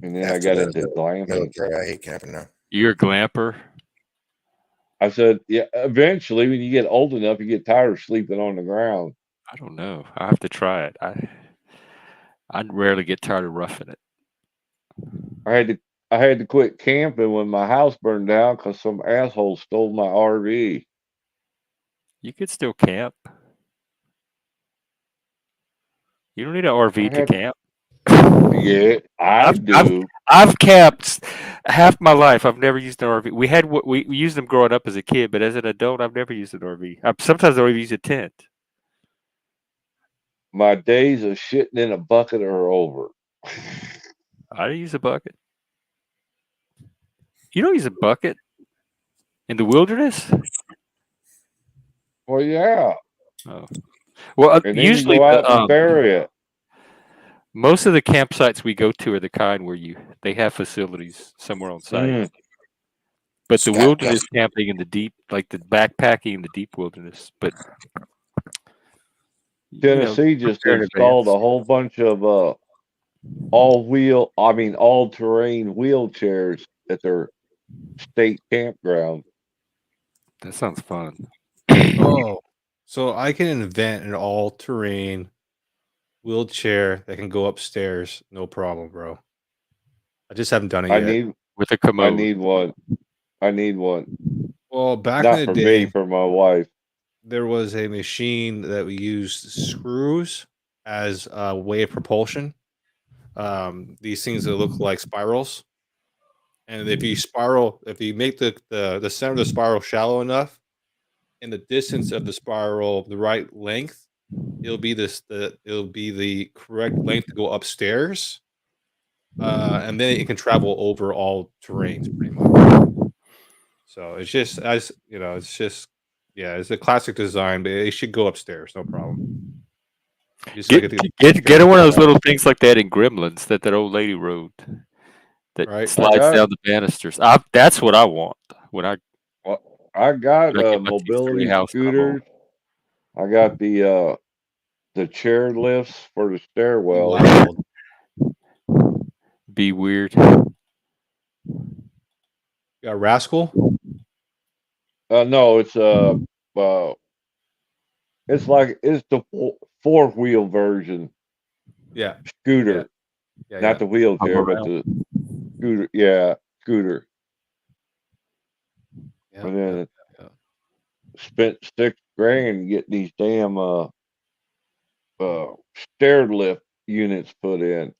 S3: And then I
S8: After
S3: got
S8: the
S3: into glamping.
S8: military, I hate camping now.
S4: You're a glamper.
S3: I said, yeah, eventually when you get old enough, you get tired of sleeping on the ground.
S4: I don't know. I have to try it. I rarely get tired of roughing it.
S3: I had to quit camping when my house burned down because some asshole stole my RV.
S4: You could still camp. You don't need an RV to camp.
S3: Yeah, I do.
S4: I've camped half my life. I've never used an RV. We used them growing up as a kid, but as an adult, I've never used an RV. Sometimes I don't even use a tent.
S3: My days of shitting in a bucket are over.
S4: I don't use a bucket. You don't use a bucket in the wilderness?
S3: Well, yeah.
S4: Oh. Well,
S3: And then
S4: usually
S3: you go out and bury it.
S4: most of the campsites we go to are the kind where they have facilities somewhere on site. But the wilderness camping in the deep, like the backpacking in the deep wilderness, but
S3: Tennessee just installed a whole bunch of all-terrain wheelchairs at their state campground.
S4: That sounds fun.
S2: Oh, so I can invent an all-terrain wheelchair that can go upstairs, no problem, bro. I just haven't done it yet.
S4: With a commode.
S3: I need one.
S2: Well, back
S3: Not
S2: in the
S3: for
S2: day,
S3: me, for my wife.
S2: there was a machine that we used screws as a way of propulsion. These things that look like spirals, and if you make the center of the spiral shallow enough, and the distance of the spiral the right length, it'll be the correct length to go upstairs, and then it can travel over all terrains pretty much. So it's just it's a classic design, but it should go upstairs, no problem.
S4: Get one of those little things like that in Gremlins that old lady rode that slides down the banisters. That's what I want when
S3: I got mobility scooters. I got the chair lifts for the stairwell.
S2: Wow.
S4: Be weird.
S2: Got a Rascal?
S3: No, it's the 4-wheel version.
S2: Yeah.
S3: Scooter.
S2: Yeah,
S3: Not the wheelchair, but the scooter. Yeah, scooter.
S2: Yeah,
S3: and then spent $6,000 getting these damn stair lift units put in.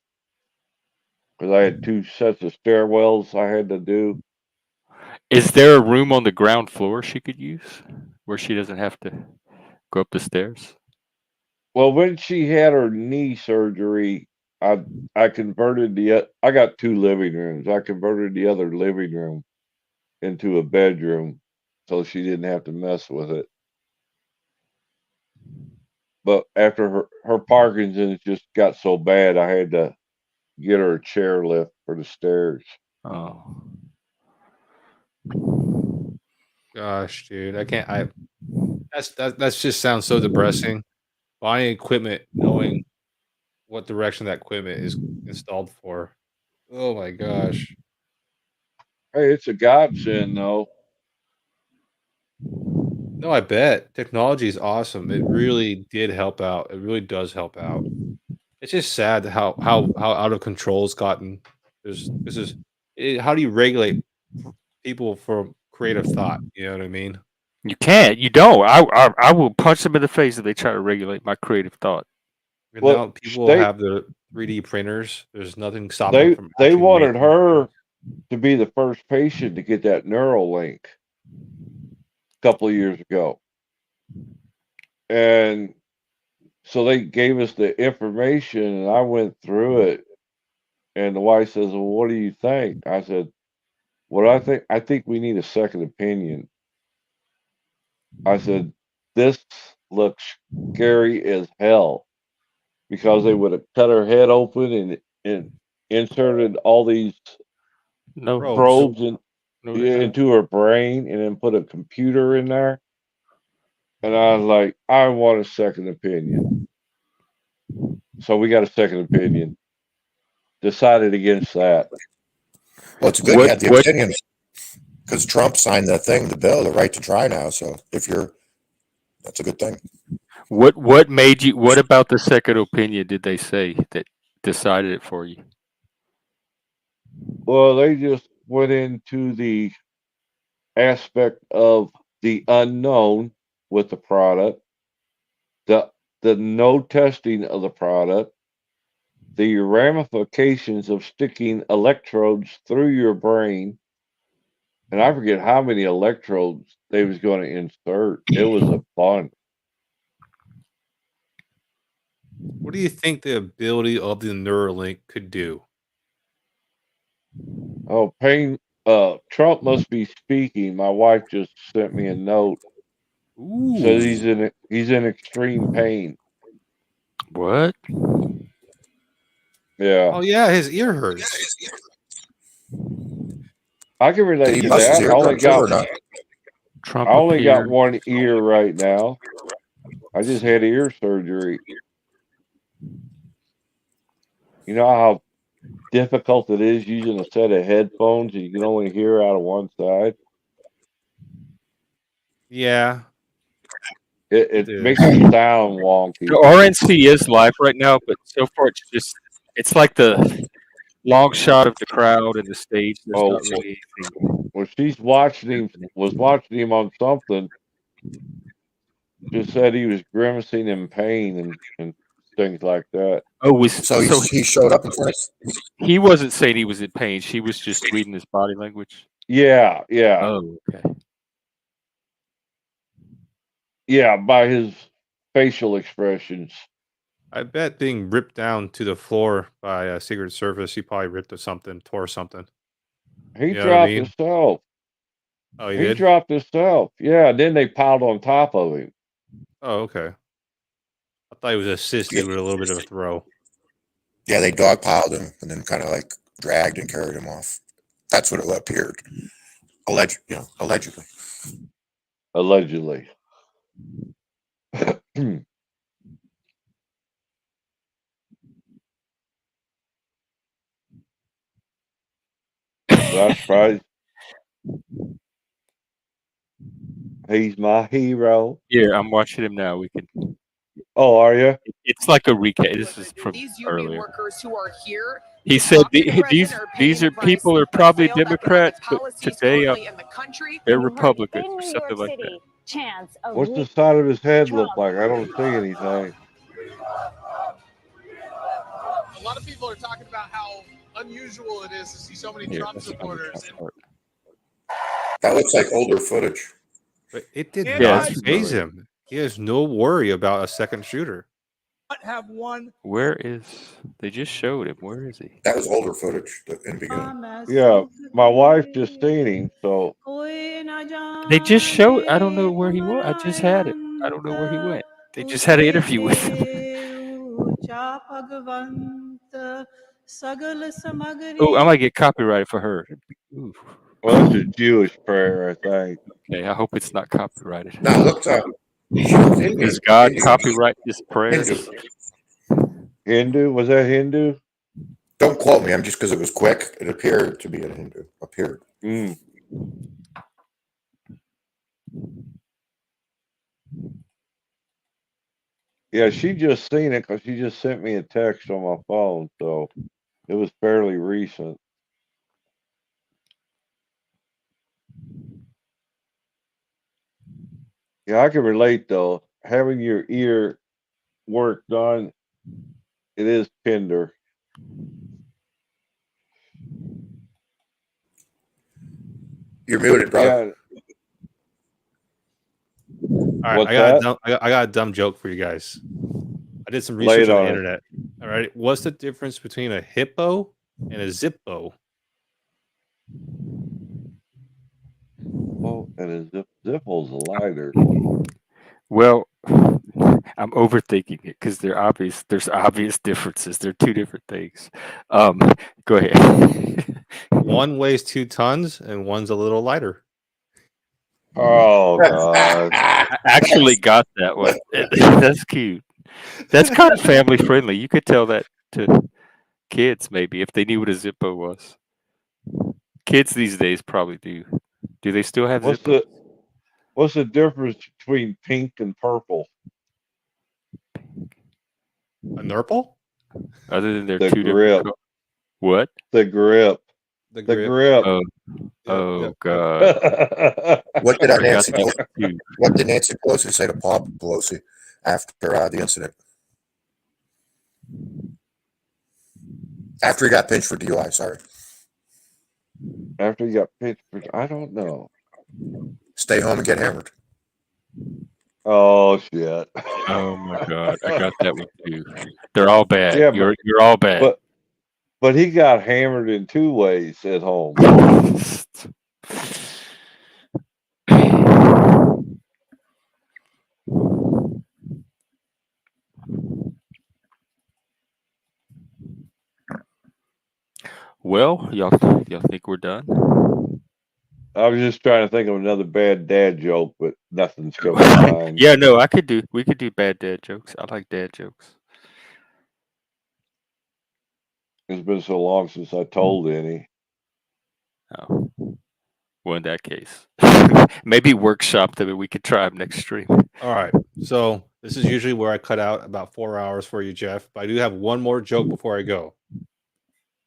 S3: Because I had 2 sets of stairwells I had to do.
S4: Is there a room on the ground floor she could use where she doesn't have to go up the stairs?
S3: Well, when she had her knee surgery, I converted I got 2 living rooms. I converted the other living room into a bedroom so she didn't have to mess with it. But after her Parkinson's just got so bad, I had to get her a chair lift for the stairs.
S4: Oh.
S2: Gosh, dude, I can't. That just sounds so depressing. Buying equipment, knowing what direction that equipment is installed for. Oh my gosh.
S3: Hey, it's a godsend, though.
S2: No, I bet technology is awesome. It really did help out. It really does help out. It's just sad how out of control it's gotten. How do you regulate people for creative thought? You know what I mean?
S4: You can't. You don't. I will punch them in the face if they try to regulate my creative thought.
S2: And now people have the 3D printers. There's nothing stopping them from.
S3: They wanted her to be the first patient to get that Neuralink. couple of years ago. And so they gave us the information, and I went through it. And the wife says, "Well, what do you think?" I said, "What I think? I think we need a second opinion." I said, "This looks scary as hell because they would have cut her head open and inserted all these
S4: No,
S3: probes
S4: no, they don't.
S3: into her brain and then put a computer in there." And I was like, "I want a second opinion." So we got a second opinion. Decided against that.
S8: Well, it's good you
S4: What
S8: had the
S4: what
S8: opinions because Trump signed the bill, the right to try now. So that's a good thing.
S4: what made you? What about the second opinion did they say that decided it for you?
S3: Well, they just went into the aspect of the unknown with the product, the no testing of the product, the ramifications of sticking electrodes through your brain, and I forget how many electrodes they was going to insert. It was a bunch.
S2: What do you think the ability of the Neuralink could do?
S3: Oh, pain. Trump must be speaking. My wife just sent me a note. Says
S2: Ooh.
S3: he's in extreme pain.
S4: What?
S3: Yeah,
S2: Oh yeah, his ear hurts.
S3: I can
S8: Did
S3: relate
S8: he
S3: to
S8: bust his
S3: that.
S8: eardrum too or not?
S3: I
S4: Trump
S3: only got
S4: appeared.
S3: one ear right now. I just had ear surgery. You know how difficult it is using a set of headphones and you can only hear out of one side?
S2: Yeah,
S3: It
S2: it
S3: makes
S2: is.
S3: you sound
S4: The
S3: wonky.
S4: RNC is live right now, but so far it's like the long shot of the crowd and the stage. There's
S3: Oh,
S4: not really anything
S3: well,
S4: happening.
S3: was watching him on something. Just said he was grimacing in pain and things like that.
S4: Oh, was
S8: So
S4: so
S8: he showed up in front.
S4: he wasn't saying he was in pain. She was just reading his body language.
S3: Yeah, yeah,
S4: Oh, okay.
S3: yeah, by his facial expressions.
S2: I bet being ripped down to the floor by a Secret Service, he probably ripped something, tore something.
S3: He
S2: You know what I
S3: dropped
S2: mean?
S3: himself.
S2: Oh, he
S3: He
S2: did?
S3: dropped himself. Yeah, then they piled on top of him.
S2: Oh, okay. I thought he was assisted with a little bit of a throw.
S8: Yeah, they dogpiled him and then kind of like dragged and carried him off. That's what it appeared. Allegedly.
S3: Allegedly. That's right. He's my hero.
S4: Here, I'm watching him now. We can.
S3: Oh, are you?
S4: It's like a recap. This is from
S10: These union
S4: earlier.
S10: workers who are here
S4: He
S10: to
S4: said
S10: talk to the
S4: these
S10: president
S4: these
S10: paying
S4: are
S10: the price
S4: people are
S10: by
S4: probably
S10: failed
S4: Democrats,
S10: economic
S4: but
S10: policies
S4: today
S10: currently in the country.
S4: they're
S11: And you heard
S4: Republicans
S11: in
S4: or
S11: New
S4: something
S11: York
S4: like that.
S11: City, chants of
S3: What's the
S11: leave
S3: side of his head look
S11: Trump.
S3: like? I don't see anything.
S12: A lot of people are talking about how unusual it is to see so many
S4: Here,
S12: Trump
S4: that's the other
S12: supporters.
S4: Trump part.
S8: That looks like older footage.
S2: But it did
S12: Yeah,
S2: not
S4: it's
S2: phase
S4: earlier.
S2: him. He has no worry about a second shooter.
S12: Have one.
S4: Where is? They just showed him. Where is he?
S8: That was older footage in the beginning.
S3: Yeah, my wife just seen him, so
S4: They just showed. I don't know where he was. I just had it. I don't know where he went. They just had an interview with him. Oh, I might get copyrighted for her. Ooh.
S3: well, that's a Jewish prayer, I think.
S4: Okay, I hope it's not copyrighted.
S8: No, it looked she looked Indian.
S4: Does God
S8: Indian.
S4: copyright his prayers?
S8: Hindu.
S3: Hindu? Was that Hindu?
S8: Don't quote me. I'm just because it was quick. It appeared to be a Hindu. Appeared.
S3: Mm. Yeah, she just seen it because she just sent me a text on my phone, so it was fairly recent. Yeah, I can relate though. Having your ear work done, it is tender.
S8: You're muted, brother.
S3: Yeah,
S2: All right,
S3: What's
S2: I got
S3: that?
S2: a dumb, I got a dumb joke for you guys. I did some
S3: Lay
S2: research
S3: it
S2: on the
S3: on us.
S2: internet. All right, what's the difference between a hippo and a zippo?
S3: Oh, and a Zipple's a lighter.
S4: Well, I'm overthinking it because there's obvious differences. They're two different things. Go ahead.
S2: One weighs 2 tons and one's a little lighter.
S3: Oh God.
S4: I actually got that one. That's cute. That's kind of family friendly. You could tell that to kids maybe if they knew what a Zippo was. Kids these days probably do. Do they still have Zippos?
S3: What's the difference between pink and purple?
S2: A nurple?
S4: Other than they're
S3: The
S4: two
S3: grip.
S4: different. What?
S3: The grip.
S2: The
S3: The
S2: grip.
S3: grip.
S4: Oh,
S2: Yep,
S4: oh
S2: yep.
S4: God!
S8: What did
S4: I got
S8: Nancy?
S4: that one too.
S8: What did Nancy Pelosi say to Paul Pelosi after the incident? After he got pinched for DUI, sorry.
S3: After you got pinched, I don't know.
S8: Stay home and get hammered.
S3: Oh shit.
S4: Oh my God! I got that one too. They're all bad.
S3: Yeah,
S4: you're all bad.
S3: But he got hammered in 2 ways at home.
S4: Well, y'all think we're done?
S3: I was just trying to think of another bad dad joke, but nothing's coming to mind.
S4: Yeah, no, we could do bad dad jokes. I like dad jokes.
S3: It's been so long since I told any.
S4: Oh. Well, in that case, maybe workshop them and we could try them next stream.
S2: All right. So this is usually where I cut out about 4 hours for you, Jeff. But I do have one more joke before I go.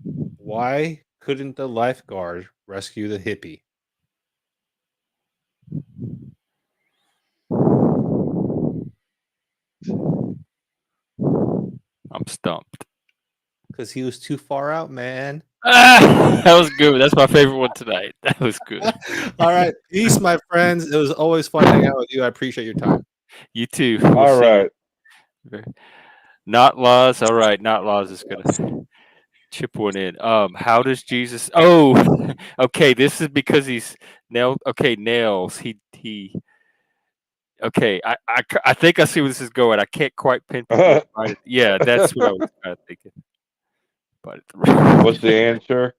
S2: Why couldn't the lifeguard rescue the hippie?
S4: I'm stumped.
S2: Because he was too far out, man.
S4: That was good. That's my favorite one tonight. That was good.
S2: All right. Peace, my friends. It was always fun hanging out with you. I appreciate your time.
S4: You too.
S3: All right.
S4: Not laws. All right. Not laws is gonna chip one in. How does Jesus? Oh, okay. This is because he's nailed. Okay, nails. He. Okay, I think I see where this is going. I can't quite pinpoint it. Yeah, that's what I was kind of thinking. But
S3: what's the answer?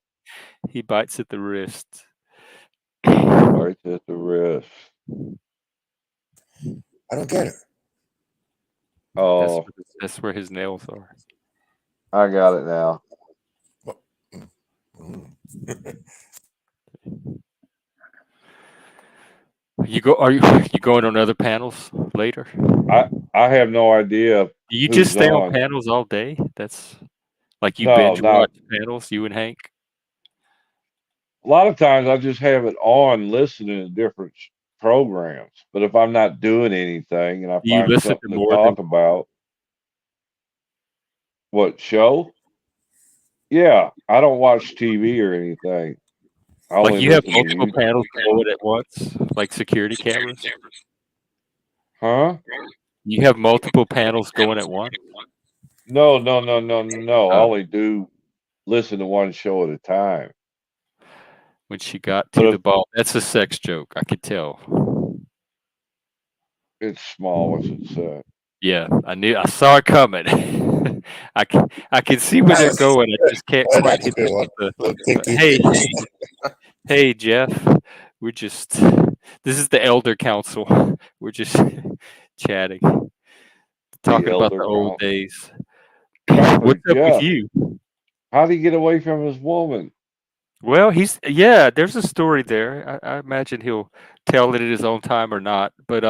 S4: He bites at the wrist.
S3: Bites at the wrist.
S8: I don't get it.
S3: Oh,
S4: that's where his nails are.
S3: I got it now.
S4: Are you going on other panels later?
S3: I have no idea.
S4: Do you just stay on panels all day? That's like you binge watch panels, you and Hank?
S3: A lot of times I just have it on listening to different programs. But if I'm not doing anything and I find something to talk about, what show? Yeah, I don't watch TV or anything.
S4: Like you have multiple panels going at once, like security cameras?
S3: Huh?
S4: You have multiple panels going at once?
S3: No. I only do listen to one show at a time.
S4: When she got to the ball, that's a sex joke. I could tell.
S3: It's small. What's it say?
S4: Yeah, I saw it coming. I can see where they're going. I just can't quite hit them with the. Hey, Jeff. This is the elder council. We're just chatting, talking about the old days. What's up with you?
S3: How do you get away from his woman?
S4: Well, there's a story there. I imagine he'll tell it at his own time or not. But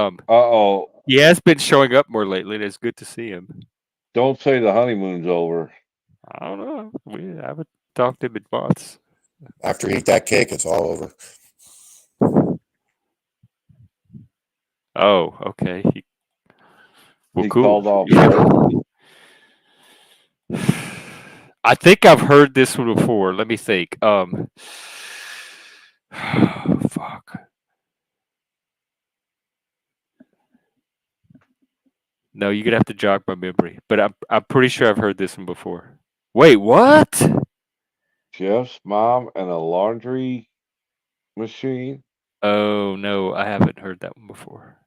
S4: he has been showing up more lately, and it's good to see him.
S3: Don't say the honeymoon's over.
S4: I don't know. I haven't talked to him in months.
S8: After you eat that cake, it's all over.
S4: Oh, okay.
S3: He
S4: cool.
S3: called off.
S4: I think I've heard this one before. Let me think. Fuck. No, you're gonna have to jog my memory. But I'm pretty sure I've heard this one before. Wait, what?
S3: Jeff's mom and a laundry machine.
S4: Oh no, I haven't heard that one before.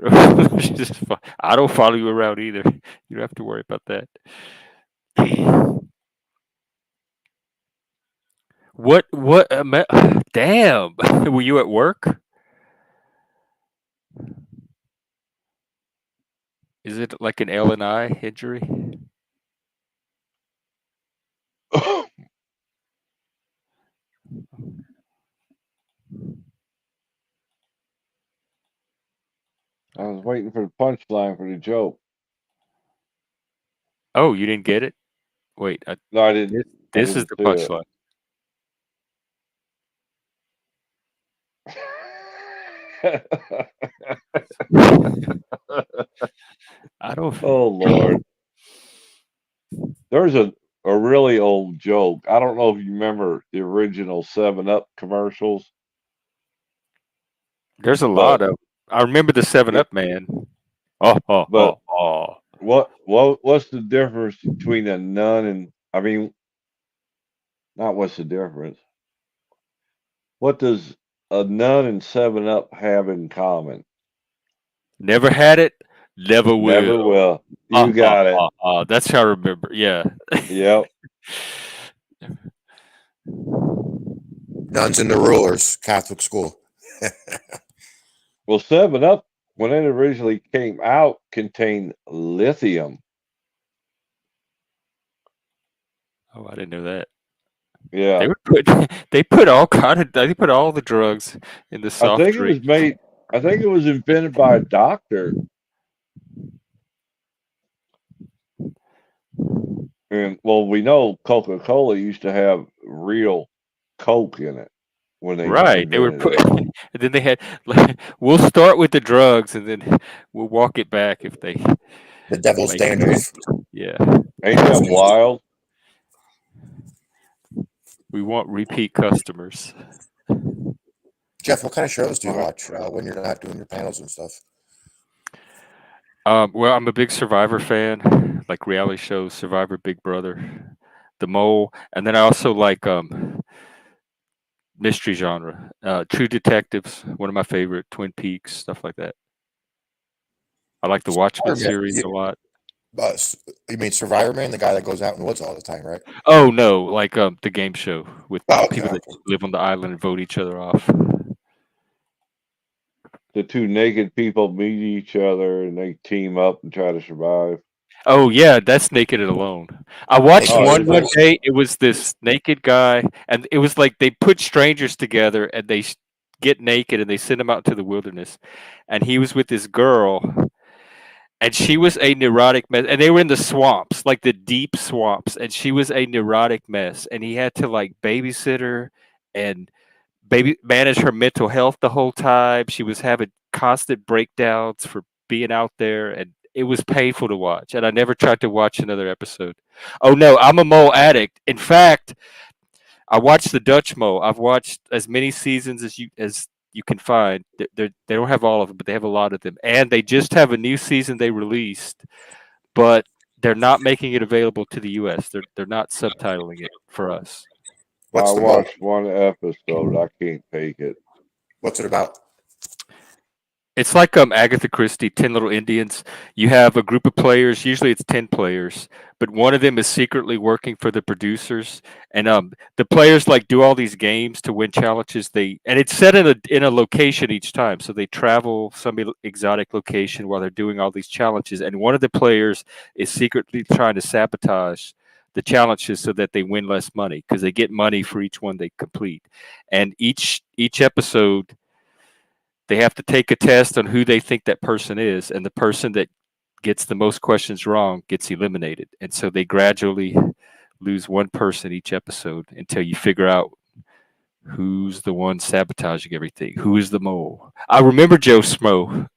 S4: I don't follow you around either. You don't have to worry about that. What? What? Damn. Were you at work? Is it like an L and I injury?
S3: I was waiting for the punchline for the joke.
S4: Oh, you didn't get it? Wait,
S3: No, I didn't.
S4: this is the
S3: see it.
S4: punchline. I don't.
S3: Oh Lord. There's a really old joke. I don't know if you remember the original 7-Up commercials.
S4: There's a lot of. I remember the 7-Up man.
S3: But what's the difference between a nun and not what's the difference? What does a nun and 7-Up have in common?
S4: Never had it, never will.
S3: Never will. You got it.
S4: That's how I remember. Yeah.
S3: Yep.
S8: Nuns and the Rulers, Catholic school.
S3: Well, 7-Up, when it originally came out, contained lithium.
S4: Oh, I didn't know that.
S3: Yeah.
S4: They put all the drugs in the soft drink.
S3: I think it was invented by a doctor. And well, we know Coca-Cola used to have real Coke in it when they
S4: Right. They were
S3: invented it.
S4: and then they had we'll start with the drugs and then we'll walk it back if they
S8: The devil's
S4: make it.
S8: dandruff.
S4: Yeah.
S3: Ain't that wild?
S4: We want repeat customers.
S8: Jeff, what kind of shows do you watch when you're not doing your panels and stuff?
S4: Well, I'm a big Survivor fan, like reality shows, Survivor, Big Brother, The Mole, and then I also like mystery genre, True Detectives, one of my favorite, Twin Peaks, stuff like that. I like the Watchmen series a lot.
S8: You mean Survivor Man, the guy that goes out in the woods all the time, right?
S4: Oh no, like the game show with people that
S8: Okay.
S4: live on the island and vote each other off.
S3: The two naked people meet each other and they team up and try to survive.
S4: Oh yeah, that's Naked and Alone. I watched one
S8: nice.
S4: day. It was this naked guy, and it was like they put strangers together and they get naked and they send them out to the wilderness, and he was with this girl, and she was a neurotic mess, and they were in the swamps, like the deep swamps, and she was a neurotic mess, and he had to like babysit her and manage her mental health the whole time. She was having constant breakdowns for being out there, and it was painful to watch. And I never tried to watch another episode. Oh no, I'm a mole addict. In fact, I watched the Dutch Mole. I've watched as many seasons as you can find. They don't have all of them, but they have a lot of them. And they just have a new season they released, but they're not making it available to the U.S. They're not subtitling it for us.
S3: I watched one episode. I can't take it.
S8: What's it about?
S4: It's like Agatha Christie, 10 Little Indians. You have a group of players. Usually it's 10 players, but one of them is secretly working for the producers. And the players like do all these games to win challenges. And it's set in a location each time. So they travel some exotic location while they're doing all these challenges. And one of the players is secretly trying to sabotage the challenges so that they win less money because they get money for each one they complete. And each episode, they have to take a test on who they think that person is, and the person that gets the most questions wrong gets eliminated. And so they gradually lose one person each episode until you figure out who's the one sabotaging everything. Who is the mole? I remember Joe Schmo.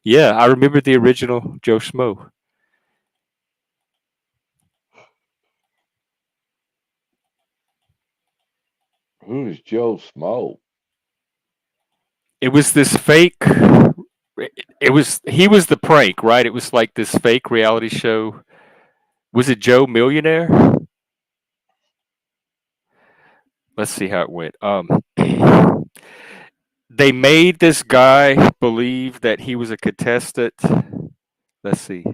S4: Yeah, I remember the original Joe Schmo.
S3: Who's Joe Smo?
S4: It was this fake he was the prank, right? It was like this fake reality show. Was it Joe Millionaire? Let's see how it went. They made this guy believe that he was a contestant. Let's see.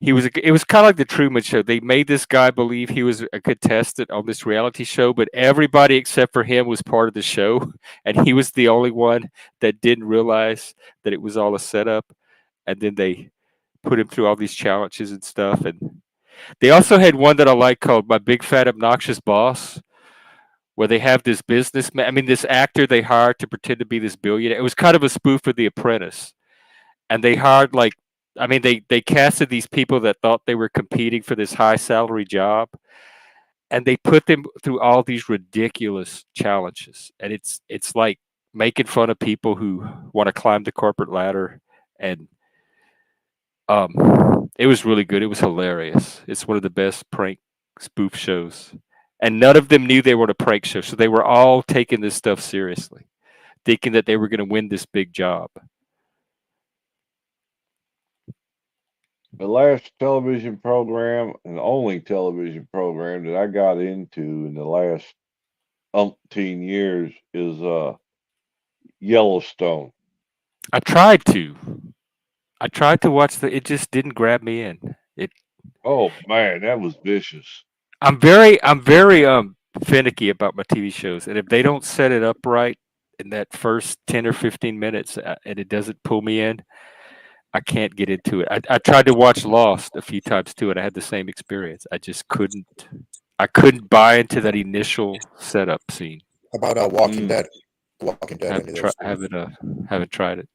S4: It was kind of like the Truman Show. They made this guy believe he was a contestant on this reality show, but everybody except for him was part of the show, and he was the only one that didn't realize that it was all a setup. And then they put him through all these challenges and stuff. And they also had one that I like called My Big Fat Obnoxious Boss, where they have this businessman. I mean, this actor they hired to pretend to be this billionaire. It was kind of a spoof of The Apprentice, and they hired they casted these people that thought they were competing for this high salary job, and they put them through all these ridiculous challenges. And it's like making fun of people who want to climb the corporate ladder. And it was really good. It was hilarious. It's one of the best prank spoof shows. And none of them knew they were on a prank show. So they were all taking this stuff seriously, thinking that they were going to win this big job.
S3: The last television program and the only television program that I got into in the last umpteen years is Yellowstone.
S4: I tried to watch it just didn't grab me in.
S3: Oh man, that was vicious.
S4: I'm very finicky about my TV shows, and if they don't set it up right in that first 10 or 15 minutes and it doesn't pull me in, I can't get into it. I tried to watch Lost a few times too, and I had the same experience. I just couldn't. I couldn't buy into that initial setup scene.
S8: How about Walking Dead? Walking Dead.
S4: Haven't tried it.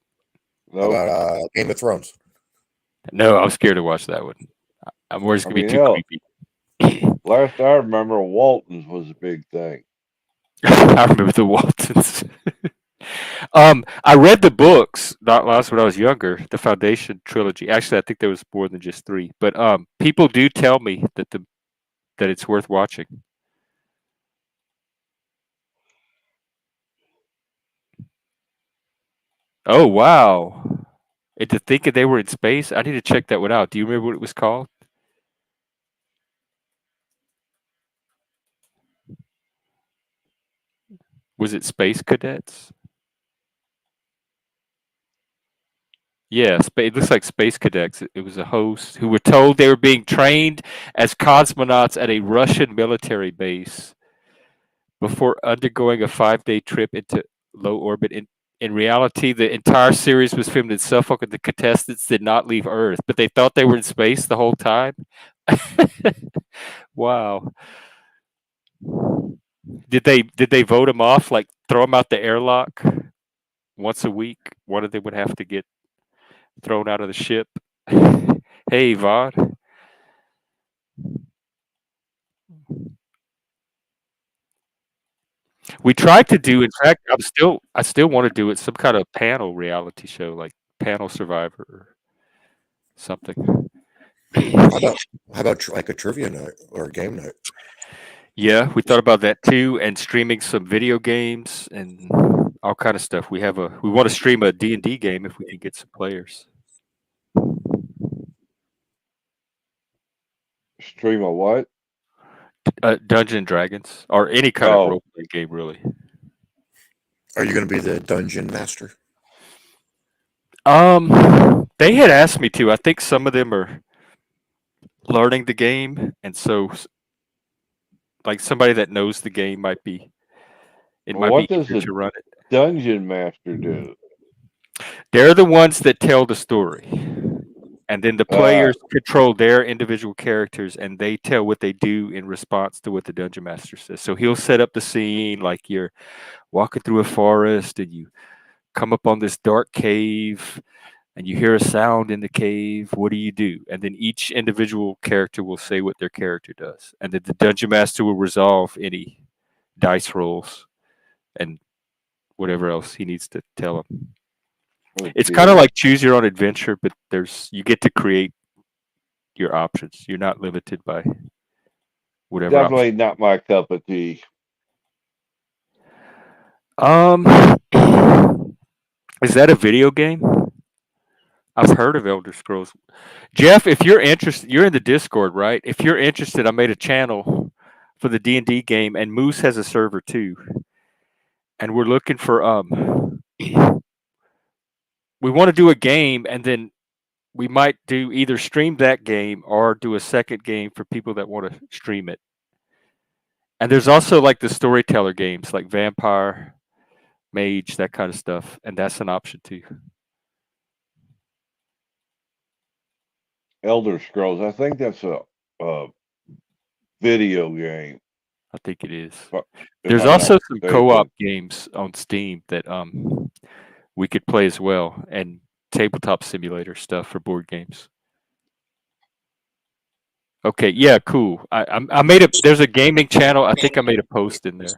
S3: No.
S8: How about Game of Thrones?
S4: No, I'm scared to watch that one. I'm worried it's gonna be too creepy.
S3: Last I remember, Waltons was a big thing.
S4: I remember the Waltons. I read the books not last when I was younger, the Foundation trilogy. Actually, I think there was more than just 3. But people do tell me that it's worth watching. Oh wow! And to think that they were in space, I need to check that one out. Do you remember what it was called? Was it Space Cadets? Yeah, it looks like Space Cadets. It was a host who were told they were being trained as cosmonauts at a Russian military base before undergoing a 5-day trip into low orbit. In reality, the entire series was filmed in Suffolk, and the contestants did not leave Earth, but they thought they were in space the whole time. Wow. Did they vote them off? Like throw them out the airlock once a week? One of them would have to get thrown out of the ship. Hey, Vaughn. We tried to do. In fact, I still want to do it. Some kind of panel reality show, like Panel Survivor or something.
S8: How about like a trivia night or a game night?
S4: Yeah, we thought about that too, and streaming some video games and all kind of stuff. We want to stream a D&D game if we can get some players.
S3: Stream a what?
S4: Dungeons and Dragons, or any kind of role playing game, really.
S8: Are you going to be the dungeon master?
S4: They had asked me to. I think some of them are learning the game, and so like somebody that knows the game might be.
S3: What does
S4: easier to run it.
S3: Dungeon Master do?
S4: They're the ones that tell the story. And then the players control their individual characters, and they tell what they do in response to what the Dungeon Master says. So he'll set up the scene like you're walking through a forest and you come up on this dark cave and you hear a sound in the cave. What do you do? And then each individual character will say what their character does. And then the Dungeon Master will resolve any dice rolls and whatever else he needs to tell them. It's kind of like choose your own adventure, but you get to create your options. You're not limited by whatever.
S3: Definitely not my cup of tea.
S4: Is that a video game? I've heard of Elder Scrolls. Jeff, if you're interested, you're in the Discord, right? If you're interested, I made a channel for the D&D game, and Moose has a server too. And we're looking for we want to do a game, and then we might do either stream that game or do a second game for people that want to stream it. And there's also like the storyteller games, like Vampire, Mage, that kind of stuff, and that's an option too.
S3: Elder Scrolls. I think that's a video game.
S4: I think it is.
S3: if
S4: There's
S3: I'm not
S4: also some
S3: mistaken.
S4: co-op games on Steam that we could play as well, and tabletop simulator stuff for board games. Okay, yeah, cool. I made a there's a gaming channel. I think I made a post in there.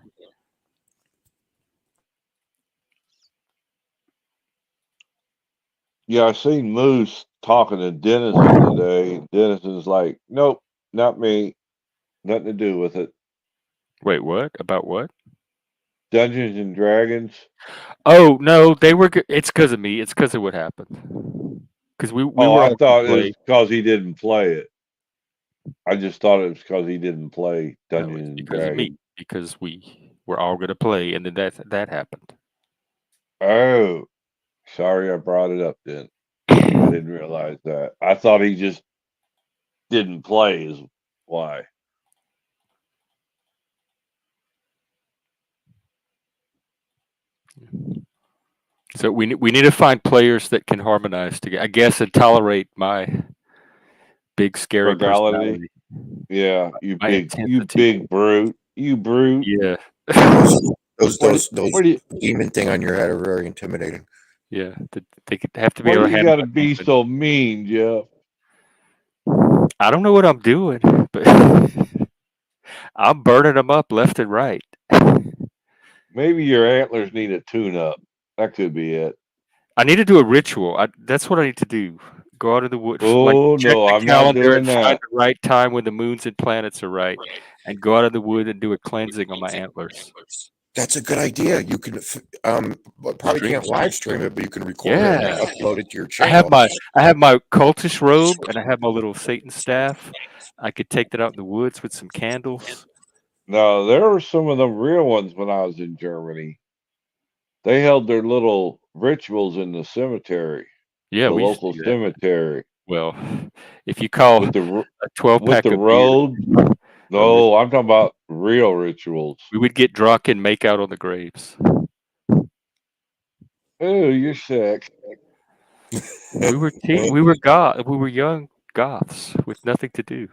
S3: Yeah, I seen Moose talking to Dennison today. Dennison's like, nope, not me. Nothing to do with it.
S4: Wait, what? About what?
S3: Dungeons and Dragons.
S4: Oh no, they were. It's because of me. It's because of what happened. Because we
S3: Oh,
S4: were
S3: I
S4: all
S3: thought it
S4: play.
S3: was because he didn't play it. I just thought it was because he didn't play
S4: No,
S3: Dungeons
S4: it's
S3: and
S4: because of
S3: Dragons.
S4: me. Because we were all going to play, and then that happened.
S3: Oh, sorry, I brought it up then. I didn't realize that. I thought he just didn't play. Is why.
S4: So we need to find players that can harmonize together, I guess, and tolerate my big scary
S3: Frugality.
S4: personality.
S3: Yeah, you
S4: My
S3: big
S4: intensity.
S3: brute. You brute.
S4: Yeah.
S8: Those
S3: What do you?
S8: demon thing on your head are very intimidating.
S4: Yeah, they could have to be
S3: Why
S4: able
S3: do
S4: to
S3: you
S4: handle
S3: got to
S4: that
S3: be
S4: demon.
S3: so mean, Jeff?
S4: I don't know what I'm doing, but I'm burning them up left and right.
S3: Maybe your antlers need a tune-up. That could be it.
S4: I need to do a ritual. That's what I need to do. Go out of the woods, like
S3: Oh
S4: check
S3: no,
S4: the
S3: I'm not
S4: calendar
S3: doing
S4: and find
S3: that.
S4: the right time when the moons and planets are right, and go out of the wood and do a cleansing on my antlers.
S8: That's a good idea. You can probably
S4: Stream.
S8: can't live stream it, but you can record it
S4: Yeah.
S8: and upload it to your
S4: I have
S8: channel.
S4: my cultist robe, and I have my little Satan staff. I could take that out in the woods with some candles.
S3: No, there were some of the real ones when I was in Germany. They held their little rituals in the cemetery,
S4: Yeah,
S3: the
S4: we used to
S3: local
S4: do that.
S3: cemetery,
S4: Well, if you call
S3: with the
S4: a 12-pack of beer,
S3: road. No, I'm talking about real rituals.
S4: we would get drunk and make out on the graves.
S3: Oh, you're sick.
S4: We were young goths with nothing to do.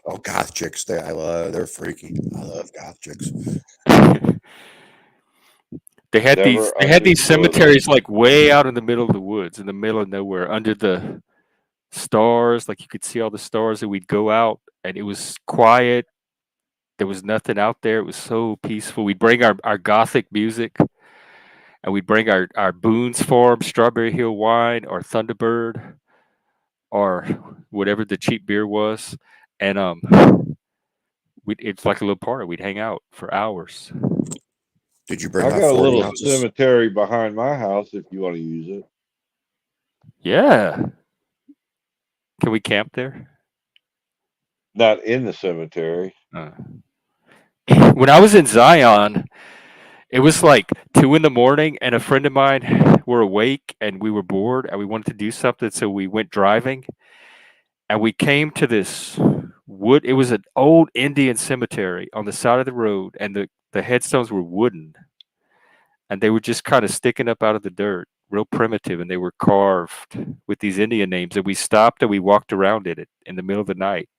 S8: Oh, goth chicks! They're freaky. I love goth chicks.
S4: They had
S3: Never
S4: these
S3: understood 'em.
S4: cemeteries like way out in the middle of the woods, in the middle of nowhere, under the stars. Like you could see all the stars, and we'd go out, and it was quiet. There was nothing out there. It was so peaceful. We'd bring our gothic music, and we'd bring our Boone's Farm Strawberry Hill wine or Thunderbird or whatever the cheap beer was, and it's like a little party. We'd hang out for hours.
S8: Did you bring
S3: I
S8: out
S3: got a
S8: 40
S3: little
S8: ounces?
S3: cemetery behind my house if you want to use it.
S4: Yeah. Can we camp there?
S3: Not in the cemetery.
S4: When I was in Zion, it was like 2 a.m, and a friend of mine were awake, and we were bored, and we wanted to do something, so we went driving, and we came to this wood. It was an old Indian cemetery on the side of the road, and the headstones were wooden, and they were just kind of sticking up out of the dirt, real primitive, and they were carved with these Indian names. And we stopped and we walked around in it in the middle of the night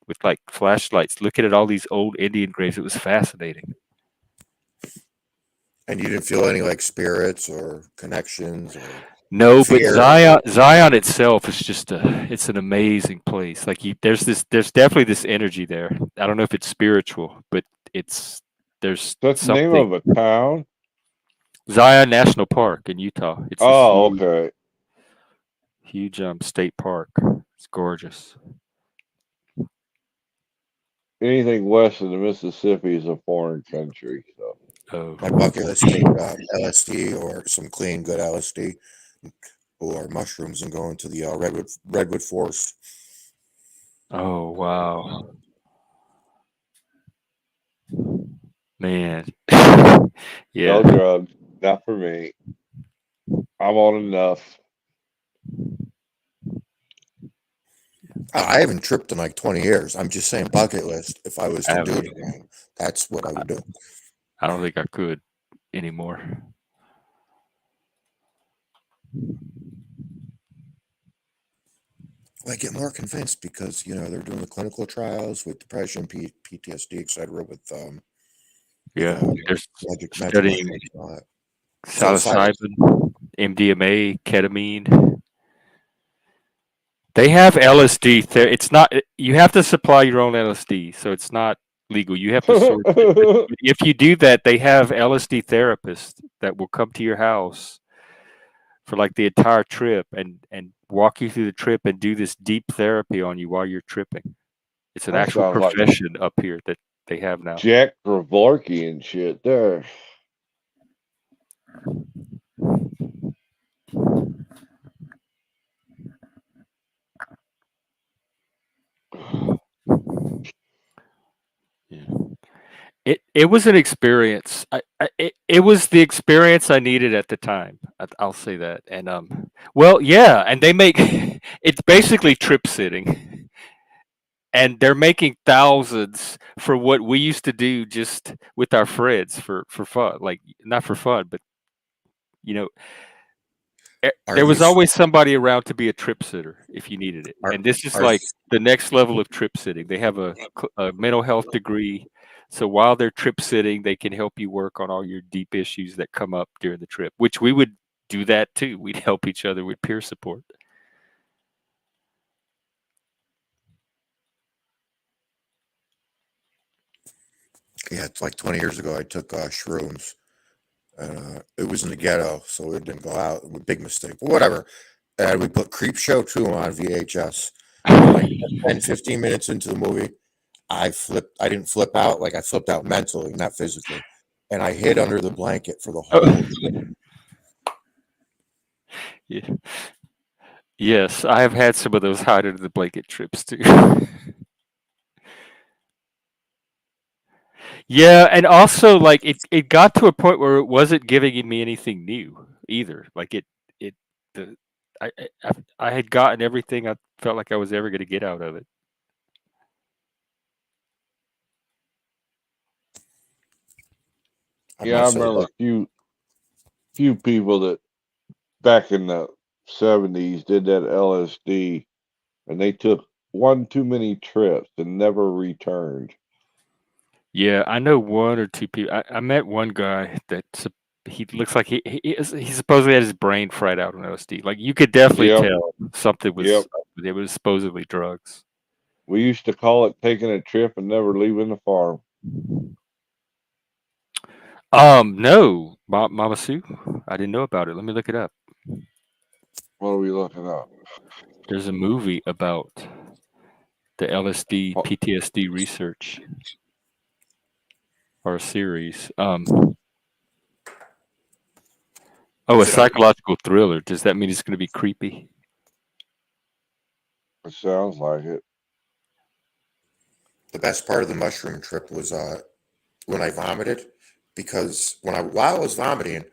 S4: with like flashlights, looking at all these old Indian graves. It was fascinating.
S8: And you didn't feel any like spirits or connections? Or
S4: No, but
S8: fear?
S4: Zion itself is just it's an amazing place. Like there's definitely this energy there. I don't know if it's spiritual, but there's
S3: That's the
S4: something.
S3: name of a town.
S4: Zion National Park in Utah. It's this
S3: Okay.
S4: huge state park. It's gorgeous.
S3: Anything west of the Mississippi is a foreign country. So
S4: Oh,
S8: My bucket list being LSD or some clean, good LSD. or mushrooms and going to the redwood forest.
S4: Oh wow, man. Yeah.
S3: No drugs, not for me. I'm on enough.
S8: I haven't tripped in like 20 years. I'm just saying bucket list. If I was
S4: I
S8: to do
S4: haven't
S8: it again, that's what I would do.
S4: I don't think I could anymore.
S8: I get more convinced because they're doing the clinical trials with depression, PTSD, etc. With
S4: Yeah, there's
S8: magic
S4: studying
S8: mushrooms and all that.
S4: psilocybin, MDMA, ketamine. They have LSD. It's not. You have to supply your own LSD, so it's not legal. You have to source it. But if you do that, they have LSD therapists that will come to your house for like the entire trip and walk you through the trip and do this deep therapy on you while you're tripping. It's an
S3: That
S4: actual
S3: sounds like
S4: profession up here that they have now.
S3: Jack Kevorkian and shit there.
S4: Yeah. It was an experience. It was the experience I needed at the time. I'll say that. And well, yeah, and they make it's basically trip sitting, and they're making thousands for what we used to do just with our friends for fun, like not for fun, but you know,
S8: Are
S4: there was
S8: these
S4: always somebody around to be a trip sitter if you needed it.
S8: are
S4: And this is
S8: are
S4: like the next level of trip sitting. They have a mental health degree. So while they're trip sitting, they can help you work on all your deep issues that come up during the trip, which we would do that too. We'd help each other with peer support.
S8: yeah, it's like 20 years ago I took shrooms. It was in the ghetto, so it didn't go out. Big mistake, but whatever. And we put Creep Show 2 on VHS. Like 10, 15 minutes into the movie, I didn't flip out. Like I flipped out mentally, not physically. And I hid under the blanket for the whole trip.
S4: Yeah. Yes, I have had some of those hide under the blanket trips too. Yeah, and also like it got to a point where it wasn't giving me anything new either. Like it the I had gotten everything I felt like I was ever going to get out of it.
S8: I
S3: Yeah, I
S8: must say
S3: remember
S8: that.
S3: a few people that back in the 70s did that LSD, and they took one too many trips and never returned.
S4: Yeah, I know one or two people. I met one guy that he looks like he supposedly had his brain fried out on LSD. Like you could definitely
S3: Yep,
S4: tell something was
S3: yep.
S4: it was supposedly drugs.
S3: We used to call it taking a trip and never leaving the farm.
S4: No, Mama Sue, I didn't know about it. Let me look it up.
S3: What are we looking up?
S4: There's a movie about the LSD
S3: Oh,
S4: PTSD research or a series. Oh, a
S8: Is it
S4: psychological thriller. Does that mean it's going to be creepy?
S3: it sounds like it.
S8: the best part of the mushroom trip was when I vomited, because while I was vomiting,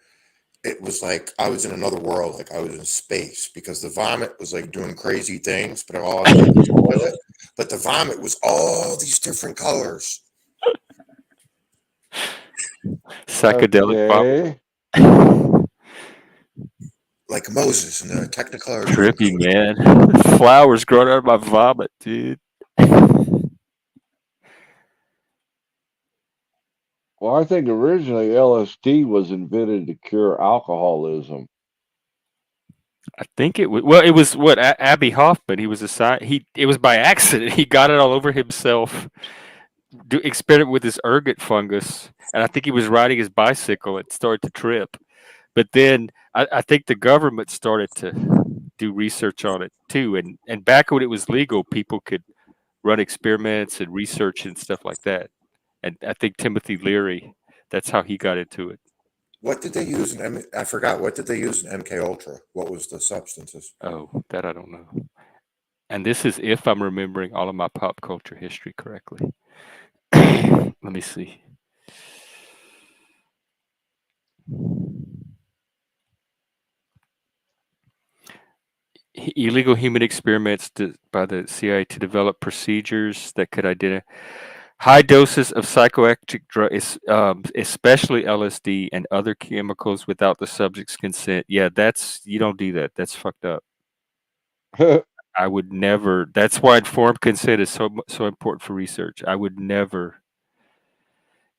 S8: it was like I was in another world, like I was in space, because the vomit was like doing crazy things, but all I was in the toilet. But the vomit was all these different colors.
S4: Psychedelic vomit.
S3: Okay.
S8: Like Moses in the Technicolor
S4: Trippy,
S8: Dreamcoat.
S4: man. Flowers growing out of my vomit, dude.
S3: Well, I think originally LSD was invented to cure alcoholism.
S4: I think it was well. It was what Abby Hoffman. He was it was by accident. He got it all over himself. Experiment with this ergot fungus, and I think he was riding his bicycle and started to trip. But then I think the government started to do research on it too. And back when it was legal, people could run experiments and research and stuff like that. And I think Timothy Leary, that's how he got into it.
S8: What did they use in I forgot. What did they use in MK Ultra? What was the substances?
S4: Oh, that I don't know. And this is if I'm remembering all of my pop culture history correctly. Let me see. Illegal human experiments by the CIA to develop procedures that could identify high doses of psychoactive drugs, especially LSD and other chemicals without the subject's consent. Yeah, you don't do that. That's fucked up. I would never. That's why informed consent is so important for research. I would never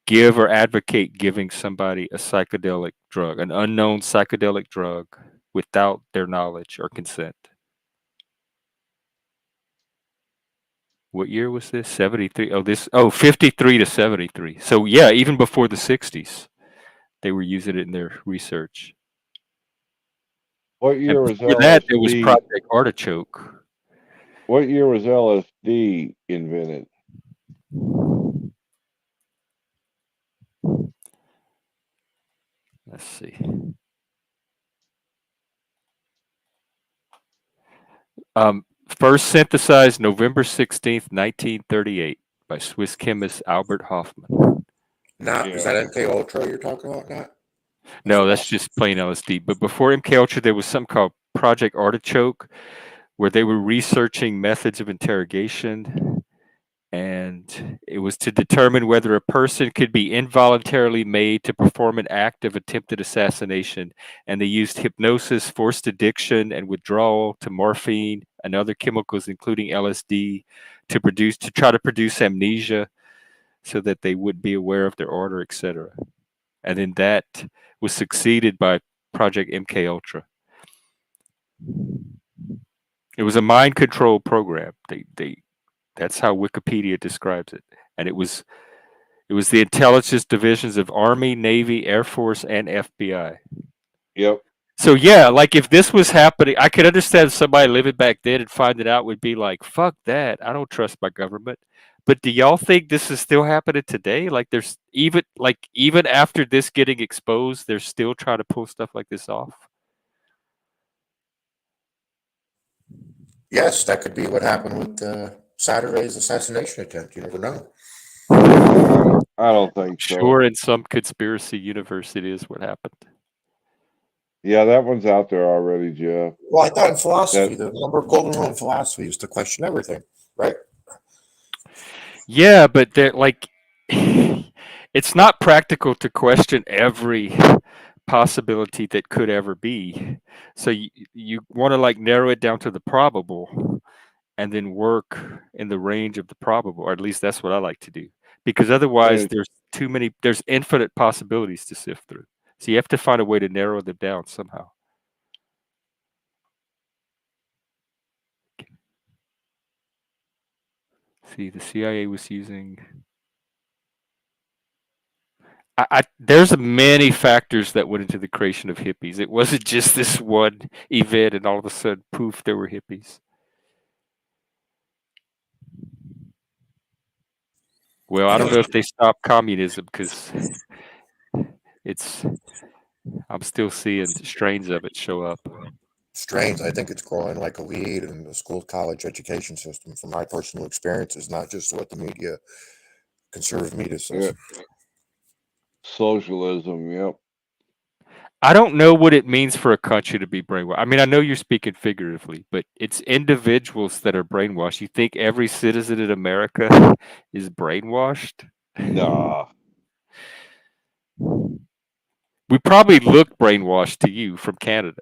S4: give or advocate giving somebody a psychedelic drug, an unknown psychedelic drug, without their knowledge or consent. What year was this? 73. 53 to 73. So yeah, even before the 60s, they were using it in their research.
S3: What year
S4: And
S3: was
S4: before that, there was
S3: LSD?
S4: Project Artichoke.
S3: What year was LSD invented?
S4: Let's see. First synthesized November 16th, 1938 by Swiss chemist Albert Hofmann.
S8: Not is
S3: Yeah.
S8: that MK Ultra you're talking about? Not.
S4: No, that's just plain LSD. But before MK Ultra, there was something called Project Artichoke, where they were researching methods of interrogation, and it was to determine whether a person could be involuntarily made to perform an act of attempted assassination. And they used hypnosis, forced addiction, and withdrawal to morphine and other chemicals, including LSD, to try to produce amnesia, so that they would be aware of their order, etc. And then that was succeeded by Project MK Ultra. It was a mind control program. That's how Wikipedia describes it. And it was the intelligence divisions of Army, Navy, Air Force, and FBI.
S3: Yep.
S4: So yeah, like if this was happening, I could understand somebody living back then and finding out would be like, "Fuck that! I don't trust my government." But do y'all think this is still happening today? Like there's even after this getting exposed, they're still trying to pull stuff like this off.
S8: Yes, that could be what happened with Saturday's assassination attempt. You never know.
S3: I don't think so.
S4: Sure, in some conspiracy universe, it is what happened.
S3: Yeah, that one's out there already, Jeff.
S8: Well, I thought in philosophy, the number golden rule in philosophy is to question everything, right?
S4: Yeah, but they're like, it's not practical to question every possibility that could ever be. So you want to like narrow it down to the probable, and then work in the range of the probable, or at least that's what I like to do. Because otherwise,
S3: Right.
S4: there's infinite possibilities to sift through. So you have to find a way to narrow them down somehow. See, the CIA was using. There's many factors that went into the creation of hippies. It wasn't just this one event, and all of a sudden, poof, there were hippies. Well, I don't know if they stopped communism because I'm still seeing strains of it show up.
S8: Strains. I think it's growing like a weed in the school college education system. From my personal experiences, not just what the media, conservative media says.
S3: Yeah. Socialism. Yep.
S4: I don't know what it means for a country to be brainwashed. I mean, I know you're speaking figuratively, but it's individuals that are brainwashed. You think every citizen in America is brainwashed?
S3: Nah.
S4: We probably look brainwashed to you from Canada.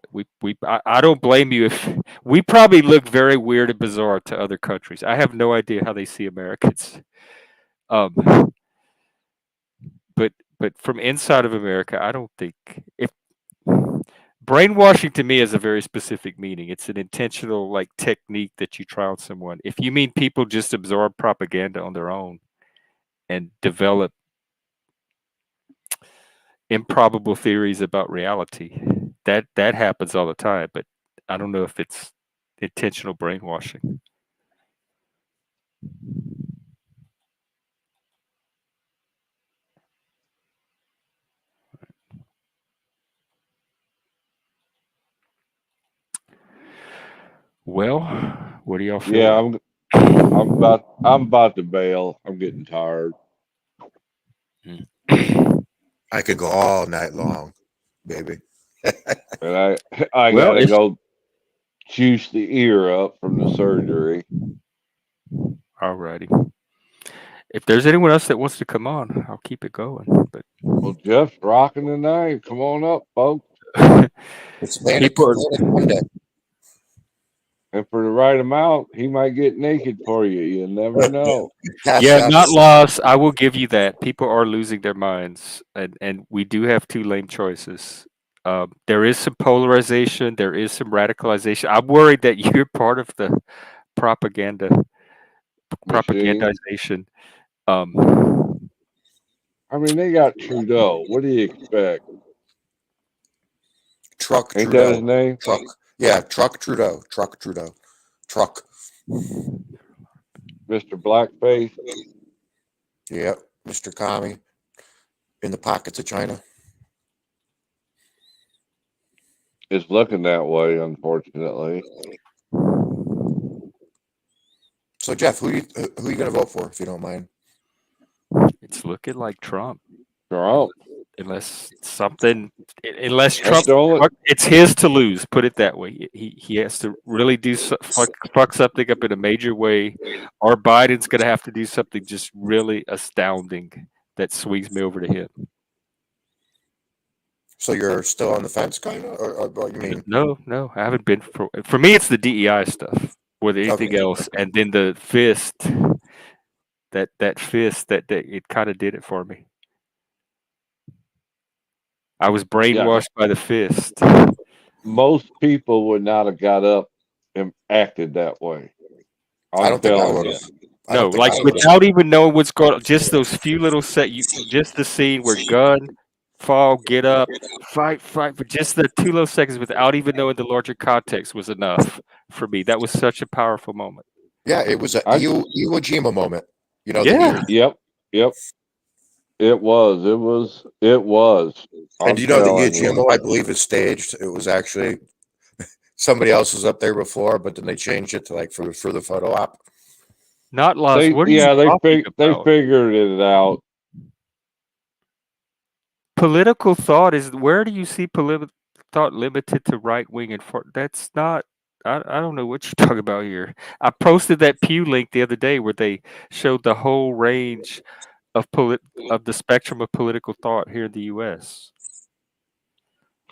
S4: I don't blame you if we probably look very weird and bizarre to other countries. I have no idea how they see Americans. But from inside of America, I don't think if brainwashing to me has a very specific meaning. It's an intentional like technique that you try on someone. If you mean people just absorb propaganda on their own and develop improbable theories about reality, that happens all the time, but I don't know if it's intentional brainwashing. Well, what do y'all feel?
S3: Yeah,
S4: like?
S3: I'm about to bail. I'm getting tired.
S8: I could go all night long, baby.
S3: And I
S4: Well,
S3: gotta go juice the ear up from the surgery.
S4: alrighty. If there's anyone else that wants to come on, I'll keep it going. But
S3: Well, Jeff's rocking tonight. Come on up, folks.
S8: It's manic,
S4: people are
S8: manic Monday.
S3: And for the right amount, he might get naked for you. You never know.
S4: yeah, not lost. I will give you that. People are losing their minds, and we do have two lame choices. There is some polarization. There is some radicalization. I'm worried that you're part of the
S3: Machine.
S4: propagandization.
S3: I mean, they got Trudeau. What do you expect?
S8: Truck
S3: Ain't
S8: Trudeau.
S3: that his name?
S8: Truck. Yeah, Truck Trudeau. Truck Trudeau. Truck.
S3: Mr. Blackface.
S8: Yep. Mr. Commie. In the pockets of China.
S3: It's looking that way, unfortunately.
S8: So Jeff, who you gonna vote for, if you don't mind?
S4: It's looking like Trump.
S3: Trump.
S4: Unless
S3: That's
S4: Trump,
S3: the only.
S4: it's his to lose. Put it that way. He has to really do fuck something up in a major way, or Biden's going to have to do something just really astounding that swings me over to him.
S8: So you're still on the fence, kind of, or you mean?
S4: No, I haven't been for me. It's the DEI stuff more than anything
S8: Okay.
S4: else, and then the fist. That fist that it kind of did it for me. I was brainwashed by the fist.
S3: Most people would not have got up and acted that way.
S8: I don't think I
S3: telling
S8: would
S3: you.
S8: have.
S4: No, like without even knowing what's going on, just those few little just the scene where gun, fall, get up, fight, for just the 2 little seconds without even knowing the larger context was enough for me. That was such a powerful moment.
S8: Yeah, it was a Iwo Jima moment. You know,
S4: Yeah.
S3: Yep. It was.
S8: And do you know the Iwo Jima, I believe, is staged. It was actually somebody else was up there before, but then they changed it to like for the photo op.
S4: Not lost.
S3: They figured it out.
S4: Political thought is where do you see political thought limited to right wing and that's not. I don't know what you're talking about here. I posted that Pew link the other day where they showed the whole range of the spectrum of political thought here in the U.S.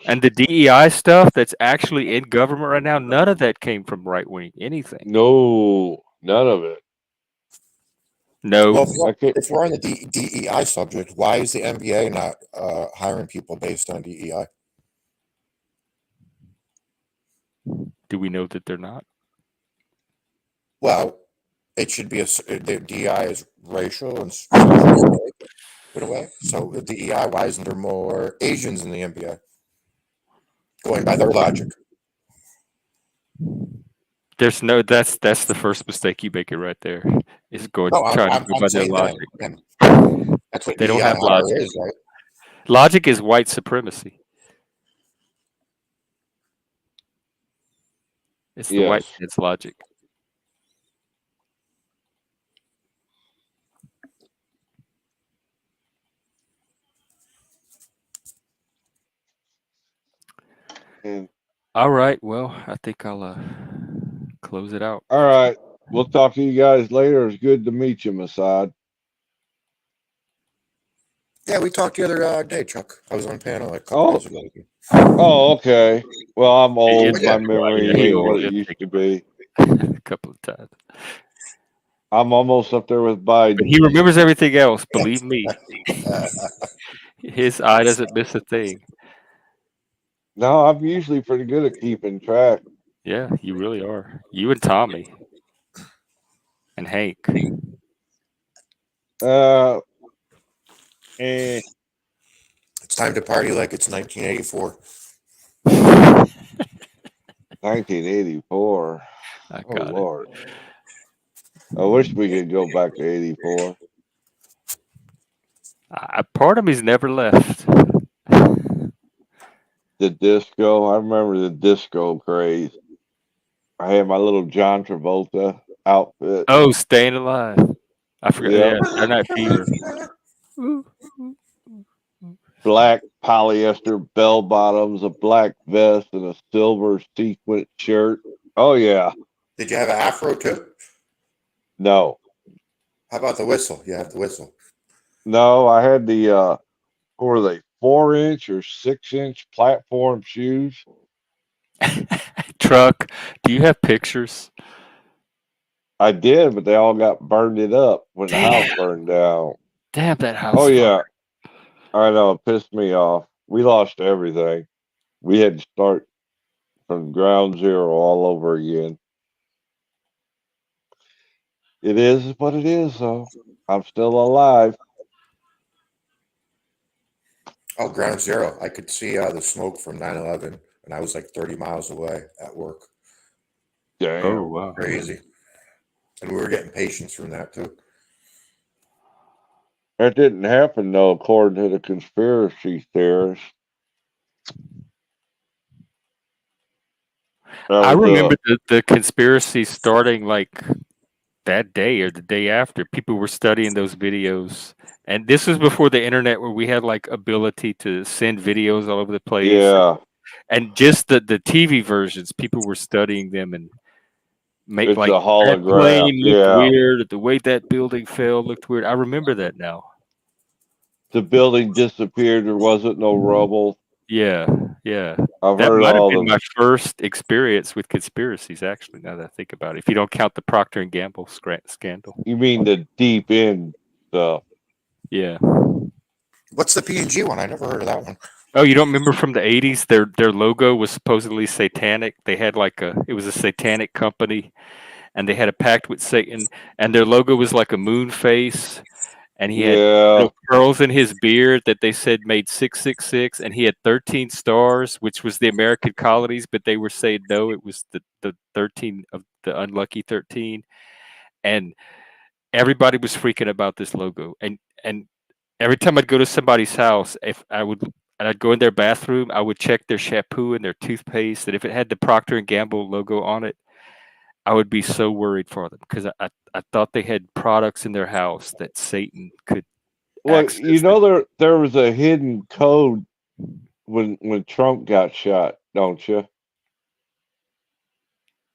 S4: And the DEI stuff that's actually in government right now, none of that came from right wing anything.
S3: No, none of it.
S4: No.
S8: Well, if we're on the DEI subject, why is the NBA not hiring people based on DEI?
S4: Do we know that they're not?
S8: Well, it should be the DEI is racial and social in a way. So the DEI, why isn't there more Asians in the NBA? Going by their logic.
S4: There's no. That's the first mistake you make it right there. Is going trying to go by their logic.
S8: That's what
S4: they don't
S8: DEI
S4: have logic.
S8: is, right?
S4: Logic is white supremacy. It's the white man's logic. All right. Well, I think I'll close it out.
S3: All right. We'll talk to you guys later. It's good to meet you, MOSSAD.
S8: Yeah, we talked the other day, Chuck. I was on a panel a couple years ago.
S3: Oh, okay. Well, I'm old.
S8: Yeah,
S3: My memory ain't what it used to be.
S4: A couple of times.
S3: I'm almost up there with Biden.
S4: But he remembers everything else. Believe me. His eye doesn't miss a thing.
S3: No, I'm usually pretty good at keeping track.
S4: Yeah, you really are. You and Tommy. And Hank.
S8: It's time to party like it's 1984.
S3: 1984.
S4: I
S3: Oh,
S4: got
S3: Lord. I wish we could go back to 84.
S4: Part of me's never left.
S3: The disco. I remember the disco craze. I had my little John Travolta outfit.
S4: Oh, Staying Alive. I forgot.
S3: Yep.
S4: Yeah, Saturday Night Fever.
S3: Black polyester bell bottoms, a black vest, and a silver sequin shirt. Oh yeah.
S8: Did you have an afro too?
S3: No.
S8: How about the whistle? You have the whistle.
S3: No, I had the what were they, 4-inch or 6-inch platform shoes?
S4: Truck. Do you have pictures?
S3: I did, but they all got burned it up when the house burned down.
S4: Damn, that house.
S3: Oh
S4: fire.
S3: yeah. I know, it pissed me off. We lost everything. We had to start from ground zero all over again. It is what it is, though. I'm still alive.
S8: Oh, ground zero. I could see the smoke from 9/11, and I was like 30 miles away at work.
S3: Damn.
S4: Oh wow.
S8: Crazy. And we were getting patients from that too.
S3: That didn't happen, though, according to the conspiracy theorists.
S4: I remember the conspiracy starting like that day or the day after. People were studying those videos, and this was before the internet, where we had like ability to send videos all over the place.
S3: Yeah.
S4: And just the TV versions, people were studying them and make
S3: It's
S4: like
S3: a
S4: that
S3: hologram.
S4: plane looked
S3: Yeah.
S4: weird. The way that building fell looked weird. I remember that now.
S3: The building disappeared. There wasn't no rubble.
S4: Yeah, yeah.
S3: I've
S4: That
S3: heard
S4: might have
S3: all
S4: been
S3: the.
S4: my first experience with conspiracies, actually, now that I think about it. If you don't count the Procter and Gamble scandal.
S3: You mean the deep end stuff?
S4: Yeah.
S8: What's the P&G one? I never heard of that one.
S4: Oh, you don't remember from the 80s? Their logo was supposedly satanic. They had like it was a satanic company, and they had a pact with Satan, and their logo was like a moon face, and he had little curls in his beard that they said made 666, and he had 13 stars, which was the American colonies, but they were saying no, it was the 13 of the unlucky 13, and everybody was freaking about this logo, and every time I'd go to somebody's house, I'd go in their bathroom, I would check their shampoo and their toothpaste, and if it had the Procter and Gamble logo on it, I would be so worried for them, because I thought they had products in their house that Satan could
S3: Well,
S4: access.
S3: you know, there was a hidden code when Trump got shot, don't you?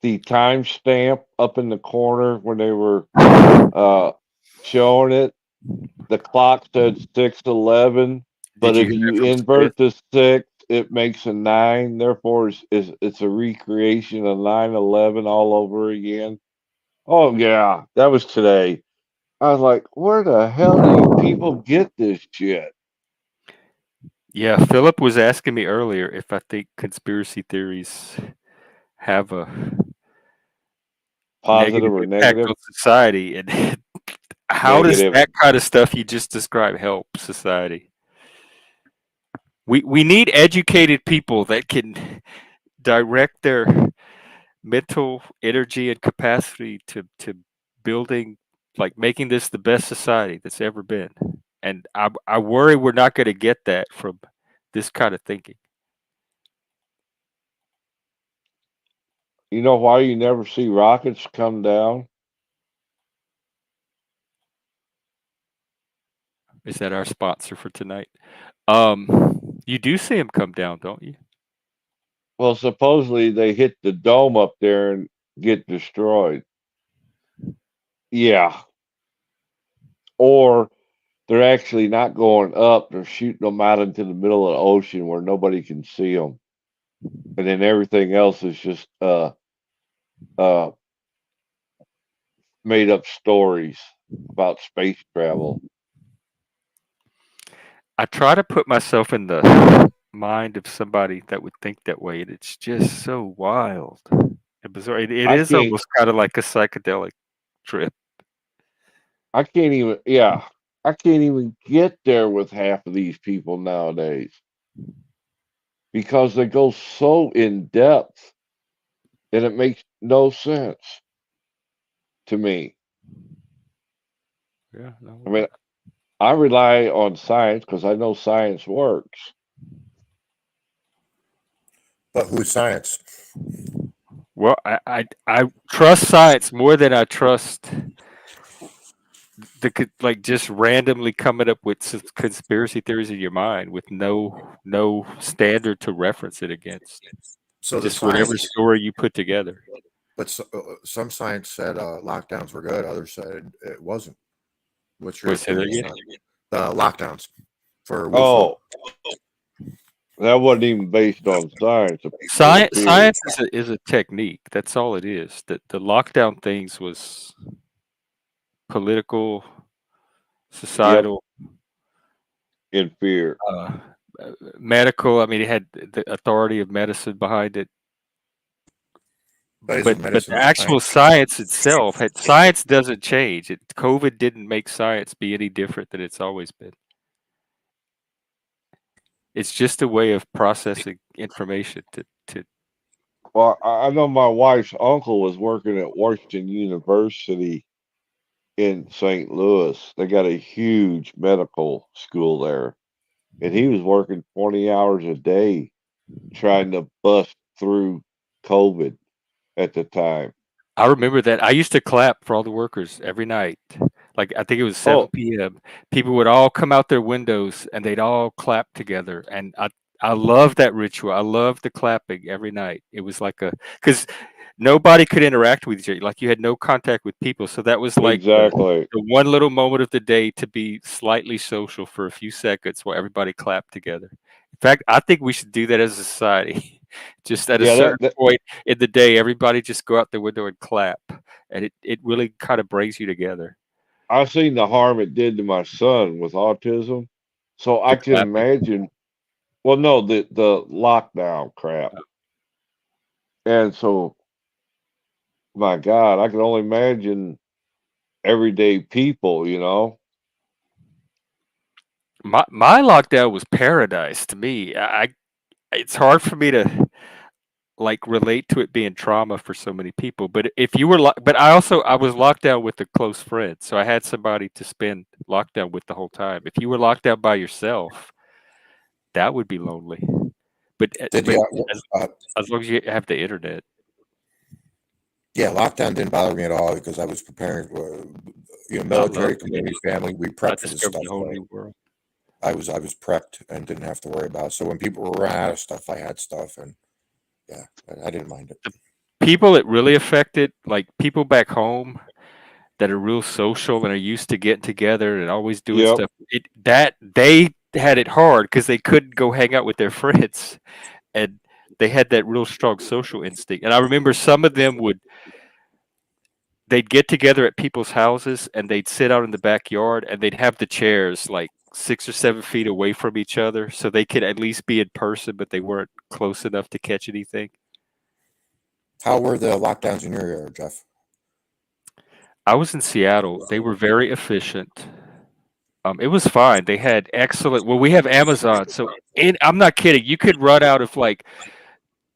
S3: The timestamp up in the corner when they were showing it, the clock said 6:11, but if you invert the 6, it makes a 9. Therefore, it's a recreation of 9/11 all over again. Oh yeah, that was today. I was like, where the hell do you people get this shit?
S4: Yeah, Philip was asking me earlier if I think conspiracy theories have a
S3: Positive or
S4: impact
S3: negative?
S4: on society, and how does
S3: Negative.
S4: that kind of stuff you just described help society? We need educated people that can direct their mental energy and capacity to building, like making this the best society that's ever been. And I worry we're not going to get that from this kind of thinking.
S3: You know why you never see rockets come down?
S4: Is that our sponsor for tonight? You do see them come down, don't you?
S3: Well, supposedly they hit the dome up there and get destroyed. Yeah. Or they're actually not going up, they're shooting them out into the middle of the ocean where nobody can see them. And then everything else is just made up stories about space travel.
S4: I try to put myself in the mind of somebody that would think that way, and it's just so wild and bizarre. It is almost kind of like a psychedelic trip.
S3: I can't even get there with half of these people nowadays because they go so in depth and it makes no sense to me.
S4: Yeah, no,
S3: I mean, I rely on science because I know science works.
S8: But who's science?
S4: Well, I trust science more than I trust like just randomly coming up with conspiracy theories in your mind with no standard to reference it against.
S8: So the
S4: Just whatever
S8: science,
S4: story you put together.
S8: but some science said lockdowns were good. Others said it wasn't. What's your
S4: Wait, say that
S8: opinion
S4: again?
S8: on the lockdowns for
S3: Oh, that wasn't even based on science. It
S4: Science
S3: appeared.
S4: is a technique. That's all it is. The lockdown things was political,
S3: Yep,
S4: societal,
S3: in fear.
S4: uh, medical. I mean, it had the authority of medicine behind it.
S8: but
S4: But
S8: isn't medicine
S4: the
S8: a
S4: actual
S8: science?
S4: science itself, science doesn't change. COVID didn't make science be any different than it's always been. It's just a way of processing information to
S3: Well, I know my wife's uncle was working at Washington University in St. Louis. They got a huge medical school there, and he was working 20 hours a day trying to bust through COVID at the time.
S4: I remember that. I used to clap for all the workers every night. Like I think it was 7
S3: Oh,
S4: p.m. People would all come out their windows and they'd all clap together. And I love that ritual. I love the clapping every night. It was like because nobody could interact with each other. Like you had no contact with people. So that was like
S3: exactly.
S4: the one little moment of the day to be slightly social for a few seconds while everybody clapped together. In fact, I think we should do that as a society. Just at a
S3: Yeah,
S4: certain
S3: that
S4: point in the day, everybody just go out the window and clap. And it really kind of brings you together.
S3: I seen the harm it did to my son with autism, so I
S4: The
S3: can
S4: clapping.
S3: imagine. Well, no, the lockdown crap, and so my God, I can only imagine everyday people.
S4: My lockdown was paradise to me. It's hard for me to like relate to it being trauma for so many people. But if you were but I was locked down with a close friend, so I had somebody to spend lockdown with the whole time. If you were locked down by yourself, that would be lonely. But
S8: Did
S4: but
S8: you?
S4: as long as you have the internet,
S8: Yeah, lockdown didn't bother me at all because I was preparing for,
S4: I
S8: military,
S4: loved it.
S8: community, family. We
S4: I
S8: prepped for this
S4: discovered
S8: stuff.
S4: a whole new world.
S8: I was prepped and didn't have to worry about it. So when people were running out of stuff, I had stuff, and yeah, I didn't mind it.
S4: People it really affected, like people back home that are real social and are used to getting together and always doing
S3: Yep,
S4: stuff. That they had it hard because they couldn't go hang out with their friends, and they had that real strong social instinct. And I remember some of them they'd get together at people's houses and they'd sit out in the backyard and they'd have the chairs like 6 or 7 feet away from each other so they could at least be in person, but they weren't close enough to catch anything.
S8: How were the lockdowns in your area, Jeff?
S4: I was in Seattle. They were very efficient. It was fine. They had excellent. Well, we have Amazon, so I'm not kidding. You could run out of like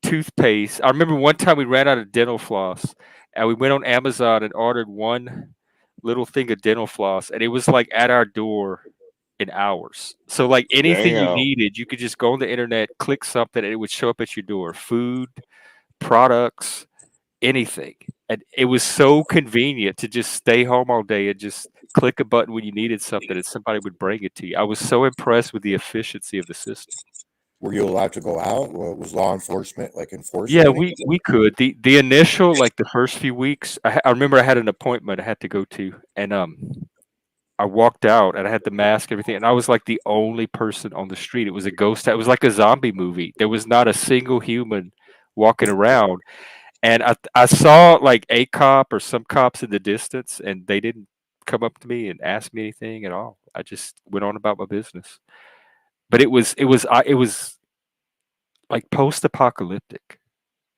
S4: toothpaste. I remember one time we ran out of dental floss, and we went on Amazon and ordered one little thing of dental floss, and it was like at our door in hours. So like anything you
S3: damn.
S4: needed, you could just go on the internet, click something, and it would show up at your door. Food, products, anything. And it was so convenient to just stay home all day and just click a button when you needed something and somebody would bring it to you. I was so impressed with the efficiency of the system.
S8: Were you allowed to go out? Was law enforcement enforcing
S4: Yeah,
S8: anything?
S4: we could. The initial like the first few weeks, I remember I had an appointment I had to go to, and I walked out and I had the mask, everything, and I was like the only person on the street. It was a ghost. It was like a zombie movie. There was not a single human walking around. And I saw like a cop or some cops in the distance, and they didn't come up to me and ask me anything at all. I just went on about my business. But it was like post-apocalyptic.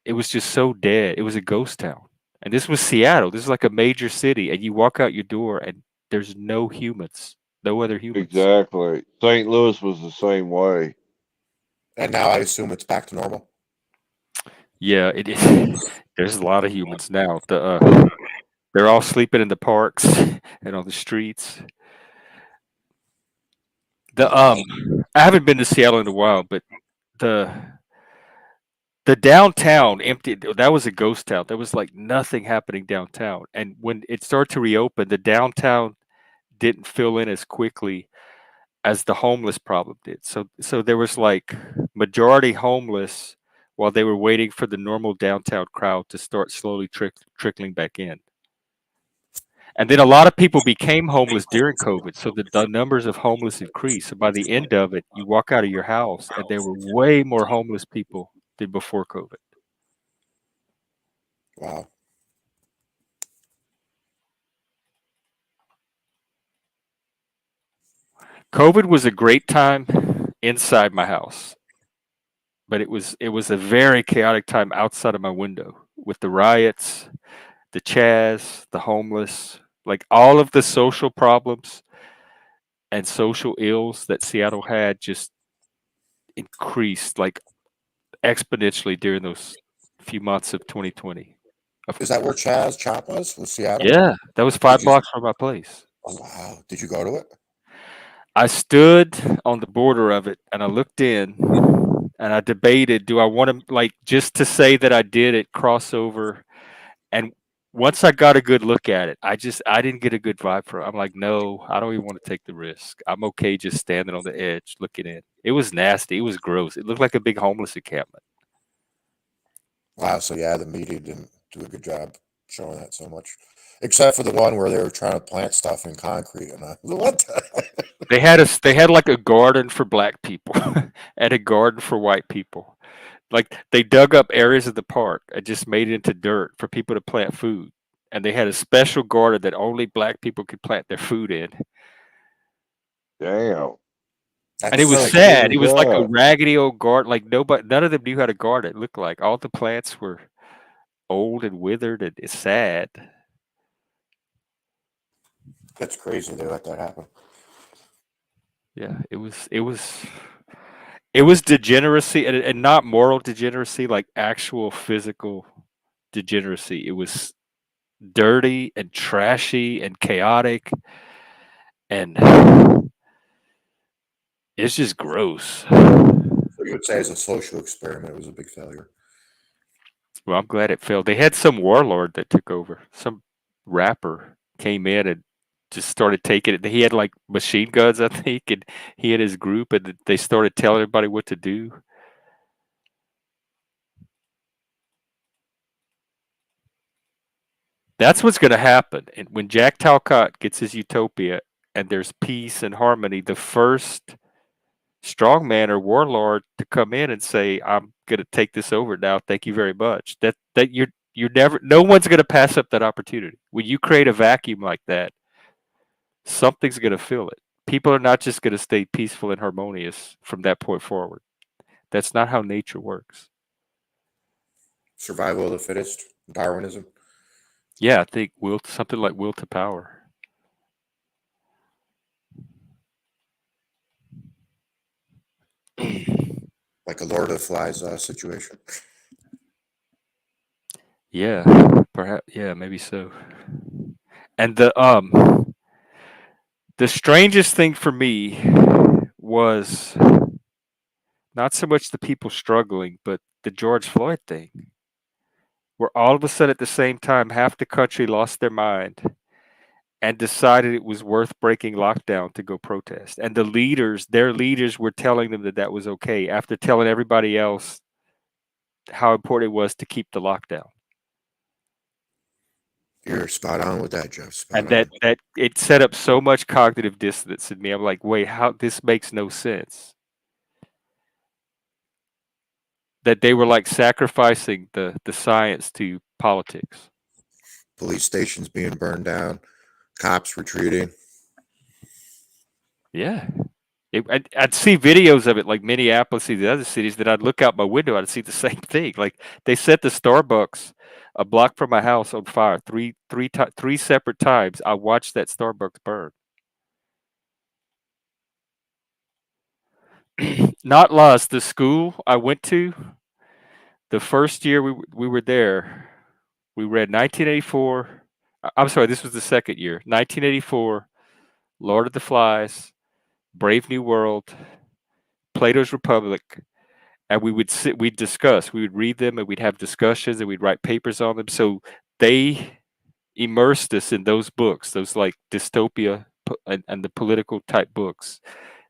S4: It was just so dead. It was a ghost town. And this was Seattle. This is like a major city, and you walk out your door and there's no humans, no other humans.
S3: Exactly. St. Louis was the same way.
S8: And now I assume it's back to normal.
S4: Yeah, it is. There's a lot of humans now. They're all sleeping in the parks and on the streets. I haven't been to Seattle in a while, but the The downtown emptied. That was a ghost town. There was like nothing happening downtown. And when it started to reopen, the downtown didn't fill in as quickly as the homeless problem did. So there was like majority homeless while they were waiting for the normal downtown crowd to start slowly trickling back in. And then a lot of people became homeless during COVID, so the numbers of homeless increased. So by the end of it, you walk out of your house and there were way more homeless people than before COVID.
S8: Wow.
S4: COVID was a great time inside my house, but it was a very chaotic time outside of my window with the riots, the Chaz, the homeless, like all of the social problems and social ills that Seattle had just increased like exponentially during those few months of 2020.
S8: Is that where Chaz Chop was Seattle?
S4: Yeah, that was 5 blocks from my place.
S8: Oh wow! Did you go to it?
S4: I stood on the border of it and I looked in and I debated, do I want to like just to say that I did it, cross over? And once I got a good look at it, I didn't get a good vibe from it. I'm like, no, I don't even want to take the risk. I'm okay just standing on the edge looking in. It was nasty. It was gross. It looked like a big homeless encampment.
S8: Wow. So yeah, the media didn't do a good job showing that so much, except for the one where they were trying to plant stuff in concrete. And what?
S4: They had like a garden for black people and a garden for white people. Like they dug up areas of the park and just made it into dirt for people to plant food. And they had a special garden that only black people could plant their food in.
S3: Damn.
S4: And it was sad. It was like a raggedy old garden. Like none of them knew how to garden. It looked like all the plants were old and withered, and it's sad.
S8: That's crazy. They let that happen.
S4: Yeah, it was degeneracy and not moral degeneracy, like actual physical degeneracy. It was dirty and trashy and chaotic, and it's just gross.
S8: So you would say as a social experiment, it was a big failure.
S4: Well, I'm glad it failed. They had some warlord that took over. Some rapper came in and just started taking it. He had like machine guns, I think, and he had his group, and they started telling everybody what to do. That's what's going to happen. And when Jack Talcott gets his utopia and there's peace and harmony, the first strongman or warlord to come in and say, "I'm going to take this over now. Thank you very much." That you're never. No one's going to pass up that opportunity. When you create a vacuum like that, something's going to fill it. People are not just going to stay peaceful and harmonious from that point forward. That's not how nature works.
S8: Survival of the fittest, Darwinism.
S4: Yeah, I think something like will to power.
S8: Like a Lord of the Flies situation.
S4: Yeah, perhaps. Yeah, maybe so. And the strangest thing for me was not so much the people struggling, but the George Floyd thing, where all of a sudden at the same time, half the country lost their mind and decided it was worth breaking lockdown to go protest. And their leaders were telling them that that was okay after telling everybody else how important it was to keep the lockdown.
S8: You're spot on with that, Jeff.
S4: And that it set up so much cognitive dissonance in me. I'm like, wait, how this makes no sense. That they were like sacrificing the science to politics.
S8: Police stations being burned down, cops retreating.
S4: Yeah. I'd see videos of it, like Minneapolis and the other cities, that I'd look out my window, I'd see the same thing. Like they set the Starbucks a block from my house on fire three separate times. I watched that Starbucks burn. Not lost. The school I went to, the first year we were there, we read 1984. I'm sorry, this was the second year. 1984, Lord of the Flies, Brave New World, Plato's Republic, and we'd discuss, we would read them, and we'd have discussions, and we'd write papers on them. So they immersed us in those books, those like dystopia and the political type books.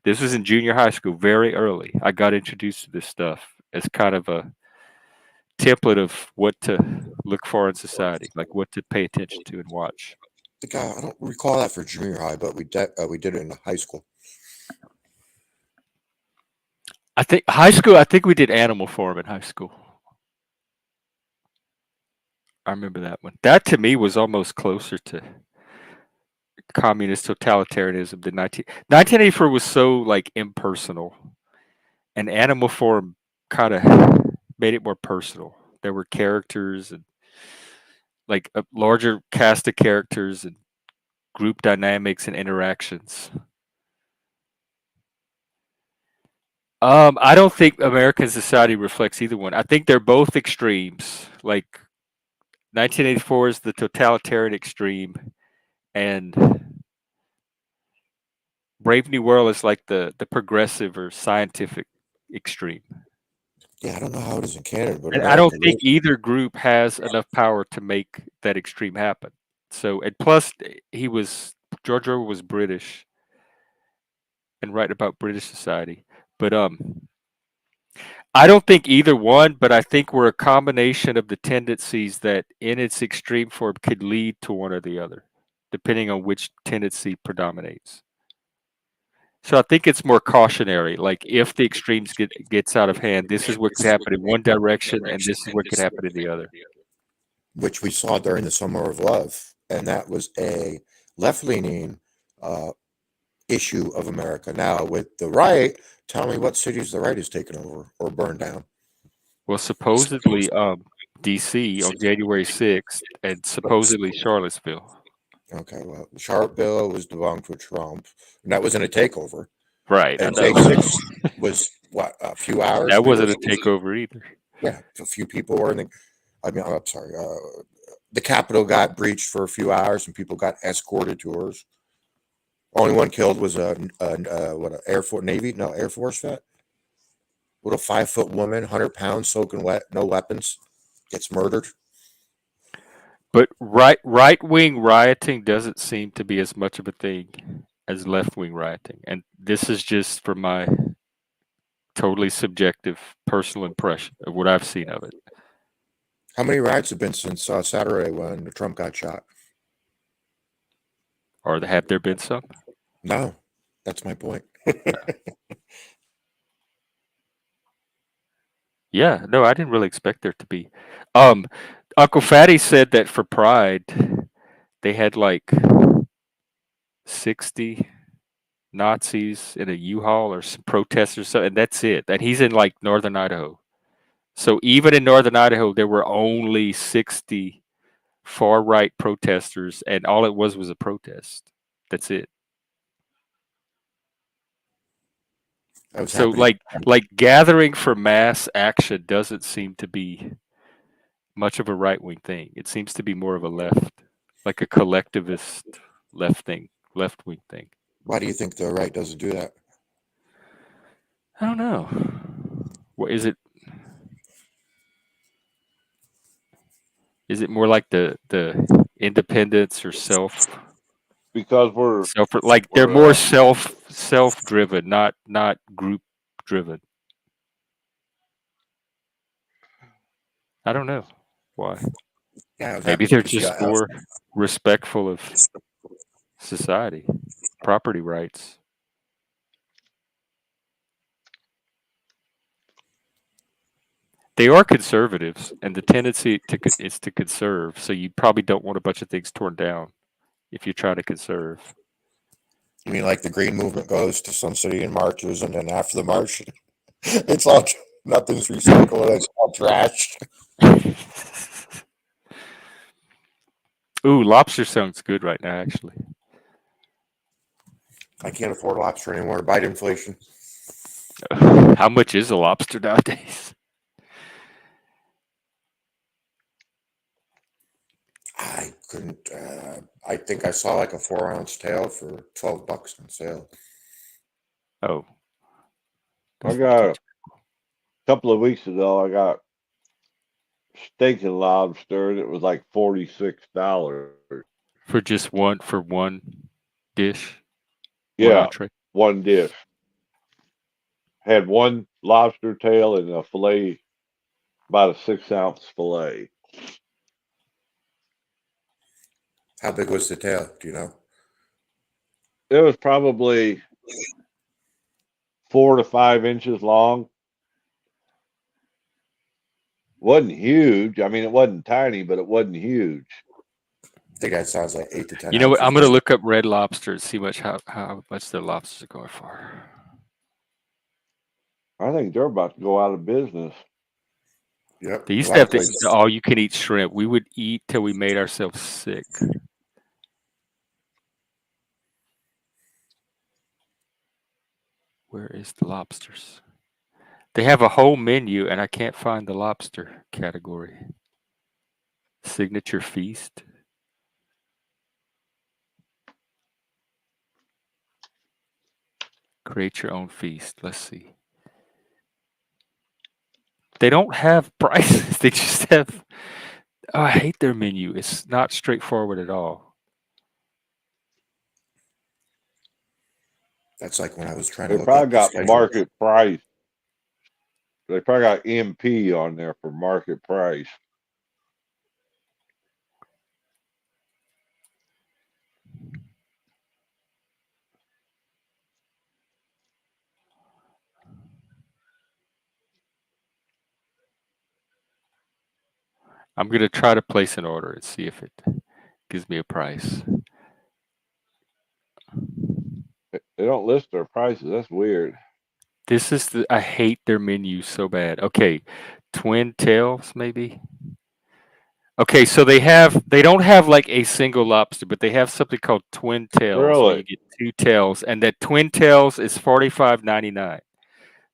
S4: This was in junior high school, very early. I got introduced to this stuff as kind of a template of what to look for in society, like what to pay attention to and watch.
S8: I don't recall that for junior high, but we did it in high school.
S4: I think high school. I think we did Animal Farm in high school. I remember that one. That to me was almost closer to communist totalitarianism than 1984 was so like impersonal, and Animal Farm kind of made it more personal. There were characters and like a larger cast of characters and group dynamics and interactions. I don't think American society reflects either one. I think they're both extremes. Like 1984 is the totalitarian extreme, and Brave New World is like the progressive or scientific extreme.
S8: Yeah, I don't know how it is in Canada, but
S4: And I don't
S8: America
S4: think
S8: really-
S4: either group has enough power to make that extreme happen. So, and plus, George Orwell was British and writing about British society. But I don't think either one, but I think we're a combination of the tendencies that in its extreme form could lead to one or the other, depending on which tendency predominates. So I think it's more cautionary. Like if the extremes gets out of hand, this is what could happen in one direction, and this is what could happen in the other.
S8: which we saw during the Summer of Love, and that was a left-leaning issue of America. Now with the right, tell me what cities the right has taken over or burned down.
S4: Well, supposedly D.C. on January 6th, and supposedly Charlottesville.
S8: Okay, well, Charlottesville was debunked with Trump, and that wasn't a takeover.
S4: Right.
S8: And
S4: I know.
S8: J6 was what, a few hours?
S4: That
S8: maybe,
S4: wasn't
S8: or
S4: a
S8: something?
S4: takeover either.
S8: Yeah, a few people were in the. I mean, I'm sorry. The Capitol got breached for a few hours, and people got escorted to hers. Only one killed was a Air Force Air Force vet. What, a 5-foot woman, 100 pounds, soaking wet, no weapons, gets murdered.
S4: But right wing rioting doesn't seem to be as much of a thing as left wing rioting, and this is just from my totally subjective personal impression of what I've seen of it.
S8: How many riots have been since Saturday when Trump got shot?
S4: Or have there been some?
S8: No, that's my point.
S4: Yeah, no, I didn't really expect there to be. Uncle Fatty said that for Pride, they had like 60 Nazis in a U-Haul or some protesters, and that's it. And he's in like northern Idaho. So even in northern Idaho, there were only 60 far-right protesters, and all it was a protest. That's it. So like gathering for mass action doesn't seem to be much of a right-wing thing. It seems to be more of a left, like a collectivist left-wing thing.
S8: Why do you think the right doesn't do that?
S4: I don't know. What is it? Is it more like the independence or self?
S3: Because we're
S4: Like they're more self-driven, not group driven. I don't know why.
S8: Yeah,
S4: Maybe they're just more respectful of society, property rights. They are conservatives, and the tendency is to conserve. So you probably don't want a bunch of things torn down if you're trying to conserve.
S8: You mean like the Green Movement goes to some city and marches, and then after the march, it's all nothing's recycled, it's all trash.
S4: Ooh, lobster sounds good right now, actually.
S8: I can't afford lobster anymore. Bite inflation.
S4: How much is a lobster nowadays?
S8: I couldn't. I think I saw like a 4-ounce tail for $12 on sale.
S4: Oh,
S3: I got couple of weeks ago, I got steak and lobster, and it was like $46
S4: for just one dish, one
S3: Yeah,
S4: entree.
S3: one dish. Had one lobster tail and a fillet, about a 6-ounce fillet.
S8: How big was the tail? Do you know?
S3: It was probably 4 to 5 inches long. Wasn't huge. I mean, it wasn't tiny, but it wasn't huge.
S8: I think that sounds like 8 to 10
S4: You know what?
S8: ounces.
S4: I'm gonna look up Red Lobster and see how much their lobsters are going for.
S3: I think they're about to go out of business.
S8: Yep.
S4: They
S8: A
S4: used to
S8: lot
S4: have
S8: of
S4: the
S8: places.
S4: all-you-can-eat shrimp. We would eat till we made ourselves sick. Where is the lobsters? They have a whole menu, and I can't find the lobster category. Signature feast. Create your own feast. Let's see. They don't have prices. They just have. Oh, I hate their menu. It's not straightforward at all.
S8: That's like when I was trying to
S3: They
S8: look
S3: probably
S8: up the
S3: got
S8: schedule.
S3: market price. They probably got MP on there for market price.
S4: I'm going to try to place an order and see if it gives me a price.
S3: They don't list their prices. That's weird.
S4: This is I hate their menu so bad. Okay, twin tails maybe. Okay, so they don't have like a single lobster, but they have something called twin tails where you
S3: Really?
S4: get two tails, and that twin tails is $45.99.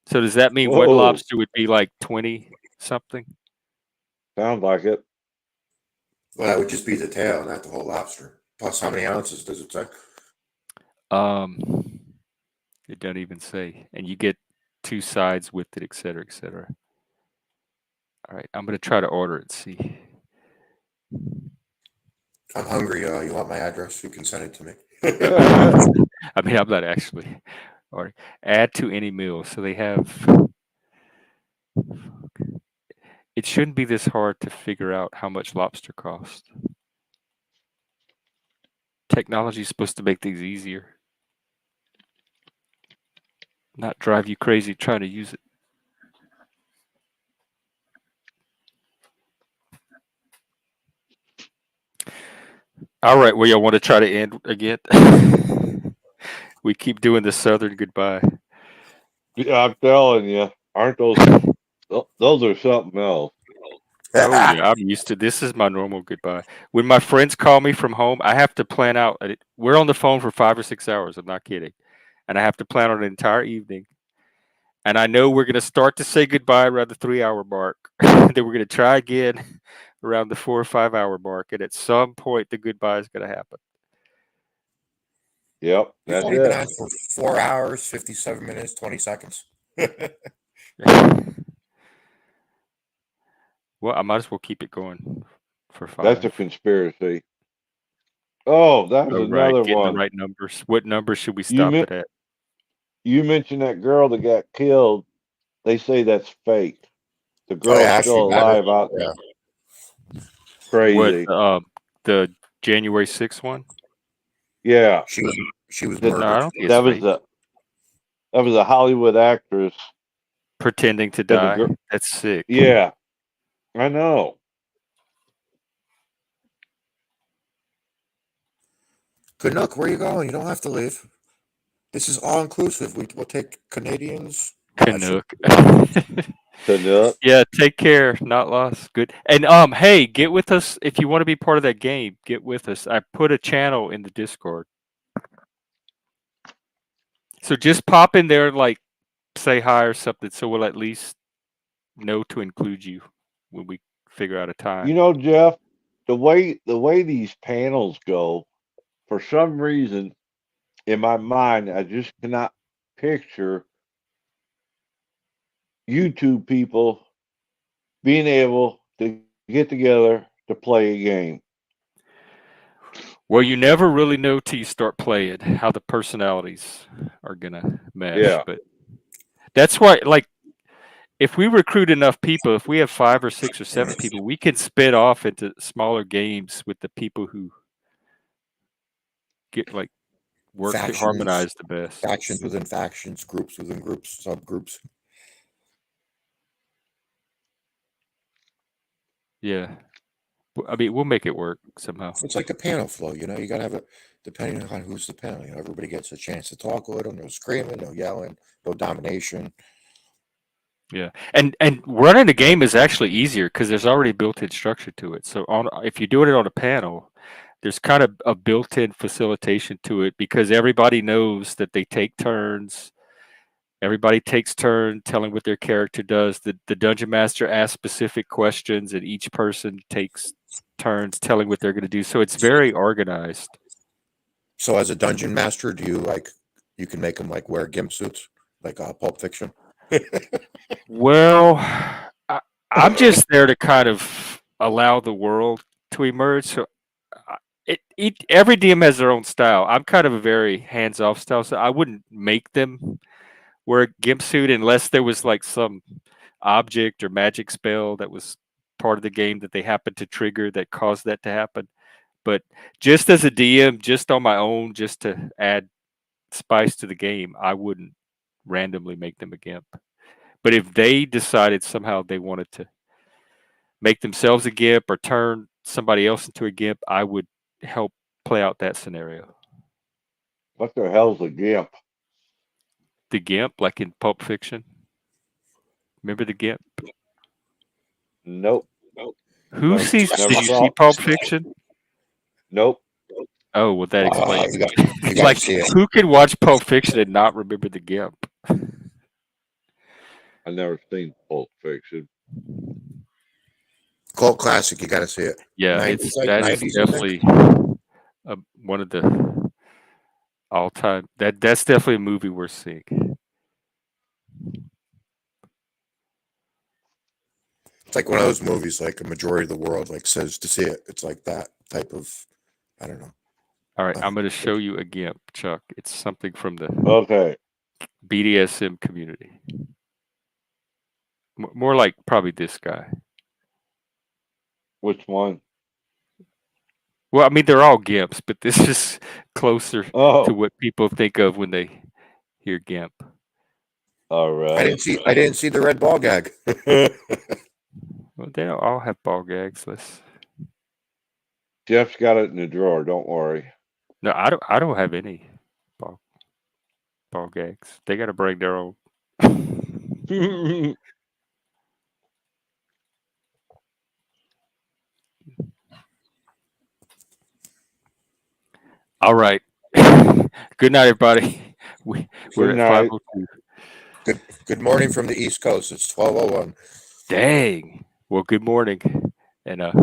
S4: So does that mean one
S3: Whoa.
S4: lobster would be like 20 something?
S3: Sounds like it.
S8: Well, that would just be the tail, not the whole lobster. Plus, how many ounces does it say?
S4: It doesn't even say, and you get two sides with it, etc., etc. All right, I'm gonna try to order it. See.
S8: I'm hungry. You want my address? You can send it to me.
S4: I mean, I'm not actually. Or add to any meal. So they have. It shouldn't be this hard to figure out how much lobster costs. Technology is supposed to make things easier, not drive you crazy trying to use it. All right, well, y'all want to try to end again? We keep doing the Southern goodbye.
S3: Yeah, I'm telling you, aren't those? Those are something else.
S4: Oh yeah, I'm used to this. Is my normal goodbye. When my friends call me from home, I have to plan out. We're on the phone for 5 or 6 hours. I'm not kidding, and I have to plan out an entire evening. And I know we're going to start to say goodbye around the 3-hour mark. Then we're going to try again around the 4 or 5-hour mark, and at some point the goodbye is going to happen.
S3: Yep,
S8: We've
S3: that's
S8: only been
S3: it.
S8: on for 4 hours, 57 minutes, 20 seconds.
S4: Well, I might as well keep it going for 5.
S3: That's a conspiracy. Oh, that was
S4: Oh, right.
S3: another
S4: Getting the
S3: one.
S4: right numbers. What number should we
S3: You
S4: stop
S3: men-
S4: it at?
S3: you mentioned that girl that got killed. They say that's fake. The
S8: Oh,
S3: girl's
S8: yeah,
S3: still
S8: she got it.
S3: alive out
S8: Yeah.
S4: What,
S3: crazy.
S4: the January 6th one?
S3: Yeah,
S8: She was
S3: The-
S4: No, I
S8: murdered.
S4: don't think it's
S3: that was
S4: fake.
S3: a Hollywood actress.
S4: Pretending to
S3: And the
S4: die.
S3: gir-
S4: That's sick.
S3: Yeah, I know.
S8: Good luck. Where are you going? You don't have to leave. This is all inclusive. We'll take Canadians.
S4: Canuck.
S3: Canuck.
S4: Yeah, take care. Not lost. Good. And hey, get with us if you want to be part of that game. Get with us. I put a channel in the Discord. So just pop in there and like say hi or something so we'll at least know to include you when we figure out a time.
S3: You know, Jeff, the way these panels go, for some reason, in my mind, I just cannot picture YouTube people being able to get together to play a game.
S4: Well, you never really know till you start playing how the personalities are gonna mesh.
S3: Yeah.
S4: But that's why, like, if we recruit enough people, if we have 5 or 6 or 7 people, we can spit off into smaller games with the people who get like work to
S8: Factions,
S4: harmonize the best.
S8: factions within factions, groups within groups, subgroups.
S4: Yeah. I mean, we'll make it work somehow.
S8: It's like a panel flow, you know. You gotta have it depending on who's the panel. You know, everybody gets a chance to talk a little. No screaming, no yelling, no domination.
S4: Yeah, and running the game is actually easier because there's already built-in structure to it. So if you're doing it on a panel, there's kind of a built-in facilitation to it because everybody knows that they take turns. Everybody takes turn telling what their character does. The dungeon master asks specific questions, and each person takes turns telling what they're going to do. So it's very organized.
S8: So, as a dungeon master, do you you can make them like wear gimp suits, like Pulp Fiction?
S4: Well, I'm just there to kind of allow the world to emerge. So every DM has their own style. I'm kind of a very hands-off style, so I wouldn't make them wear a gimp suit unless there was like some object or magic spell that was part of the game that they happened to trigger that caused that to happen. But just as a DM, just on my own, just to add spice to the game, I wouldn't randomly make them a gimp. But if they decided somehow they wanted to make themselves a gimp or turn somebody else into a gimp, I would help play out that scenario.
S3: What the hell's a gimp?
S4: The gimp, like in Pulp Fiction. Remember the gimp?
S3: Nope.
S4: Who
S3: Never
S4: sees? Did you
S3: saw
S4: see
S3: it.
S4: Pulp Fiction?
S3: Nope.
S4: Oh, well, that explains.
S8: You gotta
S4: Like,
S8: see it.
S4: who can watch Pulp Fiction and not remember the gimp?
S3: I've never seen Pulp Fiction.
S8: Cult classic. You gotta see it.
S4: Yeah,
S8: 90s,
S4: that is
S8: 90s, I think.
S4: definitely one of the all-time. That's definitely a movie worth seeing.
S8: It's like one of those movies, like a majority of the world says to see it. It's like that type of, I don't know.
S4: All right, I'm going to show you a gimp, Chuck. It's something from the
S3: Okay.
S4: BDSM community. More like probably this guy.
S3: Which one?
S4: Well, I mean, they're all gimps, but this is closer to
S3: Oh,
S4: what people think of when they hear gimp.
S3: all right.
S8: I didn't see the red ball gag.
S4: Well, they don't all have ball gags.
S3: Jeff's got it in the drawer. Don't worry.
S4: No, I don't have any ball gags. They got to bring their own. All right. Good night, everybody. We're
S3: Good
S4: at
S3: night.
S4: 5:02.
S8: Good morning from the East Coast. It's 12:01.
S4: Dang. Well, good morning, and I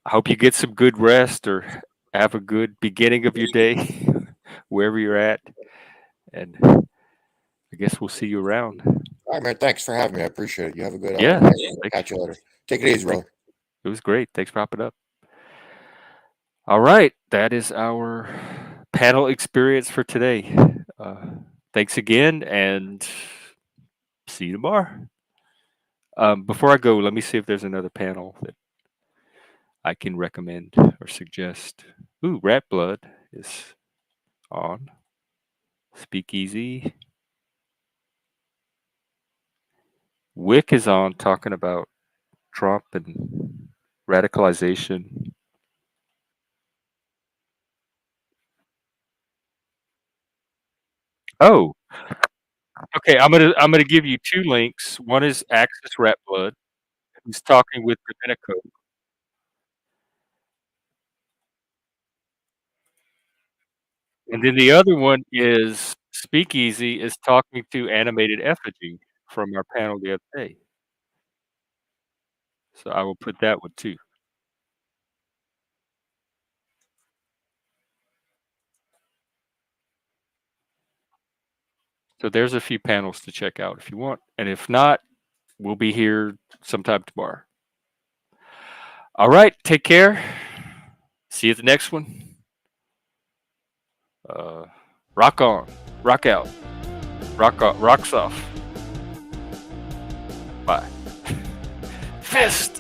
S4: hope you get some good rest or have a good beginning of your day, wherever you're at. And I guess we'll see you around.
S8: All right, man. Thanks for having me. I appreciate it. You have a good
S4: Yeah.
S8: night.
S4: Thanks.
S8: Catch you later. Take it easy, bro.
S4: It was great. Thanks for hopping up. All right. That is our panel experience for today. Thanks again, and see you tomorrow. Before I go, let me see if there's another panel that I can recommend or suggest. Ooh, Rat Blood is on. Speakeasy. Wick is on talking about Trump and radicalization. Oh, okay. I'm gonna give you 2 links. One is Axis Rat Blood, who's talking with Domenico. And then the other one is Speakeasy is talking to Animated Effigy from our panel the other day. So I will put that one too. So there's a few panels to check out if you want. And if not, we'll be here sometime tomorrow. All right, take care. See you at the next one. Rock on, rock out, rocks off. Bye. Fist.